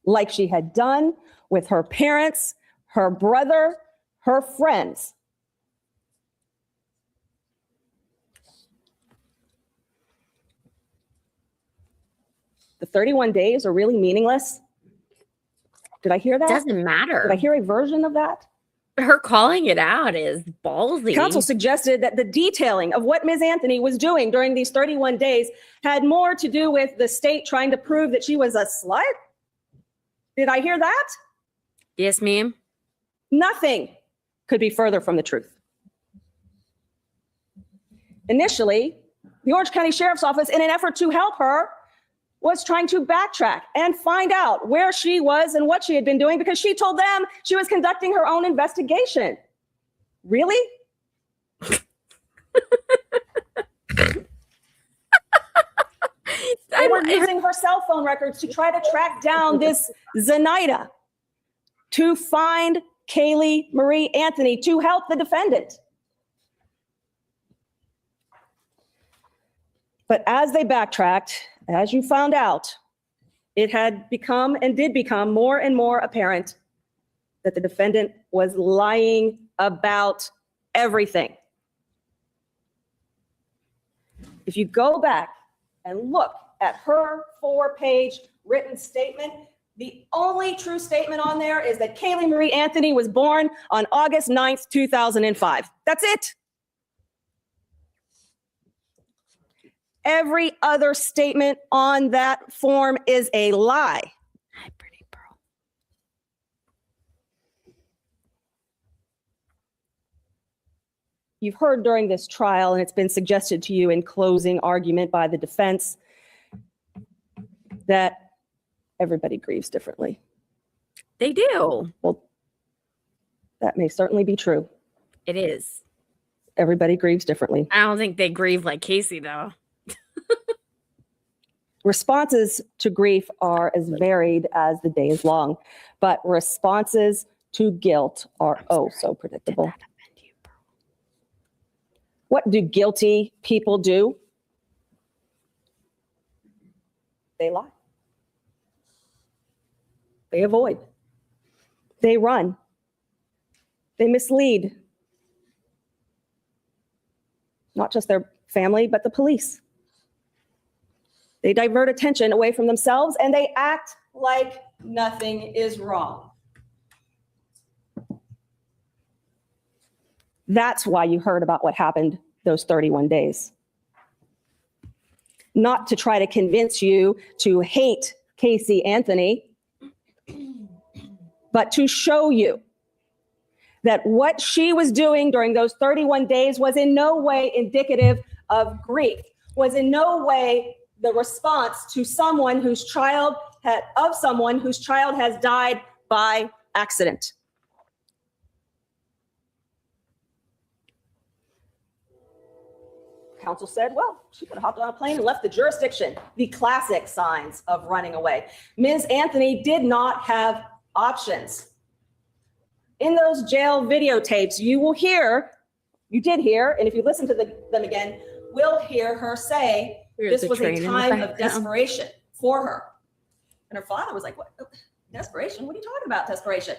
like she had done with her parents, her brother, her friends. The 31 days are really meaningless. Did I hear that? Doesn't matter. Did I hear a version of that? Her calling it out is ballsy. Counsel suggested that the detailing of what Ms. Anthony was doing during these 31 days had more to do with the state trying to prove that she was a slut. Did I hear that? Yes, ma'am. Nothing could be further from the truth. Initially, the Orange County Sheriff's Office, in an effort to help her, was trying to backtrack and find out where she was and what she had been doing, because she told them she was conducting her own investigation. Really? They were using her cell phone records to try to track down this Zenaida, to find Kaylee Marie Anthony, to help the defendant. But as they backtracked, as you found out, it had become and did become more and more apparent that the defendant was lying about everything. If you go back and look at her 4-page written statement, the only true statement on there is that Kaylee Marie Anthony was born on August 9th, 2005. That's it. Every other statement on that form is a lie. Hi, pretty pearl. You've heard during this trial, and it's been suggested to you in closing argument by the defense, that everybody grieves differently. They do. Well, that may certainly be true. It is. Everybody grieves differently. I don't think they grieve like Casey, though. Responses to grief are as varied as the day is long, but responses to guilt are oh so predictable. Did that offend you, Pearl? What do guilty people do? They lie. They avoid. They run. They mislead. Not just their family, but the police. They divert attention away from themselves and they act like nothing is wrong. That's why you heard about what happened those 31 days. Not to try to convince you to hate Casey Anthony, but to show you that what she was doing during those 31 days was in no way indicative of grief, was in no way the response to someone whose child has died by accident. Counsel said, well, she could have hopped on a plane and left the jurisdiction. The classic signs of running away. Ms. Anthony did not have options. In those jail videotapes, you did hear, and if you listen to them again, will hear her say, There's this was train a in the time of background. desperation for her. And her father was like, what? Desperation? What are you talking about, desperation?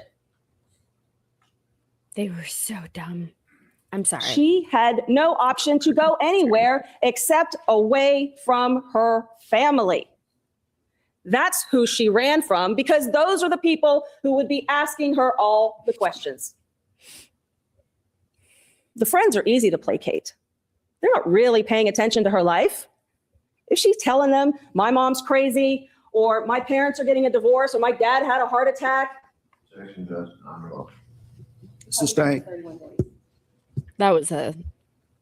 They were so dumb. I'm sorry. She had no option to go anywhere except away from her family. That's who she ran from, because those are the people who would be asking her all the questions. The friends are easy to placate. They're not really paying attention to her life. If she's telling them, my mom's crazy, or my parents are getting a divorce, or my dad had a heart attack. Sustained. That was a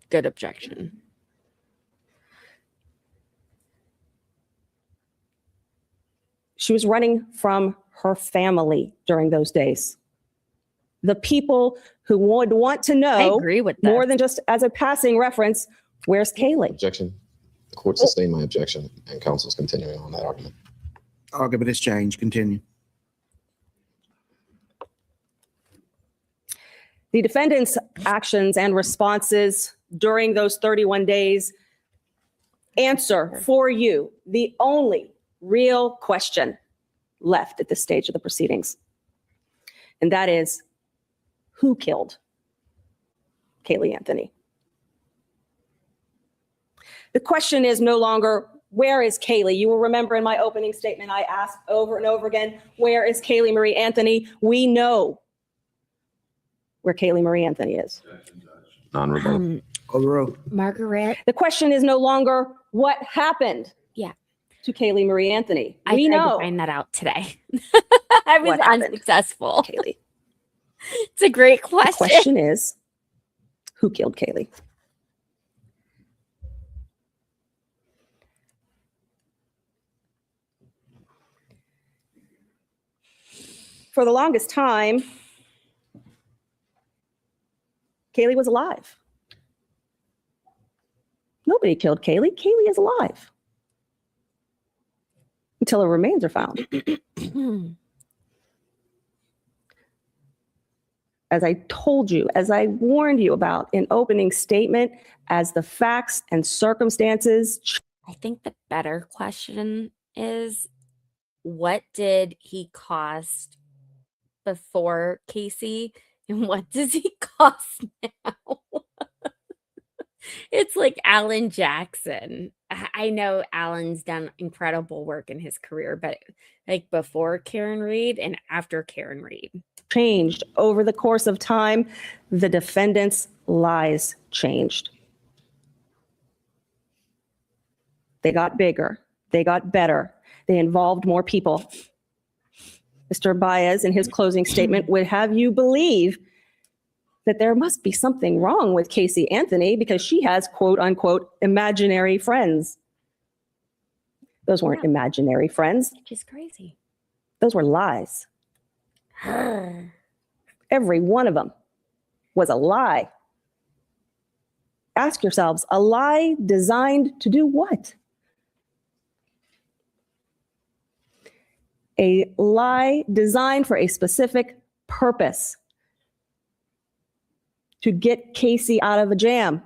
good objection. She was running from her family during those days. The people who would want to I know agree with that. more than just as a passing reference, where's Kaylee? Objection. The court sustained my objection and counsel's continuing on that argument. Argument is changed. Continue. The defendant's actions and responses during those 31 days answer for you the only real question left at this stage of the proceedings. And that is, who killed Kaylee Anthony? The question is no longer, where is Kaylee? You will remember in my opening statement, I asked over and over again, where is Kaylee Marie Anthony? We know where Kaylee Marie Anthony is. Non-rebuttal. Overruled. Margaret, The question is no longer what happened Yeah. to Kaylee Marie Anthony. I We tried know to find that out today. I was What happened? unsuccessful. Kaylee. It's a great The question. question is, who killed Kaylee? For the longest time, Kaylee was alive. Nobody killed Kaylee. Kaylee is alive. Until her remains are found. As I told you, as I warned you about in opening statement, as the facts and circumstances, I think the better question is, what did he cost before Casey, and what does he cost now? It's like Alan Jackson. I know Alan's done incredible work in his career, but like before Karen Reed and after Karen Reed. Changed over the course of time. The defendant's lies changed. They got bigger. They got better. They involved more people. Mr. Baez, in his closing statement, would have you believe that there must be something wrong with Casey Anthony because she has quote unquote imaginary friends. Those weren't imaginary friends. Which is crazy. Those were lies. Every one of them was a lie. Ask yourselves, a lie designed to do what? A lie designed for a specific purpose. To get Casey out of a jam.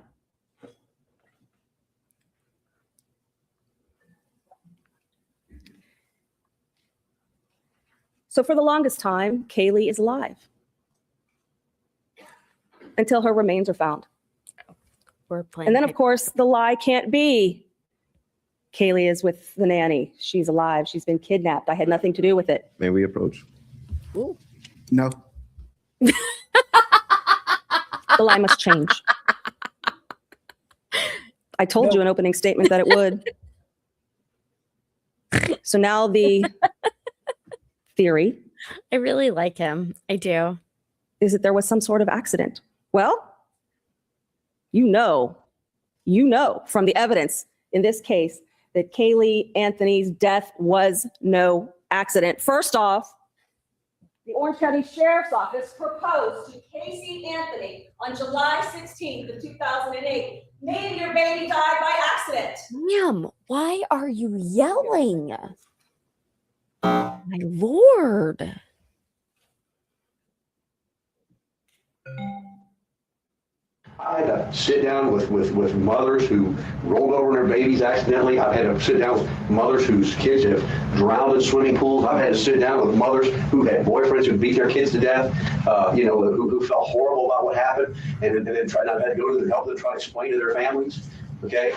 So for the longest time, Kaylee is alive until her remains are found. We're playing. And then, of course, the lie can't be Kaylee is with the nanny. She's alive. She's been kidnapped. I had nothing to do with it. May we approach? Ooh. No. The lie must change. I told you in opening statement that it would. So now the theory I really like him. I do. is that there was some sort of accident. Well, you know from the evidence in this case that Kaylee Anthony's death was no accident. First off, the Orange County Sheriff's Office proposed to Casey Anthony on July 16th of 2008, maybe your baby died by accident. Ma'am, why are you yelling? My Lord. I had to sit down with mothers who rolled over their babies accidentally. I've had to sit down with mothers whose kids have drowned in swimming pools. I've had to sit down with mothers who had boyfriends who beat their kids to death, who felt horrible about what happened, and then I've had to go to help them try to explain to their families, okay?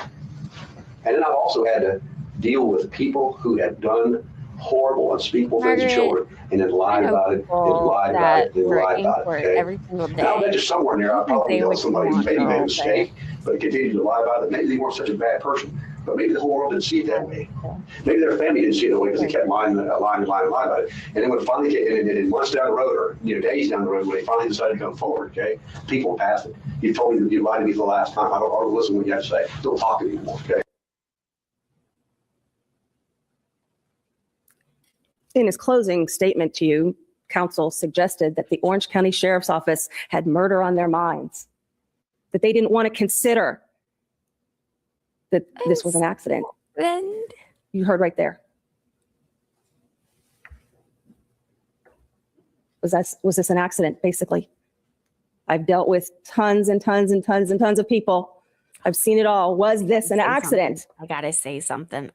And then I've also had to deal with people who had done horrible, unspeakable things to children, and then lied about it, and lied about it, and lied about it. Okay? Every single day. And I'll bet you somewhere in there, I'll probably tell somebody who's maybe made a mistake, but continued to lie about it. Maybe they weren't such a bad person, but maybe the whole world didn't see it that way. Maybe their family didn't see it that way because they kept lying about it. And then when finally, and months down the road, or days down the road, when they finally decided to come forward, okay, people passed it. You told me that you lied to me for the last time. I don't listen to what you have to say. Don't talk to me anymore, okay? In his closing statement to you, counsel suggested that the Orange County Sheriff's Office had murder on their minds, that they didn't want to consider that this was an accident. And You heard right there. Was this an accident, basically? I've dealt with tons and tons and tons and tons of people. I've seen it all. Was this an accident? I gotta say something.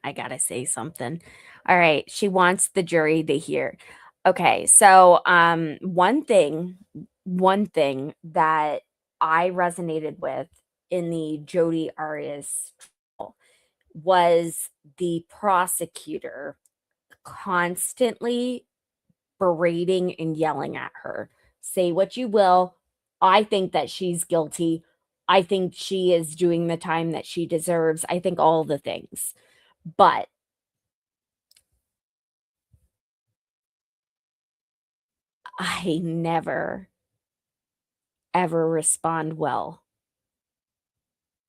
All right. She wants the jury to hear. Okay. So one thing that I resonated with in the Jodi Arias trial was the prosecutor constantly berating and yelling at her. Say what you will. I think that she's guilty. I think she is doing the time that she deserves. I think all the things. But I never, ever respond well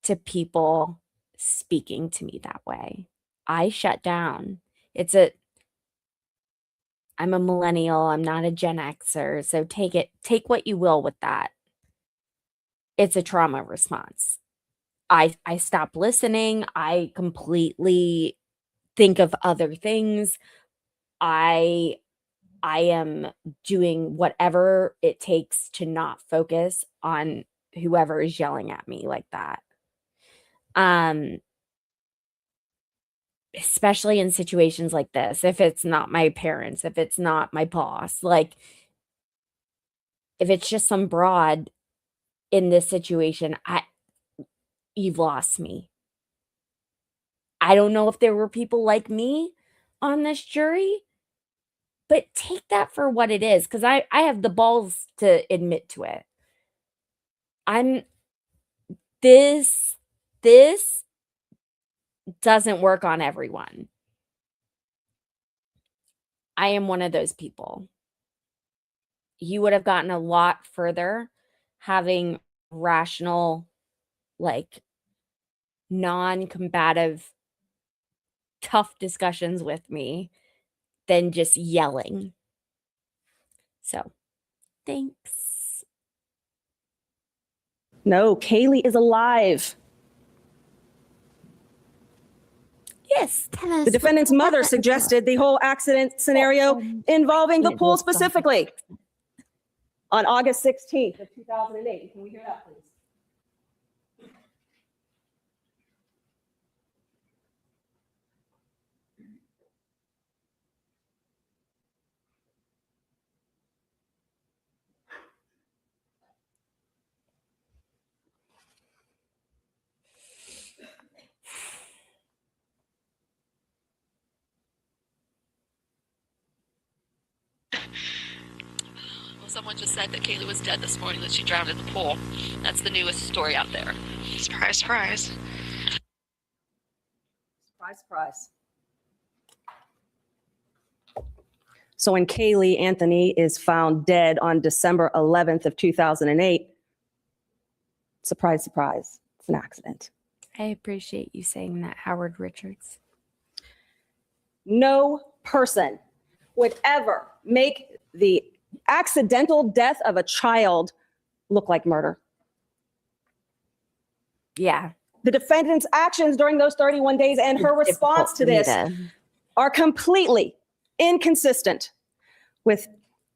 to people speaking to me that way. I shut down. I'm a millennial. I'm not a Gen Xer. So take what you will with that. It's a trauma response. I stop listening. I completely think of other things. I am doing whatever it takes to not focus on whoever is yelling at me like that. Especially in situations like this, if it's not my parents, if it's not my boss, like if it's just some broad in this situation, you've lost me. I don't know if there were people like me on this jury, but take that for what it is, because I have the balls to admit to it. This doesn't work on everyone. I am one of those people. You would have gotten a lot further having rational, like, non-combative, tough discussions with me than just yelling. So, thanks. No, Kaylee is alive. Yes, tell us. The defendant's mother suggested the whole accident scenario involving the pool specifically on August 16th of 2008. Can we hear that, please? Well, someone just said that Kaylee was dead this morning, that she drowned in the pool. That's the newest story out there. Surprise, surprise. Surprise, surprise. So when Kaylee Anthony is found dead on December 11th of 2008, surprise, surprise, it's an accident. I appreciate you saying that, Howard Richards. No person would ever make the accidental death of a child look like murder. Yeah. The defendant's actions during those 31 days and her response to this are completely inconsistent with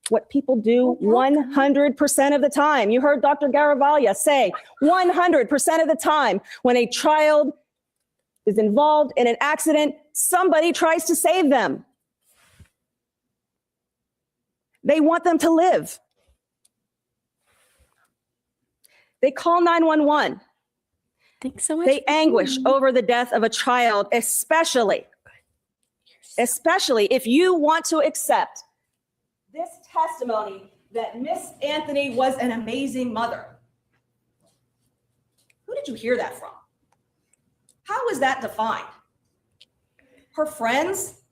what people do 100% of the time. You heard Dr. Garavaglia say 100% of the time when a child is involved in an accident, somebody tries to save them. They want them to live. They call 911. Thanks so much. They anguish over the death of a child, especially if you want to accept this testimony that Miss Anthony was an amazing mother. Who did you hear that from? How is that defined? Her friends?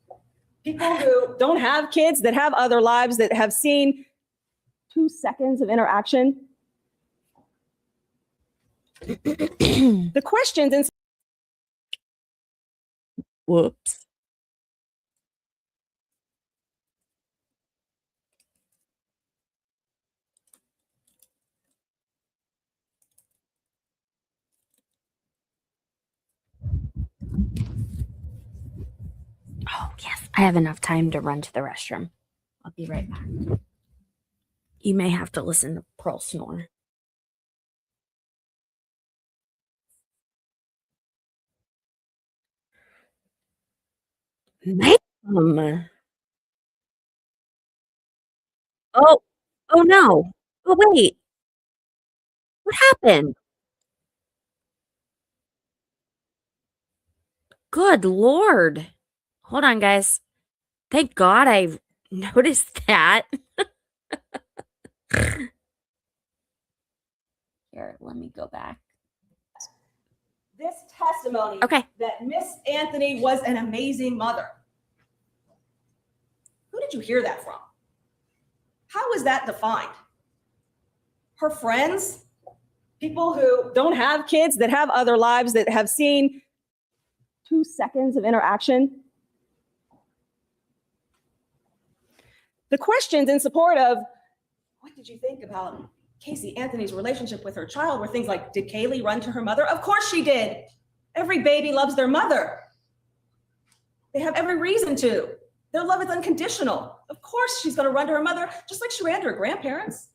People who don't have kids, that have other lives, that have seen 2 seconds of interaction? The questions in Whoops. Oh, yes. I have enough time to run to the restroom. I'll be right back. You may have to listen to Pearl snore. Ma'am. Oh no. Oh, wait. What happened? Good Lord. Hold on, guys. Thank God I noticed that. Here, let me go back. this testimony Okay. that Miss Anthony was an amazing mother. Who did you hear that from? How is that defined? Her friends? People who don't have kids, that have other lives, that have seen 2 seconds of interaction? The questions in support of, what did you think about Casey Anthony's relationship with her child, were things like, did Kaylee run to her mother? Of course she did. Every baby loves their mother. They have every reason to. Their love is unconditional. Of course she's going to run to her mother, just like she ran to her grandparents.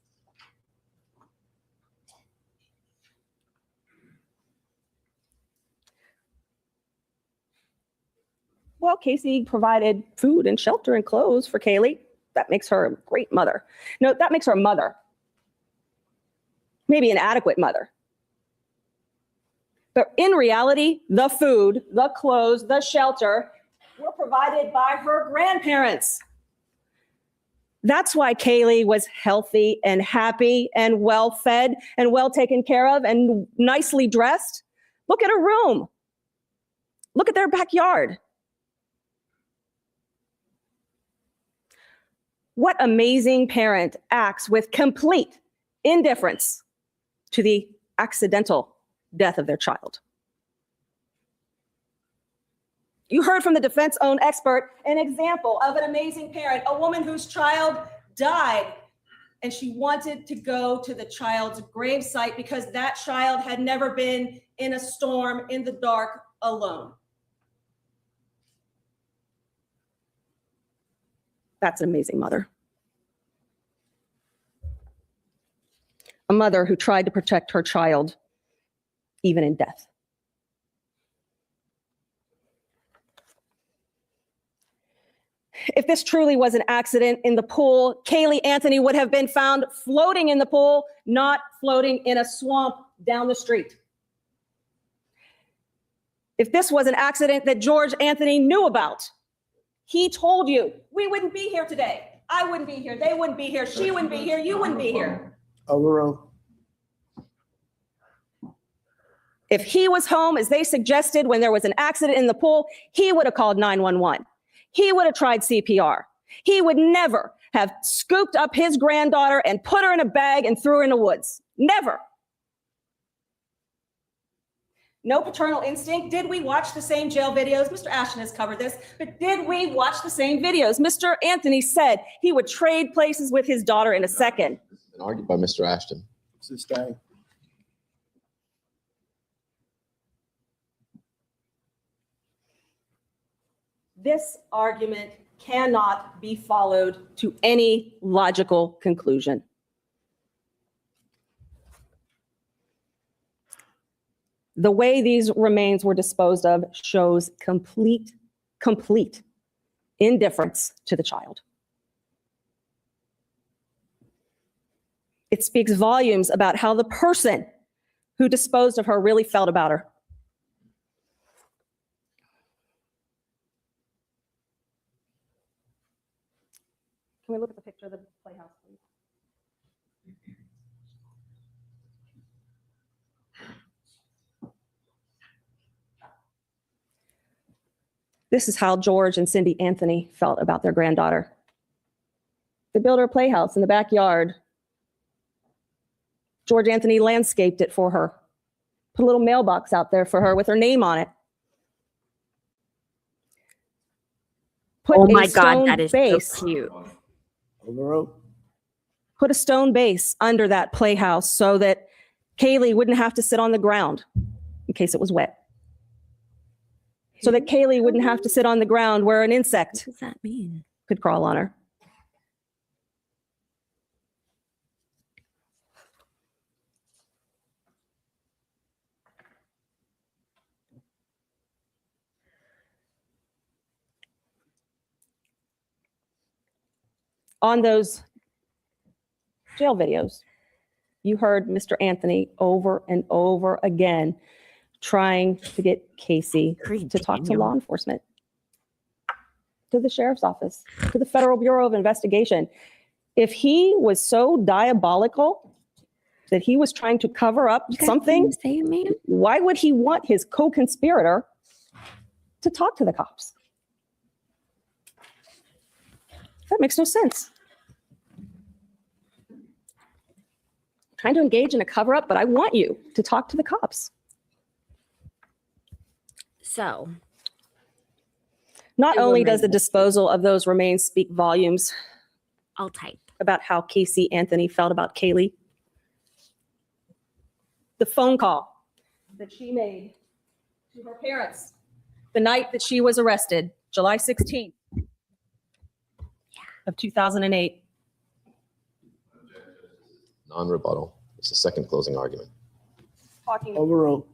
Well, Casey provided food and shelter and clothes for Kaylee. That makes her a great mother. No, that makes her a mother. maybe an adequate mother. But in reality, the food, the clothes, the shelter were provided by her grandparents. That's why Kaylee was healthy and happy and well fed and well taken care of and nicely dressed. Look at her room. Look at their backyard. What amazing parent acts with complete indifference to the accidental death of their child? You heard from the defense own expert an example of an amazing parent, a woman whose child died and she wanted to go to the child's gravesite because that child had never been in a storm in the dark alone. That's an amazing mother. A mother who tried to protect her child even in death. If this truly was an accident in the pool, Kaylee Anthony would have been found floating in the pool, not floating in a swamp down the street. If this was an accident that George Anthony knew about, he told you, we wouldn't be here today. I wouldn't be here. They wouldn't be here. She wouldn't be here. You wouldn't be here. Overruled. If he was home, as they suggested, when there was an accident in the pool, he would have called 911. He would have tried CPR. He would never have scooped up his granddaughter and put her in a bag and threw her in the woods. Never. No paternal instinct. Did we watch the same jail videos? Mr. Ashton has covered this, but did we watch the same videos? Mr. Anthony said he would trade places with his daughter in a second. This has been argued by Mr. Ashton. Sustained. This argument cannot be followed to any logical conclusion. The way these remains were disposed of shows complete indifference to the child. It speaks volumes about how the person who disposed of her really felt about her. Can we look at the picture of the playhouse, please? This is how George and Cindy Anthony felt about their granddaughter. They built her a playhouse in the backyard. George Anthony landscaped it for her, put a little mailbox out there for her with her name on it. Put Oh a my God, stone that is base. so cute. Overruled. Put a stone base under that playhouse so that Kaylee wouldn't have to sit on the ground in case it was wet. So that Kaylee wouldn't have to sit on the ground where an What insect does that mean? could crawl on her. On those jail videos, you heard Mr. Anthony over and over again trying to get Casey to talk to law enforcement, to the sheriff's office, to the Federal Bureau of Investigation. If he was so diabolical that he was trying to cover up something, why would he want his co-conspirator to talk to the cops? That makes no sense. I'm trying to engage in a cover-up, but I want you to talk to the cops. So, Not It only does the remains- disposal of those remains speak volumes I'll type. about how Casey Anthony felt about Kaylee, the phone call that she made to her parents the night that she was arrested, July 16th of 2008. Non-rebuttal. It's the second closing argument. Talking Overruled.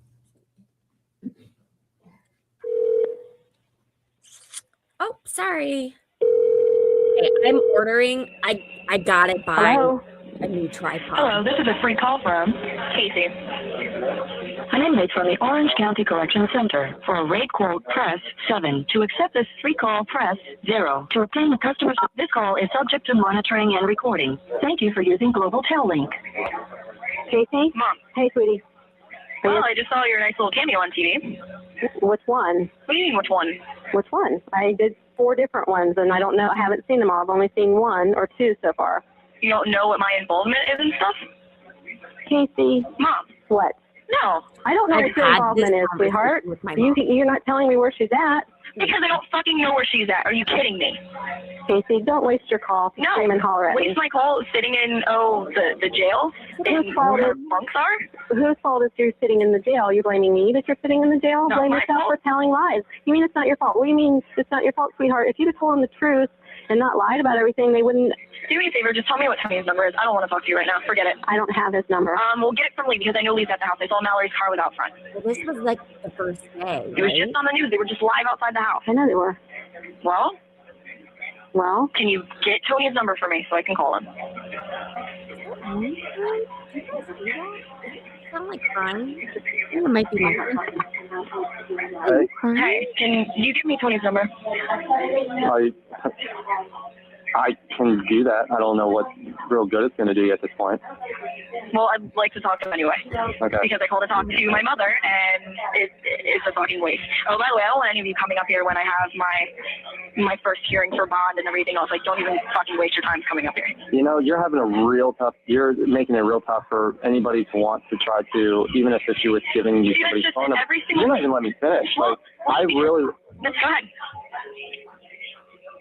Oh, sorry. Okay, I'm ordering. I got it by. Hello? a new tripod. Hello, this is a free call from Casey. An inmate from the Orange County Correctional Center. For a rate quote, press 7. To accept this free call, press 0. To obtain the customer, this call is subject to monitoring and recording. Thank you for using Global Tel Link. Casey? Mom. Hey, sweetie. Well, I just saw your nice little cameo on TV. Which one? What do you mean, which one? Which one? I did 4 different ones, and I don't know. I haven't seen them all. I've only seen 1 or 2 so far. You don't know what my involvement is and stuff? Casey? Mom. What? No. I don't know I've what your had involvement this is, sweetheart. with my mom. You're not telling me where she's at. Because I don't fucking know where she's at. Are you kidding me? Casey, don't waste your call. No. Scream and holler at me. Waste my call sitting in, the jail? Whose fault Where is bunks are? Whose fault is you're sitting in the jail? You're blaming me that you're sitting in the jail? Not Blame my yourself fault. for telling lies. You mean it's not your fault? What do you mean it's not your fault, sweetheart? If you'd have told them the truth and not lied about everything, they wouldn't. Do me a favor, just tell me what Tony's number is. I don't want to talk to you right now. Forget it. I don't have his number. We'll get it from Lee because I know Lee's at the house. I saw Mallory's car was out front. Well, this was like the first day. It was just on the news. They were just live outside the house. I know they were. Well, can you get Tony's number for me so I can call him? Sound like crying. I think it might be my Hey, can you give me Tony's number? I can do that. I don't know what real good it's going to do you at this point. Well, I'd like to talk to him anyway. Okay. Because I called to talk to my mother, and it's a fucking waste. Oh, by the way, I don't want any of you coming up here when I have my first hearing for bond and everything else. Like, don't even fucking waste your time coming up here. You know, you're making it real tough for anybody to want to try to, even if it's you with giving you See, that's somebody's just phone number. every single You're not even letting me finish. Well, Let's go ahead.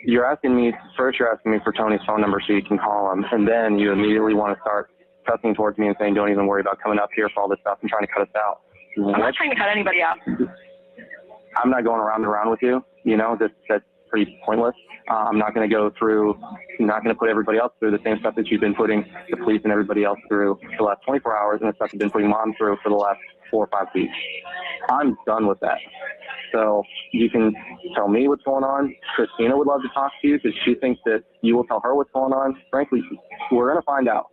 You're asking me for Tony's phone number so you can call him, and then you immediately want to start pressing towards me and saying, don't even worry about coming up here for all this stuff and trying to cut us out. I'm not trying to cut anybody out. I'm not going around and around with you. You know, that's pretty pointless. I'm not going to put everybody else through the same stuff that you've been putting the police and everybody else through for the last 24 hours and the stuff you've been putting mom through for the last 4 or 5 weeks. I'm done with that. So you can tell me what's going on. Christina would love to talk to you because she thinks that you will tell her what's going on. Frankly, we're going to find out.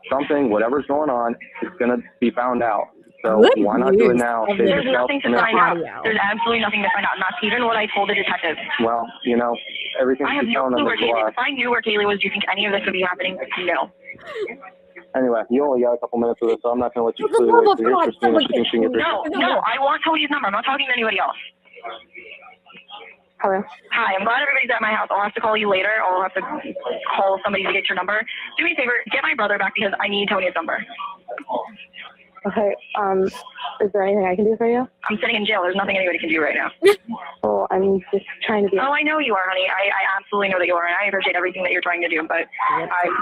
Whatever's going on, is going to be found out. So why not do it now? There's nothing to find out. There's absolutely nothing to find out. Not even what I told the detective. Well, you know, everything I have she's no telling clue them where is Kaylee. lies. If I knew where Kaylee was, do you think any of this would be happening? No. Anyway, you only got a couple minutes of this, so I'm not going to let you For the completely love waste of your God, interest in someone she thinks she can get this. No, I want Tony's number. I'm not talking to anybody else. Hello. Hi, I'm glad everybody's at my house. I'll have to call you later. I'll have to call somebody to get your number. Do me a favor, get my brother back because I need Tony's number. Okay. Is there anything I can do for you? I'm sitting in jail. There's nothing anybody can do right now. Well, I'm just trying to be. Oh, I know you are, honey. I absolutely know that you are, and I appreciate everything that you're trying to do, but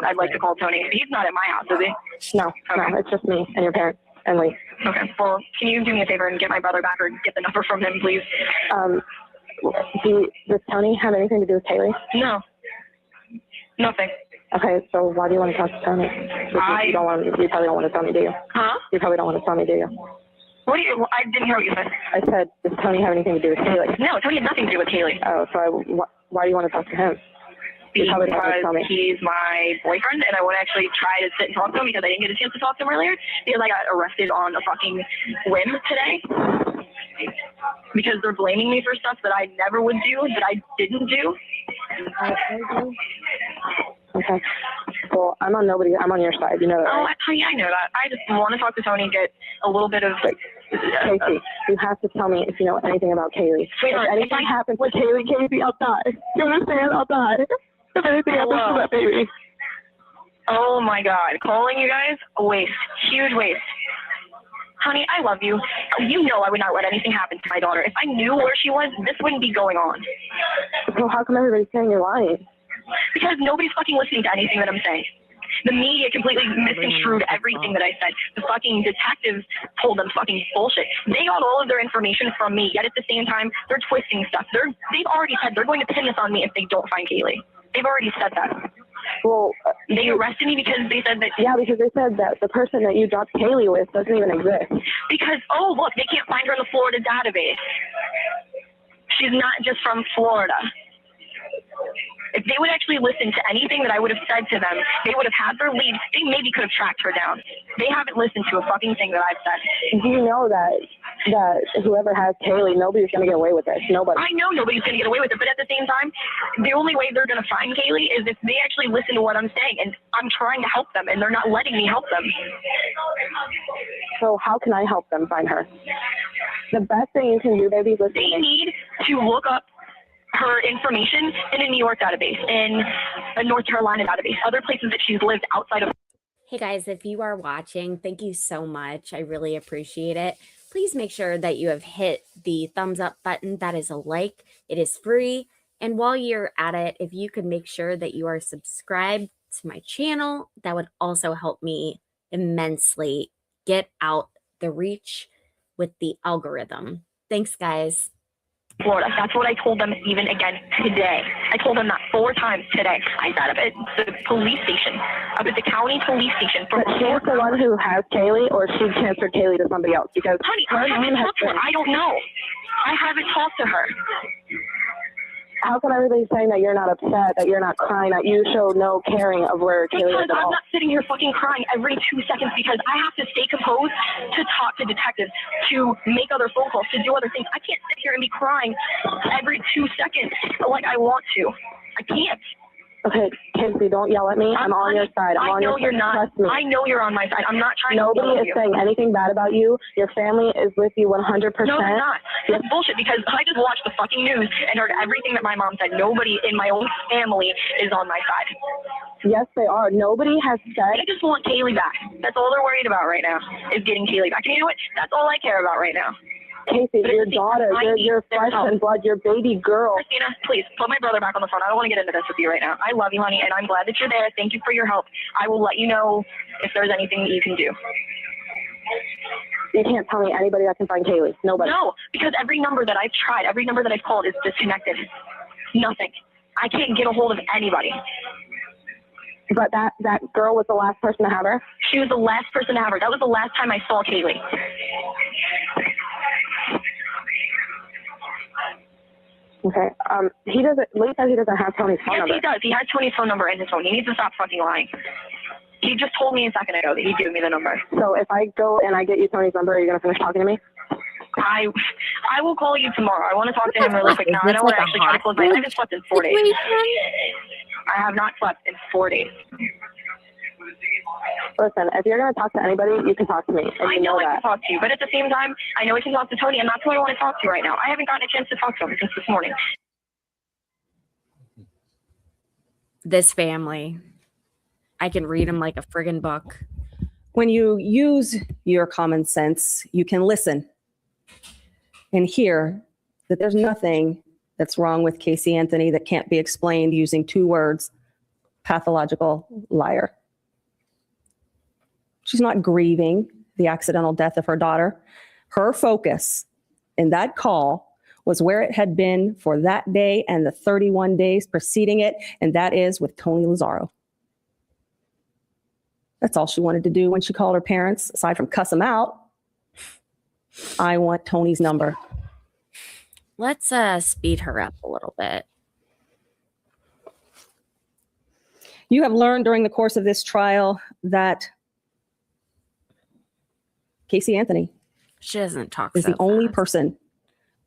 I'd like to call Tony. He's not at my house, is he? No, no, it's just me and your parents and Lee. Okay. Well, can you do me a favor and get my brother back or get the number from him, please? Does Tony have anything to do with Kaylee? No. Nothing. Okay, so why do you want to talk to Tony? You probably don't want to tell me, do you? Huh? You probably don't want to tell me, do you? I didn't hear what you said. I said, does Tony have anything to do with Kaylee? No, Tony has nothing to do with Kaylee. Oh, so why do you want to talk to him? You probably don't want to tell me. He's my boyfriend, and I want to actually try to sit and talk to him because I didn't get a chance to talk to him earlier because I got arrested on a fucking whim today. Because they're blaming me for stuff that I never would do, that I didn't do. Okay. Well, I'm on your side. You know that, right? Oh, I know that. I just want to talk to Tony and get a little bit of... Casey, you have to tell me if you know anything about Kaylee. Sweetheart, if anything happens to Kaylee, Casey, I'll die. You understand? I'll die. If anything happens to that baby. Oh, my God. Calling you guys? A waste. Huge waste. Honey, I love you. You know I would not let anything happen to my daughter. If I knew where she was, this wouldn't be going on. So how come everybody's saying you're lying? Because nobody's fucking listening to anything that I'm saying. The media completely misconstrued everything that I said. The fucking detectives told them fucking bullshit. They got all of their information from me, yet at the same time, they're twisting stuff. They've already said they're going to pin this on me if they don't find Kaylee. They've already said that. Well, they arrested me because they said that... Yeah, because they said that the person that you dropped Kaylee with doesn't even exist. Because, oh, look, they can't find her in the Florida database. She's not just from Florida. It's they would actually listen to anything that I would have said to them. They would have had their lead. They maybe could have tracked her down. They haven't listened to a fucking thing that I've said. Do you know that whoever has Kaylee, nobody's going to get away with this? Nobody. I know nobody's going to get away with it, but at the same time, the only way they're going to find Kaylee is if they actually listen to what I'm saying, and I'm trying to help them, and they're not letting me help them. So how can I help them find her? The best thing you can do, baby, is they need to look up her information in a New York database, in a North Carolina database, other places that she's lived outside of. Hey guys, if you are watching, thank you so much. I really appreciate it. Please make sure that you have hit the thumbs up button. That is a like. It is free. And while you're at it, if you could make sure that you are subscribed to my channel, that would also help me immensely get out the reach with the algorithm. Thanks, guys. Florida. That's what I told them even again today. I told them that 4 times today. I sat up at the police station, up at the county police station. But she's the one who has Kaylee, or she transferred Kaylee to somebody else? Because honey, I haven't talked to her. I don't know. I haven't talked to her. How can everybody saying that you're not upset, that you're not crying, that you show no caring of where Kaylee is Because at all? I'm not sitting here fucking crying every 2 seconds because I have to stay composed to talk to detectives, to make other phone calls, to do other things. I can't sit here and be crying every 2 seconds like I want to. I can't. Okay, Casey, don't yell at me. I'm on your side. I'm on your side. I know you're not. Trust me. I know you're on my side. I'm not trying Nobody to is saying anything bad about you. Your family is with you 100%. No, they're not. That's bullshit because I just watched the fucking news and heard everything that my mom said. Nobody in my own family is on my side. Yes, they are. Nobody has said. They just want Kaylee back. That's all they're worried about right now is getting Kaylee back. And you know what? That's all I care about right now. Casey, your daughter, your flesh and blood, your baby girl. Christina, please put my brother back on the phone. I don't want to get into this with you right now. I love you, honey, and I'm glad that you're there. Thank you for your help. I will let you know if there's anything that you can do. You can't tell me anybody that can find Kaylee. Nobody. No, because every number that I've tried, every number that I've called is disconnected. Nothing. I can't get a hold of anybody. But that girl was the last person to have her? She was the last person to have her. That was the last time I saw Kaylee. Okay. He doesn't. Lee says he doesn't have Tony's phone number. Yes, he does. He has Tony's phone number in his phone. He needs to stop fucking lying. He just told me a second ago that he'd give me the number. So if I go and I get you Tony's number, are you gonna finish talking to me? I will call you tomorrow. I want to talk to him really quick now. I know we're actually trying to close my. I haven't slept in 4 days. I have not slept in 4 days. Listen, if you're going to talk to anybody, you can talk to me. And I know I can talk to you, but at the same time, I know I can talk to Tony, and that's who I want to talk to right now. I haven't gotten a chance to talk to him since this morning. This family, I can read them like a friggin' book. When you use your common sense, you can listen and hear that there's nothing that's wrong with Casey Anthony that can't be explained using 2 words: pathological liar. She's not grieving the accidental death of her daughter. Her focus in that call was where it had been for that day and the 31 days preceding it, and that is with Tony Lazzaro. That's all she wanted to do when she called her parents, aside from cuss them out. I want Tony's number. Let's speed her up a little bit. You have learned during the course of this trial that Casey Anthony She doesn't talk is so the only fast. person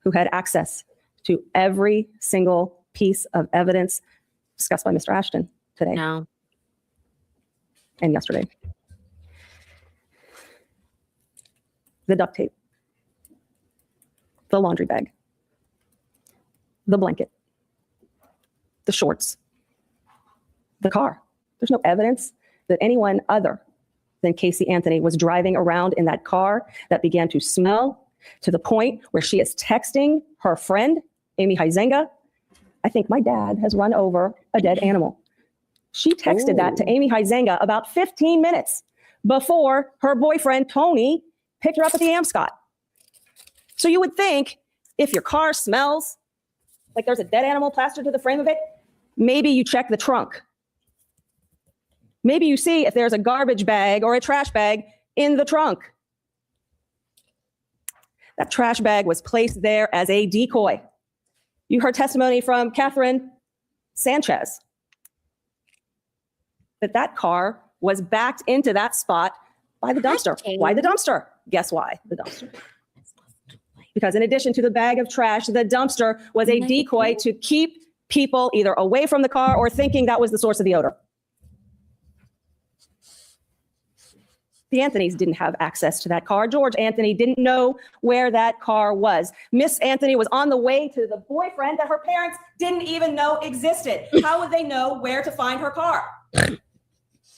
who had access to every single piece of evidence discussed by Mr. Ashton today. No. And yesterday. The duct tape, the laundry bag, the blanket, the shorts, the car. There's no evidence that anyone other than Casey Anthony was driving around in that car that began to smell to the point where she is texting her friend, Amy Huizenga. I think my dad has run over a dead animal. She texted that to Amy Huizenga about 15 minutes before her boyfriend, Tony, picked her up at the Amscot. So you would think if your car smells like there's a dead animal plastered to the frame of it, maybe you check the trunk. Maybe you see if there's a garbage bag or a trash bag in the trunk. That trash bag was placed there as a decoy. You heard testimony from Catherine Sanchez, that that car was backed into that spot by the dumpster. Why the dumpster? Guess why the dumpster? Because in addition to the bag of trash, the dumpster was a decoy to keep people either away from the car or thinking that was the source of the odor. The Anthonys didn't have access to that car. George Anthony didn't know where that car was. Miss Anthony was on the way to the boyfriend that her parents didn't even know existed. How would they know where to find her car?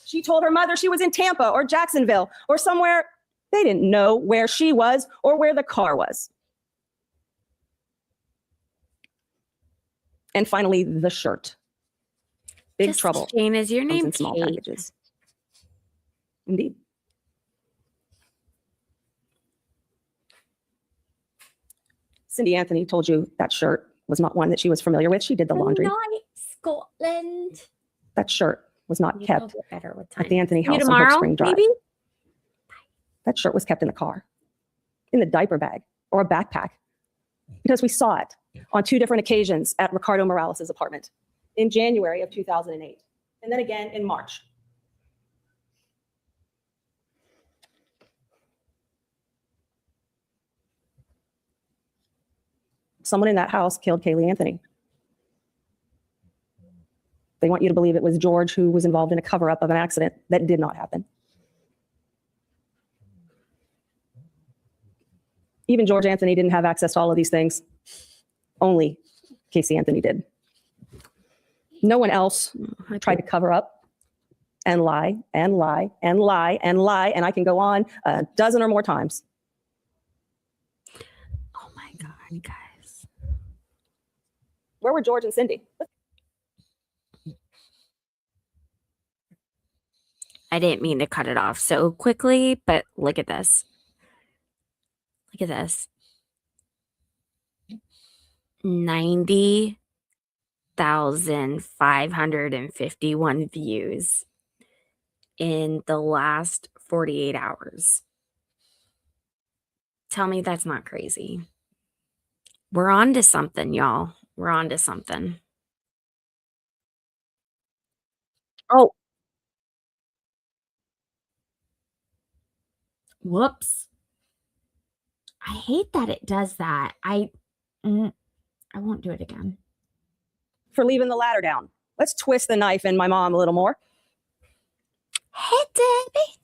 She told her mother she was in Tampa or Jacksonville or somewhere. They didn't know where she was or where the car was. And finally, the shirt. Big Just trouble. Jane, is your Comes name in small Kate? packages. Indeed. Cindy Anthony told you that shirt was not one that she was familiar with. She did the laundry. Not Scotland. That shirt was not Maybe kept I'll get better with at time. the Anthony See you house on tomorrow, Hook Spring Drive. maybe? That shirt was kept in the car, in the diaper bag or a backpack, because we saw it on 2 different occasions at Ricardo Morales' apartment in January of 2008, and then again in March. Someone in that house killed Kaylee Anthony. They want you to believe it was George who was involved in a cover-up of an accident that did not happen. Even George Anthony didn't have access to all of these things. Only Casey Anthony did. No one else tried to cover up and lie and lie and lie and lie, and I can go on a dozen or more times. Oh my God, guys. Where were George and Cindy? I didn't mean to cut it off so quickly, but look at this. Look at this. 90,551 views in the last 48 hours. Tell me that's not crazy. We're on to something, y'all. We're on to something. Oh. Whoops. I hate that it does that. I won't do it again. For leaving the ladder down. Let's twist the knife in my mom a little more. Hey, Debbie.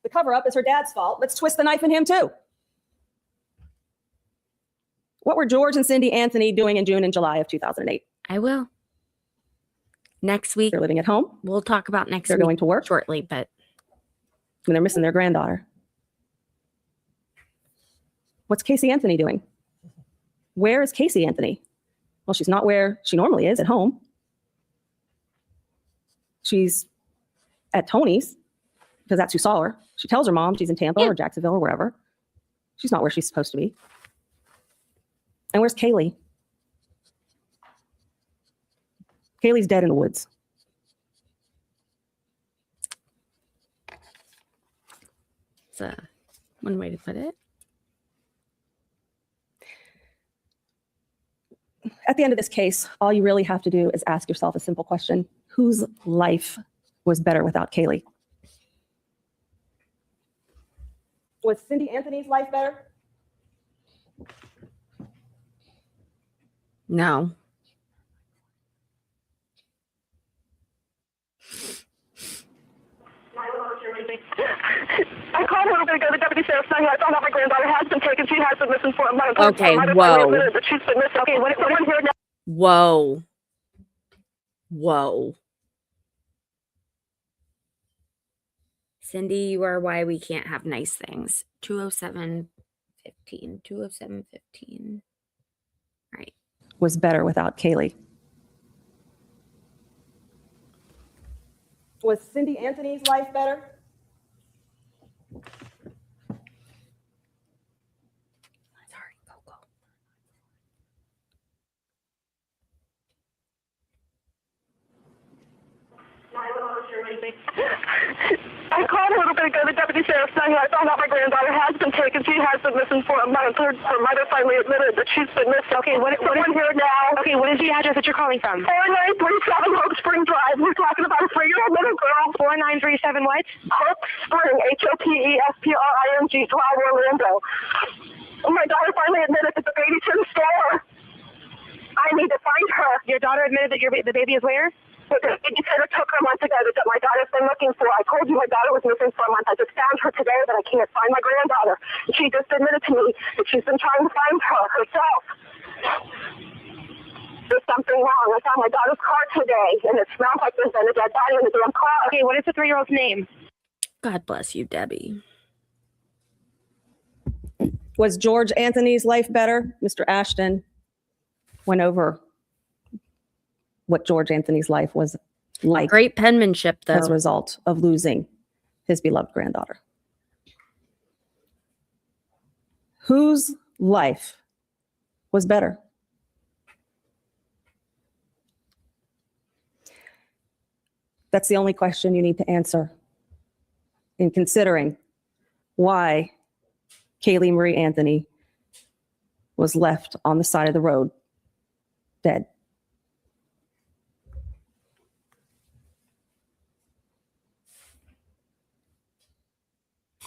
The cover-up is her dad's fault. Let's twist the knife in him too. What were George and Cindy Anthony doing in June and July of 2008? I will. Next week. They're living at home. We'll talk about next They're week going to work shortly, but and they're missing their granddaughter. What's Casey Anthony doing? Where is Casey Anthony? Well, she's not where she normally is, at home. She's at Tony's because that's who saw her. She tells her mom she's in Tampa or Jacksonville or wherever. She's not where she's supposed to be. And where's Kaylee? Kaylee's dead in the woods. it's one way to put it. At the end of this case, all you really have to do is ask yourself a simple question. Whose life was better without Kaylee? Was Cindy Anthony's life better? No. I called her to go to the deputy sheriff's saying I found out my granddaughter has been taken. She has been missing for a month. Okay, whoa. But she's been missing. Okay, what someone here now? Whoa. Whoa. Cindy, you are why we can't have nice things. 207-15. 207-15. Right. Was better without Kaylee. Was Cindy Anthony's life better? I called a little bit ago. The deputy sheriff saying I found out my granddaughter has been taken. She has been missing for a month. Her mother finally admitted that she's been missing. Okay, what is here now? Okay, what is the address that you're calling from? 4937 Hope Spring Drive. We're talking about a 3-year-old little girl. 4937 what? Hope Spring, HOPESPRING Drive, Orlando. My daughter finally admitted that the baby's in the store. I need to find her. Your daughter admitted that the baby is where? But the babysitter took her months ago that my daughter's been looking for. I told you my daughter was missing for a month. I just found her today, but I can't find my granddaughter. And she just admitted to me that she's been trying to find her herself. There's something wrong. I found my daughter's car today, and it smells like there's been a dead body in the damn car. Okay, what is the 3-year-old's name? God bless you, Debbie. Was George Anthony's life better? Mr. Ashton went over what George Anthony's life was like Great penmanship, though. as a result of losing his beloved granddaughter. Whose life was better? That's the only question you need to answer in considering why Kaylee Marie Anthony was left on the side of the road dead.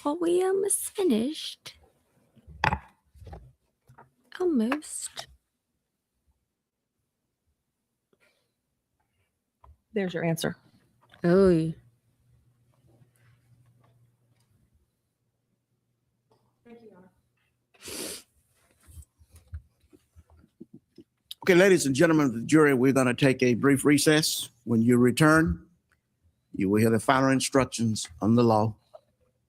Well, we almost finished. Almost. There's your answer. Oh. Okay, ladies and gentlemen of the jury, we're going to take a brief recess. When you return, you will hear the final instructions on the law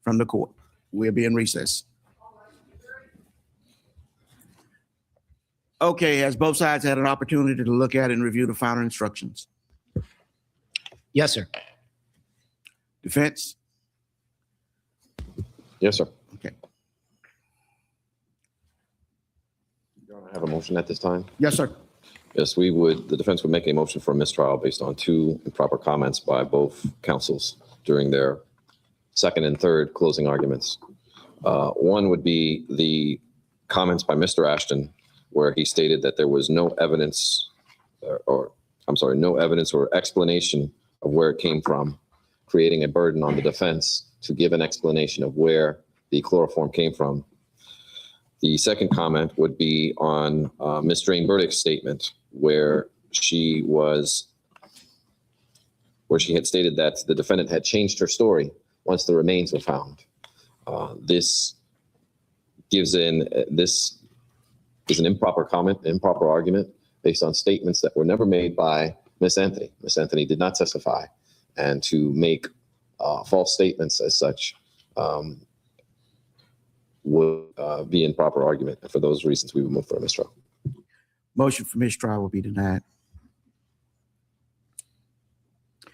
from the court. We'll be in recess. Okay, has both sides had an opportunity to look at and review the final instructions? Yes, sir. Defense? Yes, sir. Okay. You want to have a motion at this time? Yes, sir. Yes, the defense would make a motion for a mistrial based on 2 improper comments by both counsels during their second and third closing arguments. One would be the comments by Mr. Ashton, where he stated that there was no evidence no evidence or explanation of where it came from, creating a burden on the defense to give an explanation of where the chloroform came from. The second comment would be on Ms. Drain Burdick's statement, where she had stated that the defendant had changed her story once the remains were found. This is an improper comment, improper argument based on statements that were never made by Ms. Anthony. Ms. Anthony did not testify, and to make false statements as such would be improper argument. And for those reasons, we would move for a mistrial. Motion for mistrial will be denied.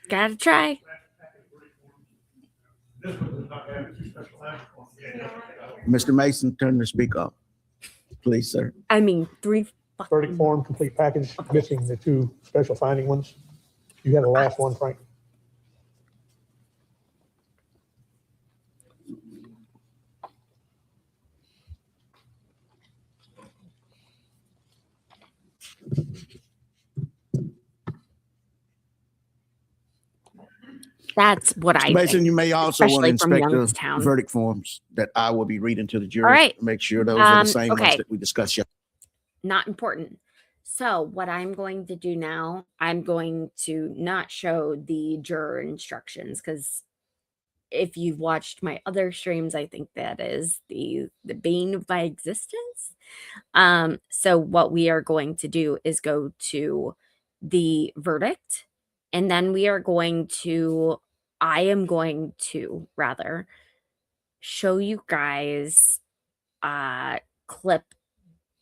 Gotta try. Mr. Mason, turn the speaker up. Please, sir. I mean, 3 Verdict form, complete package, missing the 2 special finding ones. You had the last one, Frank. That's what I Mason, think. you may also want to especially from inspect the Youngstown. verdict forms that I will be reading to the jury. All right. Make sure those are the same okay. ones that we discussed yesterday. Not important. So what I'm going to do now, I'm going to not show the juror instructions, because if you've watched my other streams, I think that is the bane of my existence. So what we are going to do is go to the verdict, and then I am going to rather show you guys a clip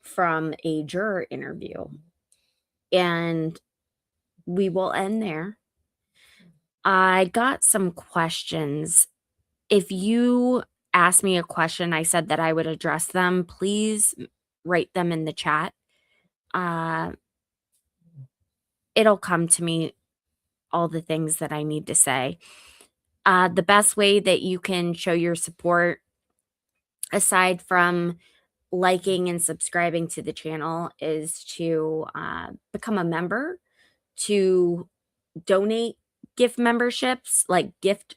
from a juror interview, and we will end there. I got some questions. If you ask me a question, I said that I would address them. Please write them in the chat. It'll come to me all the things that I need to say. The best way that you can show your support, aside from liking and subscribing to the channel, is to become a member, to donate, gift memberships, like gift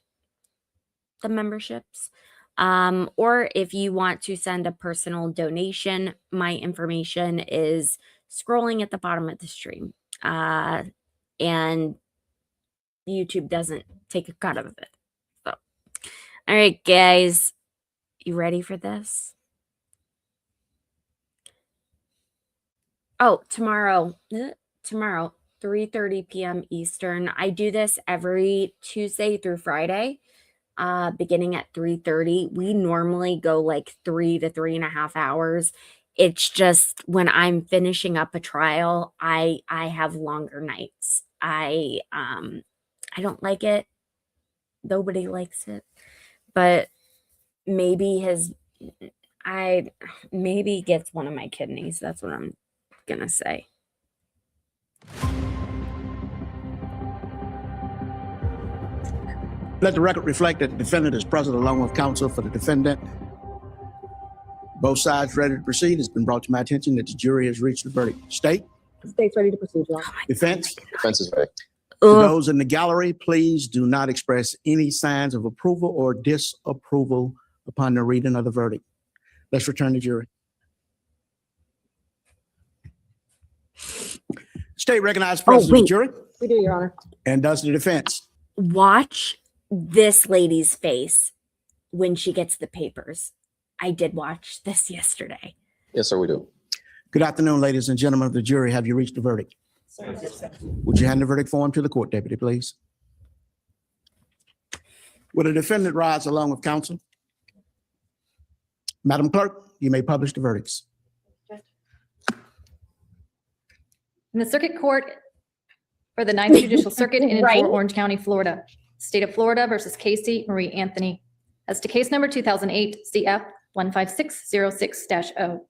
the memberships. Or if you want to send a personal donation, my information is scrolling at the bottom of the stream. And YouTube doesn't take a cut of it. So, all right, guys, you ready for this? Oh, tomorrow, 3:30 p.m. Eastern. I do this every Tuesday through Friday, beginning at 3:30. We normally go like 3 to 3.5 hours. It's just when I'm finishing up a trial, I have longer nights. I don't like it. Nobody likes it, but maybe maybe gets one of my kidneys. That's what I'm gonna say. Let the record reflect that the defendant is present along with counsel for the defendant. Both sides ready to proceed. It's been brought to my attention that the jury has reached a verdict. State? State's ready to proceed, Your Honor. Defense? Defense is ready. To those in the gallery, please do not express any signs of approval or disapproval upon the reading of the verdict. Let's return to jury. State recognized presence of the jury. We do, Your Honor. And does the defense. Watch this lady's face when she gets the papers. I did watch this yesterday. Yes, sir, we do. Good afternoon, ladies and gentlemen of the jury. Have you reached the verdict? Sir. Would you hand the verdict form to the court deputy, please? Will the defendant rise along with counsel? Madam Clerk, you may publish the verdicts. In the Circuit Court for the 9th Judicial Circuit in and Right. for Orange County, Florida, State of Florida versus Casey Marie Anthony. As to case number 2008 CF 15606-0.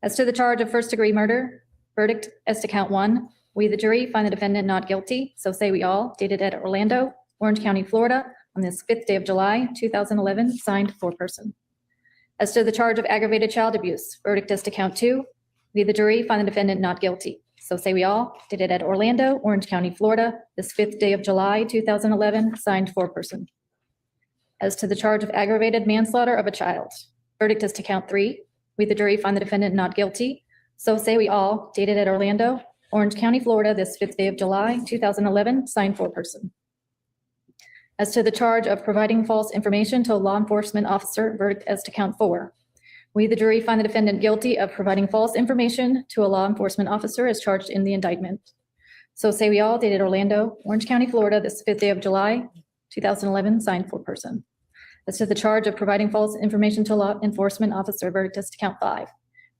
As to the charge of first-degree murder, verdict as to count 1, we, the jury, find the defendant not guilty, so say we all, dated at Orlando, Orange County, Florida, on this 5th day of July, 2011, signed foreperson. As to the charge of aggravated child abuse, verdict as to count 2, we, the jury, find the defendant not guilty, so say we all, dated at Orlando, Orange County, Florida, this 5th day of July, 2011, signed foreperson. As to the charge of aggravated manslaughter of a child, verdict as to count 3, we, the jury, find the defendant not guilty, so say we all, dated at Orlando, Orange County, Florida, this 5th day of July, 2011, signed foreperson. As to the charge of providing false information to a law enforcement officer, verdict as to count 4. We, the jury, find the defendant guilty of providing false information to a law enforcement officer as charged in the indictment. So say we all, dated Orlando, Orange County, Florida, this 5th day of July, 2011, signed foreperson. As to the charge of providing false information to a law enforcement officer, verdict as to count 5.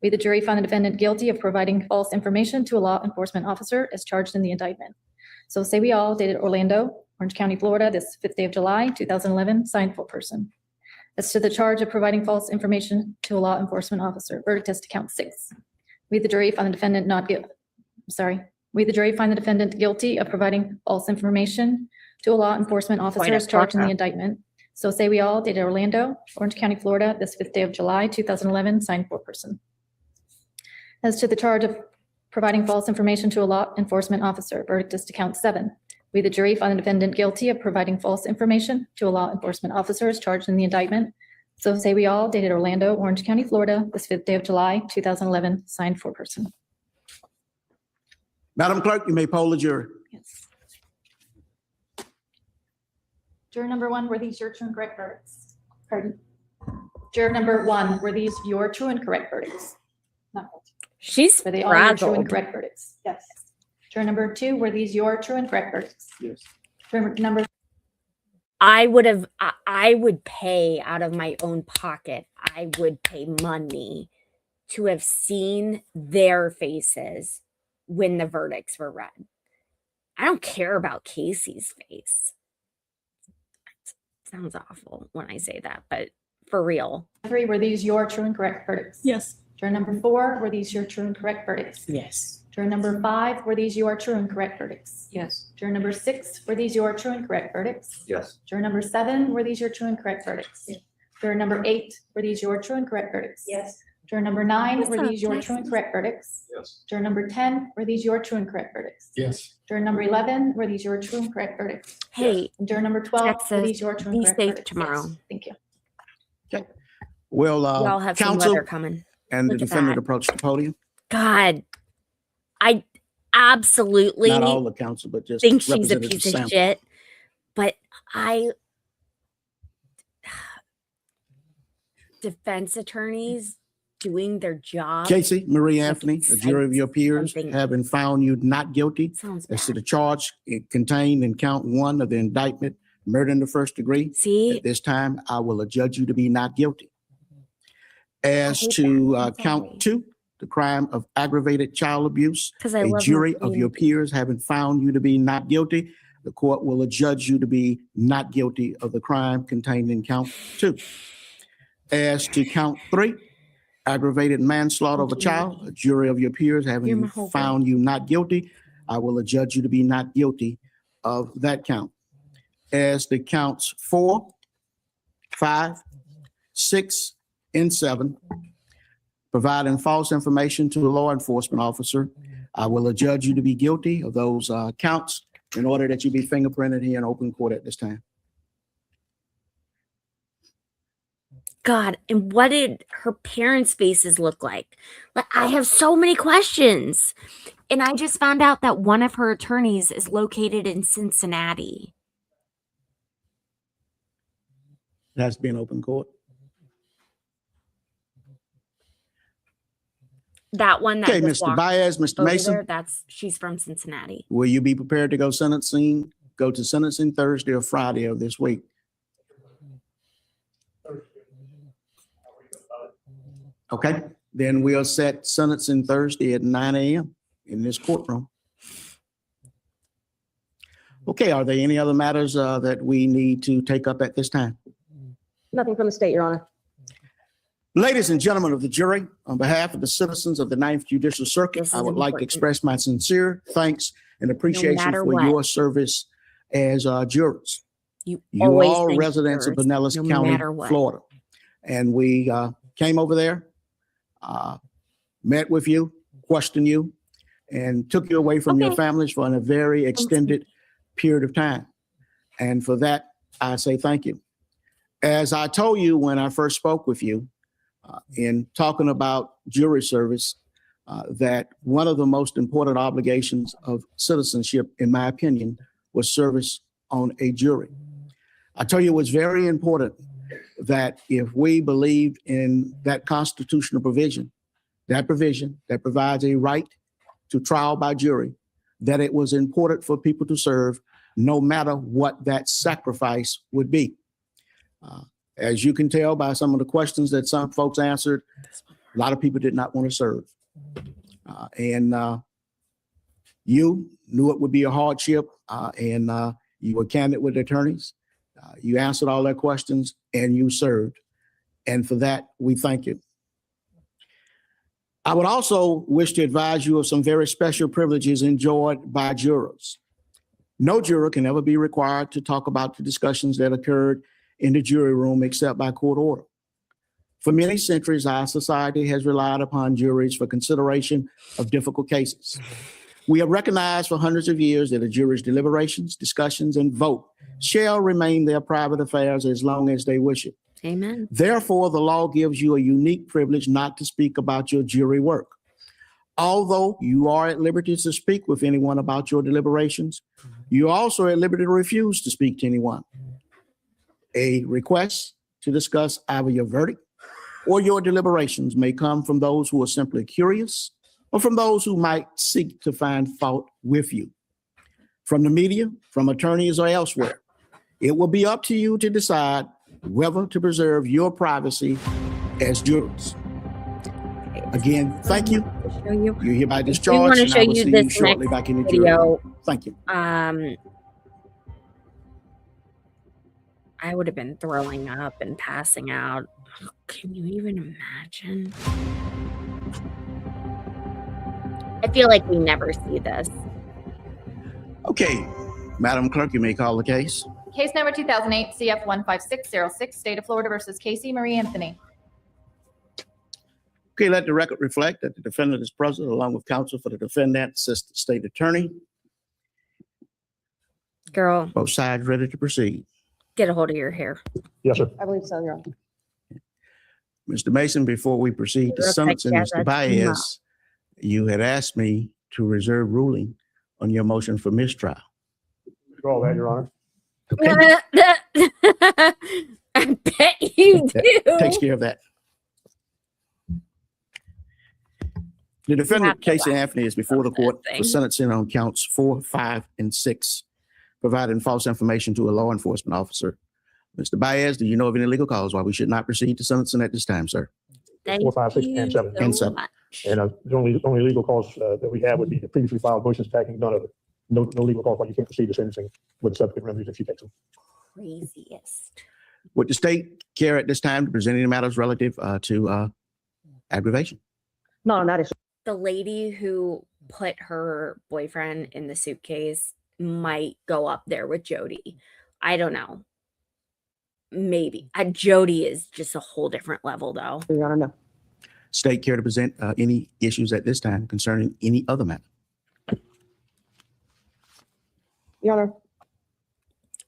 We, the jury, find the defendant guilty of providing false information to a law enforcement officer as charged in the indictment. So say we all, dated Orlando, Orange County, Florida, this 5th day of July, 2011, signed foreperson. As to the charge of providing false information to a law enforcement officer, verdict as to count 6. We, the jury, find the defendant not guilty. We, the jury, find the defendant guilty of providing false information to a law enforcement officer as charged in the indictment. So say we all, dated Orlando, Orange County, Florida, this 5th day of July, 2011, signed foreperson. As to the charge of providing false information to a law enforcement officer, verdict is to count 7. We, the jury, find the defendant guilty of providing false information to a law enforcement officer as charged in the indictment. So say we all, dated Orlando, Orange County, Florida, this 5th day of July, 2011, signed foreperson. Madam Clerk, you may poll the jury. Yes. Juror number 1, were these your true and correct verdicts? Pardon? Juror number 1, were these your true and correct verdicts? Not guilty. She's Were they all your true and frazzled. correct verdicts? Yes. Juror number 2, were these your true and correct verdicts? Yes. Juror number I would pay out of my own pocket. I would pay money to have seen their faces when the verdicts were read. I don't care about Casey's face. Sounds awful when I say that, but for real. 3, were these your true and correct verdicts? Yes. Juror number 4, were these your true and correct verdicts? Yes. Juror number 5, were these your true and correct verdicts? Yes. Juror number 6, were these your true and correct verdicts? Yes. Juror number 7, were these your true and correct verdicts? Yes. Juror number 8, were these your true and correct verdicts? Yes. Juror number 9, What's were up, these your Jackson? true and correct verdicts? Yes. Juror number 10, were these your true and correct verdicts? Yes. Juror number 11, were these your true and correct verdicts? Hey, And juror number 12, were Texas, these your true and be correct safe verdicts? tomorrow. Yes. Thank you. Will Y'all have some counsel weather coming. and the Look at defendant that. approach the podium? God, I absolutely Not all the counsel, but just think she's a Representative piece of Sample. shit. But defense attorneys doing their job Casey Marie Like, Anthony, a said jury of your peers, something- having found you not guilty sounds as to bad. the charge contained in count 1 of the indictment, murder in the first degree. See, At this time, I will adjudge you to be not guilty. As hate to that. I'm sorry. count 2, the crime of aggravated child abuse, because I a love jury my of your peers having found you to be not guilty, the court will adjudge you to be not guilty of the crime contained in count 2. As to count 3, aggravated manslaughter of a child, a jury of your peers You're having my whole found you not guilty, I will adjudge you to be not guilty of that count. As the counts 4, 5, 6, and 7, providing false information to a law enforcement officer, I will adjudge you to be guilty of those counts in order that you be fingerprinted here in open court at this time. God, and what did her parents' faces look like? Like, I have so many questions. And I just found out that one of her attorneys is located in Cincinnati. It has to be in open court. That one that Okay, just Mr. walked Baez, Mr. over Mason, there, she's from Cincinnati. will you be prepared to go to sentencing Thursday or Friday of this week? Okay, then we'll set sentencing Thursday at 9 a.m. in this courtroom. Okay, are there any other matters that we need to take up at this time? Nothing from the state, Your Honor. Ladies and gentlemen of the jury, on behalf of the citizens of the Ninth Judicial Circuit, This I is would like to important. express my sincere thanks and appreciation matter for what. your service as jurors. You You always all thank residents of yours, Pinellas no County, matter what. Florida. And we came over there, met with you, questioned you, and took you away from your Okay. families for a very extended period of time. And for that, I say thank you. As I told you when I first spoke with you, in talking about jury service, that one of the most important obligations of citizenship, in my opinion, was service on a jury. I tell you, it was very important that if we believed in that constitutional provision that provides a right to trial by jury, that it was important for people to serve no matter what that sacrifice would be. As you can tell by some of the questions that some folks answered, a lot of people did not want to serve. And you knew it would be a hardship, and you were candid with attorneys. You answered all their questions and you served. And for that, we thank you. I would also wish to advise you of some very special privileges enjoyed by jurors. No juror can ever be required to talk about the discussions that occurred in the jury room except by court order. For many centuries, our society has relied upon juries for consideration of difficult cases. We have recognized for hundreds of years that a jury's deliberations, discussions, and vote shall remain their private affairs as long as they wish it. Amen. Therefore, the law gives you a unique privilege not to speak about your jury work. Although you are at liberty to speak with anyone about your deliberations, you are also at liberty to refuse to speak to anyone. A request to discuss either your verdict or your deliberations may come from those who are simply curious or from those who might seek to find fault with you. From the media, from attorneys, or elsewhere, it will be up to you to decide whether to preserve your privacy as jurors. Again, thank you. Show you. You're hereby We discharged. want to and show I will you see this shortly next back in the jury room. video. Thank you. I would have been throwing up and passing out. Can you even imagine? I feel like we never see this. Okay, Madam Clerk, you may call the case. Case number 2008 CF 15606, State of Florida versus Casey Marie Anthony. Okay, let the record reflect that the defendant is present along with counsel for the defendant, Assistant State Attorney. Girl, Both sides ready to proceed. get a hold of your hair. Yes, sir. I believe so, Your Honor. Mr. Mason, before we proceed to Looks like sentencing, she has Mr. a Baez, you had asked me to reserve ruling on your motion for mistrial. All that, Your Honor. I bet you do. That takes care of that. The have defendant, to Casey laugh Anthony, is before the court thing. for sentencing on counts 4, 5, and 6, providing false information to a law enforcement officer. Mr. Baez, do you know of any legal cause why we should not proceed to sentencing at this time, sir? Thank 4, 5, 6, you and 7. so And 7. much. And the only legal cause that we have would be the previously filed motions attacking none of it. No legal cause why you can't proceed to sentencing with the subsequent remedies if she takes them. Craziest. Would the state care at this time to present any matters relative to aggravation? Not on that issue. The lady who put her boyfriend in the suitcase might go up there with Jody. I don't know. Maybe. Jody is just a whole different level, though. Your Honor, no. State care to present any issues at this time concerning any other matter? Your Honor,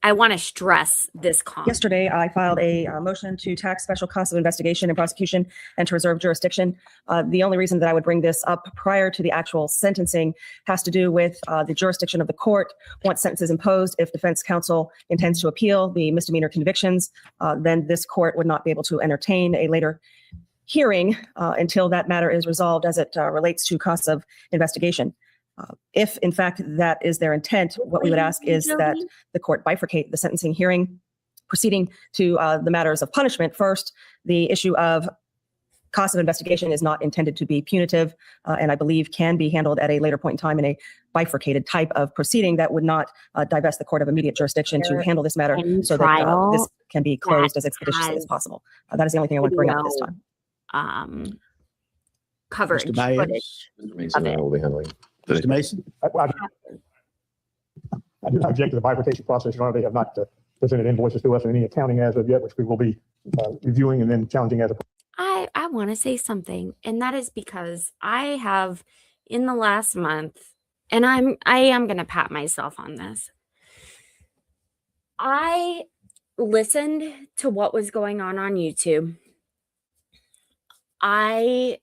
I want to stress this comment. yesterday I filed a motion to tax special costs of investigation and prosecution and to reserve jurisdiction. The only reason that I would bring this up prior to the actual sentencing has to do with the jurisdiction of the court. Once sentence is imposed, if defense counsel intends to appeal the misdemeanor convictions, then this court would not be able to entertain a later hearing until that matter is resolved as it relates to costs of investigation. If in fact that is their intent, what we would ask is that the court bifurcate the sentencing hearing proceeding to the matters of punishment. First, the issue of cost of investigation is not intended to be punitive, and I believe can be handled at a later point in time in a bifurcated type of proceeding that would not divest the court of immediate jurisdiction to handle this matter so that this can be closed as expeditiously as possible. That is the only thing I want to bring up at this time. Coverage Mr. Baez? footage. Mr. Mason and I will be handling. Mr. Mason? I do not object to the bifurcation process, Your Honor. They have not presented invoices to us in any accounting as of yet, which we will be reviewing and then challenging as a. I want to say something, and that is because I have in the last month, and I am going to pat myself on this. I listened to what was going on YouTube. I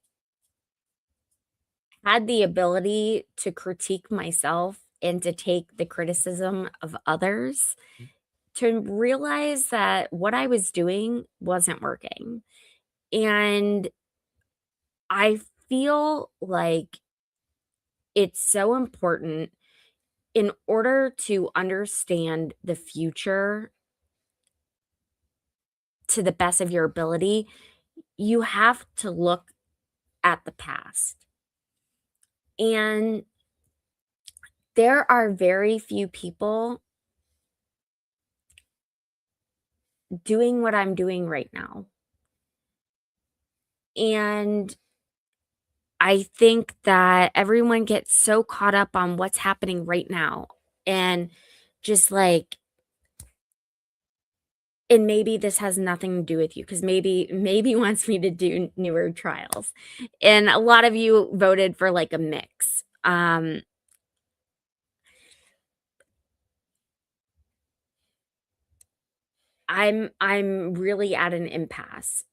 had the ability to critique myself and to take the criticism of others to realize that what I was doing wasn't working. And I feel like it's so important in order to understand the future to the best of your ability, you have to look at the past. And there are very few people doing what I'm doing right now. And I think that everyone gets so caught up on what's happening right now and just like, and maybe this has nothing to do with you because maybe wants me to do newer trials. And a lot of you voted for like a mix. I'm really at an impasse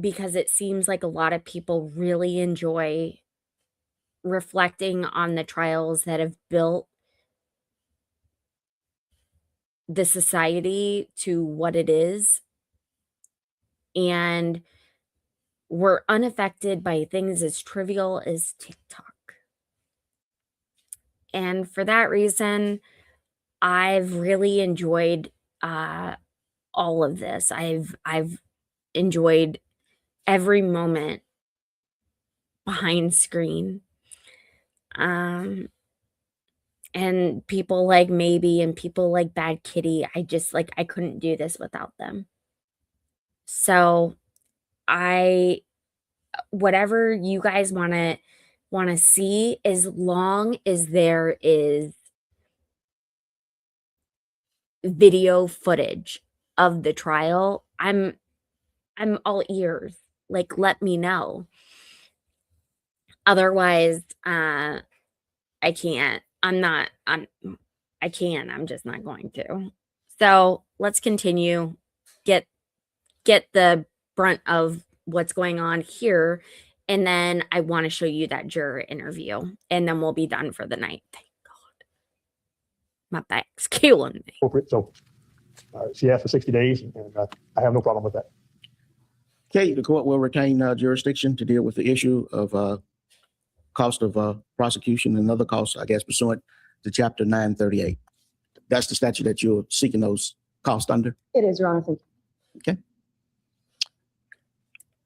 because it seems like a lot of people really enjoy reflecting on the trials that have built the society to what it is, and we're unaffected by things as trivial as TikTok. And for that reason, I've really enjoyed all of this. I've enjoyed every moment behind screen. And people like Maybe and people like Bad Kitty, I couldn't do this without them. So whatever you guys want to want to see, as long as there is video footage of the trial. I'm all ears. Like, let me know. Otherwise, I can't. I'm just not going to. So let's continue. Get the brunt of what's going on here. And then I want to show you that juror interview. And then we'll be done for the night. Thank God. My back's killing me. Appropriate. So she asked for 60 days, and I have no problem with that. Okay, the court will retain jurisdiction to deal with the issue of cost of prosecution and other costs, I guess, pursuant to Chapter 938. That's the statute that you're seeking those costs under? It is, Your Honor. Thank you. Okay.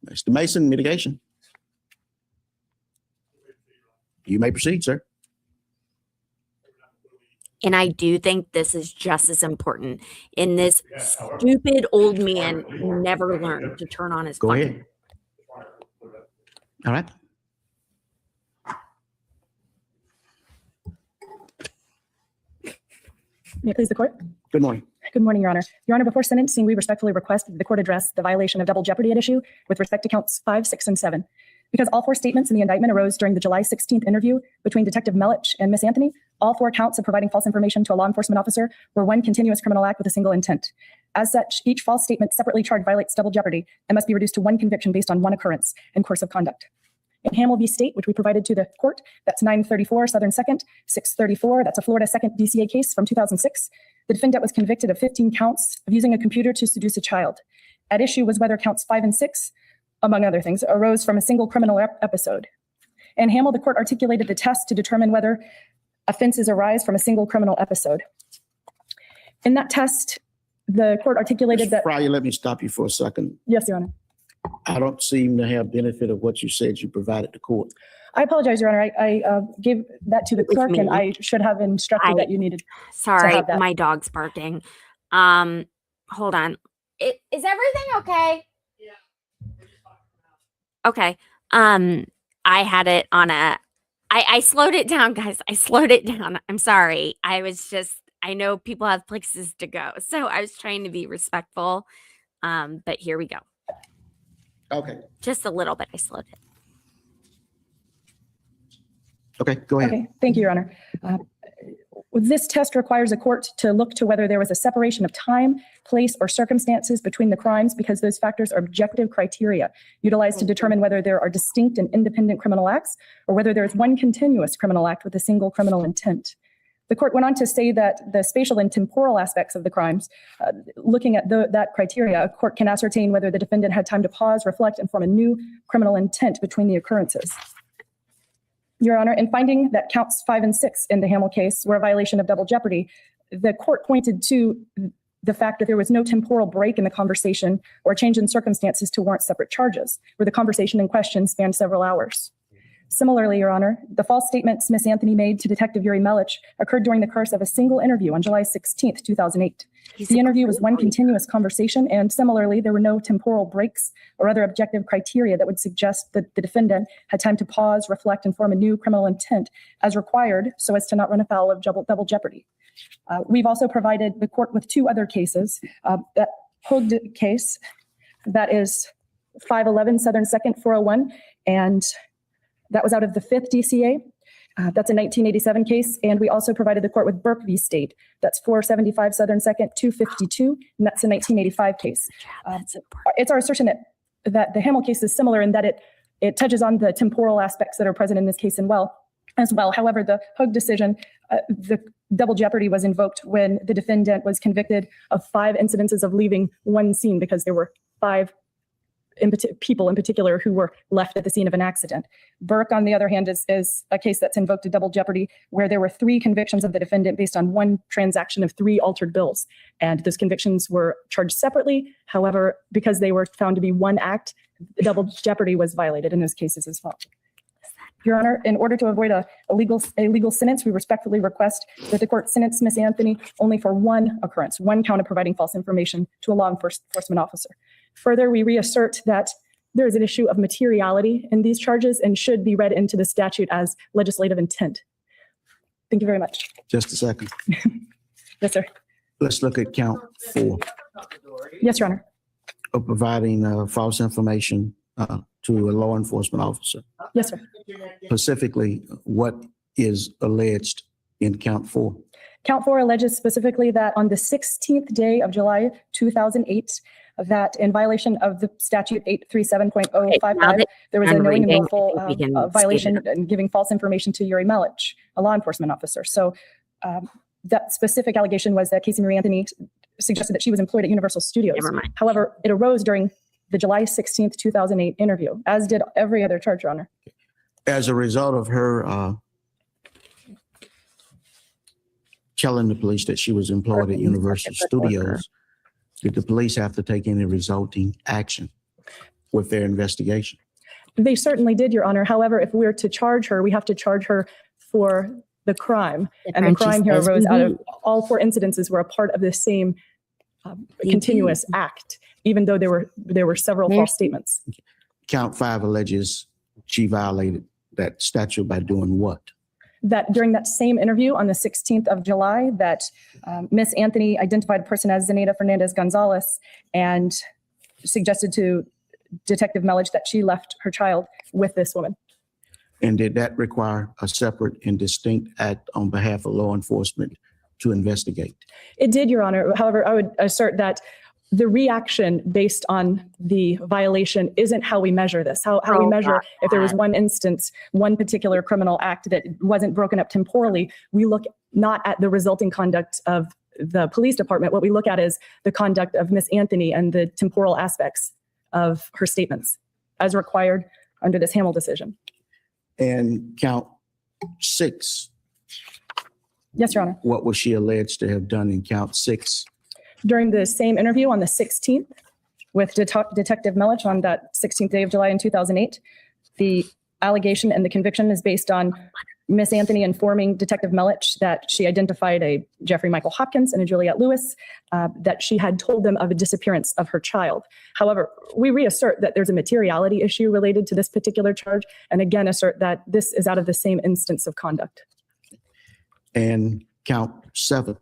Mr. Mason, mitigation. You may proceed, sir. And I do think this is just as important. And this stupid old man never learned to turn on his Go fucking. ahead. All right. May it please the court? Good morning. Good morning, Your Honor. Your Honor, before sentencing, we respectfully request that the court address the violation of double jeopardy at issue with respect to counts 5, 6, and 7. Because all 4 statements in the indictment arose during the July 16th interview between Detective Melich and Miss Anthony, all 4 counts of providing false information to a law enforcement officer were one continuous criminal act with a single intent. As such, each false statement separately charged violates double jeopardy and must be reduced to one conviction based on one occurrence and course of conduct. In Hamill v. State, which we provided to the court, that's 934 Southern 2nd, 634, that's a Florida 2nd DCA case from 2006, the defendant was convicted of 15 counts of using a computer to seduce a child. At issue was whether counts 5 and 6, among other things, arose from a single criminal episode. In Hamill, the court articulated the test to determine whether offenses arise from a single criminal episode. In that test, the court articulated that— Fryer, let me stop you for a second. Yes, Your Honor. I don't seem to have benefit of what you said you provided the court. I apologize, Your Honor. I gave that to the clerk, and I should have instructed that you needed Sorry, to have that. my dog's barking. Hold on. Is everything okay? Okay. I had it on I slowed it down, guys. I slowed it down. I'm sorry. I know people have places to go. So I was trying to be respectful. But here we go. Okay. Just a little bit. I slowed it. Okay, go ahead. Okay, thank you, Your Honor. This test requires a court to look to whether there was a separation of time, place, or circumstances between the crimes, because those factors are objective criteria utilized to determine whether there are distinct and independent criminal acts or whether there is one continuous criminal act with a single criminal intent. The court went on to say that the spatial and temporal aspects of the crimes, looking at that criteria, a court can ascertain whether the defendant had time to pause, reflect, and form a new criminal intent between the occurrences. Your Honor, in finding that counts 5 and 6 in the Hamill case were a violation of double jeopardy, the court pointed to the fact that there was no temporal break in the conversation or change in circumstances to warrant separate charges, where the conversation in question spanned several hours. Similarly, Your Honor, the false statements Miss Anthony made to Detective Yuri Melich occurred during the course of a single interview on July 16th, 2008. The interview was one continuous conversation, and similarly, there were no temporal breaks or other objective criteria that would suggest that the defendant had time to pause, reflect, and form a new criminal intent as required so as to not run afoul of double jeopardy. We've also provided the court with 2 other cases. That Hood case, that is 511 Southern 2nd 401, and that was out of the 5th DCA. That's a 1987 case. And we also provided the court with Burke v. State. That's 475 Southern 2nd 252, and that's a 1985 case. It's our assertion that the Hamill case is similar in that it touches on the temporal aspects that are present in this case as well. However, the Hood decision, the double jeopardy was invoked when the defendant was convicted of 5 incidences of leaving one scene because there were 5 people in particular who were left at the scene of an accident. Burke, on the other hand, is a case that's invoked a double jeopardy where there were 3 convictions of the defendant based on one transaction of 3 altered bills. And those convictions were charged separately. However, because they were found to be one act, double jeopardy was violated in those cases as well. Your Honor, in order to avoid a legal sentence, we respectfully request that the court sentence Miss Anthony only for one occurrence, one count of providing false information to a law enforcement officer. Further, we reassert that there is an issue of materiality in these charges and should be read into the statute as legislative intent. Thank you very much. Just a second. Yes, sir. Let's look at count 4 Yes, Your Honor. of providing false information to a law enforcement officer. Yes, sir. Specifically, what is alleged in count 4? Count 4 alleges specifically that on the 16th day of July 2008, that in violation of the statute 837.055, there was a knowing and willful violation and giving false information to Yuri Melich, a law enforcement officer. So that specific allegation was that Casey Marie Anthony suggested that she was employed at Universal Studios. However, it arose during the July 16th, 2008 interview, as did every other charge, Your Honor. As a result of her telling the police that she was employed at Universal Studios, did the police have to take any resulting action with their investigation? They certainly did, Your Honor. However, if we're to charge her, we have to charge her for the crime. And the crime here arose out of all 4 incidences were a part of the same continuous act, even though there were several false statements. Count 5 alleges she violated that statute by doing what? That during that same interview on the 16th of July, that Miss Anthony identified a person as Zenaida Fernandez Gonzalez and suggested to Detective Melich that she left her child with this woman. And did that require a separate and distinct act on behalf of law enforcement to investigate? It did, Your Honor. However, I would assert that the reaction based on the violation isn't how we measure this. How we measure if there was one instance, one particular criminal act that wasn't broken up temporally, we look not at the resulting conduct of the police department. What we look at is the conduct of Miss Anthony and the temporal aspects of her statements as required under this Hamel decision. And count 6. Yes, Your Honor. What was she alleged to have done in count 6? During the same interview on the 16th with Detective Melich on that 16th day of July in 2008, the allegation and the conviction is based on Miss Anthony informing Detective Melich that she identified a Jeffrey Michael Hopkins and a Juliette Lewis, that she had told them of a disappearance of her child. However, we reassert that there's a materiality issue related to this particular charge, and again assert that this is out of the same instance of conduct. And count 7.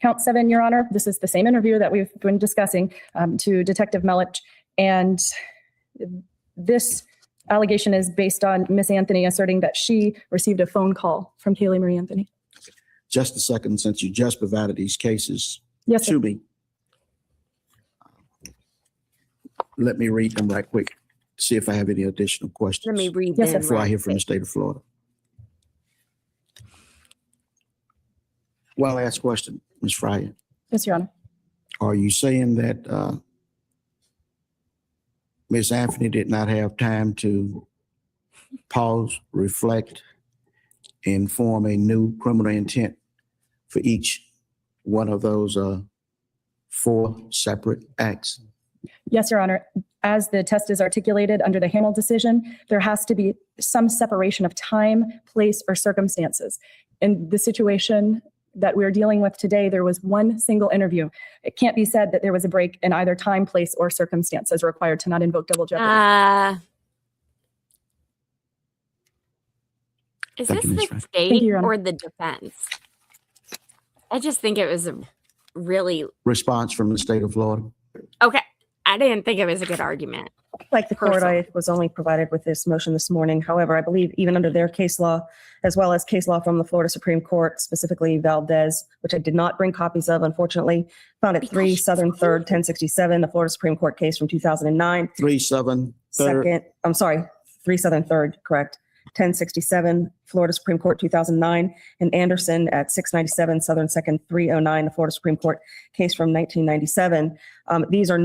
Count 7, Your Honor. This is the same interview that we've been discussing to Detective Melich, and this allegation is based on Miss Anthony asserting that she received a phone call from Kaylee Marie Anthony. Just a second, since you just provided these cases Yes, to me. Let me read them right quick, see if I have any additional questions. Let me read Yes, them. Before I hear from the state of Florida. Well asked question, Ms. Fryer. Yes, Your Honor. Are you saying that Ms. Anthony did not have time to pause, reflect, and form a new criminal intent for each one of those 4 separate acts? Yes, Your Honor. As the test is articulated under the Hamel decision, there has to be some separation of time, place, or circumstances. In the situation that we're dealing with today, there was one single interview. It can't be said that there was a break in either time, place, or circumstance as required to not invoke double jeopardy. Is Thank this you, Ms. the Frank. state Thank you, Your Honor. or the defense? I just think it was a really Response from the state of Florida. okay. I didn't think it was a good argument. Like the court, Personal. I was only provided with this motion this morning. However, I believe even under their case law, as well as case law from the Florida Supreme Court, specifically Valdez, which I did not bring copies of, unfortunately, found at 3 Southern 3rd, 1067, the Florida Supreme Court case from 2009. 3 Southern 3rd. Second, I'm sorry, 3 Southern 3rd, correct. 1067, Florida Supreme Court 2009, and Anderson at 697 Southern 2nd 309, the Florida Supreme Court case from 1997. These are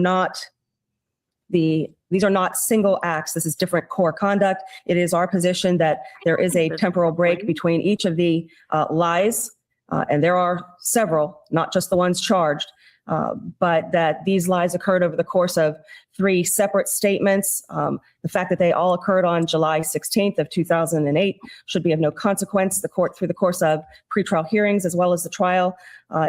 not single acts. This is different core conduct. It is our position that there is a temporal break between each of the lies, and there are several, not just the ones charged, but that these lies occurred over the course of 3 separate statements. The fact that they all occurred on July 16th of 2008 should be of no consequence. The court, through the course of pretrial hearings as well as the trial,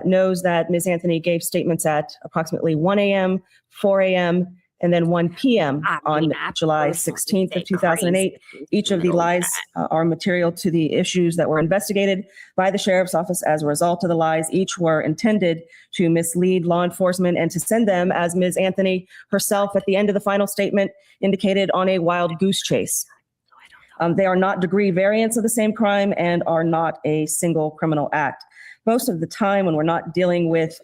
knows that Ms. Anthony gave statements at approximately 1 a.m., 4 a.m., and then 1 p.m. I on mean, I July personally 16th say of 2008. crazy Each of the little lies are material to the issues that were investigated by the sheriff's office. As a result of the lies, each were intended to mislead law enforcement and to send them, as Ms. Anthony herself at the end of the final statement indicated, on a wild goose chase. They are not degree variants of the same crime and are not a single criminal act. Most of the time when we're not dealing with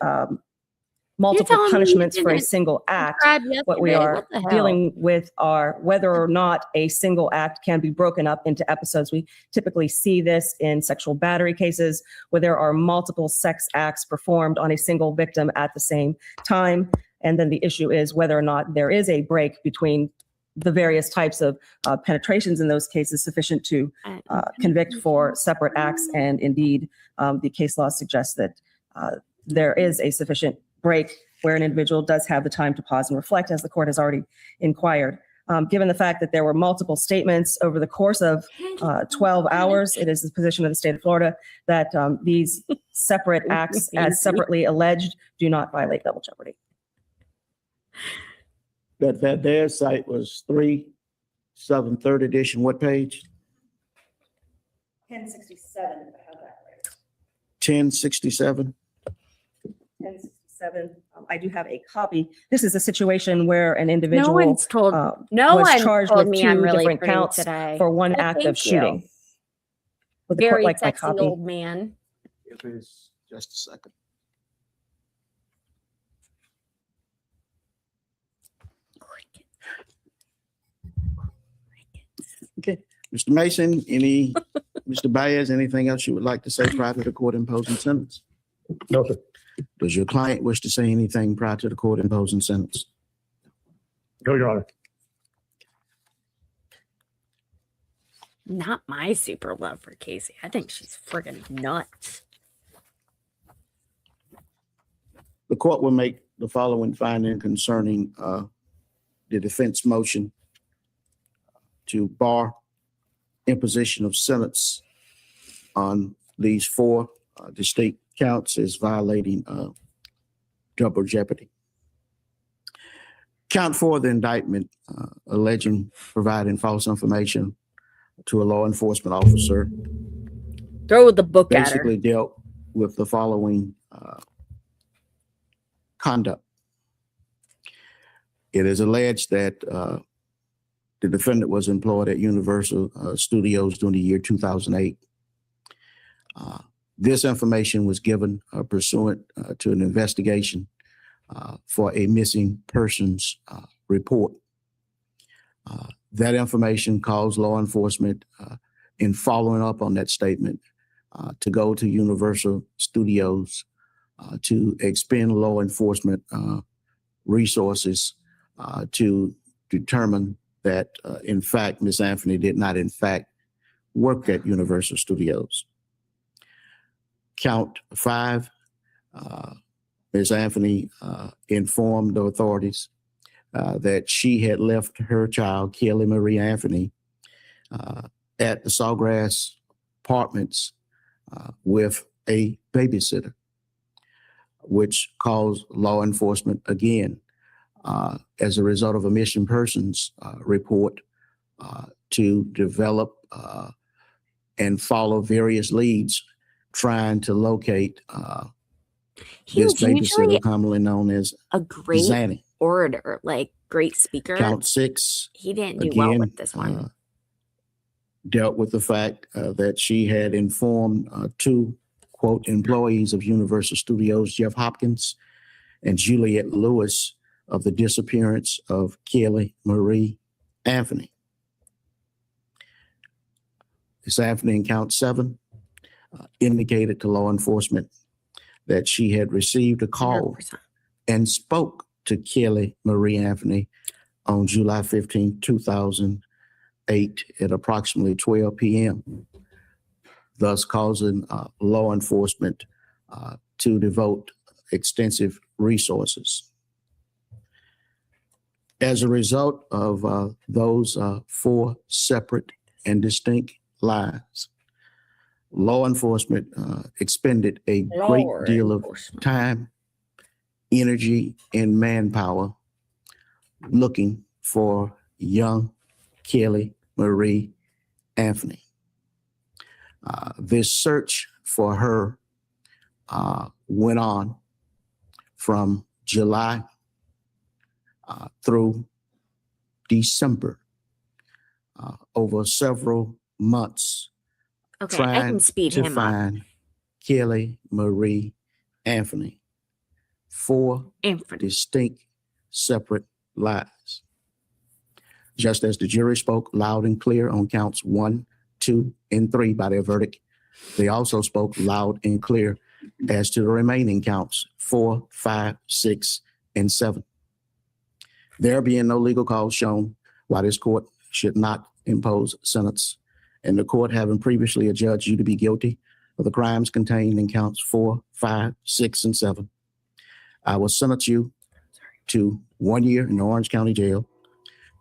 multiple telling me you punishments for a didn't single act, subscribe what we yesterday? are What the hell? dealing with are whether or not a single act can be broken up into episodes. We typically see this in sexual battery cases where there are multiple sex acts performed on a single victim at the same time. And then the issue is whether or not there is a break between the various types of penetrations in those cases sufficient to convict for separate acts. And indeed, the case law suggests that there is a sufficient break where an individual does have the time to pause and reflect, as the court has already inquired. Given the fact that there were multiple statements over the course of 12 hours, it is the position of the state of Florida that these separate acts, as separately alleged, do not violate double jeopardy. That their site was 3/7/3 edition. What page? 1067, if I have that right. 1067. 1067. I do have a copy. This is a situation where an individual No one's told. no was one charged told with me 2 I'm really different pretty counts today. for one Well, act of thank you. shooting. Would the court Very like my sexy copy? old man. If it's just a second. Okay, Mr. Mason, Mr. Baez, anything else you would like to say prior to the court imposing sentence? No, sir. Does your client wish to say anything prior to the court imposing sentence? No, Your Honor. Not my super love for Casey. I think she's friggin' nuts. The court will make the following finding concerning the defense motion to bar imposition of sentence on these 4 distinct counts as violating double jeopardy. Count 4 of the indictment alleging providing false information to a law enforcement officer Throw the book at her. basically dealt with the following conduct. It is alleged that the defendant was employed at Universal Studios during the year 2008. This information was given pursuant to an investigation for a missing persons report. That information caused law enforcement, in following up on that statement, to go to Universal Studios to expend law enforcement resources to determine that, in fact, Ms. Anthony did not, in fact, work at Universal Studios. Count 5, Ms. Anthony informed the authorities that she had left her child, Kelly Marie Anthony, at the Sawgrass Apartments with a babysitter, which caused law enforcement, again, as a result of a missing persons report, to develop and follow various leads trying to locate this babysitter, commonly known as a great Zanny. orator, like great speaker. Count 6. He didn't do well with this one. Dealt with the fact that she had informed 2, quote, employees of Universal Studios, Jeff Hopkins and Juliet Lewis, of the disappearance of Kelly Marie Anthony. Ms. Anthony, in count 7, indicated to law enforcement that she had received a call 100%. and spoke to Kelly Marie Anthony on July 15, 2008 at approximately 12 p.m., thus causing law enforcement to devote extensive resources. As a result of those 4 separate and distinct lies, law enforcement expended a great deal of time, energy, and manpower looking for young Kelly Marie Anthony. This search for her went on from July through December, over several months, Okay, I trying can speed to him up. find Kelly Marie Anthony. 4 distinct, separate lies. Just as the jury spoke loud and clear on counts 1, 2, and 3 by their verdict, they also spoke loud and clear as to the remaining counts 4, 5, 6, and 7. There being no legal cause shown why this court should not impose sentence, and the court having previously adjudged you to be guilty of the crimes contained in counts 4, 5, 6, and 7, I will sentence you to 1 year in Orange County Jail,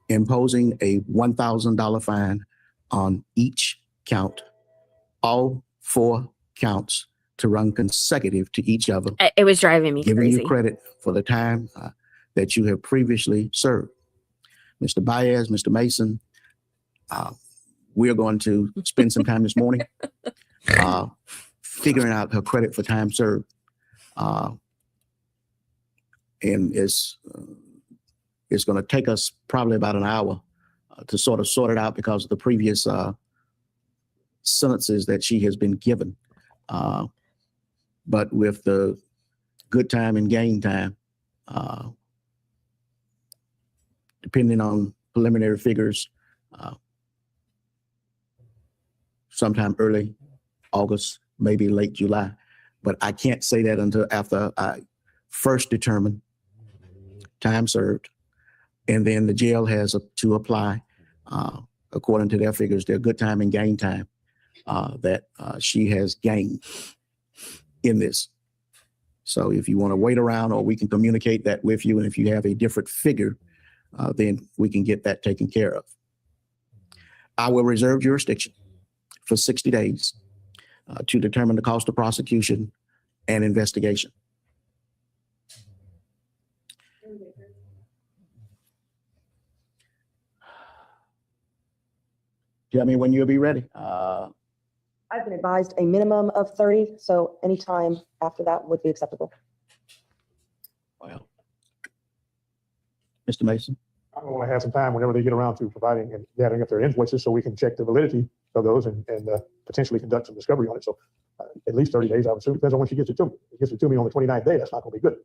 imposing a $1,000 fine on each count, all 4 counts to run consecutive to each other. It was driving me giving crazy. you credit for the time that you have previously served. Mr. Baez, Mr. Mason, we're going to spend some time this morning figuring out her credit for time served. And it's going to take us probably about an hour to sort of sort it out because of the previous sentences that she has been given. But with the good time and gain time, depending on preliminary figures, sometime early August, maybe late July. But I can't say that until after I first determine time served, and then the jail has to apply, according to their figures, their good time and gain time that she has gained in this. So if you want to wait around, or we can communicate that with you, and if you have a different figure, then we can get that taken care of. I will reserve jurisdiction for 60 days to determine the cost of prosecution and investigation. Tell me when you'll be ready. I've been advised a minimum of 30, so any time after that would be acceptable. Well, Mr. Mason. I'm going to have some time whenever they get around to providing and gathering up their invoices so we can check the validity of those and potentially conduct some discovery on it. So at least 30 days, I would assume. Depends on when she gets it to me. If she gets it to me on the 29th day, that's not going to be good.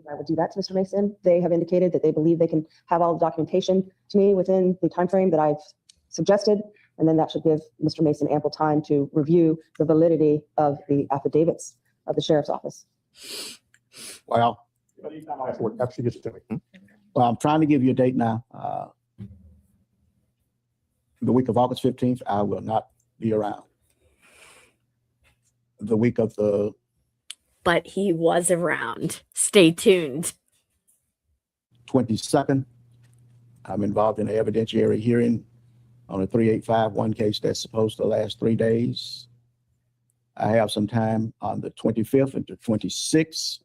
I would do that to Mr. Mason. They have indicated that they believe they can have all the documentation to me within the timeframe that I've suggested, and then that should give Mr. Mason ample time to review the validity of the affidavits of the sheriff's office. Well, after she gets it to me. Well, I'm trying to give you a date now. The week of August 15th, I will not be around. The week of the... But he was around. Stay tuned. 22nd, I'm involved in an evidentiary hearing on a 3851 case that's supposed to last 3 days. I have some time on the 25th and the 26th.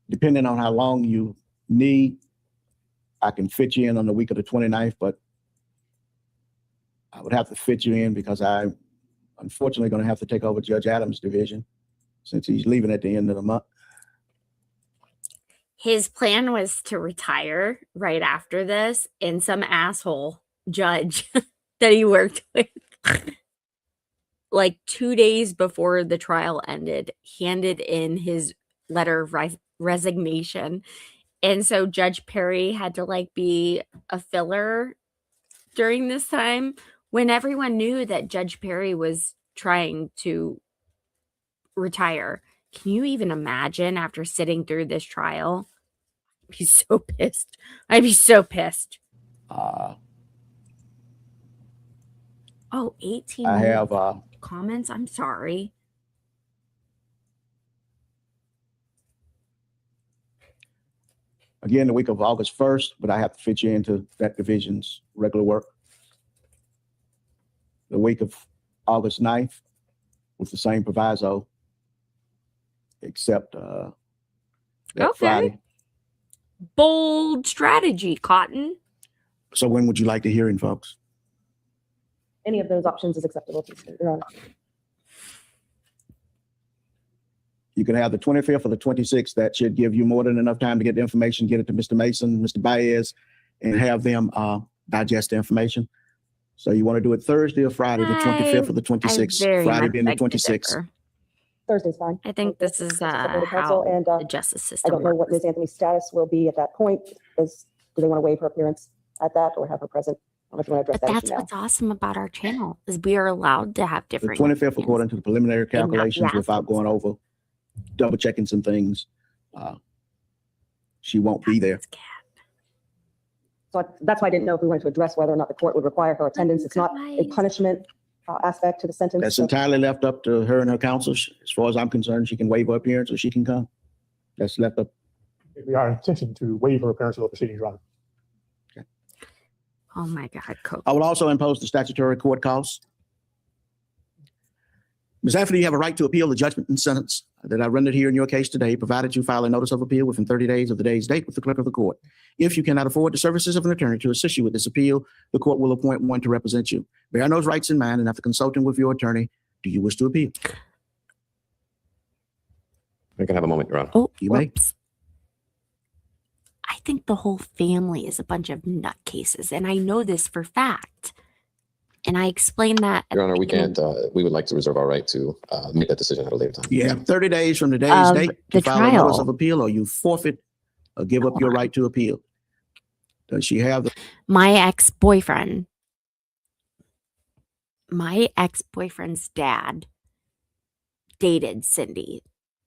Depending on how long you need, I can fit you in on the week of the 29th, but I would have to fit you in because I'm unfortunately going to have to take over Judge Adams' division since he's leaving at the end of the month. His plan was to retire right after this, and some asshole judge that he worked with, like 2 days before the trial ended, handed in his letter of resignation. And so Judge Perry had to like be a filler during this time when everyone knew that Judge Perry was trying to retire. Can you even imagine after sitting through this trial? I'd be so pissed. I'd be so pissed. Oh, 18 I have comments. I'm sorry. Again, the week of August 1st, but I have to fit you into that division's regular work. The week of August 9th with the same proviso. accept that Okay. Friday. Bold strategy, Cotton. So when would you like the hearing, folks? Any of those options is acceptable, Your Honor. You can have the 25th or the 26th. That should give you more than enough time to get the information, get it to Mr. Mason, Mr. Baez, and have them digest the information. So you want to do it Thursday or Friday, the 25th or the 26th? Friday being the 26th. Thursday's fine. I think this is Council, how and the justice I system don't know what works. Ms. Anthony's status will be at that point. Do they want to waive her appearance at that or have her present? I don't know if you want to address But that that's issue now. what's awesome about our channel is we are allowed to have The different 25th, opinions. according to the preliminary And not the calculations, without athletes. going over, double checking some things, she won't be there. So that's why I didn't know if we wanted to address whether or not the court would require her attendance. It's not a punishment aspect to the sentence. That's So- entirely left up to her and her counsel. As far as I'm concerned, she can waive her appearance or she can come. That's left up. It'd be our intention to waive her appearance of the proceedings, Your Honor. Oh my God, Coach. I will also impose the statutory court costs. Ms. Anthony, you have a right to appeal the judgment and sentence that I rendered here in your case today, provided you file a notice of appeal within 30 days of the day's date with the clerk of the court. If you cannot afford the services of an attorney to assist you with this appeal, the court will appoint one to represent you. Bear those rights in mind, and after consulting with your attorney, do you wish to appeal? We can have a moment, Your Honor. Oh, You may. whoops. I think the whole family is a bunch of nutcases, and I know this for fact. And I explained that. at Your Honor, the we beginning can't, we would like to reserve our right to make that decision at a later time. You have 30 days from the day's Of date the to file a notice trial. of appeal, or you forfeit or give up your right to appeal. Does she have the My ex-boyfriend's dad dated Cindy.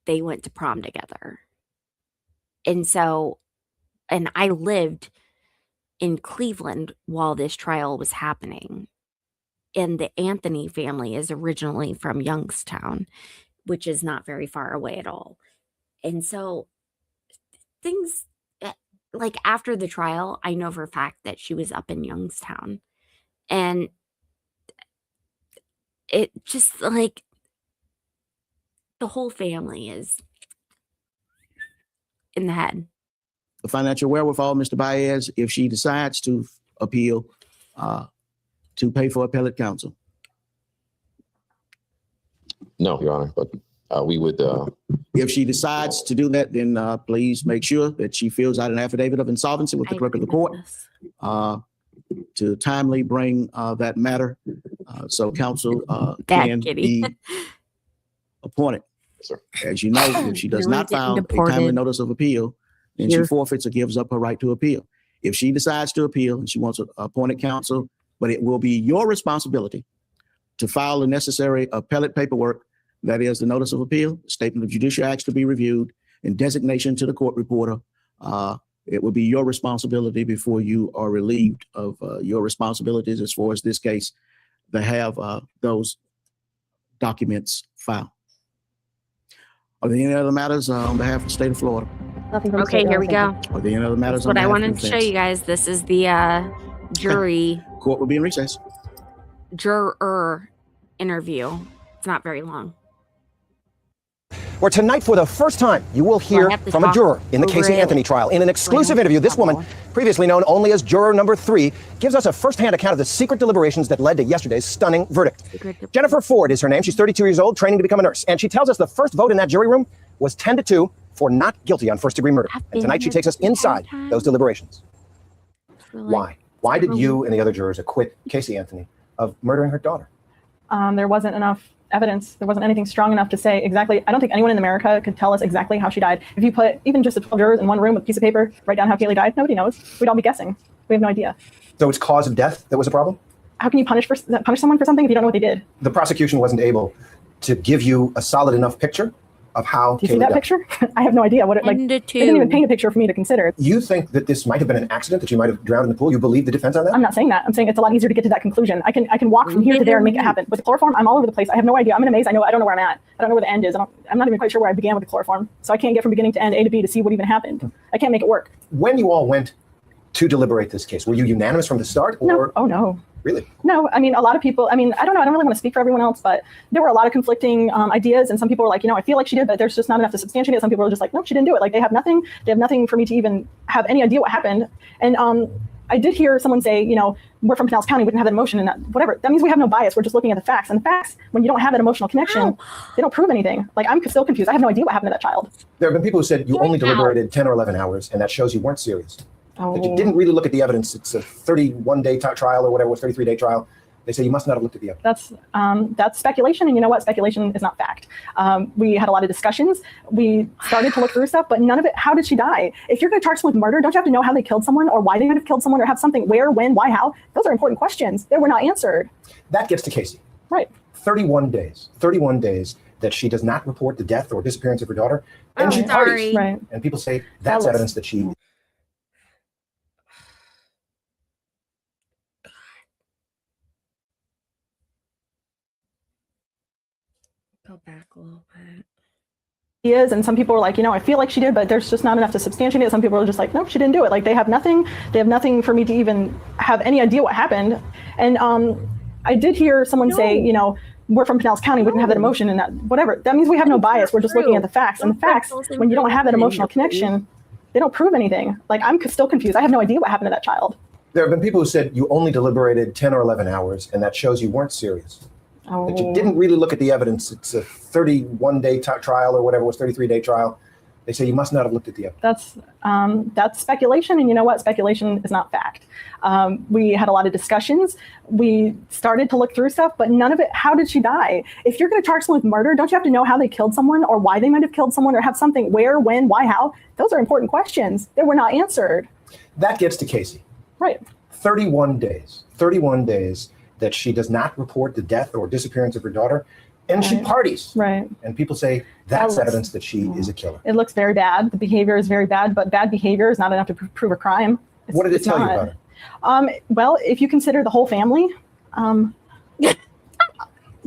They went to prom together. And so, and I lived in Cleveland while this trial was happening. And the Anthony family is originally from Youngstown, which is not very far away at all. And so things like after the trial, I know for a fact that she was up in Youngstown. And it just like the whole family is in the head. financial wherewithal, Mr. Baez, if she decides to appeal, to pay for appellate counsel? No, Your Honor, but we would, If she decides to do that, then please make sure that she fills out an affidavit of insolvency with the clerk of the court to timely bring that matter so counsel can be appointed. sir. As you know, if she does Really not getting file a deported. timely notice of appeal, then she Here. forfeits or gives up her right to appeal. If she decides to appeal and she wants appointed counsel, but it will be your responsibility to file the necessary appellate paperwork. That is the notice of appeal, statement of judicial acts to be reviewed, and designation to the court reporter. It will be your responsibility before you are relieved of your responsibilities as far as this case to have those documents filed. Are there any other matters on behalf of the state of Florida? Nothing from the Okay, state, here Your we Honor. go. Are there any other matters That's on what I behalf of wanted the to show defense? you guys. This is the jury Court will be in recess. juror interview. It's not very long. Where tonight, for the first time, you will hear have to from a talk juror in the over Casey it. Anthony trial. In an exclusive interview, this woman, previously known only as juror number 3, gives us a first-hand account of the secret deliberations that led to yesterday's stunning verdict. Jennifer Ford is her name. She's 32 years old, training to become a nurse. And she tells us the first vote in that jury room was 10-2 for not guilty on first-degree murder. And tonight, she takes us inside those deliberations. Why? Why did you and the other jurors acquit Casey Anthony of murdering her daughter? There wasn't enough evidence. There wasn't anything strong enough to say exactly. I don't think anyone in America could tell us exactly how she died. If you put even just the 12 jurors in one room with a piece of paper, write down how Kaylee died, nobody knows. We'd all be guessing. We have no idea. So it's cause of death that was a problem? How can you punish someone for something if you don't know what they did? The prosecution wasn't able to give you a solid enough picture of how Do you see Kaylee that died. picture? I have no idea what it like. They didn't even paint a picture for me to consider. You think that this might have been an accident, that she might have drowned in the pool? You believe the defense on that? I'm not saying that. I'm saying it's a lot easier to get to that conclusion. I can walk from here to there and make it happen. With the chloroform, I'm all over the place. I have no idea. I'm in a maze. I don't know where I'm at. I don't know where the end is. I'm not even quite sure where I began with the chloroform. So I can't get from beginning to end, A to B, to see what even happened. I can't make it work. When you all went to deliberate this case, were you unanimous from the start? Or No. Oh no. Really? No, I mean, a lot of people, I mean, I don't know, I don't really want to speak for everyone else, but there were a lot of conflicting ideas, and some people were like, I feel like she did, but there's just not enough to substantiate it. Some people were just like, no, she didn't do it. Like, they have nothing for me to even have any idea what happened. And I did hear someone say, we're from Pinellas County, we didn't have that emotion, and whatever. That means we have no bias. We're just looking at the facts. And the facts, when you don't have that emotional connection, they don't prove anything. Like, I'm still confused. I have no idea what happened to that child. There have been people who said you only deliberated 10 or 11 hours, and that shows you weren't serious. That you didn't really look at the evidence. It's a 31-day trial or whatever, it was 33-day trial. They say you must not have looked at the evidence. That's speculation, and you know what? Speculation is not fact. We had a lot of discussions. We started to look through stuff, but none of it. How did she die? If you're going to charge someone with murder, don't you have to know how they killed someone, or why they might have killed someone, or have something where, when, why, how? Those are important questions. They were not answered. That gets to Casey. Right. 31 days. 31 days that she does not report the death or disappearance of her daughter, and she parties. Right. And people say that's evidence that she. Go back a little bit. Is, and some people were like, I feel like she did, but there's just not enough to substantiate it. Some people were just like, no, she didn't do it. Like, they have nothing for me to even have any idea what happened. And I did hear someone say, we're from Pinellas County, we didn't have that emotion, and that whatever. That means we have no bias. We're just looking at the facts. And the facts, when you don't have that emotional connection, they don't prove anything. Like, I'm still confused. I have no idea what happened to that child. There have been people who said you only deliberated 10 or 11 hours, and that shows you weren't serious. That you didn't really look at the evidence. It's a 31-day trial or whatever it was, 33-day trial. They say you must not have looked at the evidence. That's speculation, and you know what? Speculation is not fact. We had a lot of discussions. We started to look through stuff, but none of it. How did she die? If you're going to charge someone with murder, don't you have to know how they killed someone, or why they might have killed someone, or have something where, when, why, how? Those are important questions. They were not answered. That gets to Casey. Right. 31 days. 31 days that she does not report the death or disappearance of her daughter, and she parties. Right. And people say that's evidence that she is a killer. It looks very bad. The behavior is very bad, but bad behavior is not enough to prove a crime. What did it tell you about her? Well, if you consider the whole family, they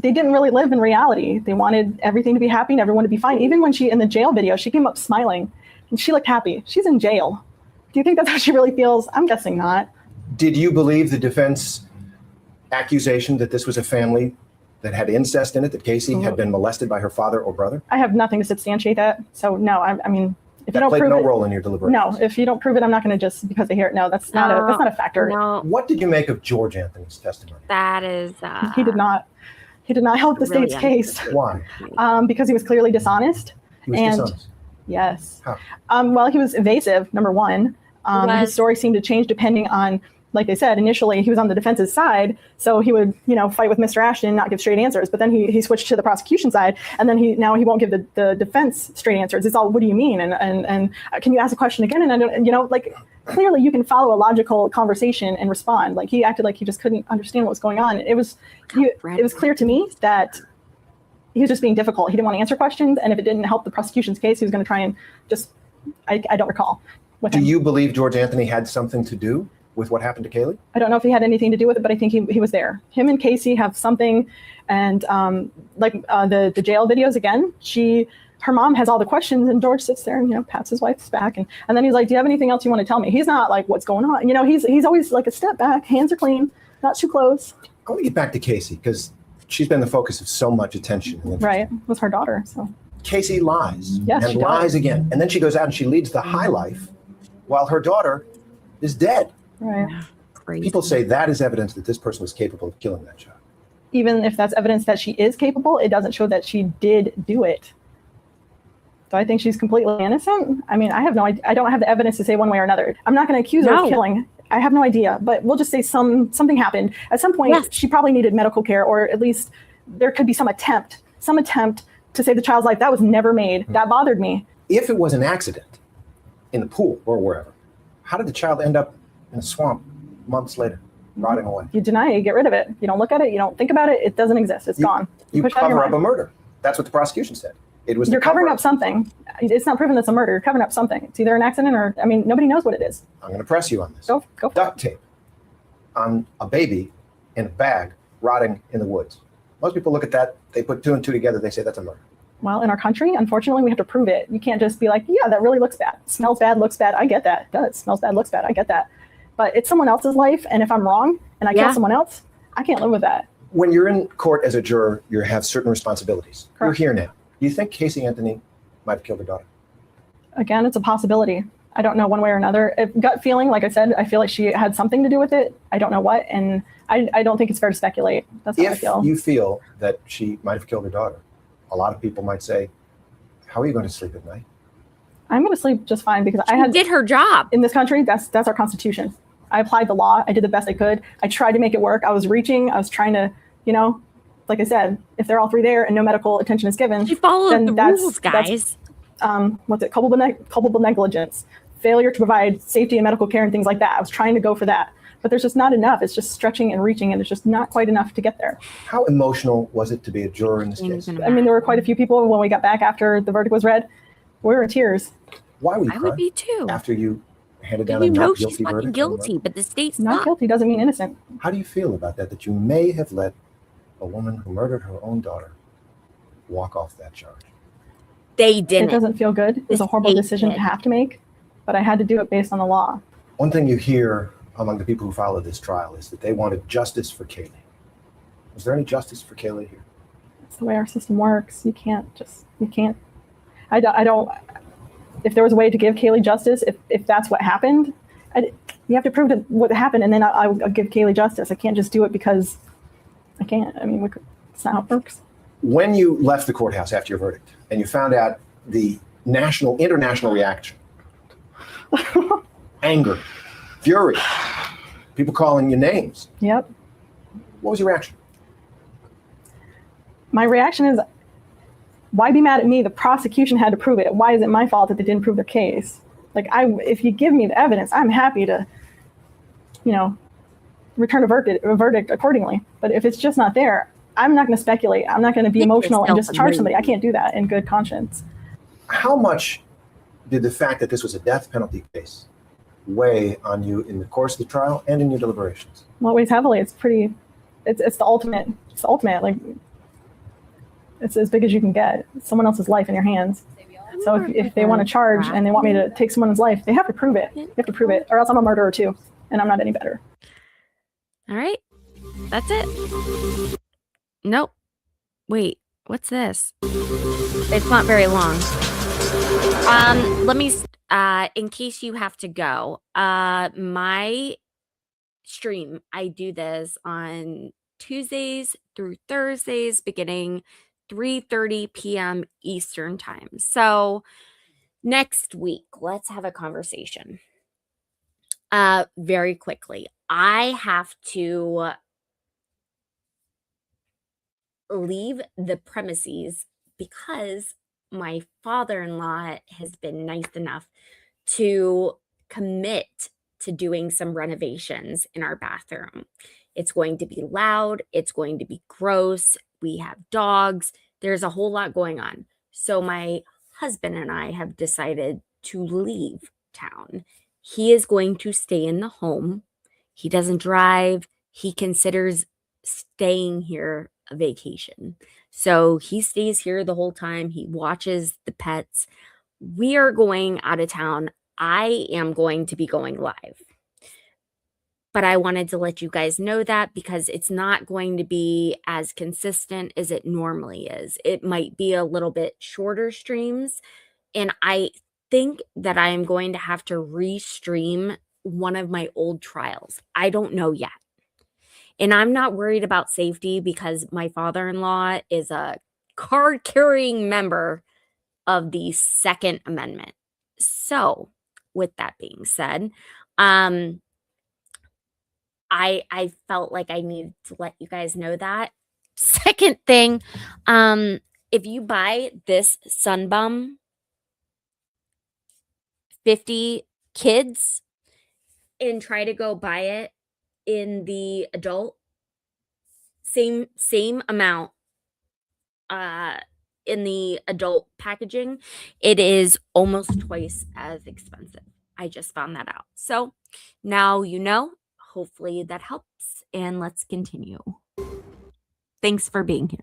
didn't really live in reality. They wanted everything to be happy and everyone to be fine. Even when in the jail video, she came up smiling and she looked happy. She's in jail. Do you think that's how she really feels? I'm guessing not. Did you believe the defense accusation that this was a family that had incest in it, that Casey had been molested by her father or brother? I have nothing to substantiate that. So no, I mean, if you don't played prove no it, role in your deliberations. no, if you don't prove it, I'm not going to just because they hear it. No, that's not a factor. No, What did you make of George Anthony's testimony? that is. He did not help the state's case. Why? Because he was clearly dishonest. He was dishonest. Yes. How? Well, he was evasive, number one. His story seemed to change depending on, like they said, initially he was on the defense's side, so he would, fight with Mr. Ashton and not give straight answers. But then he switched to the prosecution side, and then he won't give the defense straight answers. It's all, what do you mean? And can you ask a question again? And I don't, clearly you can follow a logical conversation and respond. Like, he acted like he just couldn't understand what was going on. It was clear to me that he was just being difficult. He didn't want to answer questions, and if it didn't help the prosecution's case, he was going to try and just, I don't recall. Do you believe George Anthony had something to do with what happened to Kaylee? I don't know if he had anything to do with it, but I think he was there. Him and Casey have something, and the jail videos again, her mom has all the questions, and George sits there and pats his wife's back, and then he's like, "Do you have anything else you want to tell me?" He's not like, "What's going on?" He's always like a step back, hands are clean, not too close. I want to get back to Casey because she's been the focus of so much attention. Right, it was her daughter. So Casey lies Yes, and she lies does. again, and then she goes out and she leads the high life while her daughter is dead. Right. People say that is evidence that this person was capable of killing that child. Even if that's evidence that she is capable, it doesn't show that she did do it. Do I think she's completely innocent? I mean, I have no idea. I don't have the evidence to say one way or another. I'm not going to accuse her of killing. I have no idea, but we'll just say something happened. At some point, she probably needed medical care, or at least there could be some attempt to save the child's life. That was never made. That bothered me. If it was an accident in the pool or wherever, how did the child end up in a swamp months later, rotting away? You deny it, you get rid of it. You don't look at it, you don't think about it, it doesn't exist. It's gone. You push it out of your cover up mind. a murder. That's what the prosecution said. It was You're covering up something. It's not proven that's a murder. You're covering up something. It's either an accident or, nobody knows what it is. I'm going to press you on this. Go for Duct tape on a baby in a bag rotting in the woods. Most people look at that, they put two and two together, they say that's a murder. Well, in our country, unfortunately, we have to prove it. You can't just be like, yeah, that really looks bad. Smells bad, looks bad. I get that. It does. Smells bad, looks bad. I get that. But it's someone else's life, and if I'm wrong and I kill someone else, I can't live with that. When you're in court as a juror, you have certain responsibilities. Correct. You're here now. Do you think Casey Anthony might have killed her daughter? Again, it's a possibility. I don't know one way or another. Gut feeling, like I said, I feel like she had something to do with it. I don't know what, and I don't think it's fair to speculate. That's how I feel. If you feel that she might have killed her daughter, a lot of people might say, how are you going to sleep at night? I'm going to sleep just fine because She did her job. In this country, that's our constitution. I applied the law. I did the best I could. I tried to make it work. I was reaching. I was trying to, like I said, if they're all three there and no medical attention is given, She followed then the that's, rules, guys. Culpable negligence, failure to provide safety and medical care and things like that. I was trying to go for that, but there's just not enough. It's just stretching and reaching, and it's just not quite enough to get there. How emotional was it to be a juror in this case? I mean, there were quite a few people when we got back after the verdict was read. We were in tears. Why were you I crying? would be too. After you handed down You a know not she's guilty fucking verdict? guilty, but the state's Not guilty doesn't mean innocent. How do you feel about that you may have let a woman who murdered her own daughter walk off that charge? They didn't. It doesn't feel good. It's a horrible decision to have to make, but I had to do it based on the law. One thing you hear among the people who followed this trial is that they wanted justice for Kaylee. Was there any justice for Kaylee here? It's the way our system works. You can't. I don't, if there was a way to give Kaylee justice, if that's what happened, you have to prove what happened, and then I'll give Kaylee justice. I can't just do it because I can't. I mean, it's not how it works. When you left the courthouse after your verdict and you found out the international reaction, anger, fury, people calling you names. Yep. What was your reaction? My reaction is, why be mad at me? The prosecution had to prove it. Why is it my fault that they didn't prove their case? Like, if you give me the evidence, I'm happy to, return a verdict accordingly. But if it's just not there, I'm not going to speculate. I'm not going to be emotional and just charge somebody. I can't do that in good conscience. How much did the fact that this was a death penalty case weigh on you in the course of the trial and in your deliberations? Well, it weighs heavily. It's the ultimate. It's the ultimate. Like, it's as big as you can get. It's someone else's life in your hands. So if they want to charge and they want me to take someone's life, they have to prove it. You have to prove it, or else I'm a murderer too, and I'm not any better. All right. That's it. Nope. Wait, what's this? It's not very long. Let me, in case you have to go, my stream, I do this on Tuesdays through Thursdays, beginning 3:30 p.m. Eastern time. So next week, let's have a conversation. Very quickly, I have to leave the premises because my father-in-law has been nice enough to commit to doing some renovations in our bathroom. It's going to be loud. It's going to be gross. We have dogs. There's a whole lot going on. So my husband and I have decided to leave town. He is going to stay in the home. He doesn't drive. He considers staying here a vacation. So he stays here the whole time. He watches the pets. We are going out of town. I am going to be going live. But I wanted to let you guys know that because it's not going to be as consistent as it normally is. It might be a little bit shorter streams. And I think that I am going to have to restream one of my old trials. I don't know yet. And I'm not worried about safety because my father-in-law is a card-carrying member of the Second Amendment. So, with that being said, I felt like I needed to let you guys know that. Second thing, if you buy this Sunbum 50 kids and try to go buy it in the adult, same amount in the adult packaging, it is almost twice as expensive. I just found that out. So now you know. Hopefully that helps, and let's continue. Thanks for being here.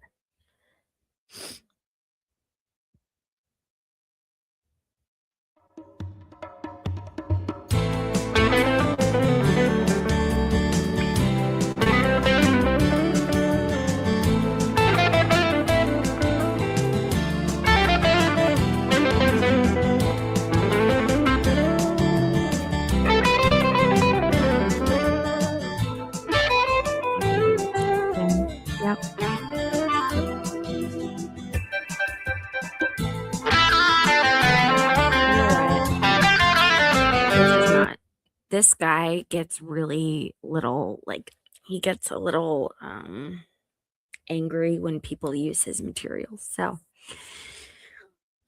this guy gets really little, like, he gets a little angry when people use his materials. So,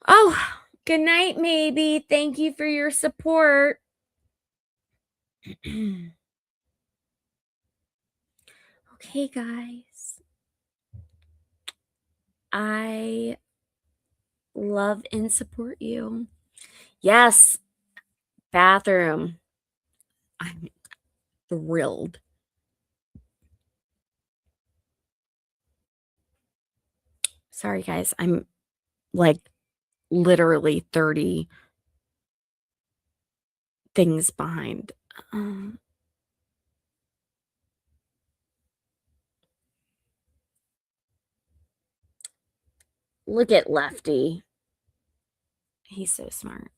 oh, good night, maybe. Thank you for your support. Okay, guys. I love and support you. Yes, bathroom. I'm thrilled. Sorry, guys. I'm like literally 30 things behind. Look at Lefty. He's so smart.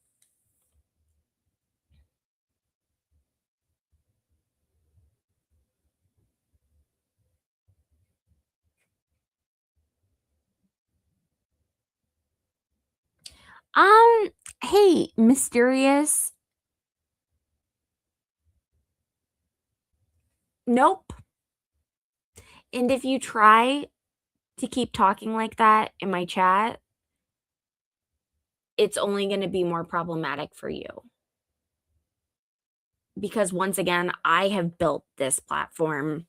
Hey, mysterious. Nope. And if you try to keep talking like that in my chat, it's only going to be more problematic for you. Because once again, I have built this platform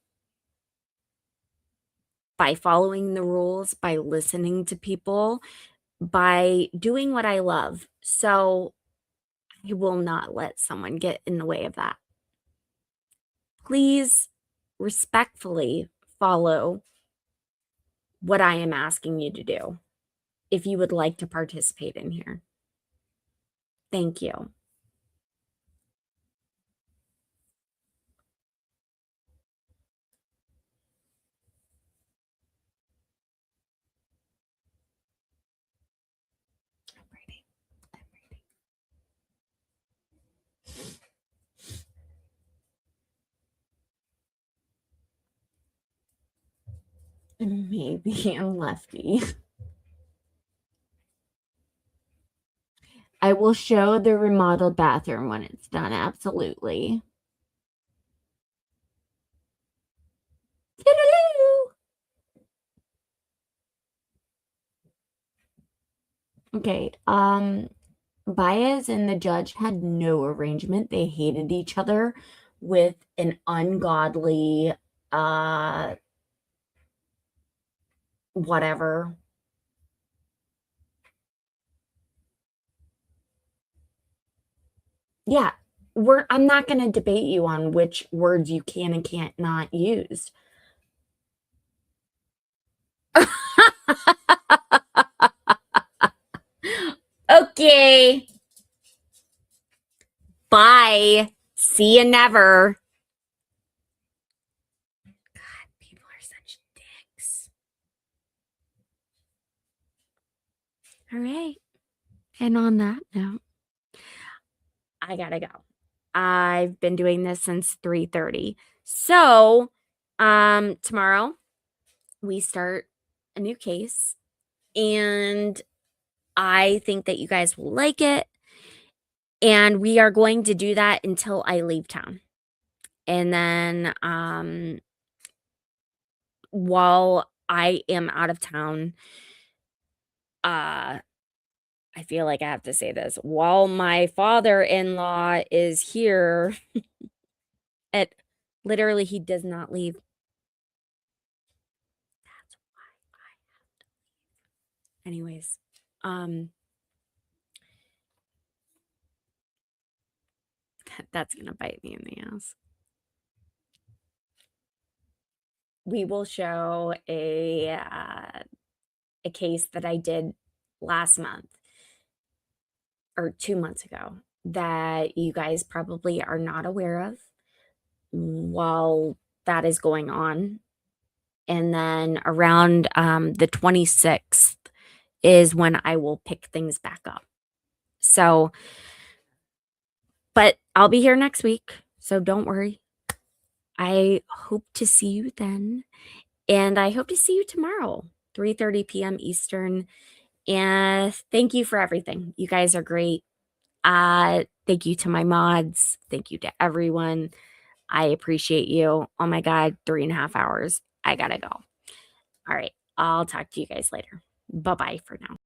by following the rules, by listening to people, by doing what I love. So I will not let someone get in the way of that. Please respectfully follow what I am asking you to do if you would like to participate in here. Thank you. Maybe I'm Lefty. I will show the remodeled bathroom when it's done, absolutely. Okay, Baez and the judge had no arrangement. They hated each other with an ungodly whatever. Yeah, I'm not going to debate you on which words you can and can't not use. Okay. Bye. See you never. God, people are such dicks. All right. And on that note, I gotta go. I've been doing this since 3:30. So, tomorrow we start a new case, and I think that you guys will like it. And we are going to do that until I leave town. And then while I am out of town, I feel like I have to say this. While my father-in-law is here, literally he does not leave. That's why I have to leave. Anyways, that's gonna bite me in the ass. We will show a case that I did last month or 2 months ago that you guys probably are not aware of while that is going on. And then around the 26th is when I will pick things back up. So, but I'll be here next week, so don't worry. I hope to see you then. And I hope to see you tomorrow, 3:30 p.m. Eastern. And thank you for everything. You guys are great. Thank you to my mods. Thank you to everyone. I appreciate you. Oh my God, 3.5 hours. I gotta go. All right. I'll talk to you guys later. Bye-bye for now.